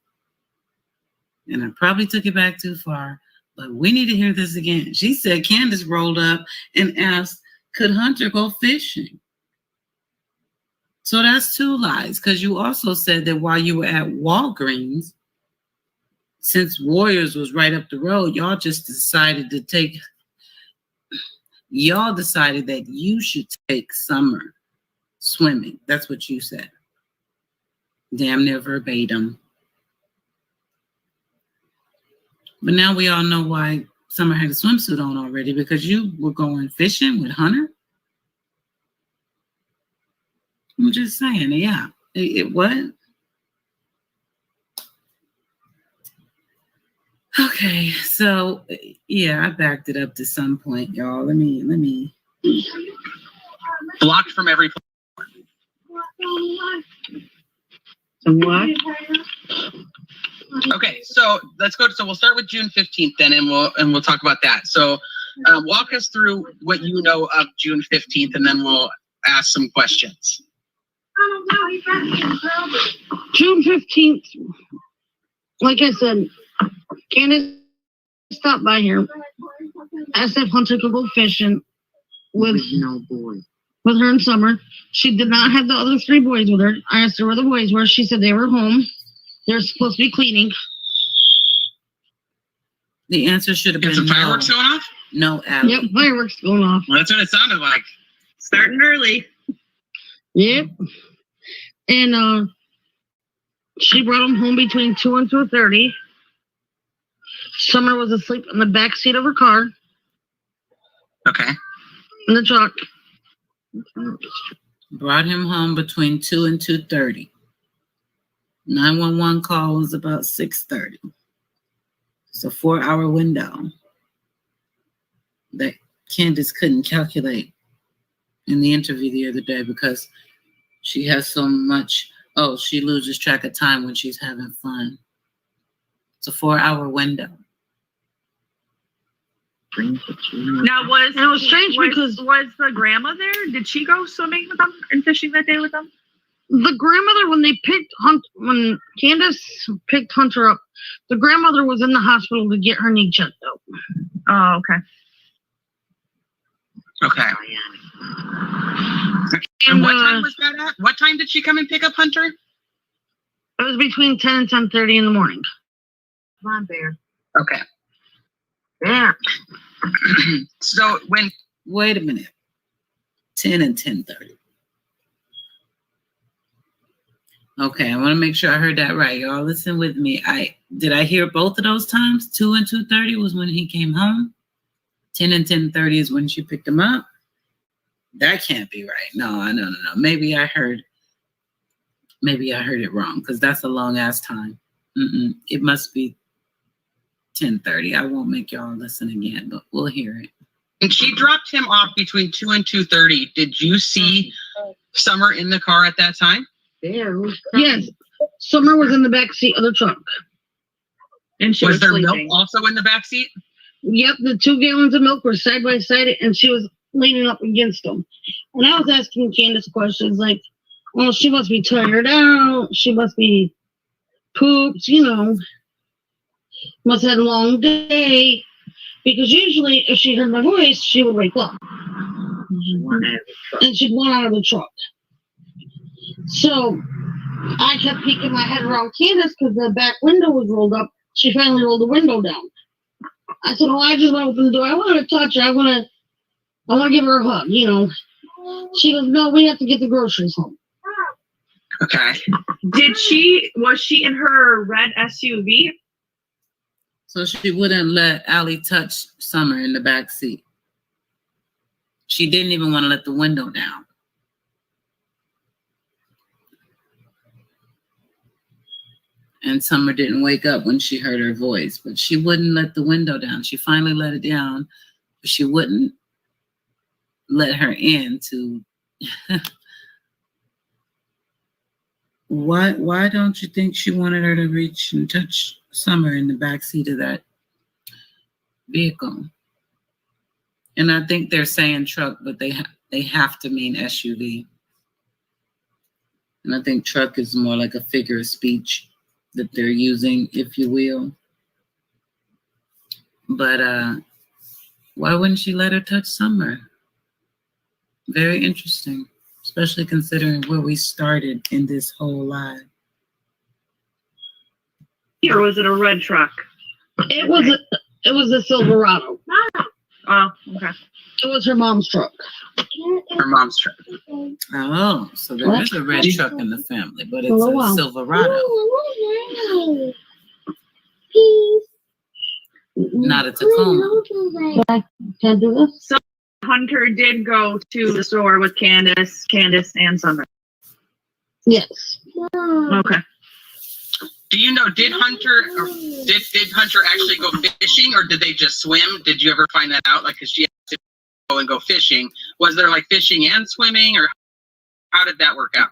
And I probably took it back too far, but we need to hear this again. She said Candace rolled up and asked, could Hunter go fishing? So that's two lies, because you also said that while you were at Walgreens, since Warriors was right up the road, y'all decided that you should take Summer swimming. That's what you said. Damn near verbatim. But now we all know why Summer had a swimsuit on already, because you were going fishing with Hunter. I'm just saying, yeah. What? Okay, so yeah, I backed it up to some point, y'all. Let me. Blocked from every platform. What? Okay, so let's go. So we'll start with June 15th then, and we'll talk about that. So walk us through what you know of June 15th, and then we'll ask some questions. June 15th, like I said, Candace stopped by here, asked if Hunter could go fishing with her and Summer. She did not have the other 3 boys with her. I asked her where the boys were. She said they were home. They're supposed to be cleaning. The answer should have been some fireworks going off? No, Allie. Yep, fireworks going off. Well, that's what it sounded like. Starting early. Yep. And she brought him home between 2 and 2:30. Summer was asleep in the back seat of her car. Okay. In the truck. Brought him home between 2 and 2:30. 911 call was about 6:30. It's a 4-hour window that Candace couldn't calculate in the interview the other day because she has so much. Oh, she loses track of time when she's having fun. It's a 4-hour window. Now it was strange because was the grandma there? Did she go swimming with them and fishing that day with them? The grandmother, when Candace picked Hunter up, the grandmother was in the hospital to get her knee checked out. Oh, okay. Okay. And what time was that at? What time did she come and pick up Hunter? It was between 10 and 10:30 in the morning. Come on, Bear. Okay. Yeah. So wait a minute. 10 and 10:30. Okay, I want to make sure I heard that right. Y'all listen with me. Did I hear both of those times? 2 and 2:30 was when he came home. 10 and 10:30 is when she picked him up. That can't be right. No. Maybe I heard it wrong because that's a long ass time. It must be 10:30. I won't make y'all listen again, but we'll hear it. And she dropped him off between 2 and 2:30. Did you see Summer in the car at that time? Yes. Summer was in the back seat of the truck. And she was there sleeping. milk also in the back seat? Yep, the 2 gallons of milk were side by side, and she was leaning up against them. And I was asking Candace questions like, well, she must be tired out. She must be pooped, must have had a long day. Because usually if she heard my voice, she would wake up. And she'd run out of the truck. So I kept peeking my head around Candace because the back window was rolled up. She finally rolled the window down. I said, I just want to open the door. I want to touch her. I want to give her a hug, She goes, no, we have to get the groceries home. Okay. Was she in her red SUV? So she wouldn't let Allie touch Summer in the back seat. She didn't even want to let the window down. And Summer didn't wake up when she heard her voice, but she wouldn't let the window down. She finally let it down, but she wouldn't let her in to... Why don't you think she wanted her to reach and touch Summer in the back seat of that vehicle? And I think they're saying truck, but they have to mean SUV. And I think truck is more like a figure of speech that they're using, if you will. But why wouldn't she let her touch Summer? Very interesting, especially considering where we started in this whole lie. Or was it a red truck? It was a Silverado. Oh, okay. It was her mom's truck. Her mom's truck. Oh, so there is a red truck in the family, but it's a Silverado. Not a Tacoma. Can't do this. So Hunter did go to the store with Candace and Summer. Yes. Okay. Do you know, did Hunter actually go fishing, or did they just swim? Did you ever find that out? Like, 'cause she had to go and go fishing. Was there like fishing and swimming, or how did that work out?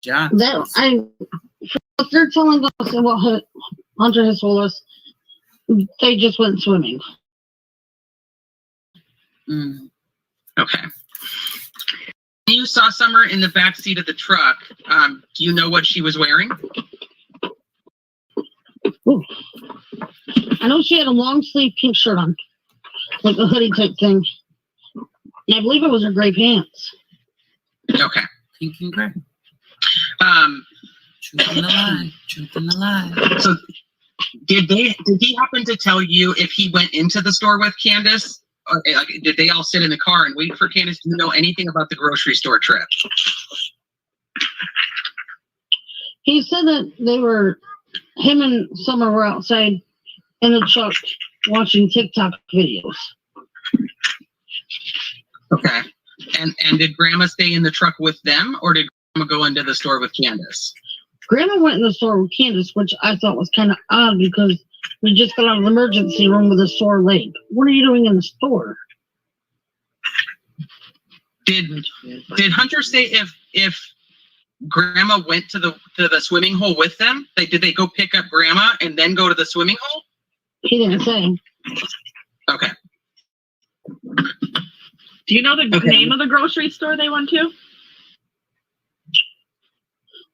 John. What they're telling us and what Hunter has told us, they just went swimming. Okay. You saw Summer in the back seat of the truck. Do you know what she was wearing? Ooh. I know she had a long sleeve pink shirt on, like a hoodie type thing. And I believe it was her gray pants. Okay. Pink and gray. Truth in the lie. Truth in the lie. So did he happen to tell you if he went into the store with Candace? Or, like, did they all sit in the car and wait for Candace? Do you know anything about the grocery store trip? He said that him and Summer were outside in the truck watching TikTok videos. Okay. And did Grandma stay in the truck with them, or did Grandma go into the store with Candace? Grandma went in the store with Candace, which I thought was kind of odd because we just got out of the emergency room with a sore leg. What are you doing in the store? Did Hunter say if Grandma went to the swimming hole with them? Did they go pick up Grandma and then go to the swimming hole? He didn't say. Okay. Do you know the name of the grocery store they went to?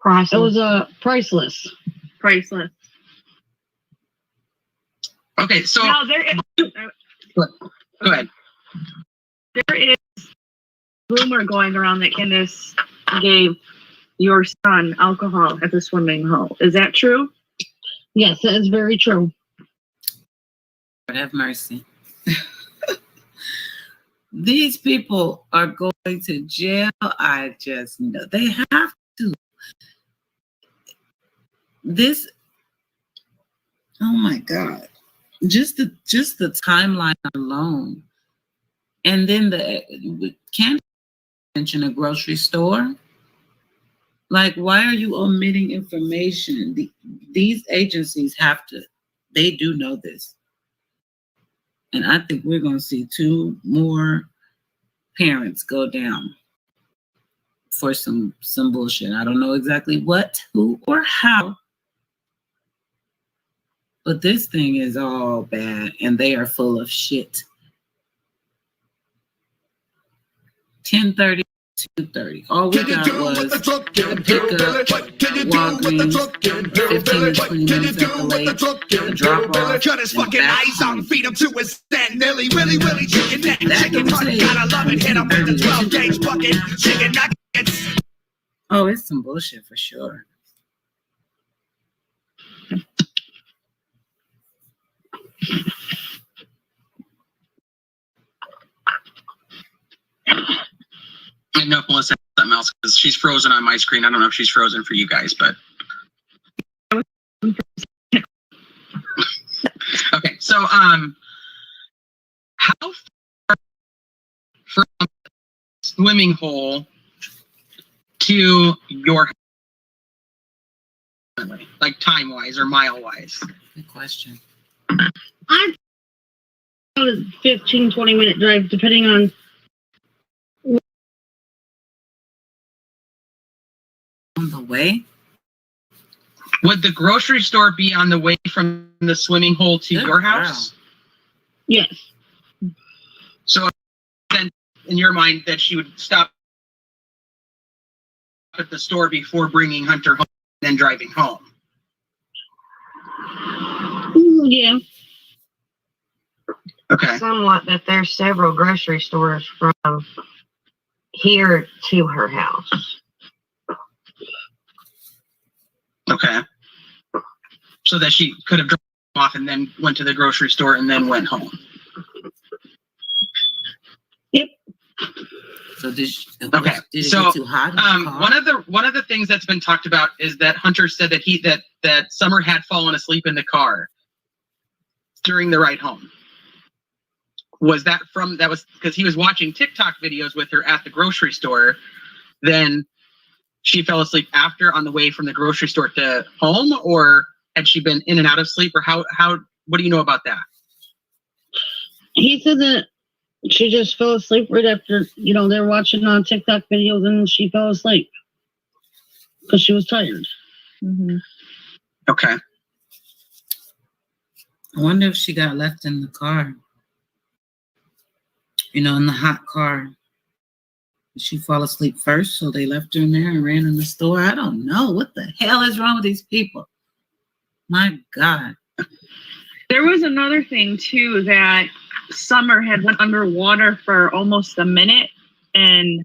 Priceless. It was Priceless. Priceless. Okay, so now there is. Go ahead. There is rumor going around that Candace gave your son alcohol at the swimming hole. Is that true? Yes, that is very true. Lord have mercy. These people are going to jail. I just know they have to. this, oh my God, just the timeline alone. And then we can't mention a grocery store. Like, why are you omitting information? These agencies have to, they do know this. And I think we're going to see 2 more parents go down for some bullshit. I don't know exactly what, who, or how. But this thing is all bad, and they are full of shit. 10:30, 2:30. All we got was a pickup, Walgreens, 15 to 20 minutes at the lake, a drop off, Cut his fucking eyes out and feed him to his stand. Nelly, Willy, chicken neck, chicken heart, gotta love it. Hit him with the 12 gauge bucket, chicken nuggets. Oh, it's some bullshit for sure. I know Melissa has something else because she's frozen on my screen. I don't know if she's frozen for you guys, but okay. So, how far from swimming hole to your house, like time wise or mile wise? Good question. I'm about a 15, 20-minute drive, depending on. On the way? Would the grocery store be on the way from the swimming hole to your house? Yes. So then, in your mind, that she would stop at the store before bringing Hunter home and then driving home. Yeah. Okay. Somewhat, but there's several grocery stores from here to her house. Okay. So that she could have dropped off and then went to the grocery store and then went home. Yep. So did it So get too hot in the car? one of the things that's been talked about is that Hunter said that that Summer had fallen asleep in the car during the ride home. Was that because he was watching TikTok videos with her at the grocery store? Then she fell asleep after on the way from the grocery store to home, or had she been in and out of sleep, or how what do you know about that? He said that she just fell asleep right after, they're watching on TikTok videos and she fell asleep because she was tired. Mm-hmm. Okay. I wonder if she got left in the car. In the hot car. Did she fall asleep first, so they left her in there and ran in the store? I don't know. What the hell is wrong with these people? My God. There was another thing, too, that Summer had went underwater for almost a minute, and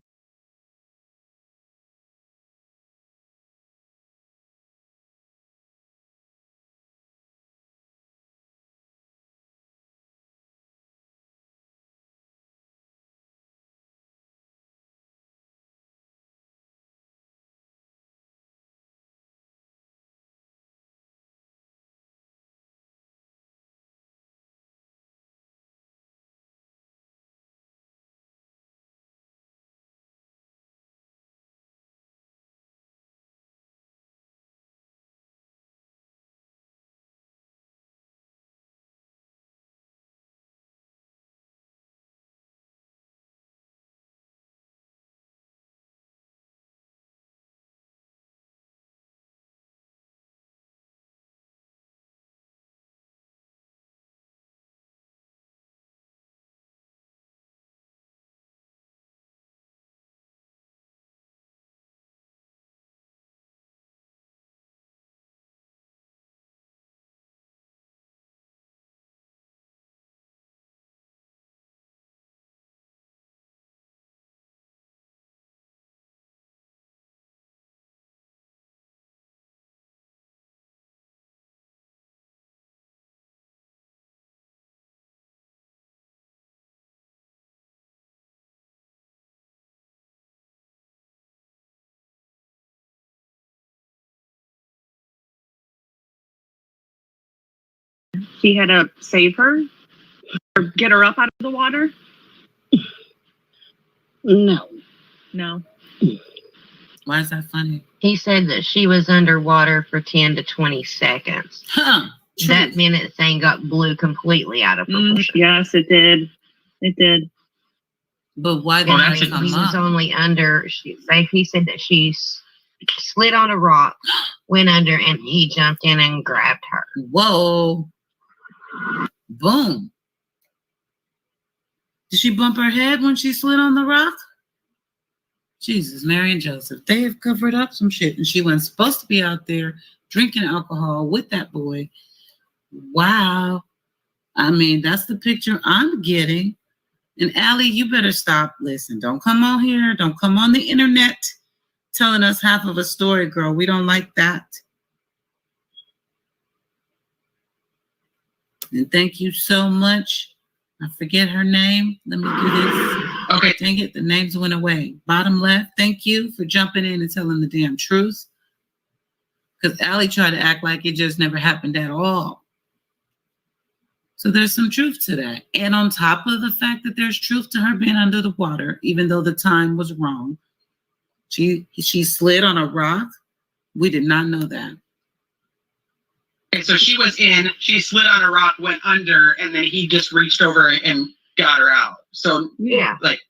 he had to save her or get her up out of the water? No. No. Why is that funny? He said that she was underwater for 10 to 20 seconds. Huh. That minute thing got blew completely out of proportion. Yes, it did. It did. But why Well, did he it come was up? only under. He said that she slid on a rock, went under, and he jumped in and grabbed her. Whoa. Boom. Did she bump her head when she slid on the rock? Jesus, Mary and Joseph, they have covered up some shit, and she wasn't supposed to be out there drinking alcohol with that boy. Wow. I mean, that's the picture I'm getting. And Allie, you better stop. Listen, don't come on here. Don't come on the internet telling us half of a story, girl. We don't like that. And thank you so much. I forget her name. Let me do this. Okay. Dang it, the names went away. Bottom left, thank you for jumping in and telling the damn truth. Because Allie tried to act like it just never happened at all. So there's some truth to that. And on top of the fact that there's truth to her being under the water, even though the time was wrong, she slid on a rock. We did not know that. And so she slid on a rock, went under, and then he just reached over and got her out. So yeah, like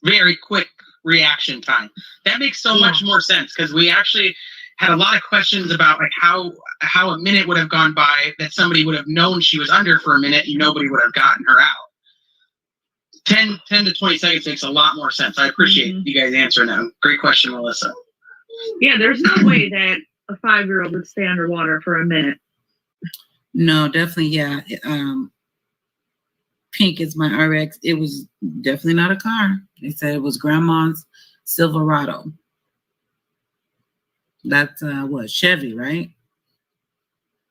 very quick reaction time. That makes so much more sense because we actually had a lot of questions about like how a minute would have gone by that somebody would have known she was under for a minute and nobody would have gotten her out. 10 to 20 seconds makes a lot more sense. I appreciate you guys answering that. Great question, Melissa. Yeah, there's no way that a 5-year-old would stay underwater for a minute. No, definitely, yeah. Pink is my RX. It was definitely not a car. They said it was grandma's Silverado. That's what, Chevy, right?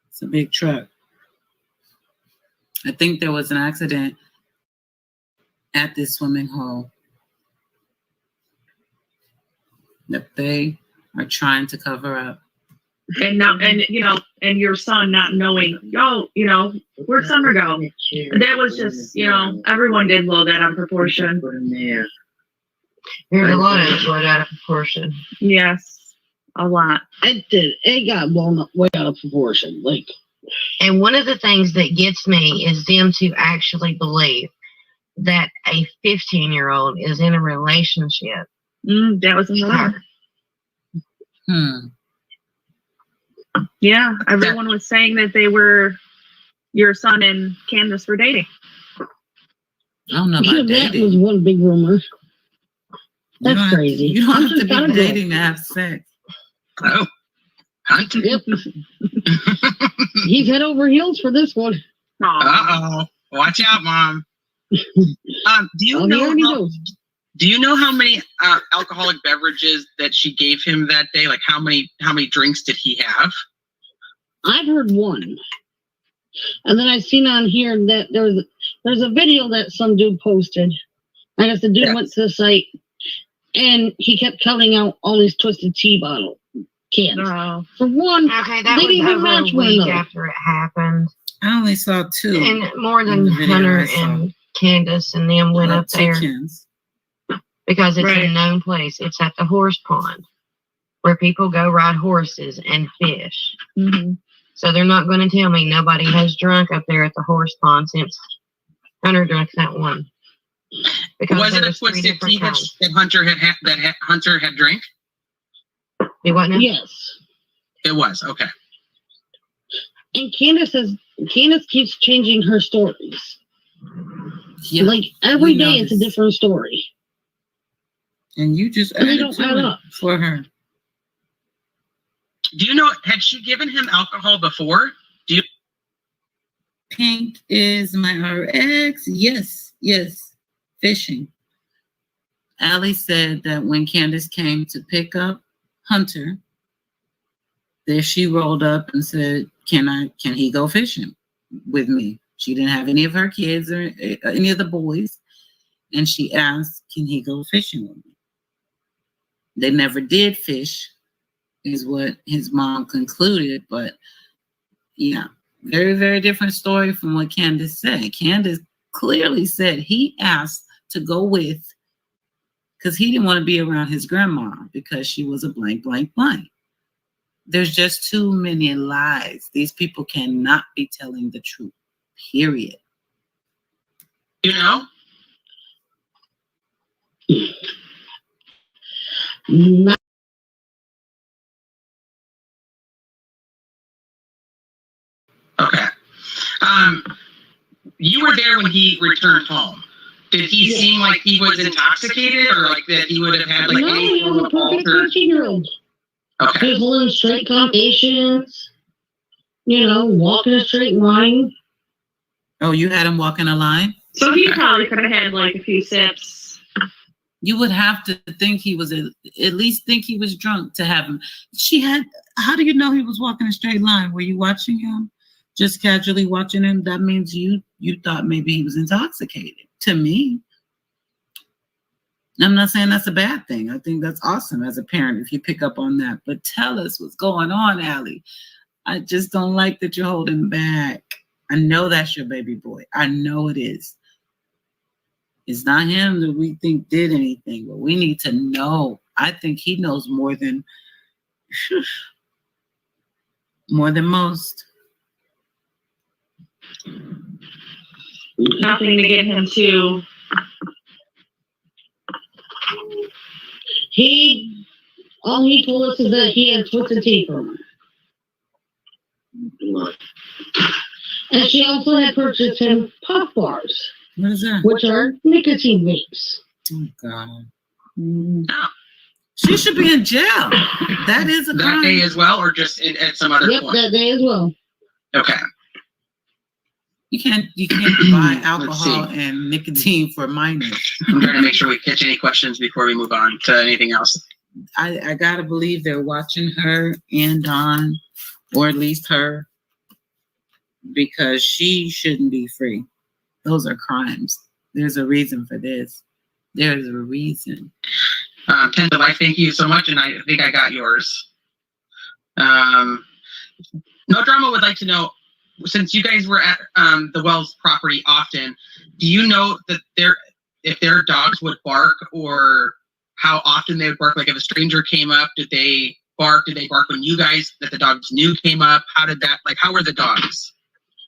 It's a big truck. I think there was an accident at this swimming hole that they are trying to cover up. And now, and your son not knowing, where'd Summer go? That was just, everyone did blow that out of proportion. There's a lot of blown out of proportion. Yes, a lot. It did. It got blown up way out of proportion. And one of the things that gets me is them to actually believe that a 15-year-old is in a relationship. That was another. Yeah, everyone was saying that your son and Candace were dating. I don't know about that dating. was one big rumor. That's crazy. You don't have to be dating to have sex. Oh, hunting. Yep. He's head over heels for this one. Uh-oh. Watch out, Mom. Do you know how many alcoholic beverages that she gave him that day? Like how many drinks did he have? I've heard one. And then I seen on here that there's a video that some dude posted. I guess the dude went to the site and he kept counting out all these Twisted Tea bottle cans. For one, okay, that they was didn't even over match a one week another. after it happened. I only saw 2. And more than Hunter and Candace and them went up there. Because it's a known place. It's at the horse pond where people go ride horses and fish. So they're not going to tell me nobody has drunk up there at the horse pond since Hunter drank that one. Because was it a Twisted Tea that Hunter had drank? It wasn't. Yes. It was. Okay. And Candace keeps changing her stories. Yeah, like every day it's a different story. And you just And they added don't to add it up. for her. Do you know, had she given him alcohol before? Pink is my RX. Yes. Fishing. Allie said that when Candace came to pick up Hunter, there she rolled up and said, can he go fishing with me? She didn't have any of her kids or any of the boys. And she asked, can he go fishing with me? They never did fish, is what his mom concluded. But yeah, Very, very different story from what Candace said. Candace clearly said he asked to go with, because he didn't want to be around his grandma because she was a blank, blank, blank. There's just too many lies. These people cannot be telling the truth, period. You know? Okay. You were there when he returned home. Did he seem like he was intoxicated, or like that he would have had like no, he was a perfect 13-year-old. Okay. He was holding straight conversations, walking a straight line. Oh, you had him walking a line? So he probably could have had like a few sips. You would have to think he was, at least think he was drunk to have him. How do you know he was walking a straight line? Were you watching him? Just casually watching him? That means you thought maybe he was intoxicated. To me. I'm not saying that's a bad thing. I think that's awesome as a parent if you pick up on that. But tell us what's going on, Allie. I just don't like that you're holding back. I know that's your baby boy. I know it is. It's not him that we think did anything, but we need to know. I think he knows more than most. Nothing to get him to. All he told us is that he had twisted teeth from her. And she also had purchased him puff bars. What is that? Which are nicotine vapes. Oh, God. She should be in jail. That is a crime. That day as well, or just at some other point? That day as well. Okay. You can't buy alcohol and nicotine for minors. I'm trying to make sure we catch any questions before we move on to anything else. I gotta believe they're watching her and Don, or at least her, because she shouldn't be free. Those are crimes. There's a reason for this. There's a reason. Kendall, I thank you so much, and I think I got yours. No Drama would like to know, since you guys were at the Wells property often, do you know that if their dogs would bark, or how often they would bark? Like if a stranger came up, did they bark? Did they bark when you guys that the dogs knew came up? How were the dogs?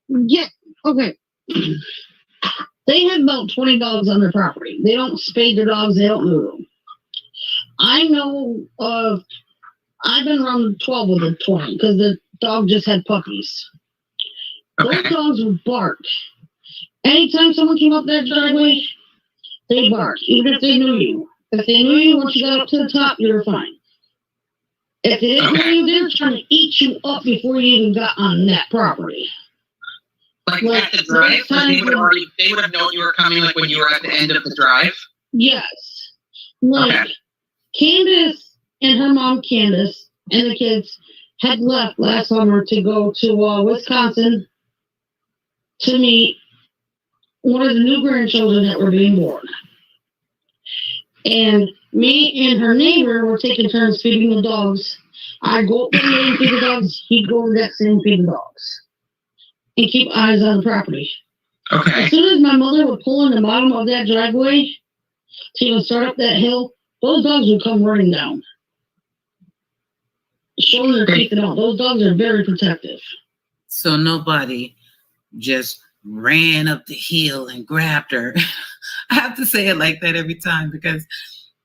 Yeah, okay. They have about 20 dogs on their property. They don't spade their dogs, they don't move them. I know I've been around 12 of the 20 because the dog just had puppies. Okay. Those dogs would bark. Anytime someone came up that driveway, they bark, even if they knew you. If they knew you, once you got up to the top, you were fine. If they didn't know you, they were trying to eat you up before you even got on that property. Like at the drive, they would have known you were coming, like when you were at the end of the drive? Yes. Like, Candace and her mom, Candace, and the kids had left last summer to go to Wisconsin to meet one of the new grandchildren that were being born. And me and her neighbor were taking turns feeding the dogs. I'd go up one way and feed the dogs, he'd go over that same and feed the dogs. And keep eyes on the property. Okay. As soon as my mother would pull in the bottom of that driveway to even start up that hill, those dogs would come running down. Showing their teeth and all. Those dogs are very protective. So nobody just ran up the hill and grabbed her. I have to say it like that every time because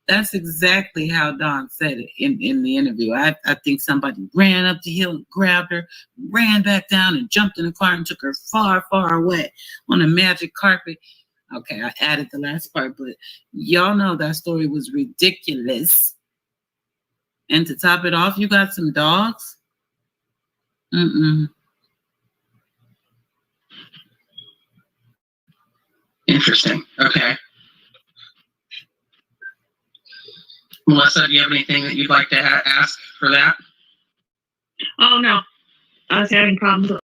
that's exactly how Don said it in the interview. I think somebody ran up the hill and grabbed her, ran back down and jumped in the car and took her far, far away on a magic carpet. Okay, I added the last part, but y'all know that story was ridiculous. And to top it off, you got some dogs? Interesting. Okay. Melissa, do you have anything that you'd like to ask for that? Oh, no. I was having problems with